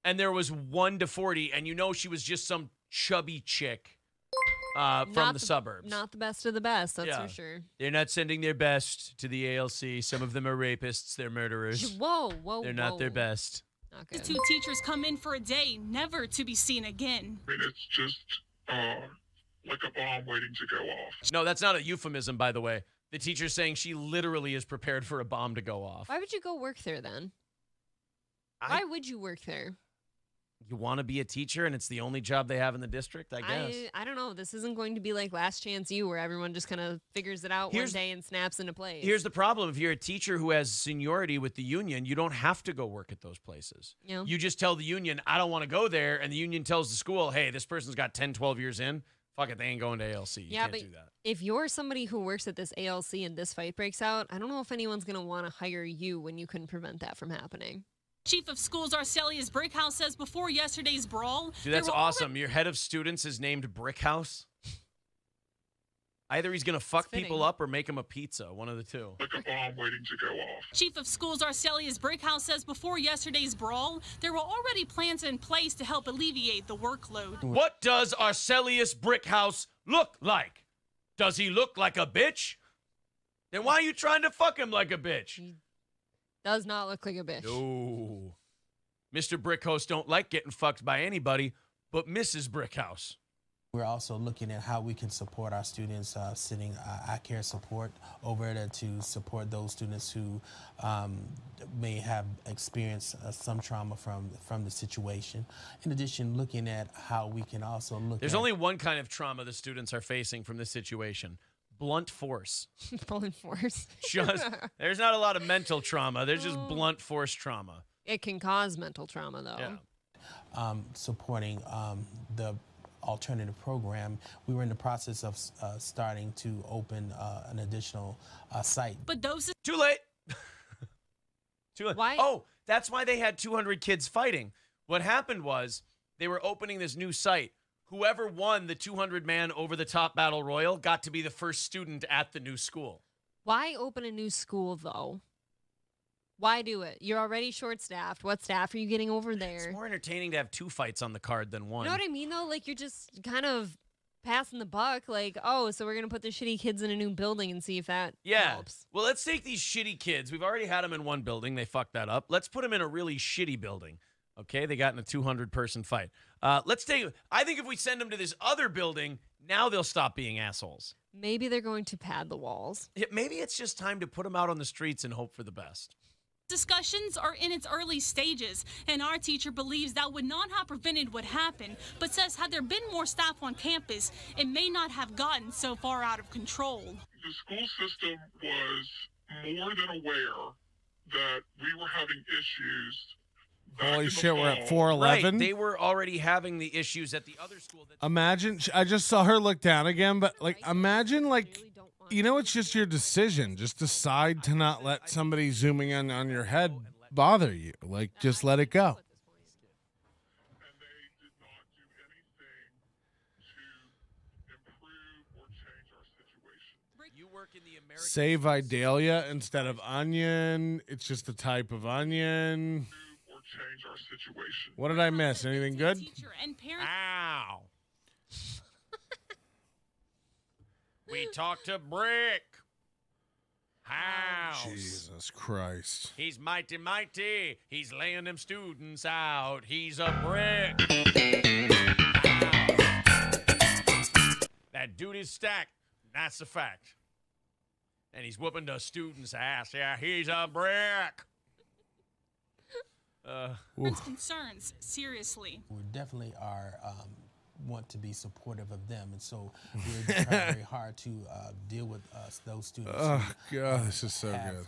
And there was 1 to 40, and you know she was just some chubby chick from the suburbs. Not the best of the best, that's for sure. They're not sending their best to the ALC. Some of them are rapists. They're murderers. Whoa. They're not their best. the 2 teachers come in for a day, never to be seen again. I mean, it's just like a bomb waiting to go off. No, that's not a euphemism, by the way. The teacher's saying she literally is prepared for a bomb to go off. Why would you go work there then? Why would you work there? You want to be a teacher and it's the only job they have in the district, I guess. I don't know. This isn't going to be like Last Chance U where everyone just kind of figures it out one day and snaps into place. Here's the problem. If you're a teacher who has seniority with the union, you don't have to go work at those places. Yeah. You just tell the union, I don't want to go there, and the union tells the school, hey, this person's got 10, 12 years in. Fuck it, they ain't going to ALC. You can't do that. If you're somebody who works at this ALC and this fight breaks out, I don't know if anyone's going to want to hire you when you couldn't prevent that from happening. Chief of Schools Arcelius Brickhouse says before yesterday's brawl... Dude, that's awesome. Your head of students is named Brickhouse. Either he's going to fuck people up or make them a pizza. One of the two. Like a bomb waiting to go off. Chief of Schools Arcelius Brickhouse says before yesterday's brawl, there were already plans in place to help alleviate the workload. What does Arcelius Brickhouse look like? Does he look like a bitch? Then why are you trying to fuck him like a bitch? Does not look like a bitch. No. Mr. Brickhouse don't like getting fucked by anybody but Mrs. Brickhouse. We're also looking at how we can support our students, sitting eye care support over there to support those students who may have experienced some trauma from the situation. In addition, looking at how we can also look There's only one kind of trauma the students are facing from this situation. Blunt force. Blunt force. There's not a lot of mental trauma. There's just blunt force trauma. It can cause mental trauma, though. Yeah. Supporting the alternative program. We were in the process of starting to open an additional site. But those... Too late. Too late. Why? Oh, that's why they had 200 kids fighting. What happened was they were opening this new site. Whoever won the 200-man over-the-top battle royal got to be the first student at the new school. Why open a new school, though? Why do it? You're already short-staffed. What staff are you getting over there? It's more entertaining to have 2 fights on the card than one. You know what I mean, though? Like, you're just kind of passing the buck. Like, oh, so we're going to put the shitty kids in a new building and see if that helps. Well, let's take these shitty kids. We've already had them in one building. They fucked that up. Let's put them in a really shitty building. Okay, they got in a 200-person fight. I think if we send them to this other building, now they'll stop being assholes. Maybe they're going to pad the walls. Maybe it's just time to put them out on the streets and hope for the best. Discussions are in its early stages, and our teacher believes that would not have prevented what happened, but says had there been more staff on campus, it may not have gotten so far out of control. The school system was more than aware that we were having issues. Holy shit, we're at 411. Right, they were already having the issues at the other school. Imagine, I just saw her look down again, but like, imagine like, you know, it's just your decision. Just decide to not let somebody zooming in on your head bother you. Like, just let it go. Say Vidalia instead of onion. It's just a type of onion. Change our situation. What did I miss? Anything good? Ow. We talked to Brick. House. Jesus Christ. He's mighty. He's laying them students out. He's a brick. That dude is stacked. That's a fact. And he's whooping the students' ass. Yeah, he's a brick. Concerns, seriously. We definitely want to be supportive of them, and so we're trying very hard to deal with those students. Oh God, this is so good.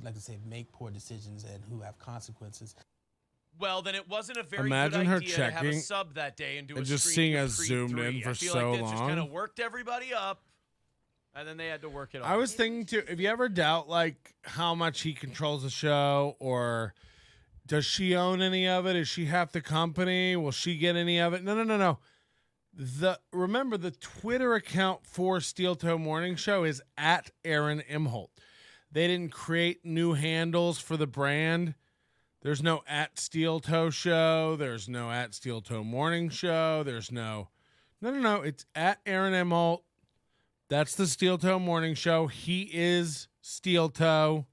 like I said, make poor decisions and who have consequences. Well, then it wasn't a very Imagine good her idea to have a checking sub that day and do and a just stream seeing of us Creed zoomed 3. in for I feel so like this just kind long. of worked everybody up, and then they had to work it off. I was thinking too, if you ever doubt like how much he controls the show, or does she own any of it? Is she half the company? Will she get any of it? No. Remember the Twitter account for Steel Toe Morning Show is at Aaron Imholt. They didn't create new handles for the brand. There's no at Steel Toe Show. There's no at Steel Toe Morning Show. There's no. It's at Aaron Imholt. That's the Steel Toe Morning Show. He is Steel Toe.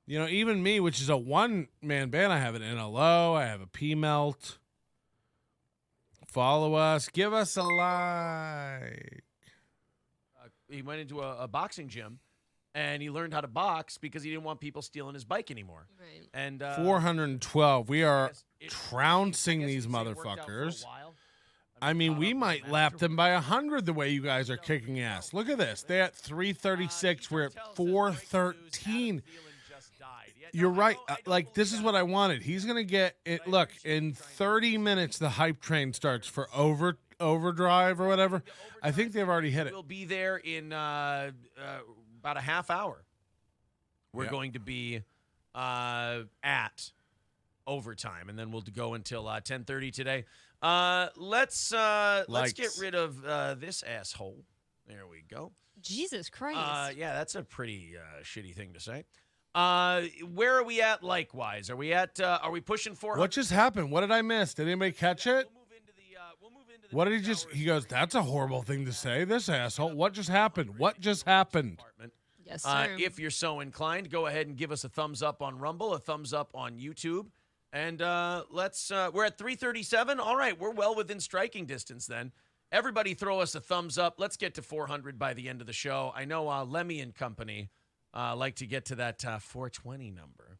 You know, even me, which is a one-man band, I have an NLO. I have a P-Melt. Follow us. Give us a like. He went into a boxing gym, and he learned how to box because he didn't want people stealing his bike anymore. Right. And 412. We are trouncing these motherfuckers. I mean, we might lap them by 100 the way you guys are kicking ass. Look at this. They're at 336. We're at 413. You're right. Like, this is what I wanted. He's going to get it. Look, in 30 minutes, the hype train starts for Overdrive or whatever. I think they've already hit it. We'll be there in about a half hour. We're going to be at overtime, and then we'll go until 10:30 today. Let's get rid of this asshole. There we go. Jesus Christ. Yeah, that's a pretty shitty thing to say. Where are we at likewise? Are we pushing 400? What just happened? What did I miss? Did anybody catch it? What did he just... He goes, that's a horrible thing to say. This asshole. What just happened? What just happened? Yes, sir. If you're so inclined, go ahead and give us a thumbs up on Rumble, a thumbs up on YouTube. And we're at 337. All right, we're well within striking distance then. Everybody throw us a thumbs up. Let's get to 400 by the end of the show. I know Lemmy and company like to get to that 420 number.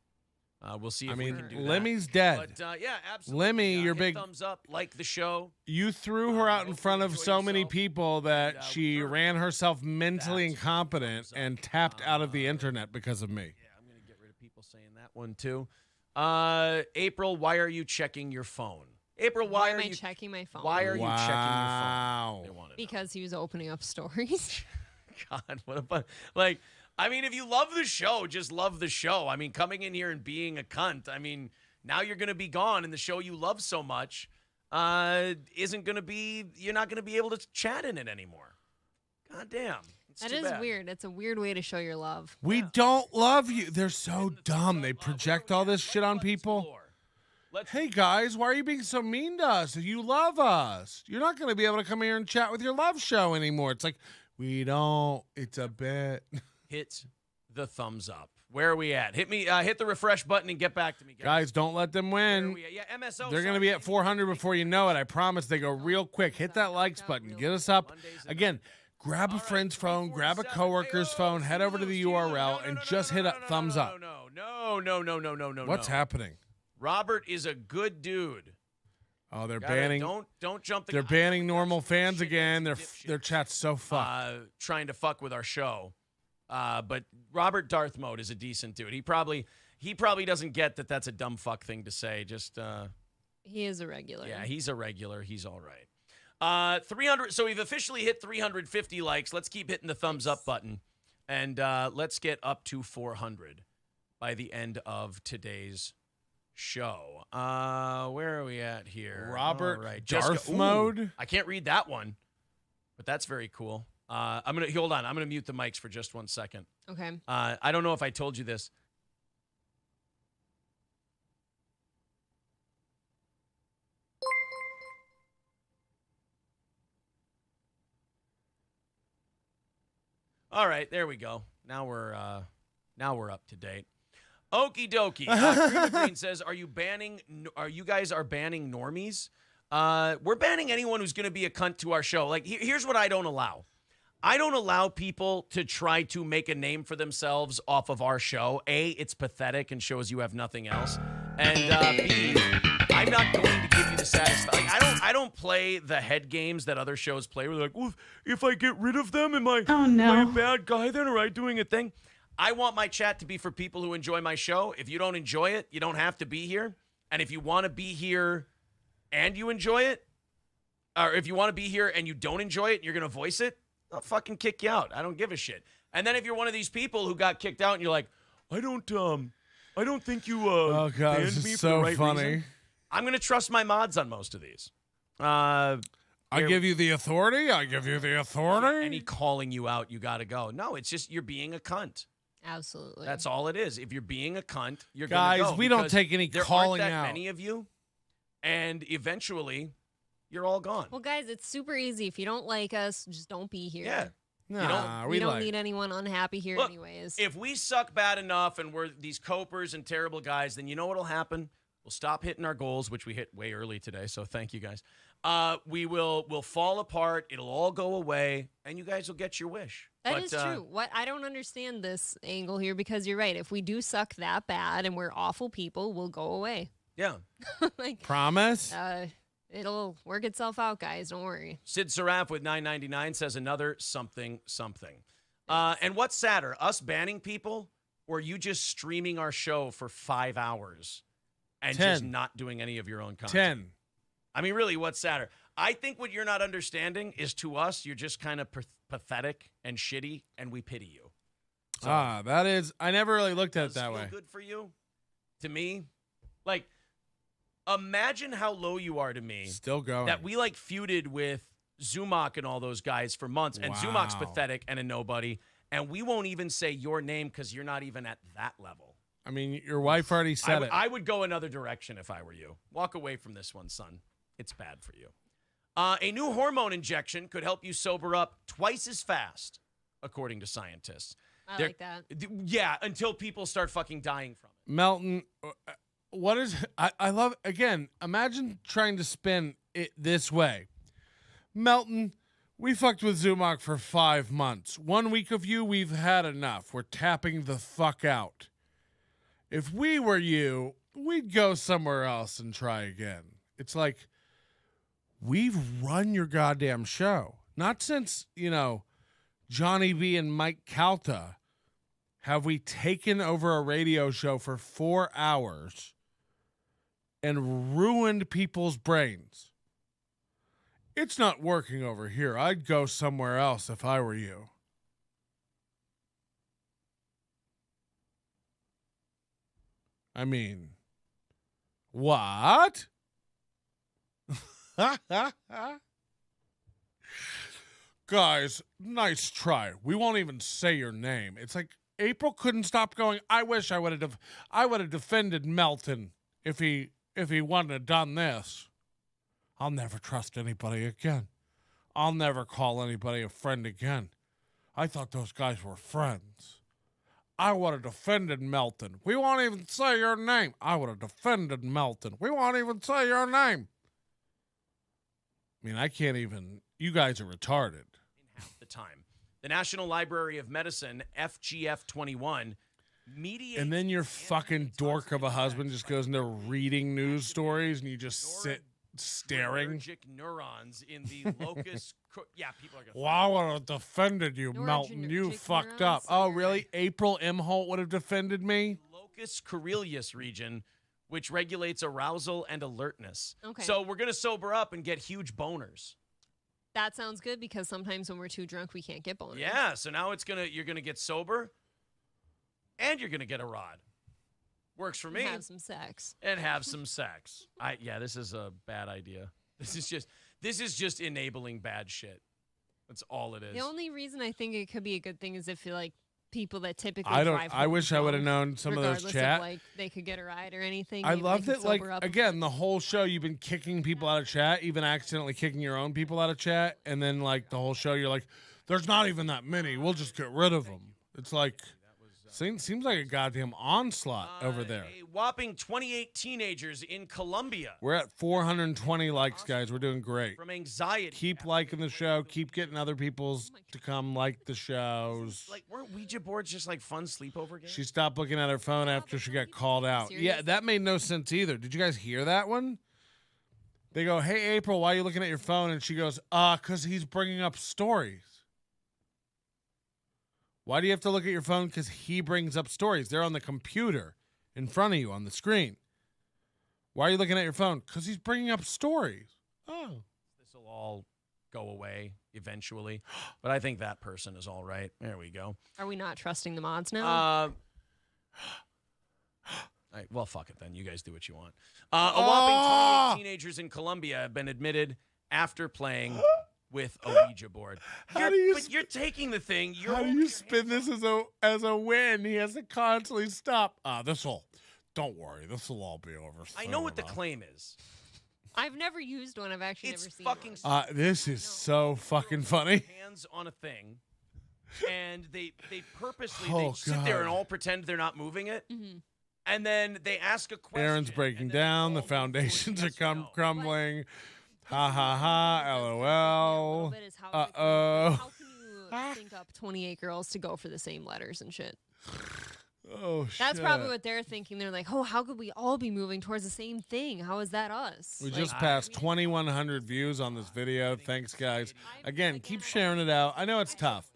We'll see if we can do that. Lemmy's dead. But yeah, absolutely. Lemmy, you're hit big. Thumbs up, like the show. You threw her out in front of so many people that she ran herself mentally incompetent and tapped out of the internet because of me. Yeah, I'm going to get rid of people saying that one too. April, why are you checking your phone? April, why am I checking my phone? Why are you checking your phone? Because he was opening up stories. God, what a fun. Like, I mean, if you love the show, just love the show. I mean, coming in here and being a cunt, I mean, now you're going to be gone, and the show you love so much isn't going to be, you're not going to be able to chat in it anymore. God damn. That is weird. It's a weird way to show your love. We don't love you. They're so dumb. They project all this shit on people. Hey, guys, why are you being so mean to us? You love us. You're not going to be able to come here and chat with your love show anymore. It's like, we don't. It's a bit. Hit the thumbs up. Where are we at? Hit me. Hit the refresh button and get back to me, guys. Don't let them win. Yeah, MSO. They're going to be at 400 before you know it. I promise. They go real quick. Hit that likes button. Get us up. Again, grab a friend's phone, grab a coworker's phone, head over to the URL, and just hit a thumbs up. No. What's happening? Robert is a good dude. Oh, they're banning. Don't jump. They're banning normal fans again. Their chat's so fucked. Trying to fuck with our show. But Robert Darth Mode is a decent dude. He probably doesn't get that that's a dumb fuck thing to say. Just he is a regular. Yeah, he's a regular. He's all right. 300. So we've officially hit 350 likes. Let's keep hitting the thumbs up button, and let's get up to 400 by the end of today's show. Where are we at here? Robert right. Darth Mode. I can't read that one, but that's very cool. Hold on. I'm gonna mute the mics for just 1 second. Okay. I don't know if I told you this. All right, there we go. Now we're up to date. Okie dokie. Green says, "Are you guys banning normies? We're banning anyone who's going to be a cunt to our show. Like, here's what I don't allow. I don't allow people to try to make a name for themselves off of our show. A, it's pathetic and shows you have nothing else. And B, I'm not going to give you the satisfaction. Like, I don't play the head games that other shows play. We're like, well, if I get rid of them, am I a bad guy then? Or am I doing a thing? I want my chat to be for people who enjoy my show. If you don't enjoy it, you don't have to be here. And if you want to be here and you enjoy it, or if you want to be here and you don't enjoy it, and you're going to voice it, I'll fucking kick you out. I don't give a shit. And then if you're one of these people who got kicked out and you're like, I don't think you oh god, banned this me is for the so right funny. reason. I'm going to trust my mods on most of these. I give you the authority. I give you the authority. Any calling you out, you got to go. No, it's just you're being a cunt. Absolutely. That's all it is. If you're being a cunt, you're Guys, gonna go we don't because take any there calling aren't that out. many of you, and eventually, you're all gone. Well, guys, it's super easy. If you don't like us, just don't be here. Yeah. Nah, we don't need anyone unhappy here Look, anyways. If we suck bad enough and we're these copers and terrible guys, then you know what'll happen? We'll stop hitting our goals, which we hit way early today, so thank you guys. We'll fall apart, it'll all go away, and you guys will get your wish. That is true. What I don't understand this angle here, because you're right. If we do suck that bad and we're awful people, we'll go away. Yeah. Promise? It'll work itself out, guys. Don't worry. Sid Saraf with $9.99 says another something. And what's sadder, us banning people or you just streaming our show for 5 hours and 10. just not doing any of your own content? 10. I mean, really, what's sadder? I think what you're not understanding is to us, you're just kind of pathetic and shitty, and we pity you. So, that is, I never really looked at it that feel way. good for you? To me? Like, imagine how low you are to me. Still going. That we, feuded with Zumock and all those guys for months, and Zumock's pathetic and a nobody, and we won't even say your name because you're not even at that level. I mean, your wife already said it. I would go another direction if I were you. Walk away from this one, son. It's bad for you. A new hormone injection could help you sober up twice as fast, according to scientists. I like that. Yeah, until people start fucking dying from it. Melton, what is, I love, again, imagine trying to spin it this way. Melton, we fucked with Zumock for 5 months. 1 week of you, we've had enough. We're tapping the fuck out. If we were you, we'd go somewhere else and try again. It's like, we've run your goddamn show. Not since, Johnny B and Mike Calta have we taken over a radio show for 4 hours and ruined people's brains. It's not working over here. I'd go somewhere else if I were you. I mean, what? Guys, nice try. We won't even say your name. It's like April couldn't stop going, I wish I would have defended Melton if he wouldn't have done this. I'll never trust anybody again. I'll never call anybody a friend again. I thought those guys were friends. I would have defended Melton. We won't even say your name. I would have defended Melton. We won't even say your name. I mean, I can't even. You guys are retarded. In half the time. The National Library of Medicine, FGF 21, mediates. And then your fucking dork of a husband just goes into reading news stories and you just sit staring. Allergic neurons in the locus. Yeah, people are going to. Well, I would have defended you, Melton. You fucked up. Oh, really? April Imholt would have defended me? Locus coeruleus region, which regulates arousal and alertness. Okay. So we're going to sober up and get huge boners. That sounds good because sometimes when we're too drunk, we can't get boners. Yeah, so now you're going to get sober and you're going to get a rod. Works for me. And have some sex. And have some sex. This is a bad idea. This is just enabling bad shit. That's all it is. The only reason I think it could be a good thing is if people that typically I wish I would have known some of those chat. Of, they could get a ride or anything. I love that, again, the whole show you've been kicking people out of chat, even accidentally kicking your own people out of chat, and then, the whole show you're like, there's not even that many. We'll just get rid of them. It's like, seems like a goddamn onslaught over there. A whopping 28 teenagers in Colombia. We're at 420 likes, guys. We're doing great. From anxiety. Keep liking the show. Keep getting other people's to come like the shows. Weren't Ouija boards just fun sleepover games? She stopped looking at her phone after she got called out. Yeah, that made no sense either. Did you guys hear that one? They go, hey, April, why are you looking at your phone? And she goes, 'cause he's bringing up stories. Why do you have to look at your phone? Because he brings up stories. They're on the computer in front of you on the screen. Why are you looking at your phone? Because he's bringing up stories. Oh. This will all go away eventually. But I think that person is all right. There we go. Are we not trusting the mods now? All right, well, fuck it then. You guys do what you want. A whopping 28 teenagers in Colombia have been admitted after playing with a Ouija board. But you're taking the thing. How do you spin this as a win? He has to constantly stop. Don't worry. This will all be over. I know what the claim is. I've never used one. I've actually never seen fucking one. This is so fucking funny. Hands on a thing, and they purposely Oh, they sit there God. and all pretend they're not moving it, Mm-hmm. and then they ask a question. Aaron's breaking down. The foundations are crumbling. Ha ha ha. LOL. Uh-oh. How can you think up 28 girls to go for the same letters and shit? Oh, shit. That's probably what they're thinking. They're like, oh, how could we all be moving towards the same thing? How is that us? We just passed 2,100 views on this video. Thanks, guys. Again, keep sharing it out. I know it's tough,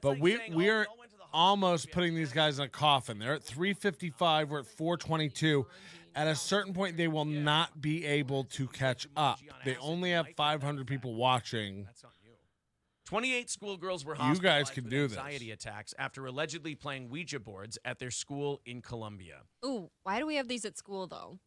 but we're almost putting these guys in a coffin. They're at 355. We're at 422. At a certain point, they will not be able to catch up. They only have 500 people watching. 28 schoolgirls were You hospitalized guys can with do this. anxiety attacks after allegedly playing Ouija boards at their school in Colombia. Ooh, why do we have these at school, though?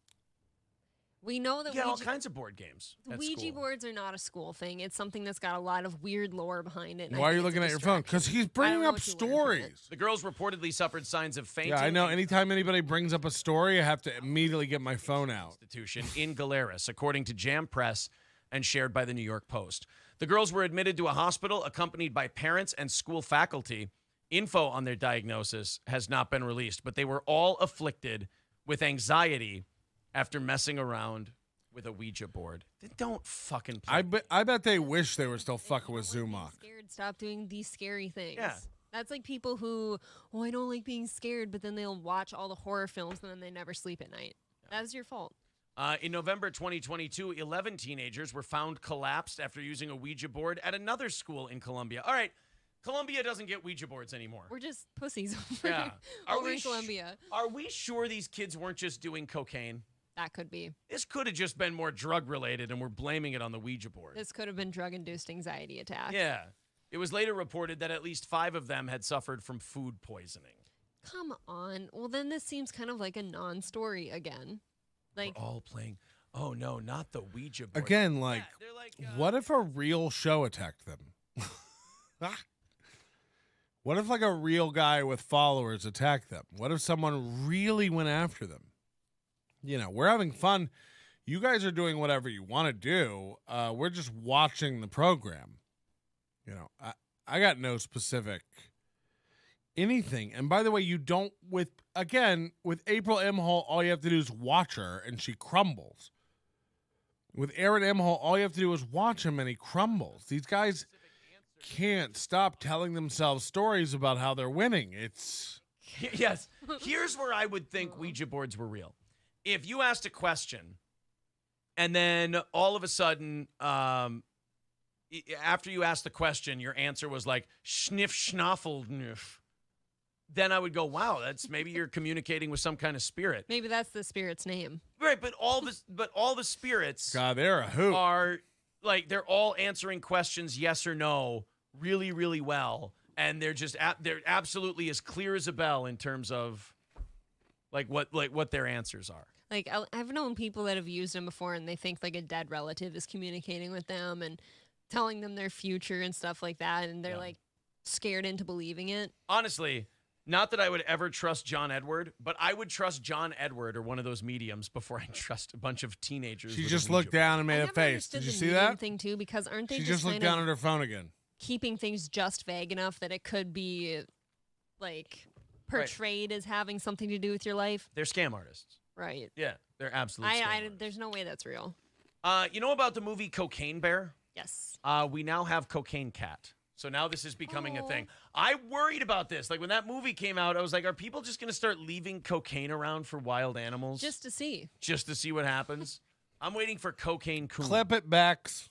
We know that all kinds of board games at Ouija school. boards are not a school thing. It's something that's got a lot of weird lore behind it. and I Why are you think it's looking a at your phone? Because he's I don't bringing know up what you learn from it. stories. The girls reportedly suffered signs of fainting. Yeah, I know. Anytime anybody brings up a story, I have to immediately get my phone out. Institution in Galeras, according to Jam Press and shared by the New York Post. The girls were admitted to a hospital accompanied by parents and school faculty. Info on their diagnosis has not been released, but they were all afflicted with anxiety after messing around with a Ouija board. They don't fucking play. I bet they wish they were still fucking with Zumock. Scared, stop doing these scary things. Yeah. That's like people who, I don't like being scared, but then they'll watch all the horror films and then they never sleep at night. That's your fault. In November 2022, 11 teenagers were found collapsed after using a Ouija board at another school in Colombia. All right, Colombia doesn't get Ouija boards anymore. We're just pussies over, Yeah. over in Colombia. Are we sure these kids weren't just doing cocaine? That could be. This could have just been more drug-related, and we're blaming it on the Ouija board. This could have been drug-induced anxiety attack. Yeah. It was later reported that at least 5 of them had suffered from food poisoning. Come on. Well, then this seems kind of like a non-story again. Like We're all playing, oh no, not the Ouija board. Again, what if a real show attacked them? What if a real guy with followers attacked them? What if someone really went after them? We're having fun. You guys are doing whatever you want to do. We're just watching the program. I got no specific anything. And by the way, you don't with April M. Hall, all you have to do is watch her and she crumbles. With Aaron M. Hall, all you have to do is watch him and he crumbles. These guys can't stop telling themselves stories about how they're winning. It's Yes. Here's where I would think Ouija boards were real. If you asked a question and then all of a sudden, after you asked the question, your answer was like, schniff, schnaffel, nif. Then I would go, wow, that's maybe you're communicating with some kind of spirit. maybe that's the spirit's name. Right, but all the spirits God, they're a hoot. are they're all answering questions yes or no really, really well. And they're just they're absolutely as clear as a bell in terms of what their answers are. Like I've known people that have used them before and they think like a dead relative is communicating with them and telling them their future and stuff like that. And they're like scared into believing it. Honestly, not that I would ever trust John Edward, but I would trust John Edward or one of those mediums before I trust a bunch of teenagers. She with just a Ouija looked down and made a never face. understood Did you the see medium that? thing too? Because aren't they She just just looked kind down of at her phone again. keeping things just vague enough that it could be like portrayed as having something to do with your life? They're scam artists. Right. Yeah, they're absolute scam artists. There's no way that's real. You know about the movie Cocaine Bear? Yes. We now have Cocaine Cat. So now this is becoming a thing. I worried about this. Like when that movie came out, I was like, are people just going to start leaving cocaine around for wild animals? Just to see. Just to see what happens? I'm waiting for Cocaine Coon. Clip it, Bex.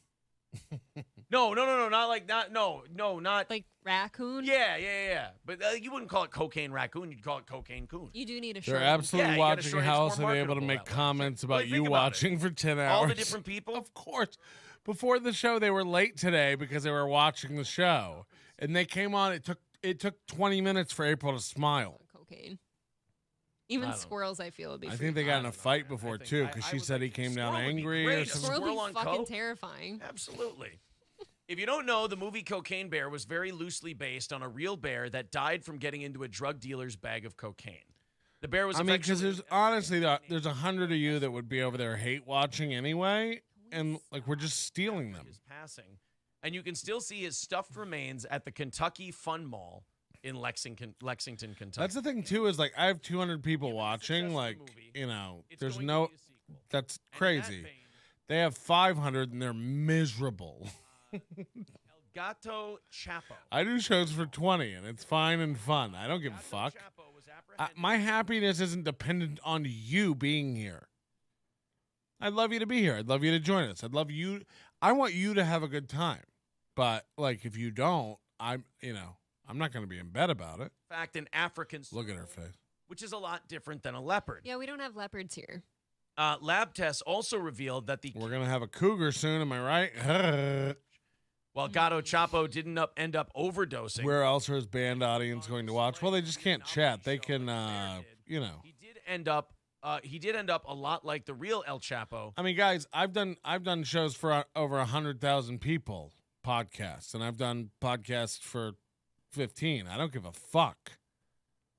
No, not like raccoon. Yeah. But you wouldn't call it cocaine raccoon. You'd call it cocaine coon. You do need a They're short. absolutely you gotta watching shorten it. how It's else more are they able to marketable make that way. comments about Really, you think about watching for 10 hours. All the different people? Of course. Before the show, they were late today because they were watching the show. And they came on. It took 20 minutes for April to smile. Cocaine. Even squirrels, I feel, would be. I think they got in a fight before, too, because she said he came down angry or something. Squirrel would be fucking terrifying. Absolutely. If you don't know, the movie Cocaine Bear was very loosely based on a real bear that died from getting into a drug dealer's bag of cocaine. The bear was because there's honestly, there's 100 of you that would be over there hate watching anyway, and like we're just stealing them. Passing. And you can still see his stuffed remains at the Kentucky Fun Mall in Lexington, Kentucky. That's the thing, too, is like I have 200 people watching. Like, there's no, that's crazy. They have 500 and they're miserable. El Gato Chapo. I do shows for 20 and it's fine and fun. I don't give a fuck. My happiness isn't dependent on you being here. I'd love you to be here. I'd love you to join us. I want you to have a good time. But like, if you don't, I'm not going to be in bed about it. In fact, an African Look at her face. which is a lot different than a leopard. Yeah, we don't have leopards here. Lab tests also revealed that we're going to have a cougar soon, am I right? While Gato Chapo didn't end up overdosing. Where else are his band audience going to watch? Well, they just can't chat. They can, He did end up a lot like the real El Chapo. I mean, guys, I've done shows for over 100,000 people, podcasts, and I've done podcasts for 15. I don't give a fuck.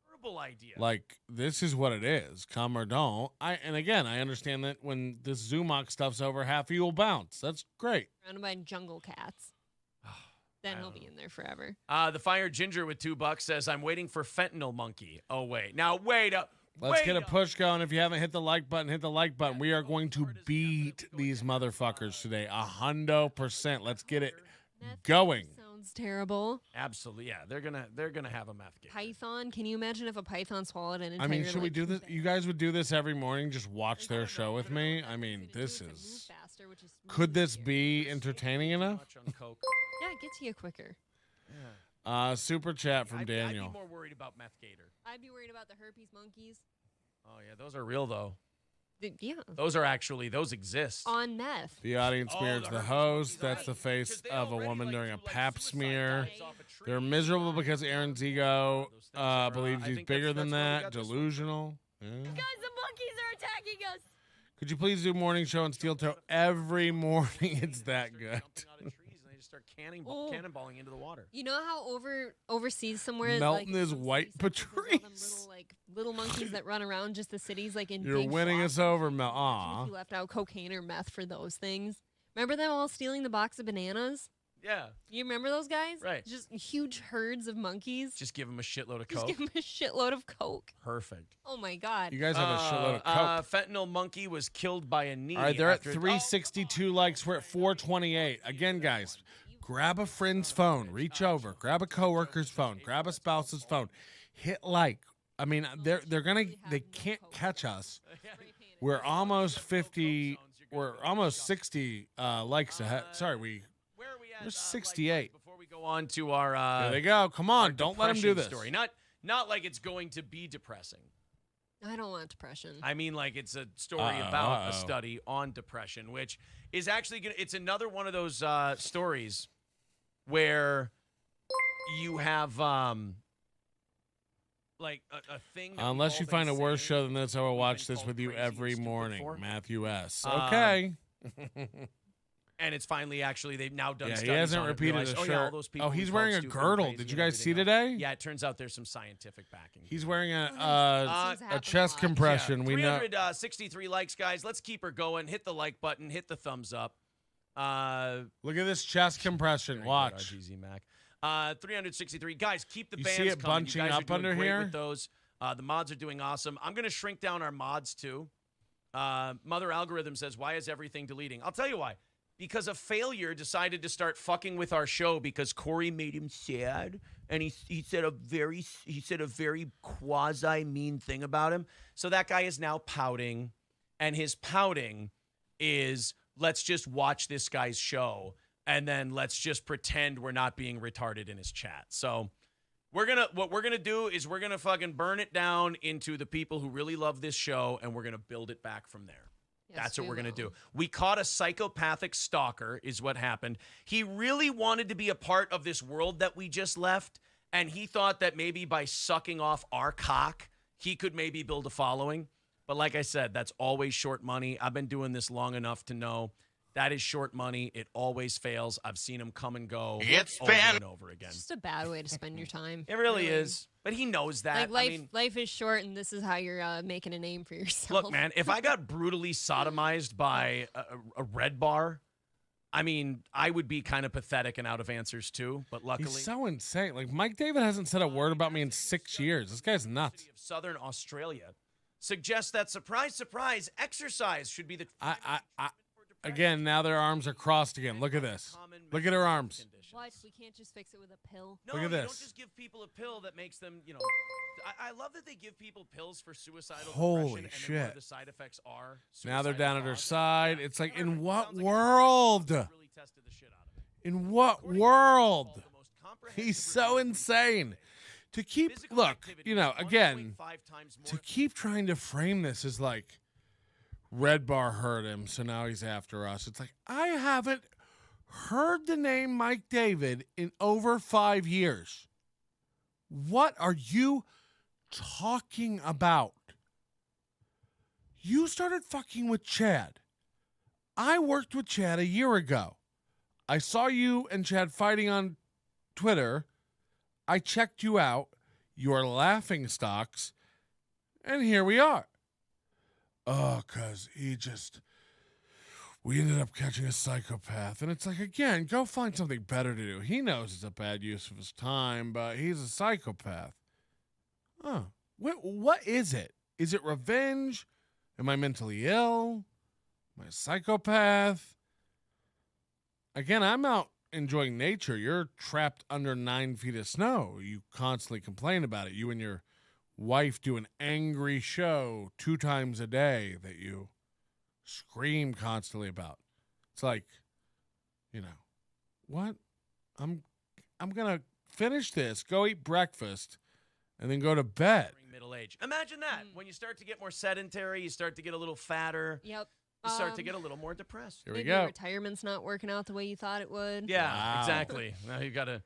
Horrible idea. Like, this is what it is. Come or don't. And again, I understand that when this Zumock stuff's over, half of you will bounce. That's great. Surrounded by jungle cats. Then he'll be in there forever. The Fire Ginger with $2 says, I'm waiting for Fentanyl Monkey. Oh, wait. Now, wait up. Let's get a push going. If you haven't hit the like button, hit the like button. We are going to beat these motherfuckers today. 100%. Let's get it going. Sounds terrible. Absolutely. Yeah, they're gonna have a meth game. Python. Can you imagine if a python swallowed an entire? I mean, should we do this? You guys would do this every morning? Just watch their show with me? I mean, this is. Could this be entertaining enough? Yeah, it gets you quicker. Super chat from Daniel. I'd be more worried about Meth Gator. I'd be worried about the herpes monkeys. Oh yeah, those are real though. Yeah. Those exist. On meth. The audience smears the host. That's the face of a woman doing a pap smear. They're miserable because Aaron's ego believes he's bigger than that. Delusional. Yeah. Guys, the monkeys are attacking us. Could you please do morning show on Steel Toe every morning? It's that good. They just start cannonballing into the water. You know how overseas somewhere Melton like, is white Patrice. Little monkeys that run around just the cities like in You're big winning flocks. us over, Mel. Aw. If you left out cocaine or meth for those things. Remember them all stealing the box of bananas? Yeah. You remember those guys? Right. Just huge herds of monkeys. Just give them a shitload of Just coke. give them a shitload of coke. Perfect. Oh my God. You guys have a shitload of coke. Fentanyl Monkey was killed by a knee. All right, they're at after 362 likes. We're at 428. Again, guys, grab a friend's phone. Reach over. Grab a coworker's phone. Grab a spouse's phone. Hit like. I mean, they can't catch us. We're almost 50. We're almost 60 likes ahead. Sorry, we're 68. Before we go on to our there they go. Come on, don't let them do this. Story. Not like it's going to be depressing. I don't want depression. I mean, like it's a story about a study on depression, which is actually it's another one of those stories where you have like a thing. Unless you find a worse show than this, I will watch this with you every morning. Matthew S. Okay. And it's finally they've now done studies he hasn't on repeated it. the shirt. Yeah, all those people he's we wearing called a stupid and girdle. crazy Did you and guys see everything today? else. Yeah, it turns out there's some scientific backing. He's wearing a chest compression. We know. 363 likes, guys. Let's keep her going. Hit the like button. Hit the thumbs up. Look at this chest compression. Watch. RGZ Mac. 363 guys. Keep the You bands see it coming. bunching You guys up are doing under great here? with those. The mods are doing awesome. I'm going to shrink down our mods too. Mother Algorithm says, "Why is everything deleting?" I'll tell you why. Because a failure decided to start fucking with our show because Corey made him sad, and he said a very quasi mean thing about him. So that guy is now pouting, and his pouting is let's just watch this guy's show and then let's just pretend we're not being retarded in his chat. So what we're gonna do is we're gonna fucking burn it down into the people who really love this show, and we're gonna build it back from there. Yes, That's what we're going to will. do. We caught a psychopathic stalker is what happened. He really wanted to be a part of this world that we just left, and he thought that maybe by sucking off our cock, he could maybe build a following. But like I said, that's always short money. I've been doing this long enough to know that is short money. It always fails. I've seen him come and go over and over again. It's just a bad way to spend your time. It really is. But he knows that. Like life is short, and this is how you're making a name for yourself. Look, man, if I got brutally sodomized by a red bar, I mean, I would be kind of pathetic and out of answers too. But luckily, He's so insane. Like, Mike David hasn't said a word about me in 6 years. This guy's nuts. of Southern Australia suggests that surprise, exercise should be the. Again, now their arms are crossed again. Look at this. Look at her arms. What? We can't just fix it with a pill? No, Look at you this. don't just give people a pill that makes them, I love that they give people pills for suicidal Holy depression. And then shit. one of the side effects are Now they're suicidal down at her thoughts. side. It's like, in what world? Really tested the shit out of it. In what world? He's so insane. To keep, look, again, to keep trying to frame this as like, Red Bar hurt him, so now he's after us. It's like, I haven't heard the name Mike David in over 5 years. What are you talking about? You started fucking with Chad. I worked with Chad a year ago. I saw you and Chad fighting on Twitter. I checked you out. You are laughing stocks. And here we are. Oh, because we ended up catching a psychopath. And it's like, again, go find something better to do. He knows it's a bad use of his time, but he's a psychopath. Oh, what is it? Is it revenge? Am I mentally ill? Am I a psychopath? Again, I'm out enjoying nature. You're trapped under 9 feet of snow. You constantly complain about it. You and your wife do an angry show 2 times a day that you scream constantly about. It's like, what? I'm gonna finish this, go eat breakfast, and then go to bed. Middle age. Imagine that. When you start to get more sedentary, you start to get a little fatter. Yep. You start to get a little more depressed. Here we Maybe go. Retirement's not working out the way you thought it would. Yeah, exactly. Now you got to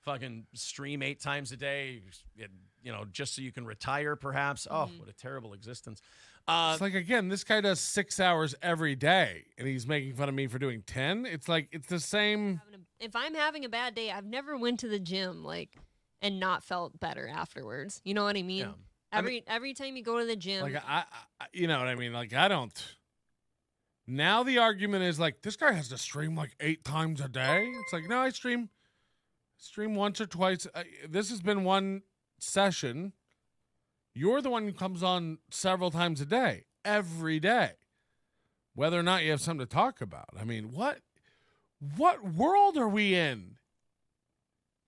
fucking stream 8 times a day, just so you can retire, perhaps. Oh, what a terrible existence. It's like, again, this guy does 6 hours every day, and he's making fun of me for doing 10. It's like, it's the same. If I'm having a bad day, I've never went to the gym and not felt better afterwards. You know what I mean? Yeah. Every time you go to the gym, Like, I you know what I mean? Like, I don't. Now the argument is like, this guy has to stream like 8 times a day. It's like, no, I stream once or twice. This has been one session. You're the one who comes on several times a day, every day, whether or not you have something to talk about. I mean, what world are we in?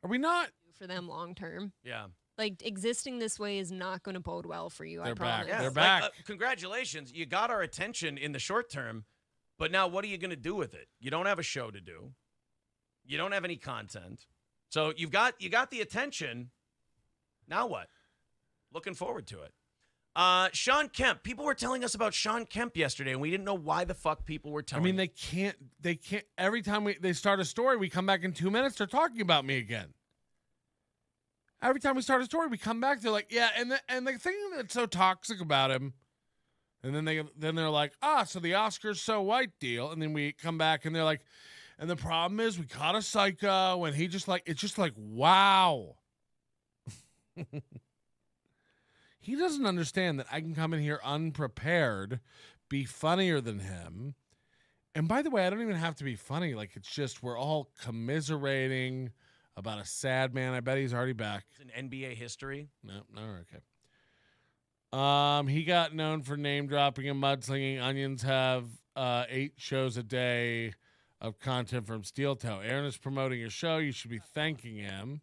Are we not? for them long term. Yeah. Like, existing this way is not going to bode well for you. I promise. Yeah, They're back. Congratulations. You got our attention in the short term, but now what are you going to do with it? You don't have a show to do. You don't have any content. So you got the attention. Now what? Looking forward to it. Sean Kemp. People were telling us about Sean Kemp yesterday, and we didn't know why the fuck people were telling. I mean, they can't. Every time they start a story, we come back in 2 minutes. They're talking about me again. Every time we start a story, we come back. They're like, yeah, and the thing that's so toxic about him, and then they're like, so the Oscars so white deal, and then we come back and they're like, and the problem is we caught a psycho, and it's just like wow. He doesn't understand that I can come in here unprepared, be funnier than him. And by the way, I don't even have to be funny. Like, it's just we're all commiserating about a sad man. I bet he's already back. It's an NBA history. No, okay. He got known for name dropping and mudslinging. Onions have 8 shows a day of content from Steel Toe. Aaron is promoting your show. You should be thanking him.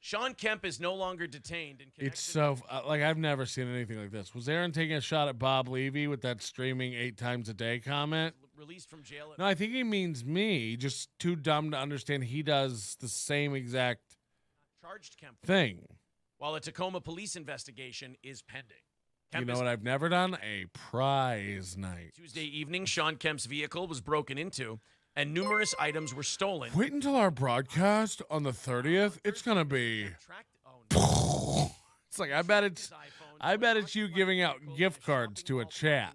Sean Kemp is no longer detained. It's so like I've never seen anything like this. Was Aaron taking a shot at Bob Levy with that streaming 8 times a day comment? Released from jail. No, I think he means me. Just too dumb to understand he does the same exact Charged Kemp thing. While a Tacoma police investigation is pending. You know what I've never done? A prize night. Tuesday evening, Sean Kemp's vehicle was broken into, and numerous items were stolen. Wait until our broadcast on the 30th. It's gonna be. It's like I bet it's you giving out gift cards to a chat.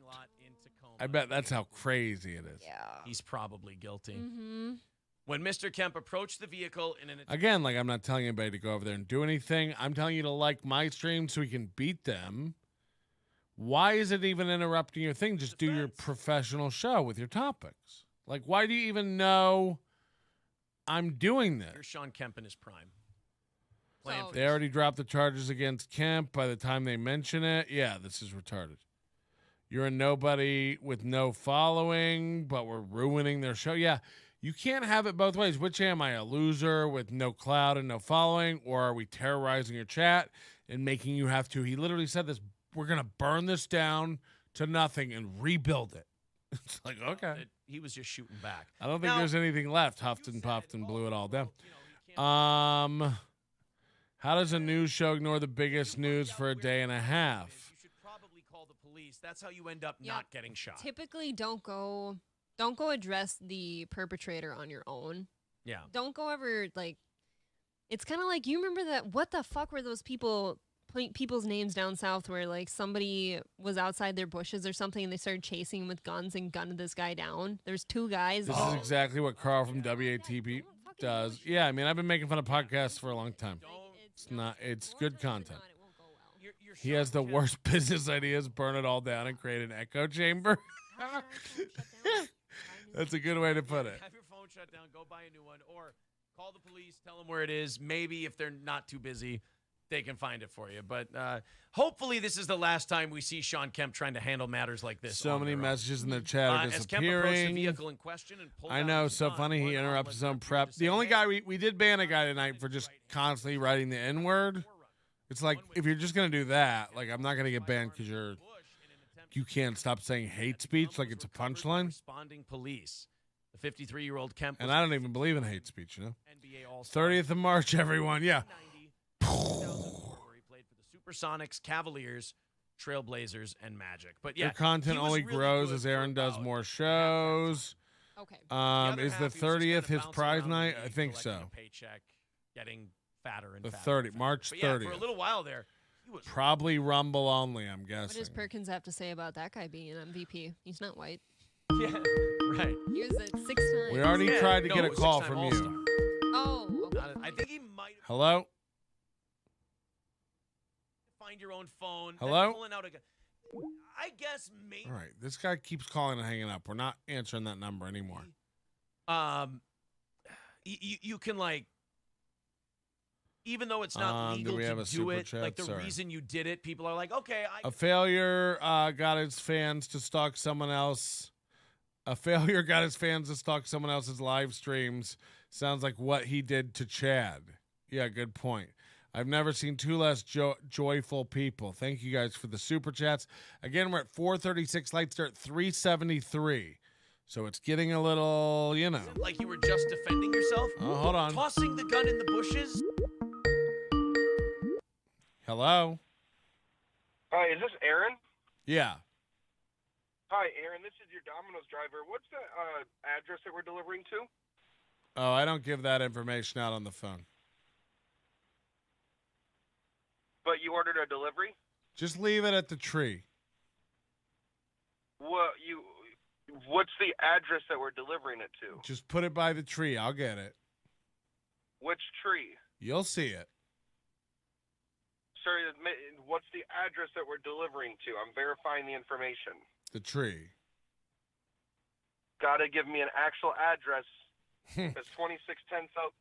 I bet that's how crazy it is. Yeah. He's probably guilty. Mm-hmm. When Mr. Kemp approached the vehicle in an Again, like I'm not telling anybody to go over there and do anything. I'm telling you to like my stream so we can beat them. Why is it even interrupting your thing? Just do your professional show with your topics. Like, why do you even know I'm doing this? Here's Sean Kemp in his prime. They already dropped the charges against Kemp by the time they mention it. Yeah, this is retarded. You're a nobody with no following, but we're ruining their show. Yeah, you can't have it both ways. Which am I, a loser with no clout and no following, or are we terrorizing your chat and making you have to? He literally said this, we're going to burn this down to nothing and rebuild it. It's like, okay. He was just shooting back. I don't think there's anything left. Huffed and puffed and blew it all down. How does a news show ignore the biggest news for a day and a half? You should probably call the police. That's how you end up not getting shot. Typically, don't go address the perpetrator on your own. Yeah. Don't go ever, like, it's kind of like, you remember that, what the fuck were those people's names down south where, like, somebody was outside their bushes or something and they started chasing him with guns and gunned this guy down? There's 2 guys. This is exactly what Carl from WATP does. Yeah, I mean, I've been making fun of podcasts for a long time. It's good content. He has the worst business ideas, burn it all down and create an echo chamber. That's a good way to put it. Have your phone shut down, go buy a new one, or call the police, tell them where it is. Maybe if they're not too busy, they can find it for you. But hopefully this is the last time we see Sean Kemp trying to handle matters like this. So many messages in the chat are As Kemp approached the disappearing. vehicle in question and pulled I out know, his so gun, funny he interrupts his own prep. The only guy we did ban a guy tonight for just constantly writing the N-word. It's like, if you're just going to do that, like, I'm not going to get banned because you can't stop saying hate speech like it's a punchline. Responding police. The 53-year-old Kemp. And I don't even believe in hate speech, you know? 30th of March, everyone. Yeah. He played for the Supersonics, Cavaliers, Trailblazers, and Magic. But yeah, their content he was only really grows good as Aaron for does about more shows. Okay. Is the 30th his prize night? I think so. Paycheck, getting fatter and The fatter. 30th, March But yeah, 30th. for a little while there, he was Probably Rumble only, I'm What guessing. does Perkins have to say about that guy being an MVP? He's not white. Yeah, right. He was at 6 times. We already tried to get a call six-time from All-Star. you. Oh, okay. I think he might Hello? find your own phone. Hello? Then pulling out a gun. I guess maybe. All right, this guy keeps calling and hanging up. We're not answering that number anymore. You can, like, even though it's not Do legal we have to a do super it, chat? like the Sorry. reason you did it, people are like, okay, A failure got his fans to stalk someone else. A failure got his fans to stalk someone else's live streams. Sounds like what he did to Chad. Yeah, good point. I've never seen 2 less joyful people. Thank you guys for the super chats. Again, we're at 436. Lights are at 373. So it's getting a little, you know. like you were just defending yourself. Oh, hold on. Tossing the gun in the bushes. Hello? Hi, is this Aaron? Yeah. Hi, Aaron. This is your Domino's driver. What's the address that we're delivering to? Oh, I don't give that information out on the phone. But you ordered a delivery? Just leave it at the tree. What's the address that we're delivering it to? Just put it by the tree. I'll get it. Which tree? You'll see it. Sir, what's the address that we're delivering to? I'm verifying the information. The tree. Gotta give me an actual address. It's 2610 South.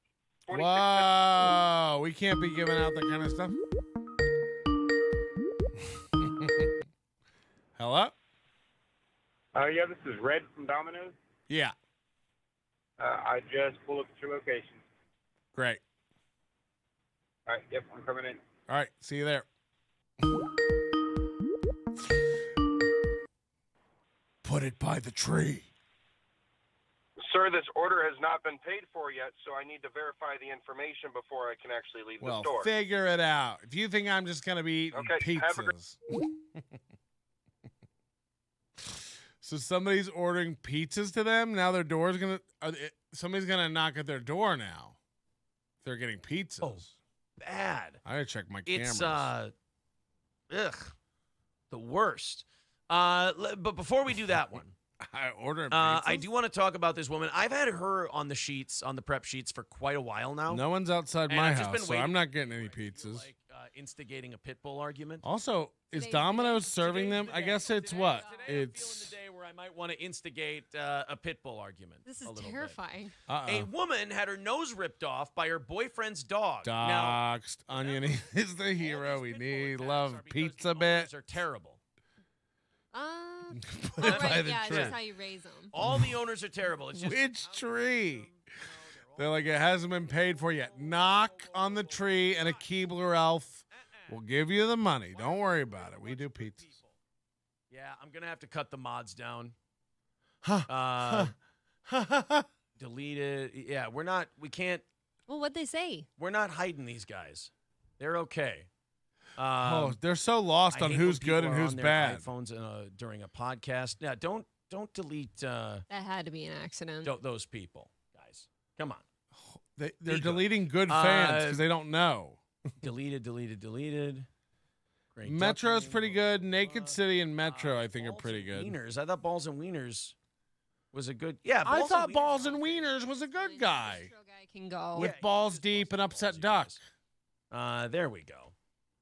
Wow, we can't be giving out that kind of stuff. Hello? Yeah, this is Red from Domino's. Yeah, I just pulled up at your location. great. All right, yep, I'm coming in. All right, see you there. Put it by the tree. Sir, this order has not been paid for yet, so I need to verify the information before I can actually leave the Well, store. figure it out. If you think I'm just going to be eating Okay, have a pizzas. So somebody's ordering pizzas to them. Now their door's going to... Somebody's going to knock at their door now. They're getting pizzas. Oh, bad. I got to check my cameras. It's, the worst. But before we do that one, I ordered pizzas. I do want to talk about this woman. I've had her on the sheets, on the prep sheets for quite a while now. No one's outside And my I've just house, been so waiting I'm not getting any pizzas. Like instigating a pit bull argument. Also, is Domino's serving them? I guess it's what? It's The day where I might want to instigate a pit bull argument. This is a little terrifying. A woman had her nose ripped off by her boyfriend's dog. Now, doxed. Onion is the hero we need. Love pizza bit. are terrible. Put it by right, the yeah, tree. that's how you raise them. All the owners are terrible. It's just Which tree? They're like, it hasn't been paid for yet. Knock on the tree, and a Keebler elf will give you the money. Don't worry about it. We do pizzas. Yeah, I'm gonna have to cut the mods down. Delete it. Yeah, we can't. Well, what'd they say? We're not hiding these guys. They're okay. They're so lost I on hate who's when people good and are who's on their bad. iPhones during a podcast. Yeah, don't delete That had to be an accident. those people, guys. Come on. They're Be good. deleting good fans because they don't know. Deleted. Great. Metro's Duck pretty good. Naked City and Metro, I think, are pretty good. Wieners. I thought Balls and Wieners was a good. Yeah, I Balls thought and Balls and Wieners was a good guy. Guy can go. With Balls Deep and Upset Duck. There we go.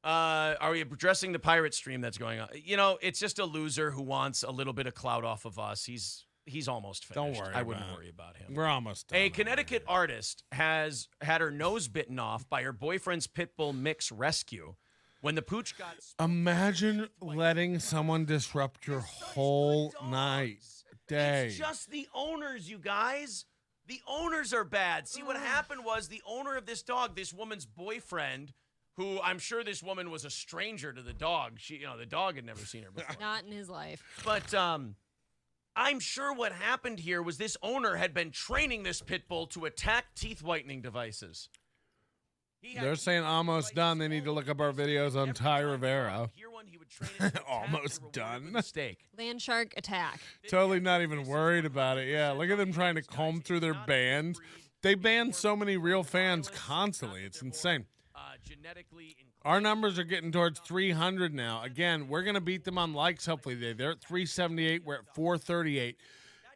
Are we addressing the pirate stream that's going on? You know, it's just a loser who wants a little bit of clout off of us. He's almost finished. Don't worry. I wouldn't worry about him. We're almost done. A Connecticut artist has had her nose bitten off by her boyfriend's pit bull mix rescue. When the pooch got Imagine letting someone disrupt your whole night, day. It's just the owners, you guys. The owners are bad. See, what happened was the owner of this dog, this woman's boyfriend, who I'm sure this woman was a stranger to the dog. The dog had never seen her before. Not in his life. But I'm sure what happened here was this owner had been training this pit bull to attack teeth whitening devices. They're saying almost done. They need to look up our videos on Ty Rivera. Almost done. Land shark attack. Totally not even worried about it. Yeah, look at them trying to comb through their band. They ban so many real fans constantly. It's insane. Our numbers are getting towards 300 now. Again, we're going to beat them on likes hopefully today. They're at 378. We're at 438.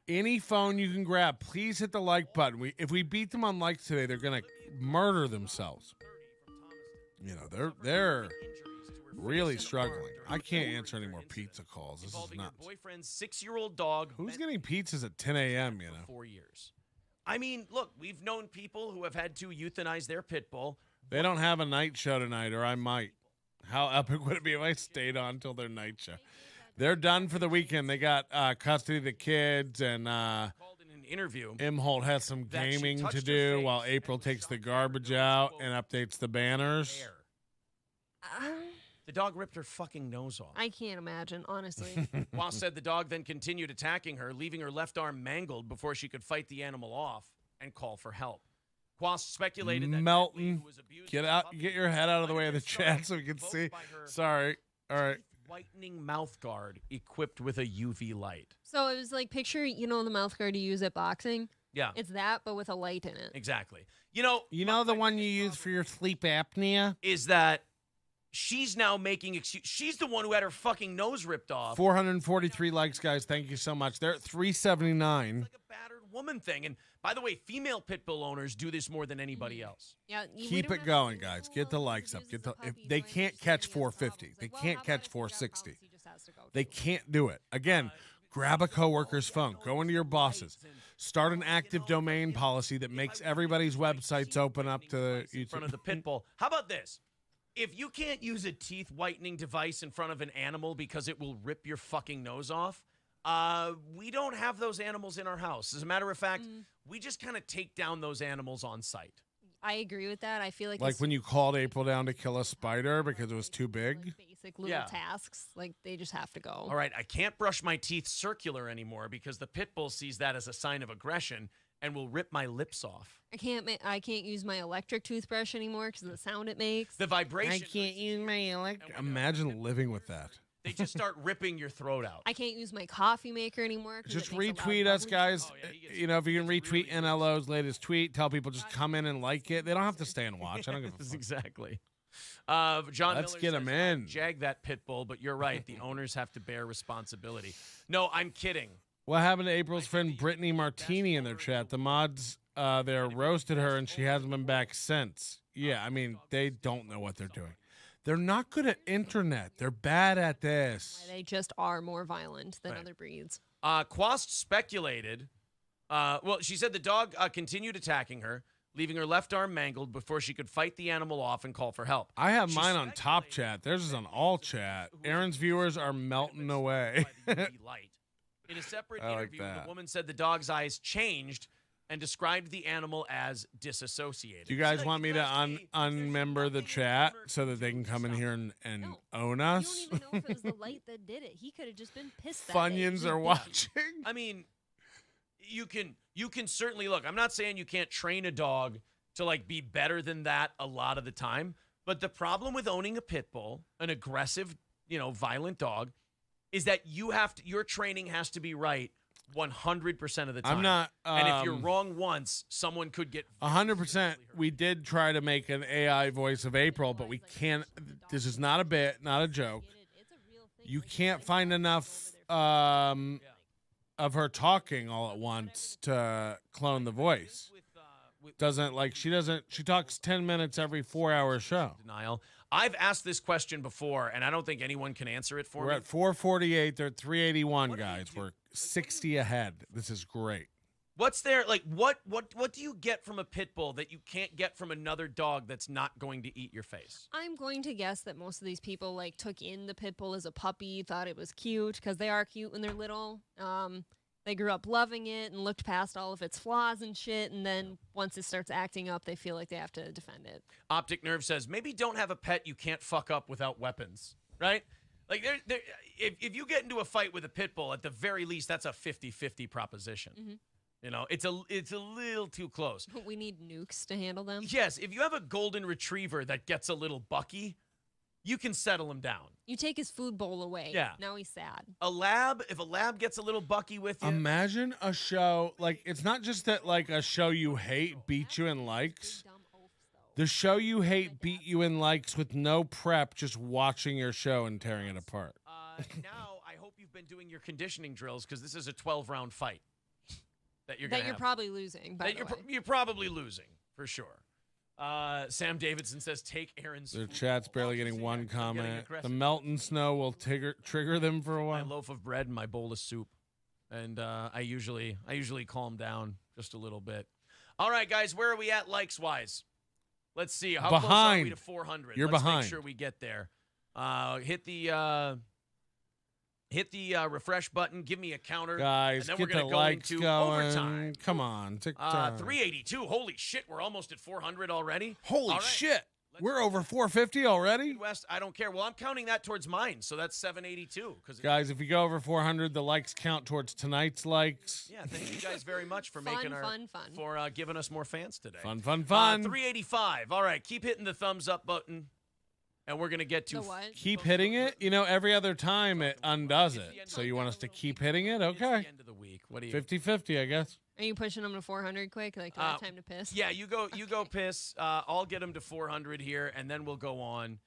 Any phone you can grab, please hit the like button. If we beat them on likes today, they're going to murder themselves. You know, they're really struggling. I can't answer any more pizza calls. This is nuts. Boyfriend's 6-year-old dog. Who's getting pizzas at 10 a.m., you know? 4 years. I mean, look, we've known people who have had to euthanize their pit bull. They don't have a night show tonight, or I might. How epic would it be if I stayed on until their night show? They're done for the weekend. They got custody of the kids, and called in an interview. Imholt has some gaming to do while April takes the garbage out and updates the banners. The dog ripped her fucking nose off. I can't imagine, honestly. Wah said the dog then continued attacking her, leaving her left arm mangled before she could fight the animal off and call for help. Quas speculated that Melton, get your head out of the way of the chat so we can see. Sorry. All right. Whitening mouth guard equipped with a UV light. So it was like, picture, the mouth guard you use at boxing? Yeah. It's that, but with a light in it. Exactly. You know the one you use for your sleep apnea? Is that she's now making excuse. She's the one who had her fucking nose ripped off. 443 likes, guys. Thank you so much. They're at 379. It's like a battered woman thing. And by the way, female pit bull owners do this more than anybody else. Yeah, keep it going, guys. Get the likes up. If they can't catch 450. They can't catch 460. They can't do it. Again, grab a coworker's phone. Go into your bosses. Start an active domain policy that makes everybody's websites open up to in front of the pit bull. How about this? If you can't use a teeth whitening device in front of an animal because it will rip your fucking nose off, we don't have those animals in our house. As a matter of fact, we just kind of take down those animals on site. I agree with that. I feel like Like it's when you called April down to kill a spider because it was too big. basic little tasks. Like they just have to go. All right, I can't brush my teeth circular anymore because the pit bull sees that as a sign of aggression and will rip my lips off. I can't use my electric toothbrush anymore because of the sound it makes. The vibration. I can't use my electric. Imagine living with that. They just start ripping your throat out. I can't use my coffee maker anymore. Just retweet us, guys. You know, if you can retweet NLO's latest tweet, tell people just come in and like it. They don't have to stay and watch. I don't give a fuck. Exactly. John Let's Miller get him in. Jag that pit bull, but you're right. The owners have to bear responsibility. No, I'm kidding. What happened to April's friend Brittany Martini in their chat? The mods there roasted her, and she hasn't been back since. Yeah, I mean, they don't know what they're doing. They're not good at internet. They're bad at this. They just are more violent than other breeds. Quast speculated. Well, she said the dog continued attacking her, leaving her left arm mangled before she could fight the animal off and call for help. I have mine on top chat. Theirs is on all chat. Aaron's viewers are melting away. In a separate interview, the woman said the dog's eyes changed and described the animal as disassociated. Do you guys want me to unmember the chat so that they can come in here and own us? You don't even know if it was the light that did it. He could have just been pissed that Funyuns day. are watching. I mean, you can certainly look. I'm not saying you can't train a dog to like be better than that a lot of the time, but the problem with owning a pit bull, an aggressive, violent dog, is that your training has to be right 100% of the time. I'm not. And if you're wrong once, someone could get 100%. We did try to make an AI voice of April, but we can't. This is not a bit, not a joke. You can't find enough of her talking all at once to clone the voice. She talks 10 minutes every 4-hour show. Denial. I've asked this question before, and I don't think anyone can answer it for me. We're at 448. They're at 381, guys. We're 60 ahead. This is great. What's there, like, what do you get from a pit bull that you can't get from another dog that's not going to eat your face? I'm going to guess that most of these people took in the pit bull as a puppy, thought it was cute because they are cute when they're little. They grew up loving it and looked past all of its flaws and shit, and then once it starts acting up, they feel like they have to defend it. Optic Nerve says, maybe don't have a pet you can't fuck up without weapons, right? Like, if you get into a fight with a pit bull, at the very least, that's a 50-50 proposition. Mm-hmm. It's a little too close. But we need nukes to handle them. Yes, if you have a golden retriever that gets a little bucky, you can settle him down. You take his food bowl away. Yeah. Now he's sad. If a lab gets a little bucky with you. Imagine a show, it's not just that, a show you hate beat you in likes. The show you hate beat you in likes with no prep, just watching your show and tearing it apart. Now, I hope you've been doing your conditioning drills because this is a 12-round fight that you're probably losing, by the way. You're probably losing, for sure. Sam Davidson says, take Aaron's Their food chat's bowl. barely getting one Getting comment. aggressive. The Melton snow will trigger them for a My while. loaf of bread and my bowl of soup. And I usually calm down just a little bit. All right, guys, where are we at likes-wise? Let's see. How close are we to 400? You're Let's behind. make sure we get there. Hit the refresh button. Give me a counter. Guys, and then get we're gonna the go likes into going. overtime. Come on. TikTok. 382. Holy shit, we're almost at 400 already. Holy All right. shit. We're over 450 already? Midwest, I don't care. Well, I'm counting that towards mine, so that's 782. Guys, if you go over 400, the likes count towards tonight's likes. Yeah, thank you guys very much for giving us more fans today. Fun. 385. All right, keep hitting the thumbs up button, and we're gonna get to Keep hitting it. Every other time it undoes it. So you want us to keep hitting it? Okay. end of the week. What do you? 50-50, I guess. Are you pushing them to 400 quick? Do I have time to piss? Yeah, you go piss. I'll get them to 400 here, and then we'll go on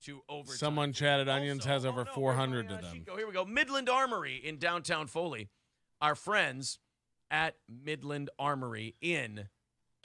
to overtime. Someone chatted Onions has over 400 to them. Here we go. Midland Armory in downtown Foley. Our friends at Midland Armory in.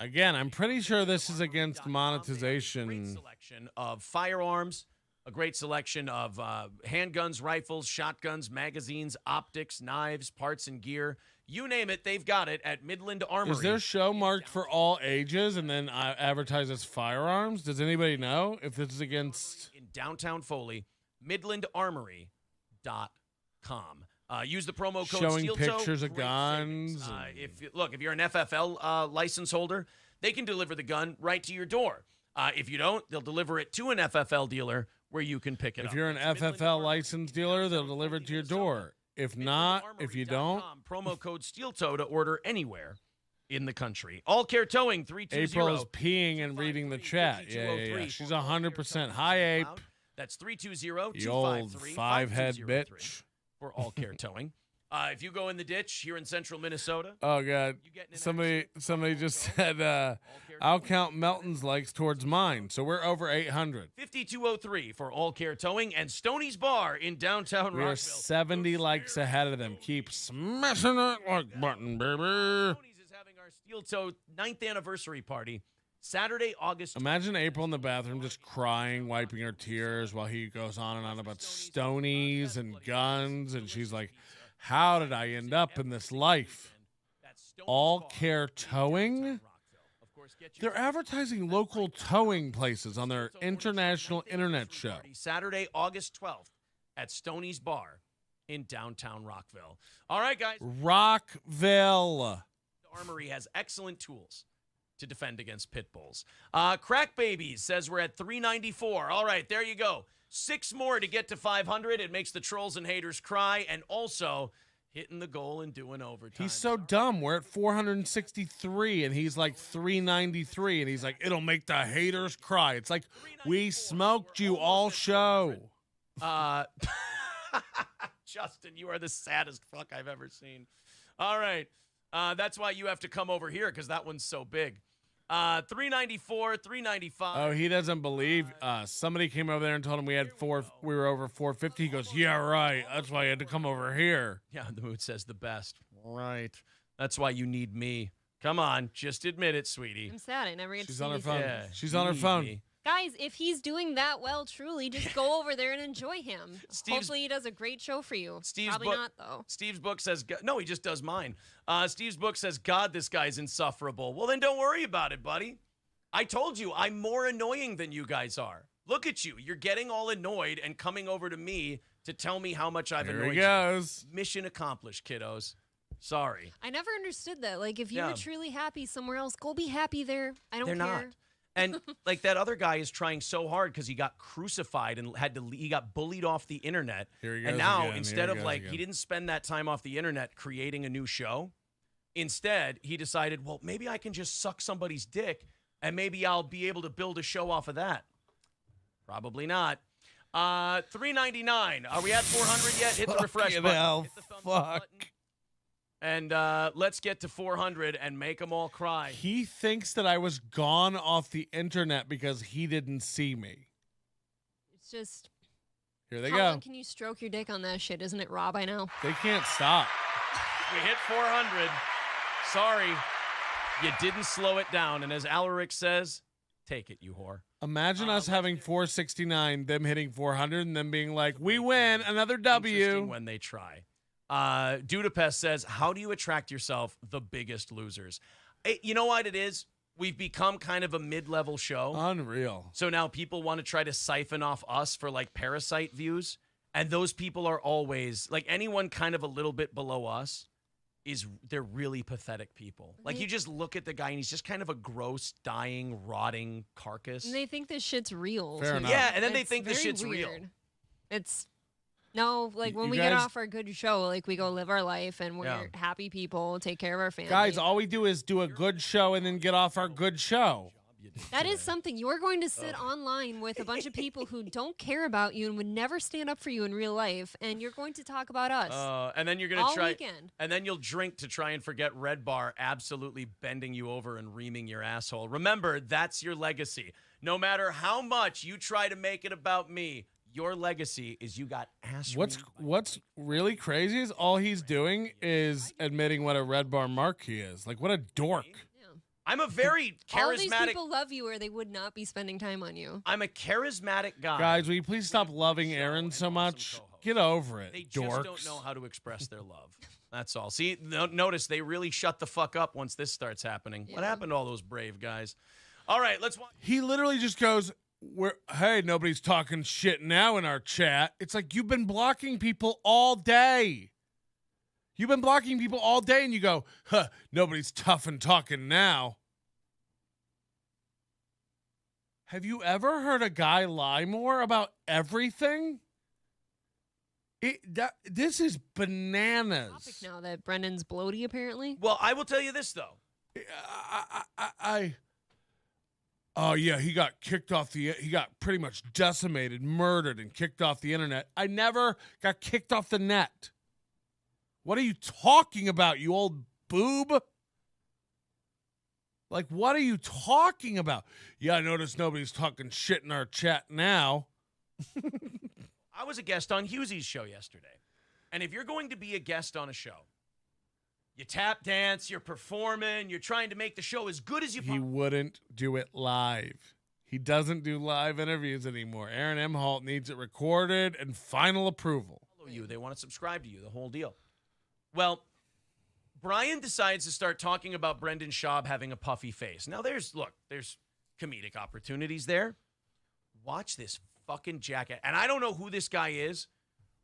Again, I'm pretty sure this is against monetization. Great selection of firearms, a great selection of handguns, rifles, shotguns, magazines, optics, knives, parts and gear. You name it, they've got it at Midland Armory. Is their show marked for all ages and then advertises firearms? Does anybody know if this is against... In downtown Foley, midlandarmory.com. Use the promo code Showing SteelToe. pictures of guns. If you're an FFL license holder, They can deliver the gun right to your door. If you don't, they'll deliver it to an FFL dealer where you can pick it up. If you're an FFL licensed dealer, they'll deliver it to your door. If not, if you don't, promo code SteelToe to order anywhere in the country. All Care Towing 320. April is peeing and reading the chat. Yeah. She's 100%. Hi, Ape. That's 320-253-5203. You old five-head bitch. For All Care Towing. If you go in the ditch here in central Minnesota. Oh, God. Somebody just said, I'll count Melton's likes towards mine. So we're over 800. 5203 for All Care Towing and Stoney's Bar in downtown We're Rockville. 70 likes ahead of them. Keep smashing that like button, baby. Stoney's is having our Steel Toe 9th anniversary party Saturday, August 12th. Imagine April in the bathroom just crying, wiping her tears while he goes on and on about Stonies and guns. And she's like, how did I end up in this life? All Care Towing? They're advertising local towing places on their international internet show. Saturday, August 12th at Stoney's Bar in downtown Rockville. All right, guys. Rockville. The Armory has excellent tools to defend against pit bulls. Crack Babies says we're at 394. All right, there you go. 6 more to get to 500. It makes the trolls and haters cry, and also hitting the goal and doing overtime. He's so dumb. We're at 463, and he's like 393, and he's like, it'll make the haters cry. It's like, we smoked you all show. Justin, you are the saddest fuck I've ever seen. All right. That's why you have to come over here, because that one's so big. 394, 395. Oh, he doesn't believe us. Somebody came over there and told him we were over 450. He goes, yeah, right. That's why I had to come over here. Yeah, the mood says the best. Right. That's why you need me. Come on, just admit it, sweetie. I'm sad. I never get to see on her these phone. things. Yeah, She's on her phone. me. Guys, if he's doing that well, truly, just go over there and enjoy him. Hopefully he does a great show for you. Probably not, though. Steve's book says, no, he just does mine. Steve's book says, God, this guy's insufferable. Well, then don't worry about it, buddy. I told you, I'm more annoying than you guys are. Look at you. You're getting all annoyed and coming over to me to tell me how much I've annoyed Here he goes. you. Mission accomplished, kiddos. Sorry. I never understood that. Like, if you were truly happy somewhere else, go be happy there. I don't They're care. not. And like that other guy is trying so hard because he got crucified and he got bullied off the internet. Here he and goes now again. instead Here he of goes again. he didn't spend that time off the internet creating a new show. Instead, he decided, well, maybe I can just suck somebody's dick and maybe I'll be able to build a show off of that. Probably not. 399. Are we at 400 yet? Hit the refresh button. Hell, Hit the thumbs up button. And let's get to 400 and make them all cry. He thinks that I was gone off the internet because he didn't see me. It's just, Here they how go. long can you stroke your dick on that shit? Isn't it raw by now? They can't stop. We hit 400. Sorry, you didn't slow it down. And as Alaric says, take it, you whore. Imagine us having 469, them hitting 400, and them being like, we win, another W. Interesting when they try. Dudapest says, how do you attract yourself the biggest losers? You know what it is? We've become kind of a mid-level show. Unreal. So now people want to try to siphon off us for like parasite views. And those people are always, like anyone kind of a little bit below us, they're really pathetic people. Like you just look at the guy and he's just kind of a gross, dying, rotting carcass. And they think this shit's real. Fair too. enough. Yeah, and then they It's think this very shit's real. weird. It's no, like when You we get guys- off our good show, like we go live our life and we're Yeah. happy people, take care of our family. Guys, all we do is do a good show and then get off our good show. That is something. You're going to sit online with a bunch of people who don't care about you and would never stand up for you in real life, and you're going to talk about us. And then you're gonna all try, weekend. and then you'll drink to try and forget Red Bar absolutely bending you over and reaming your asshole. Remember, that's your legacy. No matter how much you try to make it about me, your legacy is you got ass. What's really crazy is all he's doing is admitting what a Red Bar mark he is. Like, what a dork. I'm a very All these charismatic. people love you or they would not be spending time on you. I'm a charismatic guy. Guys, will you please stop loving Aaron so much? Get over it, They just dorks. don't know how to express their love. That's all. See, notice they really shut the fuck up once this starts happening. What happened to all those brave guys? All right, let's watch. He literally just goes, hey, nobody's talking shit now in our chat. It's like, you've been blocking people all day. You've been blocking people all day, and you go, nobody's tough and talking now. Have you ever heard a guy lie more about everything? This is bananas. Topic now that Brendan's bloaty, apparently. Well, I will tell you this, though. Oh, yeah, he got he got pretty much decimated, murdered, and kicked off the internet. I never got kicked off the net. What are you talking about, you old boob? Like, what are you talking about? Yeah, I noticed nobody's talking shit in our chat now. I was a guest on Hughesy's show yesterday. And if you're going to be a guest on a show, you tap dance, you're performing, you're trying to make the show as good as you He wouldn't do it live. He doesn't do live interviews anymore. Aaron M. Holt needs it recorded and final approval. You. They want to subscribe to you, the whole deal. Well, Brian decides to start talking about Brendan Schaub having a puffy face. Now, there's comedic opportunities there. Watch this fucking jackass. And I don't know who this guy is,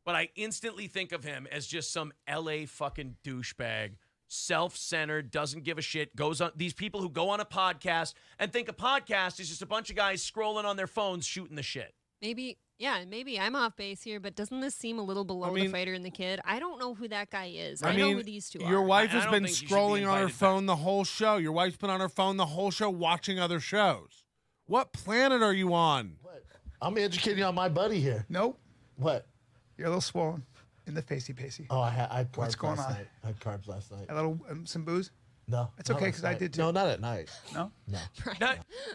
but I instantly think of him as just some LA fucking douchebag, self-centered, doesn't give a shit, goes on these people who go on a podcast and think a podcast is just a bunch of guys scrolling on their phones shooting the shit. Maybe I'm off base here, but doesn't this seem a little below the fighter and the kid? I don't know who that guy is. I know who these two are. Your wife has been scrolling on her phone the whole show. Your wife's been on her phone the whole show watching other shows. What planet are you on? What? I'm educating on my buddy here. Nope. What? You're a little swollen in the facey. Oh, I had carbs What's going last on? night. I had carbs last night. A little some booze. No, it's okay because I did too. No, not at night. No. No.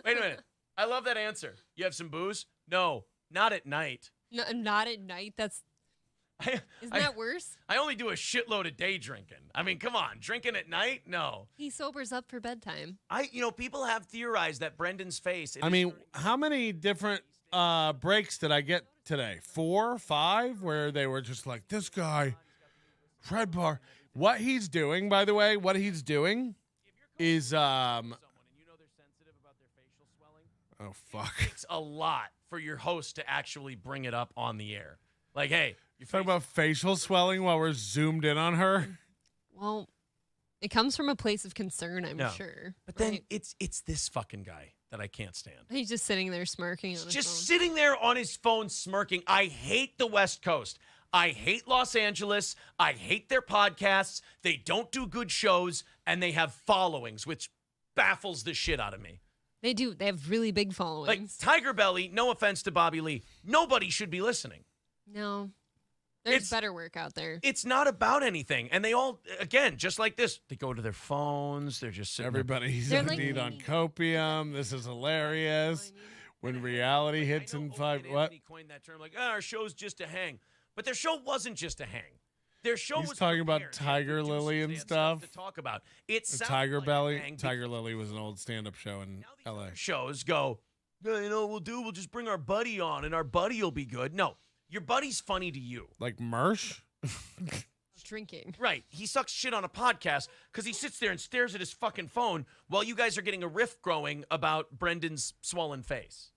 Wait a minute. I love that answer. You have some booze? No, not at night. No, not at night. Isn't that worse? I only do a shitload of day drinking. I mean, come on, drinking at night? No. He sobers up for bedtime. People have theorized that Brendan's face. How many different breaks did I get today? 4, 5, where they were just like, this guy, Red Bar. What he's doing, by the way, is oh fuck. It's a lot for your host to actually bring it up on the air. Like, hey, you're talking about facial swelling while we're zoomed in on her. Well, it comes from a place of concern, I'm sure. But then it's this fucking guy that I can't stand. He's just sitting there smirking on his phone. Just sitting there on his phone smirking. I hate the West Coast. I hate Los Angeles. I hate their podcasts. They don't do good shows, and they have followings, which baffles the shit out of me. They do. They have really big followings. Like Tiger Belly, no offense to Bobby Lee, nobody should be listening. No. There's better work out there. It's not about anything. And they all, again, just like this, they go to their phones. They're just sitting Everybody's indeed on copium. This is hilarious. When reality hits in 5, what? He coined that term like, our show's just a hang. But their show wasn't just a hang. Their show He's was talking about Tiger Lily and stuff. To talk about. It's Tiger Belly. Tiger Lily was an old stand-up show in L.A. Shows go, we'll just bring our buddy on, and our buddy will be good. No, your buddy's funny to you. Like Mersh? Drinking. Right. He sucks shit on a podcast because he sits there and stares at his fucking phone while you guys are getting a riff growing about Brendan's swollen face.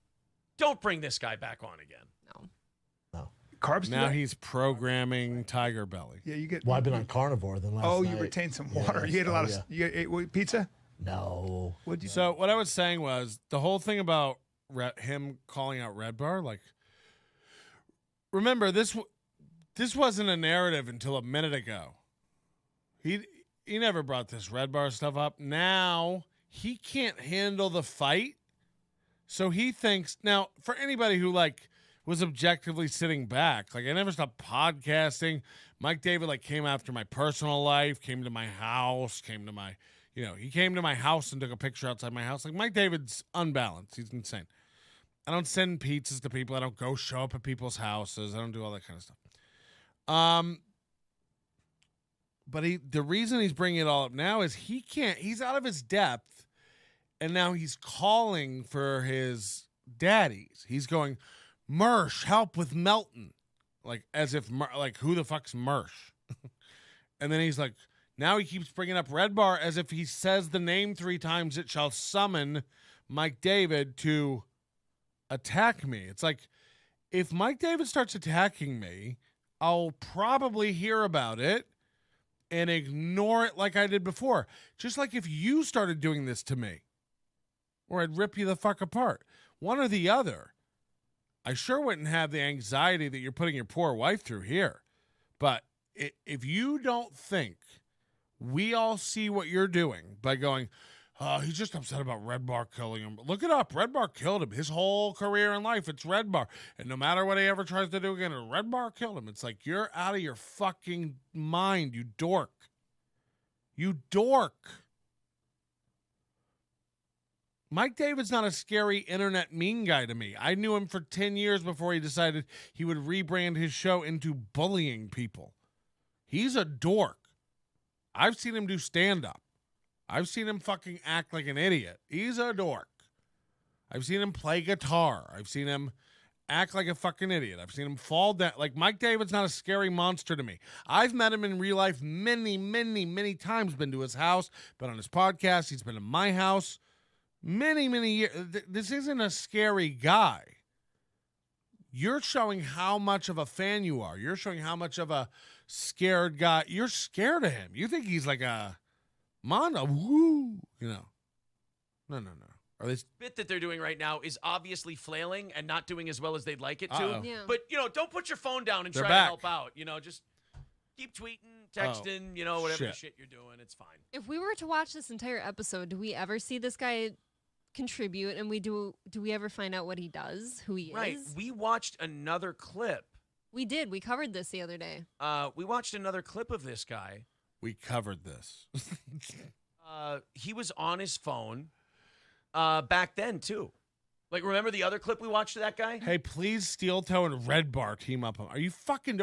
Don't bring this guy back on again. No. Carbs. Now he's programming Tiger Belly. Yeah, you get. Well, I've been on carnivore than last night. Oh, you retained some water. You ate a lot of. You ate pizza? No. What'd you? So what I was saying was the whole thing about him calling out Red Bar. Like, remember this wasn't a narrative until a minute ago. He never brought this Red Bar stuff up. Now he can't handle the fight, so he thinks now for anybody who was objectively sitting back. Like, I never stopped podcasting. Mike David, came after my personal life, came to my house, he came to my house and took a picture outside my house. Like, Mike David's unbalanced. He's insane. I don't send pizzas to people. I don't go show up at people's houses. I don't do all that kind of stuff. But the reason he's bringing it all up now is he's out of his depth, and now he's calling for his daddies. He's going, Mersh, help with Melton. As if, who the fuck's Mersh? And then he's like, now he keeps bringing up Red Bar as if he says the name 3 times, it shall summon Mike David to attack me. It's like, if Mike David starts attacking me, I'll probably hear about it and ignore it like I did before. Just like if you started doing this to me, or I'd rip you the fuck apart. one or the other. I sure wouldn't have the anxiety that you're putting your poor wife through here. But if you don't think we all see what you're doing by going, he's just upset about Red Bar killing him. Look it up. Red Bar killed him. His whole career in life, it's Red Bar. And no matter what he ever tries to do again, Red Bar killed him. It's like, you're out of your fucking mind, you dork. You dork. Mike David's not a scary internet mean guy to me. I knew him for 10 years before he decided he would rebrand his show into bullying people. He's a dork. I've seen him do stand-up. I've seen him fucking act like an idiot. He's a dork. I've seen him play guitar. I've seen him act like a fucking idiot. I've seen him fall down. Like, Mike David's not a scary monster to me. I've met him in real life many, many, many times. Been to his house, been on his podcast. He's been to my house many, many years. This isn't a scary guy. You're showing how much of a fan you are. You're showing how much of a scared guy. You're scared of him. You think he's like a mono, woo, you know. No. Or this bit that they're doing right now is obviously flailing and not doing as well as they'd like it to. Uh-oh. Yeah. But, don't put your phone down and They're try back. to help out. Just keep tweeting, texting, whatever shit you're doing. It's fine. If we were to watch this entire episode, do we ever see this guy contribute? And do we ever find out what he does, who he Right. is? We watched another clip. We did. We covered this the other day. We watched another clip of this guy. We covered this. He was on his phone back then, too. Like, remember the other clip we watched of that guy? Hey, please, Steel Toe and Red Bar team up. Are you fucking...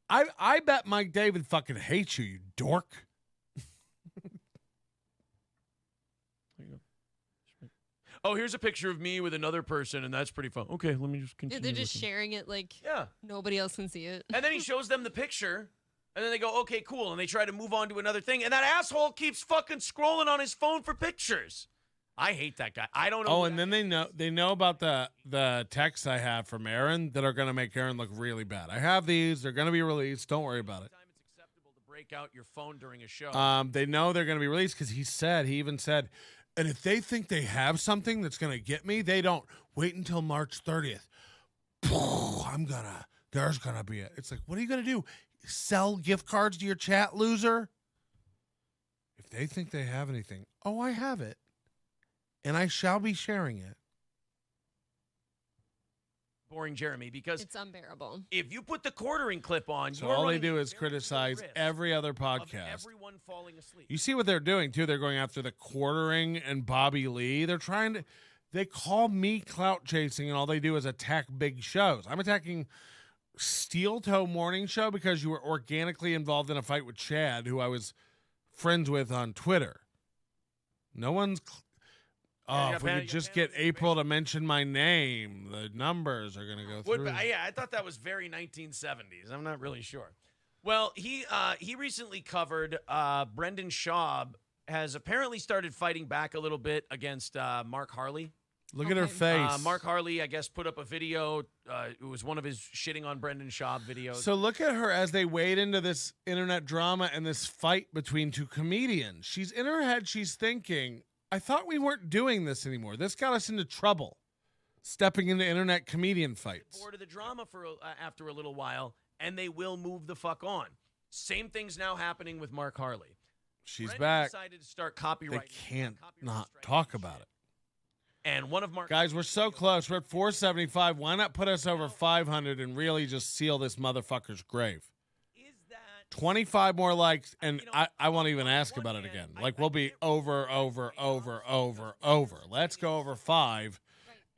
I bet Mike David fucking hates you, you dork. Oh, here's a picture of me with another person, and that's pretty fun. Okay, let me just continue. They're just with sharing it like Yeah. nobody else can see it. And then he shows them the picture, and then they go, okay, cool. And they try to move on to another thing. And that asshole keeps fucking scrolling on his phone for pictures. I hate that guy. I don't know. Oh, and then they know about the texts I have from Aaron that are going to make Aaron look really bad. I have these. They're going to be released. Don't worry about it. It's acceptable to break out your phone during a show. They know they're going to be released because he even said, and if they think they have something that's going to get me, they don't. Wait until March 30th. There's going to be it. It's like, what are you going to do? Sell gift cards to your chat, loser? If they think they have anything, I have it. And I shall be sharing it. Boring Jeremy, because it's unbearable. If you put the quartering clip on, so all they do is criticize every other podcast. Everyone falling asleep. You see what they're doing too? They're going after the quartering and Bobby Lee. They call me clout chasing, and all they do is attack big shows. I'm attacking Steel Toe Morning Show because you were organically involved in a fight with Chad, who I was friends with on Twitter. No one's. If we could just get April to mention my name, the numbers are going to go through. Yeah, I thought that was very 1970s. I'm not really sure. Well, he recently covered Brendan Schaub has apparently started fighting back a little bit against Mark Harley. Look at her face. Mark Harley, I guess, put up a video. It was one of his shitting on Brendan Schaub videos. So look at her as they wade into this internet drama and this fight between two comedians. She's in her head. She's thinking, I thought we weren't doing this anymore. This got us into trouble, stepping into internet comedian fights. Bored of the drama after a little while, and they will move the fuck on. Same thing's now happening with Mark Harley. She's Brendan back. Decided to start copyright. They can't not talk about it. And one of Mark guys, we're so close. We're at 475. Why not put us over 500 and really just seal this motherfucker's grave? 25 more likes, and I won't even ask about it again. Like, we'll be over. Let's go over 5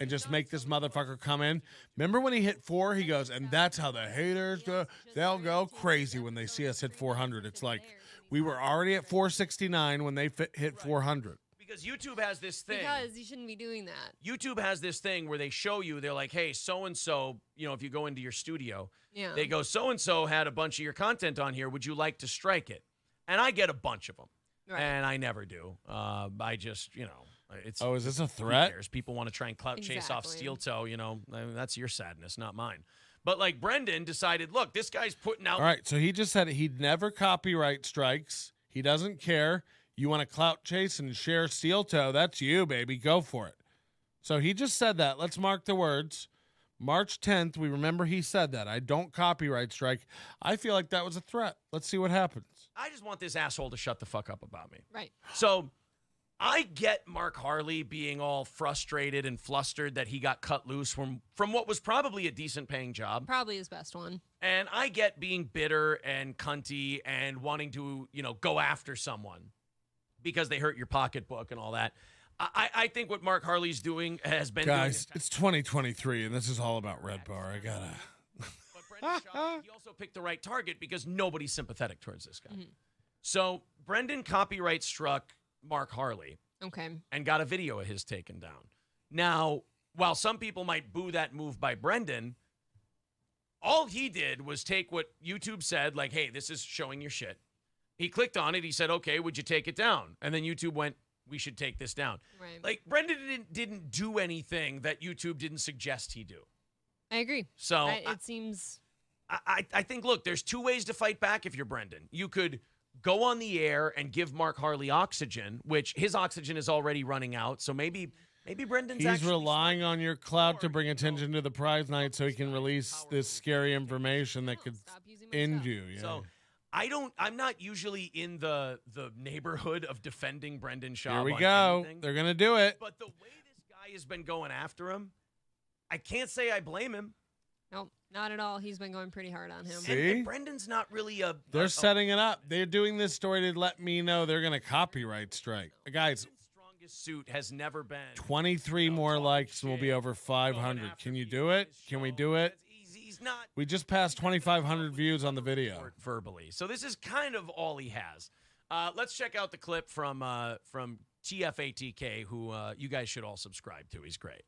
and just make this motherfucker come in. Remember when he hit 4? He goes, and that's how the haters go. They'll go crazy when they see us hit 400. It's like we were already at 469 when they hit 400. Because YouTube has this thing. Because you shouldn't be doing that. YouTube has this thing where they show you, they're like, hey, so-and-so, if you go into your studio, yeah. They go, so-and-so had a bunch of your content on here. Would you like to strike it? And I get a bunch of them. Right. And I never do. I just, it's. Oh, is this a threat? Who cares? People want to try and clout chase off Steel Toe, I mean, that's your sadness, not mine. But like Brendan decided, look, this guy's putting out. All right, so he just said he'd never copyright strikes. He doesn't care. You want to clout chase and share Steel Toe? That's you, baby. Go for it. So he just said that. Let's mark the words. March 10th, we remember he said that. I don't copyright strike. I feel like that was a threat. Let's see what happens. I just want this asshole to shut the fuck up about me. Right. So I get Mark Harley being all frustrated and flustered that he got cut loose from what was probably a decent paying job. Probably his best one. And I get being bitter and cunty and wanting to, go after someone because they hurt your pocketbook and all that. I think what Mark Harley's doing has been Guys, it's 2023, and this is all about Red Bar. I gotta... But Brendan Schaub, he also picked the right target because nobody's sympathetic towards this guy. So Brendan copyright struck Mark Harley. Okay. And got a video of his taken down. Now, while some people might boo that move by Brendan, all he did was take what YouTube said, like, hey, this is showing your shit. He clicked on it. He said, okay, would you take it down? And then YouTube went, we should take this down. Right. Like, Brendan didn't do anything that YouTube didn't suggest he do. I agree. So it seems... I think, look, there's two ways to fight back if you're Brendan. You could go on the air and give Mark Harley oxygen, which his oxygen is already running out. So maybe Brendan's He's relying on your clout to bring attention to the prize night so he can release this scary information that could end you. Yeah. So I'm not usually in the neighborhood of defending Brendan Schaub. Here we on go. anything. They're going to do it. But the way this guy has been going after him, I can't say I blame him. Nope, not at all. He's been going pretty hard on him. See? Brendan's not really a... They're setting it up. They're doing this story to let me know they're going to copyright strike. Guys, strongest suit has never been... 23 more likes and we'll be over 500. Can you do it? Can we do it? He's not... We just passed 2,500 views on the video. Verbally. So this is kind of all he has. Let's check out the clip from TFATK, who you guys should all subscribe to. He's great.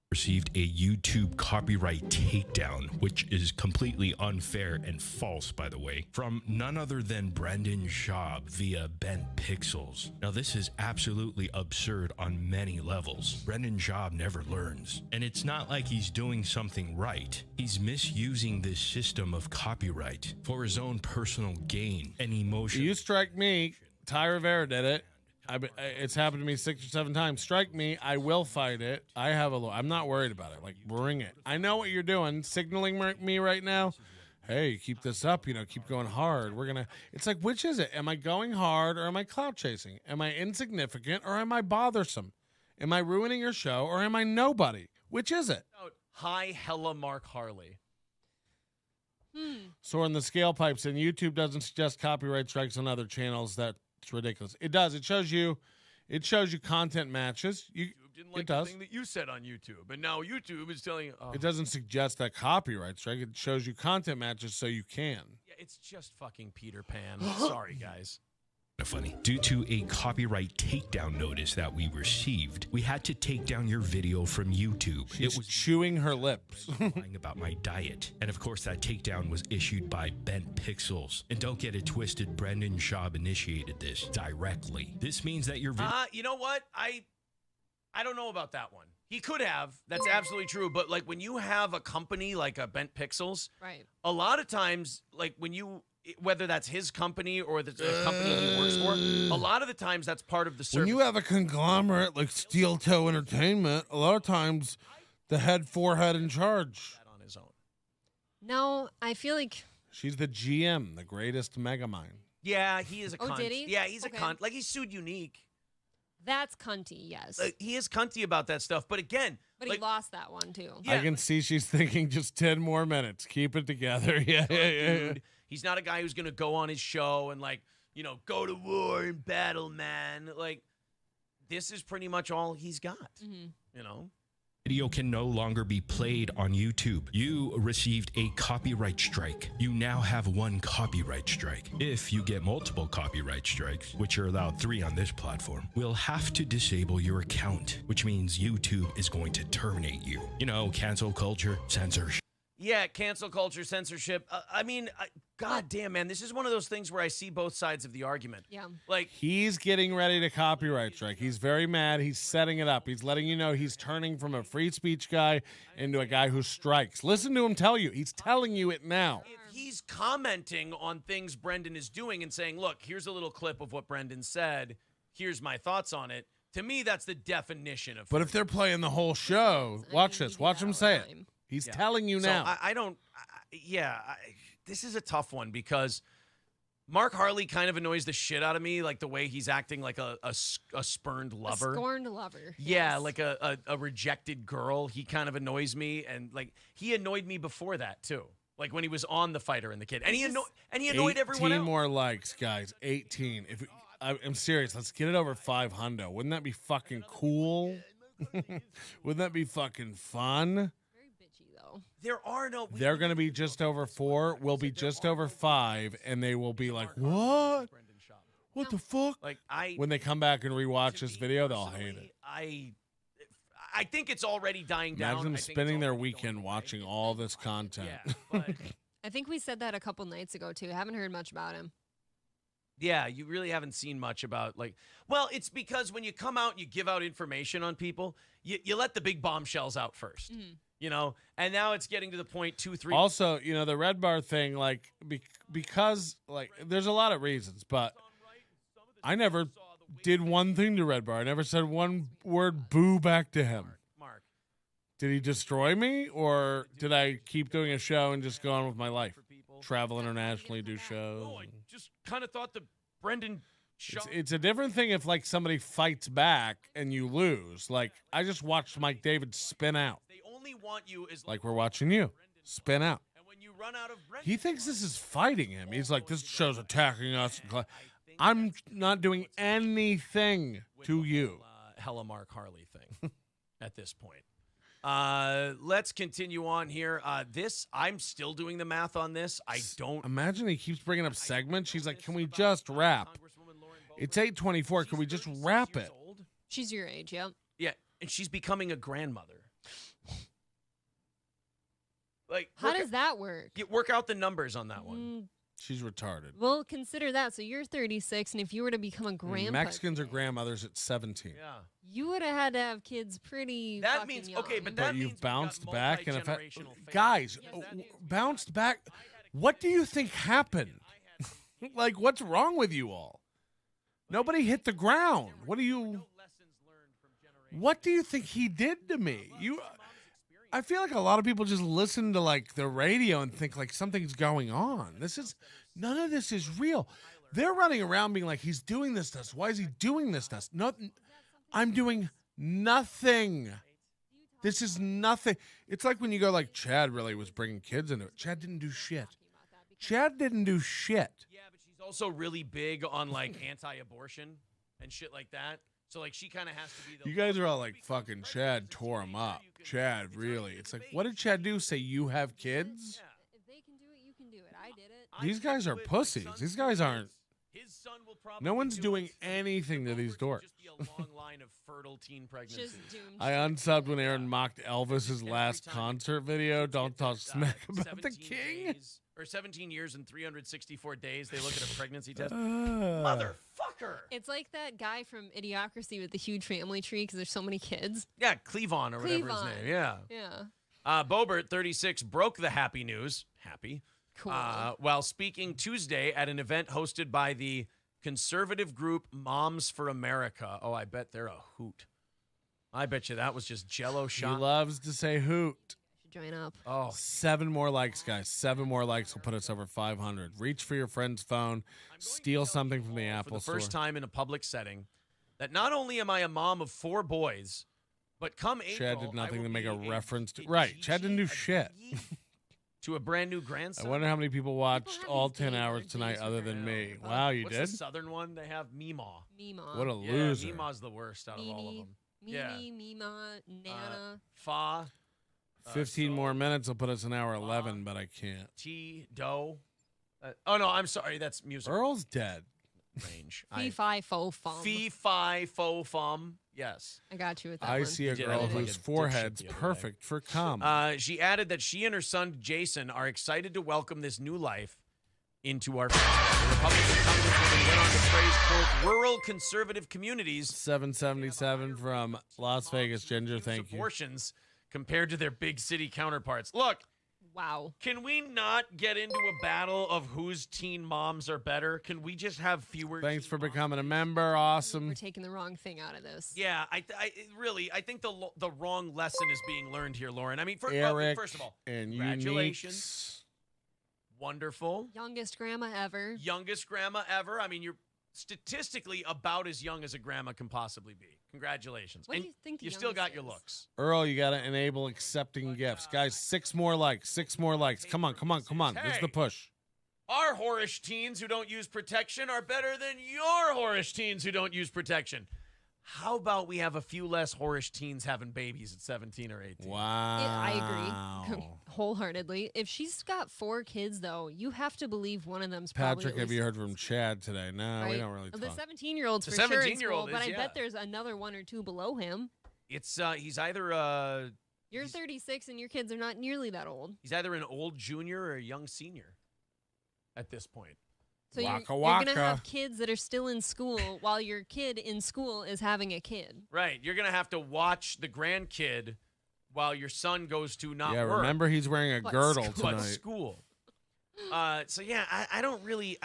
Received a YouTube copyright takedown, which is completely unfair and false, by the way, from none other than Brendan Schaub via Bent Pixels. Now, this is absolutely absurd on many levels. Brendan Schaub never learns, and it's not like he's doing something right. He's misusing this system of copyright for his own personal gain and emotion. You strike me. Ty Rivera did it. It's happened to me 6 or 7 times. Strike me. I will fight it. I have a I'm not worried about it. Like, bring it. I know what you're doing. Signaling me right now. Hey, keep this up. Keep going hard. It's like, which is it? Am I going hard or am I clout chasing? Am I insignificant or am I bothersome? Am I ruining your show or am I nobody? Which is it? Hi, hella Mark Harley. Soaring the scale pipes, and YouTube doesn't suggest copyright strikes on other channels. That's ridiculous. It does. It shows you content matches. YouTube didn't like the thing that you said on YouTube, and now YouTube is telling you. Oh. It doesn't suggest that copyright strike. It shows you content matches so you can. Yeah, it's just fucking Peter Pan. Sorry, guys. Funny. Due to a copyright takedown notice that we received, we had to take down your video from YouTube. It was chewing her lips. Lying about my diet. And of course, that takedown was issued by Bent Pixels. And don't get it twisted, Brendan Schaub initiated this directly. This means that your video... You know what? I don't know about that one. He could have. That's absolutely true. But like when you have a company like a Bent Pixels, right? A lot of times, like when you... whether that's his company or the company he works for, a lot of the times that's part of the service. When you have a conglomerate like Steel Toe Entertainment, a lot of times the head forehead in charge. On his own. No, I feel like she's the GM, the greatest megamind. Yeah, he is a cunt. Did he? Yeah, he's a cunt. Like he sued Unique. That's cunty, yes. He is cunty about that stuff. But again, but he lost that one too. Yeah. I can see she's thinking just 10 more minutes. Keep it together. Yeah. Dude. He's not a guy who's going to go on his show and, like, go to war and battle, man. Like, this is pretty much all he's got, Video can no longer be played on YouTube. You received a copyright strike. You now have 1 copyright strike. If you get multiple copyright strikes, which are allowed 3 on this platform, we'll have to disable your account, which means YouTube is going to terminate you. Cancel culture, censorship. Yeah, cancel culture, censorship. God damn, man, this is one of those things where I see both sides of the argument. Yeah. Like, he's getting ready to copyright strike. He's very mad. He's setting it up. He's letting you know he's turning from a free speech guy into a guy who strikes. Listen to him tell you. He's telling you it now. If he's commenting on things Brendan is doing and saying, look, here's a little clip of what Brendan said. Here's my thoughts on it. To me, that's the definition of. But if they're playing the whole show, watch this. Watch him say it. He's telling you now. So I don't. This is a tough one because Mark Harley kind of annoys the shit out of me, like the way he's acting like a spurned lover. A scorned lover. Yeah, yes. like a rejected girl. He kind of annoys me, and like he annoyed me before that too. Like when he was on The Fighter and the Kid, and he annoyed everyone 18 else. more likes, guys. 18. I'm serious. Let's get it over 500. Wouldn't that be fucking cool? Wouldn't that be fucking fun? Very bitchy though. There are no. They're going to be just over 4. We'll be just over 5, and they will be like, what? What the fuck? Like when they come back and rewatch this video, they'll hate it. I think it's already dying down. Imagine them spending their weekend watching all this content. Yeah, but I think we said that a couple nights ago too. Haven't heard much about him. yeah, you really haven't seen much about well, it's because when you come out and you give out information on people, you let the big bombshells out first. You know, and now it's getting to the point 2, 3. Also, you know, the red bar thing, like, because, like, there's a lot of reasons, but I never did one thing to Red Bar. I never said one word boo back to him. Mark. Did he destroy me, or did I keep doing a show and just go on with my life? Travel internationally, do shows. Oh, I just kind of thought the Brendan show. It's a different thing if, like, somebody fights back and you lose. Like, I just watched Mike David spin out. They only want you as Like we're watching you spin out. And when you run out of He thinks this is fighting him. He's like, this show's attacking us. I'm not doing anything to you. Hella Mark Harley thing at this point. Let's continue on here. I'm still doing the math on this. I don't. Imagine he keeps bringing up segments. She's like, can we just wrap? It's 8:24. Can we just wrap it? She's your age, yep. Yeah, and she's becoming a grandmother. Like, How does that work? Work out the numbers on that one. She's retarded. Well, consider that. So you're 36, and if you were to become a grandpa, Mexicans are grandmothers at 17. Yeah. you would have had to have kids pretty. That fucking means young. okay, but But you've bounced back, and guys, bounced back. What do you think happened? Like, what's wrong with you all? Nobody hit the ground. What do you think he did to me? I feel like a lot of people just listen to like the radio and think like something's going on. None of this is real. They're running around being like, he's doing this to us. Why is he doing this to us? Nothing. I'm doing nothing. This is nothing. It's like when you go like, Chad really was bringing kids into it. Chad didn't do shit. Chad didn't do shit. Yeah, but she's also really big on like anti-abortion and shit like that. So like she kind of has to be the. You guys are all like, fucking Chad tore him up. Chad, really? It's like, what did Chad do? Say you have kids? If they can do it, you can do it. I did it. These guys are pussies. These guys aren't. No one's doing anything to these dorks. Just be a long line of fertile teen pregnancies. I unsubbed when Aaron mocked Elvis's last concert video. Don't talk smack about the king. 17 years and 364 days. They look at a pregnancy test. Motherfucker. It's like that guy from Idiocracy with the huge family tree because there's so many kids. Yeah, Cleavon or whatever his name. Yeah. Yeah. Bobert, 36, broke the happy news. Happy. Cool. While speaking Tuesday at an event hosted by the conservative group Moms for America. Oh, I bet they're a hoot. I bet you that was just Jell-O shot. He loves to say hoot. Join up. Oh, 7 more likes, guys. 7 more likes will put us over 500. Reach for your friend's phone. Steal something from the Apple for the first store. time in a public setting that not only am I a mom of 4 boys, but come April, Chad did nothing to make a reference to. Right. Chad didn't do shit. To a brand new I grandson. wonder how many people watched all 10 hours tonight other than me. Wow, you What's did? the southern one? They have Meemaw. Meemaw. What a loser. Yeah, Meemaw's the worst out of all of them. Mima, Nana. Fa. 15 more minutes will put us an hour 11, but I can't. Do. Oh, no, I'm sorry. That's music. Earl's dead. Range. Fee, fi, fo, fum. Fee, fi, fo, fum. Yes. I got you with that I one. see a girl whose forehead's perfect for cum. She added that she and her son, Jason, are excited to welcome this new life into our family. The Republican congresswoman went on to praise, quote, rural conservative communities. 777 from Las Vegas. Ginger, thank you. Abortions compared to their big city counterparts. Look, Wow. Can we not get into a battle of whose teen moms are better? Can we just have fewer? Thanks for becoming a member. Awesome. We're taking the wrong thing out of this. Yeah, I think the wrong lesson is being learned here, Lauren. I mean, Eric first of all, and congratulations. Wonderful. Youngest grandma ever. Youngest grandma ever. I mean, you're statistically about as young as a grandma can possibly be. Congratulations. What and do you think the you still got youngest your is? looks. Earl, you got to enable accepting gifts. Guys, 6 more likes. 6 more likes. Come on. This is the push. Our whorish teens who don't use protection are better than your whorish teens who don't use protection. How about we have a few less whorish teens having babies at 17 or 18? Wow. I agree wholeheartedly. If she's got 4 kids, though, you have to believe one of them's probably Patrick, have you heard from Chad today? No, we don't really talk. The 17-year-old's The for sure in 17-year-old school, but is, I bet there's another 1 or 2 below him. It's he's either You're 36 and your kids are not nearly that old. he's either an old junior or a young senior at this point. So you're going to have kids that are still in school while your kid in school is having a kid. Right. You're going to have to watch the grandkid while your son goes to not Yeah, work. remember he's wearing a girdle tonight. But school. So, yeah, I don't really...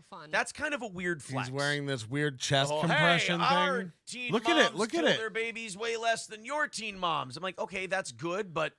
fun. That's kind of a weird flex. He's wearing this weird chest Oh, compression hey, our thing. teen Look moms at it. Look at kill it. their babies way less than your teen moms. I'm like, okay, that's good, but...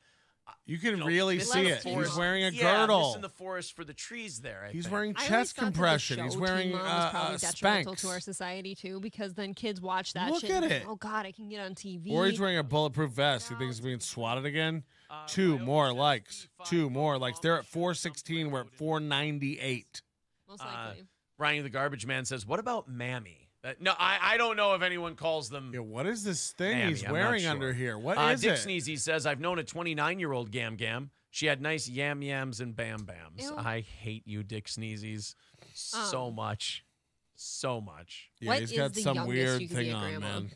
You can really missing see the it. forest- He's wearing a yeah, girdle. missing the forest for the trees there, I He's think. wearing I always chest thought that the compression. show He's Teen wearing Mom was probably detrimental Spanx. to our society too, because then kids watch that Look shit. at and it. think, oh God, I can get on TV. Or he's wearing a bulletproof vest. He thinks he's being swatted again. 2 more likes. 2 more likes. They're at 416. We're at 498. Most likely. Ryan the Garbage Man says, what about Mammy? No, I don't know if anyone calls them. Yeah, what is this thing Mammy? he's I'm not wearing sure. under here? What is Dick it? Sneezy says, I've known a 29-year-old Gam Gam. She had nice yam yams and bam bams. Ew. I hate you, Dick Sneezies, so much. So much. Yeah, What he's is got the some youngest weird you could be thing a on, grandma? man.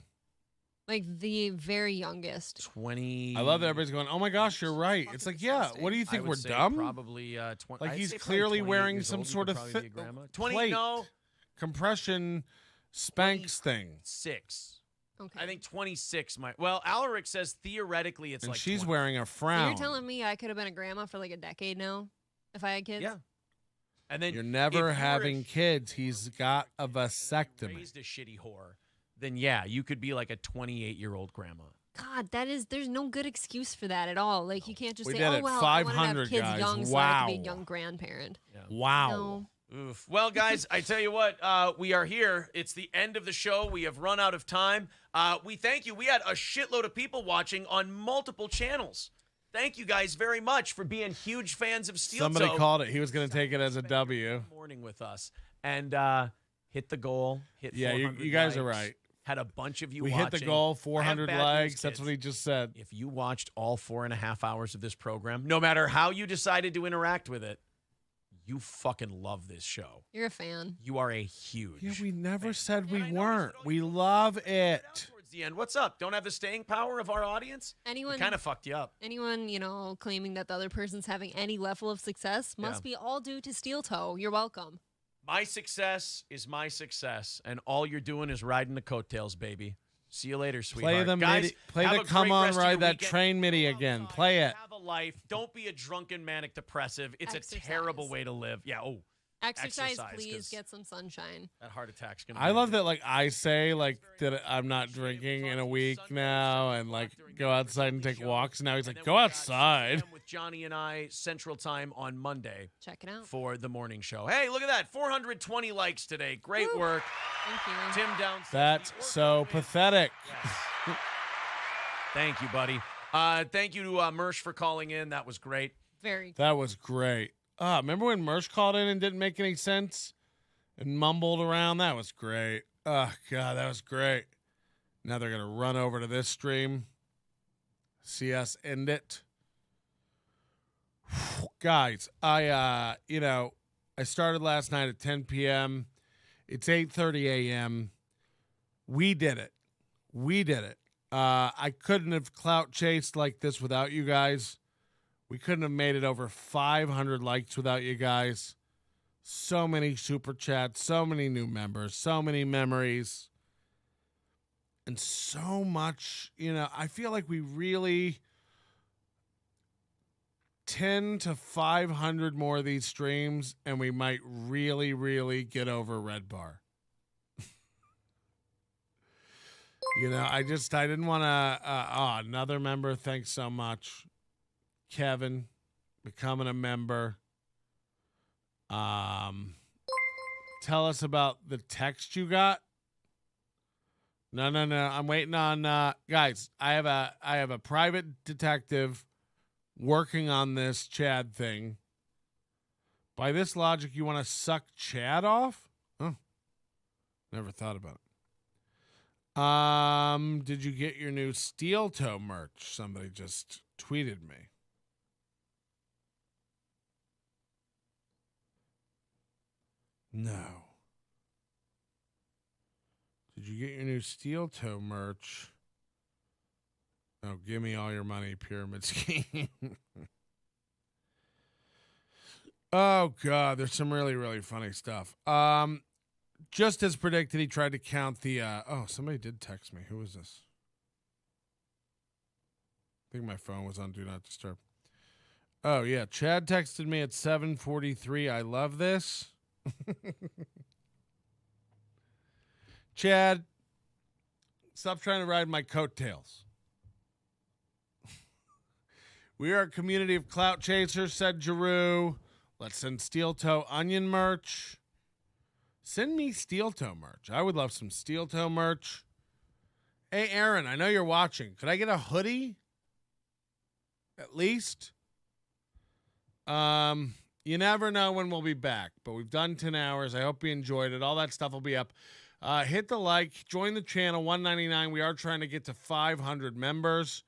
Like the very youngest. 20. I love that everybody's going, oh my gosh, you're right. It's like, yeah, what do you I think? would We're say dumb? Probably 20. Like I'd he's say probably clearly 28 wearing years some old, you sort could of probably be a grandma. 20 20, no. compression Spanx thing. 6. Okay. I think 26 might. Well, Alaric says theoretically it's And like she's 20. wearing a So frown. you're telling me I could have been a grandma for like a decade now if I had kids? Yeah. And then You're if never you were having kids. He's got a vasectomy. raised a shitty whore, then yeah, you could be like a 28-year-old grandma. God, there's no good excuse for that at all. Like you can't just We say, did oh it. well, I wanted to 500 have kids guys. young, so I could be a Wow. young grandparent. Wow. No. Oof. Well, guys, I tell you what, we are here. It's the end of the show. We have run out of time. We thank you. We had a shitload of people watching on multiple channels. Thank you guys very much for being huge fans of Steel Somebody Toe. called it. He was going to take it as a W. Morning with us and hit the goal. Hit Yeah, 400 you guys are likes. right. Had a bunch of you We watching. hit the goal, I have 400 bad news, likes. That's kids. what he just said. If you watched all 4.5 hours of this program, no matter how you decided to interact with it, you fucking love this show. You're a fan. You are a huge. Yeah, we never said we weren't. We love it. Towards the end, what's up? Don't have the staying power of our audience? Anyone Kind of fucked you up. Anyone, claiming that the other person's having any level of success must be all due to Steel Toe. You're welcome. My success is my success, and all you're doing is riding the coattails, baby. See you later, sweetheart. Play the Guys, MIDI. Play have the a come great on, rest of ride your that weekend. train MIDI again. Play it. Have a life. Don't be a drunken manic depressive. It's Exercise. a terrible way to live. Yeah. Oh, Exercise, 'cause please. Get some sunshine. that heart attack's gonna. I be love that, like, I say, like, that I'm not drinking in a week now and, like, go outside and take walks. Now he's like, go outside. with Johnny and I Central Time on Monday. Check it out. For the morning show. Hey, look at that. 420 likes today. Great Woo. work. Thank you. Tim Downs. That's so pathetic. Thank you, buddy. Thank you to Mersh for calling in. That was great. Very. That was great. Remember when Mersh called in and didn't make any sense and mumbled around? That was great. Oh, God, that was great. Now they're going to run over to this stream, see us end it. Guys, I started last night at 10 p.m. It's 8:30 a.m. We did it. I couldn't have clout chased like this without you guys. We couldn't have made it over 500 likes without you guys. So many super chats, so many new members, so many memories, and so much, I feel like we really 10 to 500 more of these streams, and we might really, really get over Red Bar. You know, I didn't want to, another member. Thanks so much. Kevin, becoming a member. Tell us about the text you got. No. I'm waiting on, guys, I have a private detective working on this Chad thing. By this logic, you want to suck Chad off? Oh, never thought about it. Did you get your new steel toe merch? Somebody just tweeted me. No. Did you get your new steel toe merch? Oh, give me all your money, Pyramid Scheme. Oh, God, there's some really, really funny stuff. Just as predicted, he tried to count the... somebody did text me. Who was this? I think my phone was on Do Not Disturb. Oh, yeah. Chad texted me at 7:43. I love this. Chad, stop trying to ride my coattails. We are a community of clout chasers, said Giroux. Let's send steel toe onion merch. Send me steel toe merch. I would love some steel toe merch. Hey, Aaron, I know you're watching. Could I get a hoodie? At least? You never know when we'll be back, but we've done 10 hours. I hope you enjoyed it. All that stuff will be up. Hit the like. Join the channel, $1.99. We are trying to get to 500 members.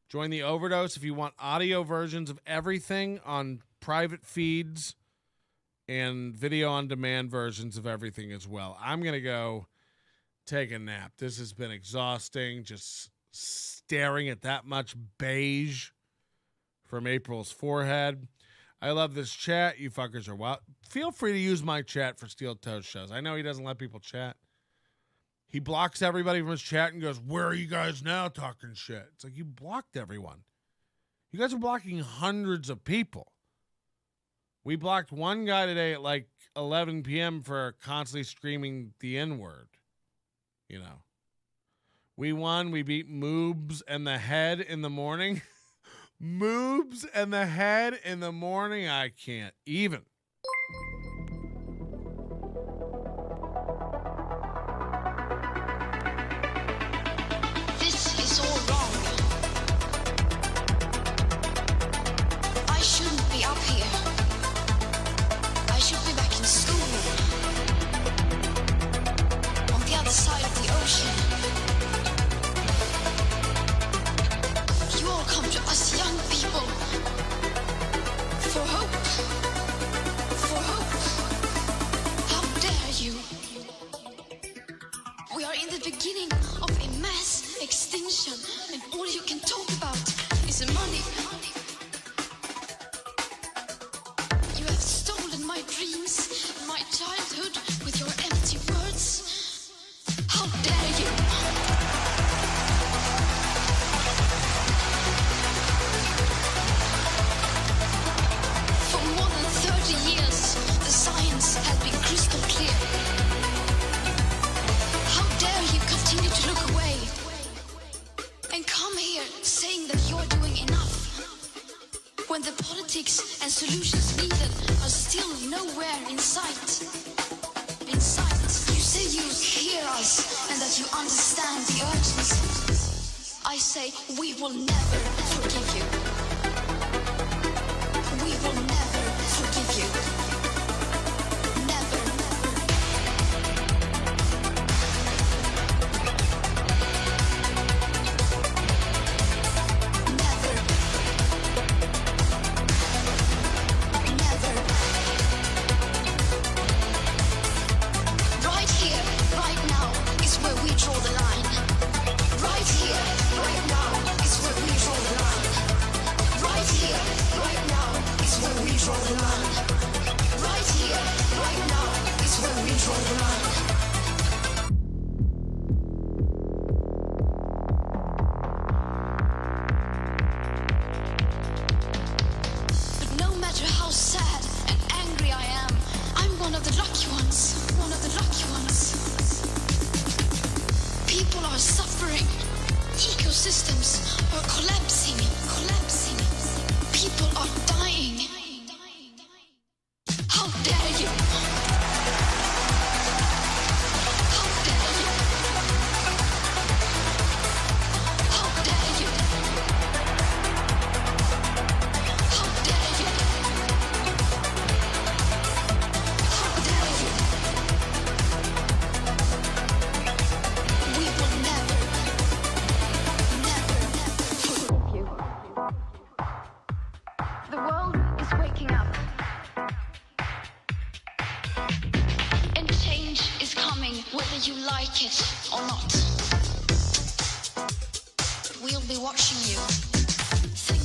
Join the Overdose if you want audio versions of everything on private feeds and video on demand versions of everything as well. I'm going to go take a nap. This has been exhausting, just staring at that much beige from April's forehead. I love this chat. You fuckers are wild. Feel free to use my chat for Steel Toe shows. I know he doesn't let people chat. He blocks everybody from his chat and goes, where are you guys now talking shit? It's like, you blocked everyone. You guys are blocking hundreds of people. We blocked one guy today at like 11 p.m. for constantly screaming the N-word. You know. We won. We beat Moobs and the Head in the morning. Moobs and the Head in the morning. I can't even. This is all wrong. I shouldn't be up here. I should be back in school. On the other side of the ocean. You all come to us young people. For hope. For hope. How dare you? We are in the beginning of a mass extinction, and all you can talk about is money. You have stolen my dreams and my childhood with your empty words. How dare you? For more than 30 years, the science has been crystal clear. How dare you continue to look away and come here saying that you're doing enough when the politics and solutions needed are still nowhere in sight. In sight. You say you hear us and that you understand the urgency. I say we will never forgive you. We will never forgive you. Never. Never. Never. Right here, right now is where we draw the line. Right here, right now is where we draw the line. systems are collapsing. People are dying. How dare you? How dare you? How dare you? How dare you? How dare you? We will never forgive you. The world is waking up. And change is coming, whether you like it or not. We'll be watching you.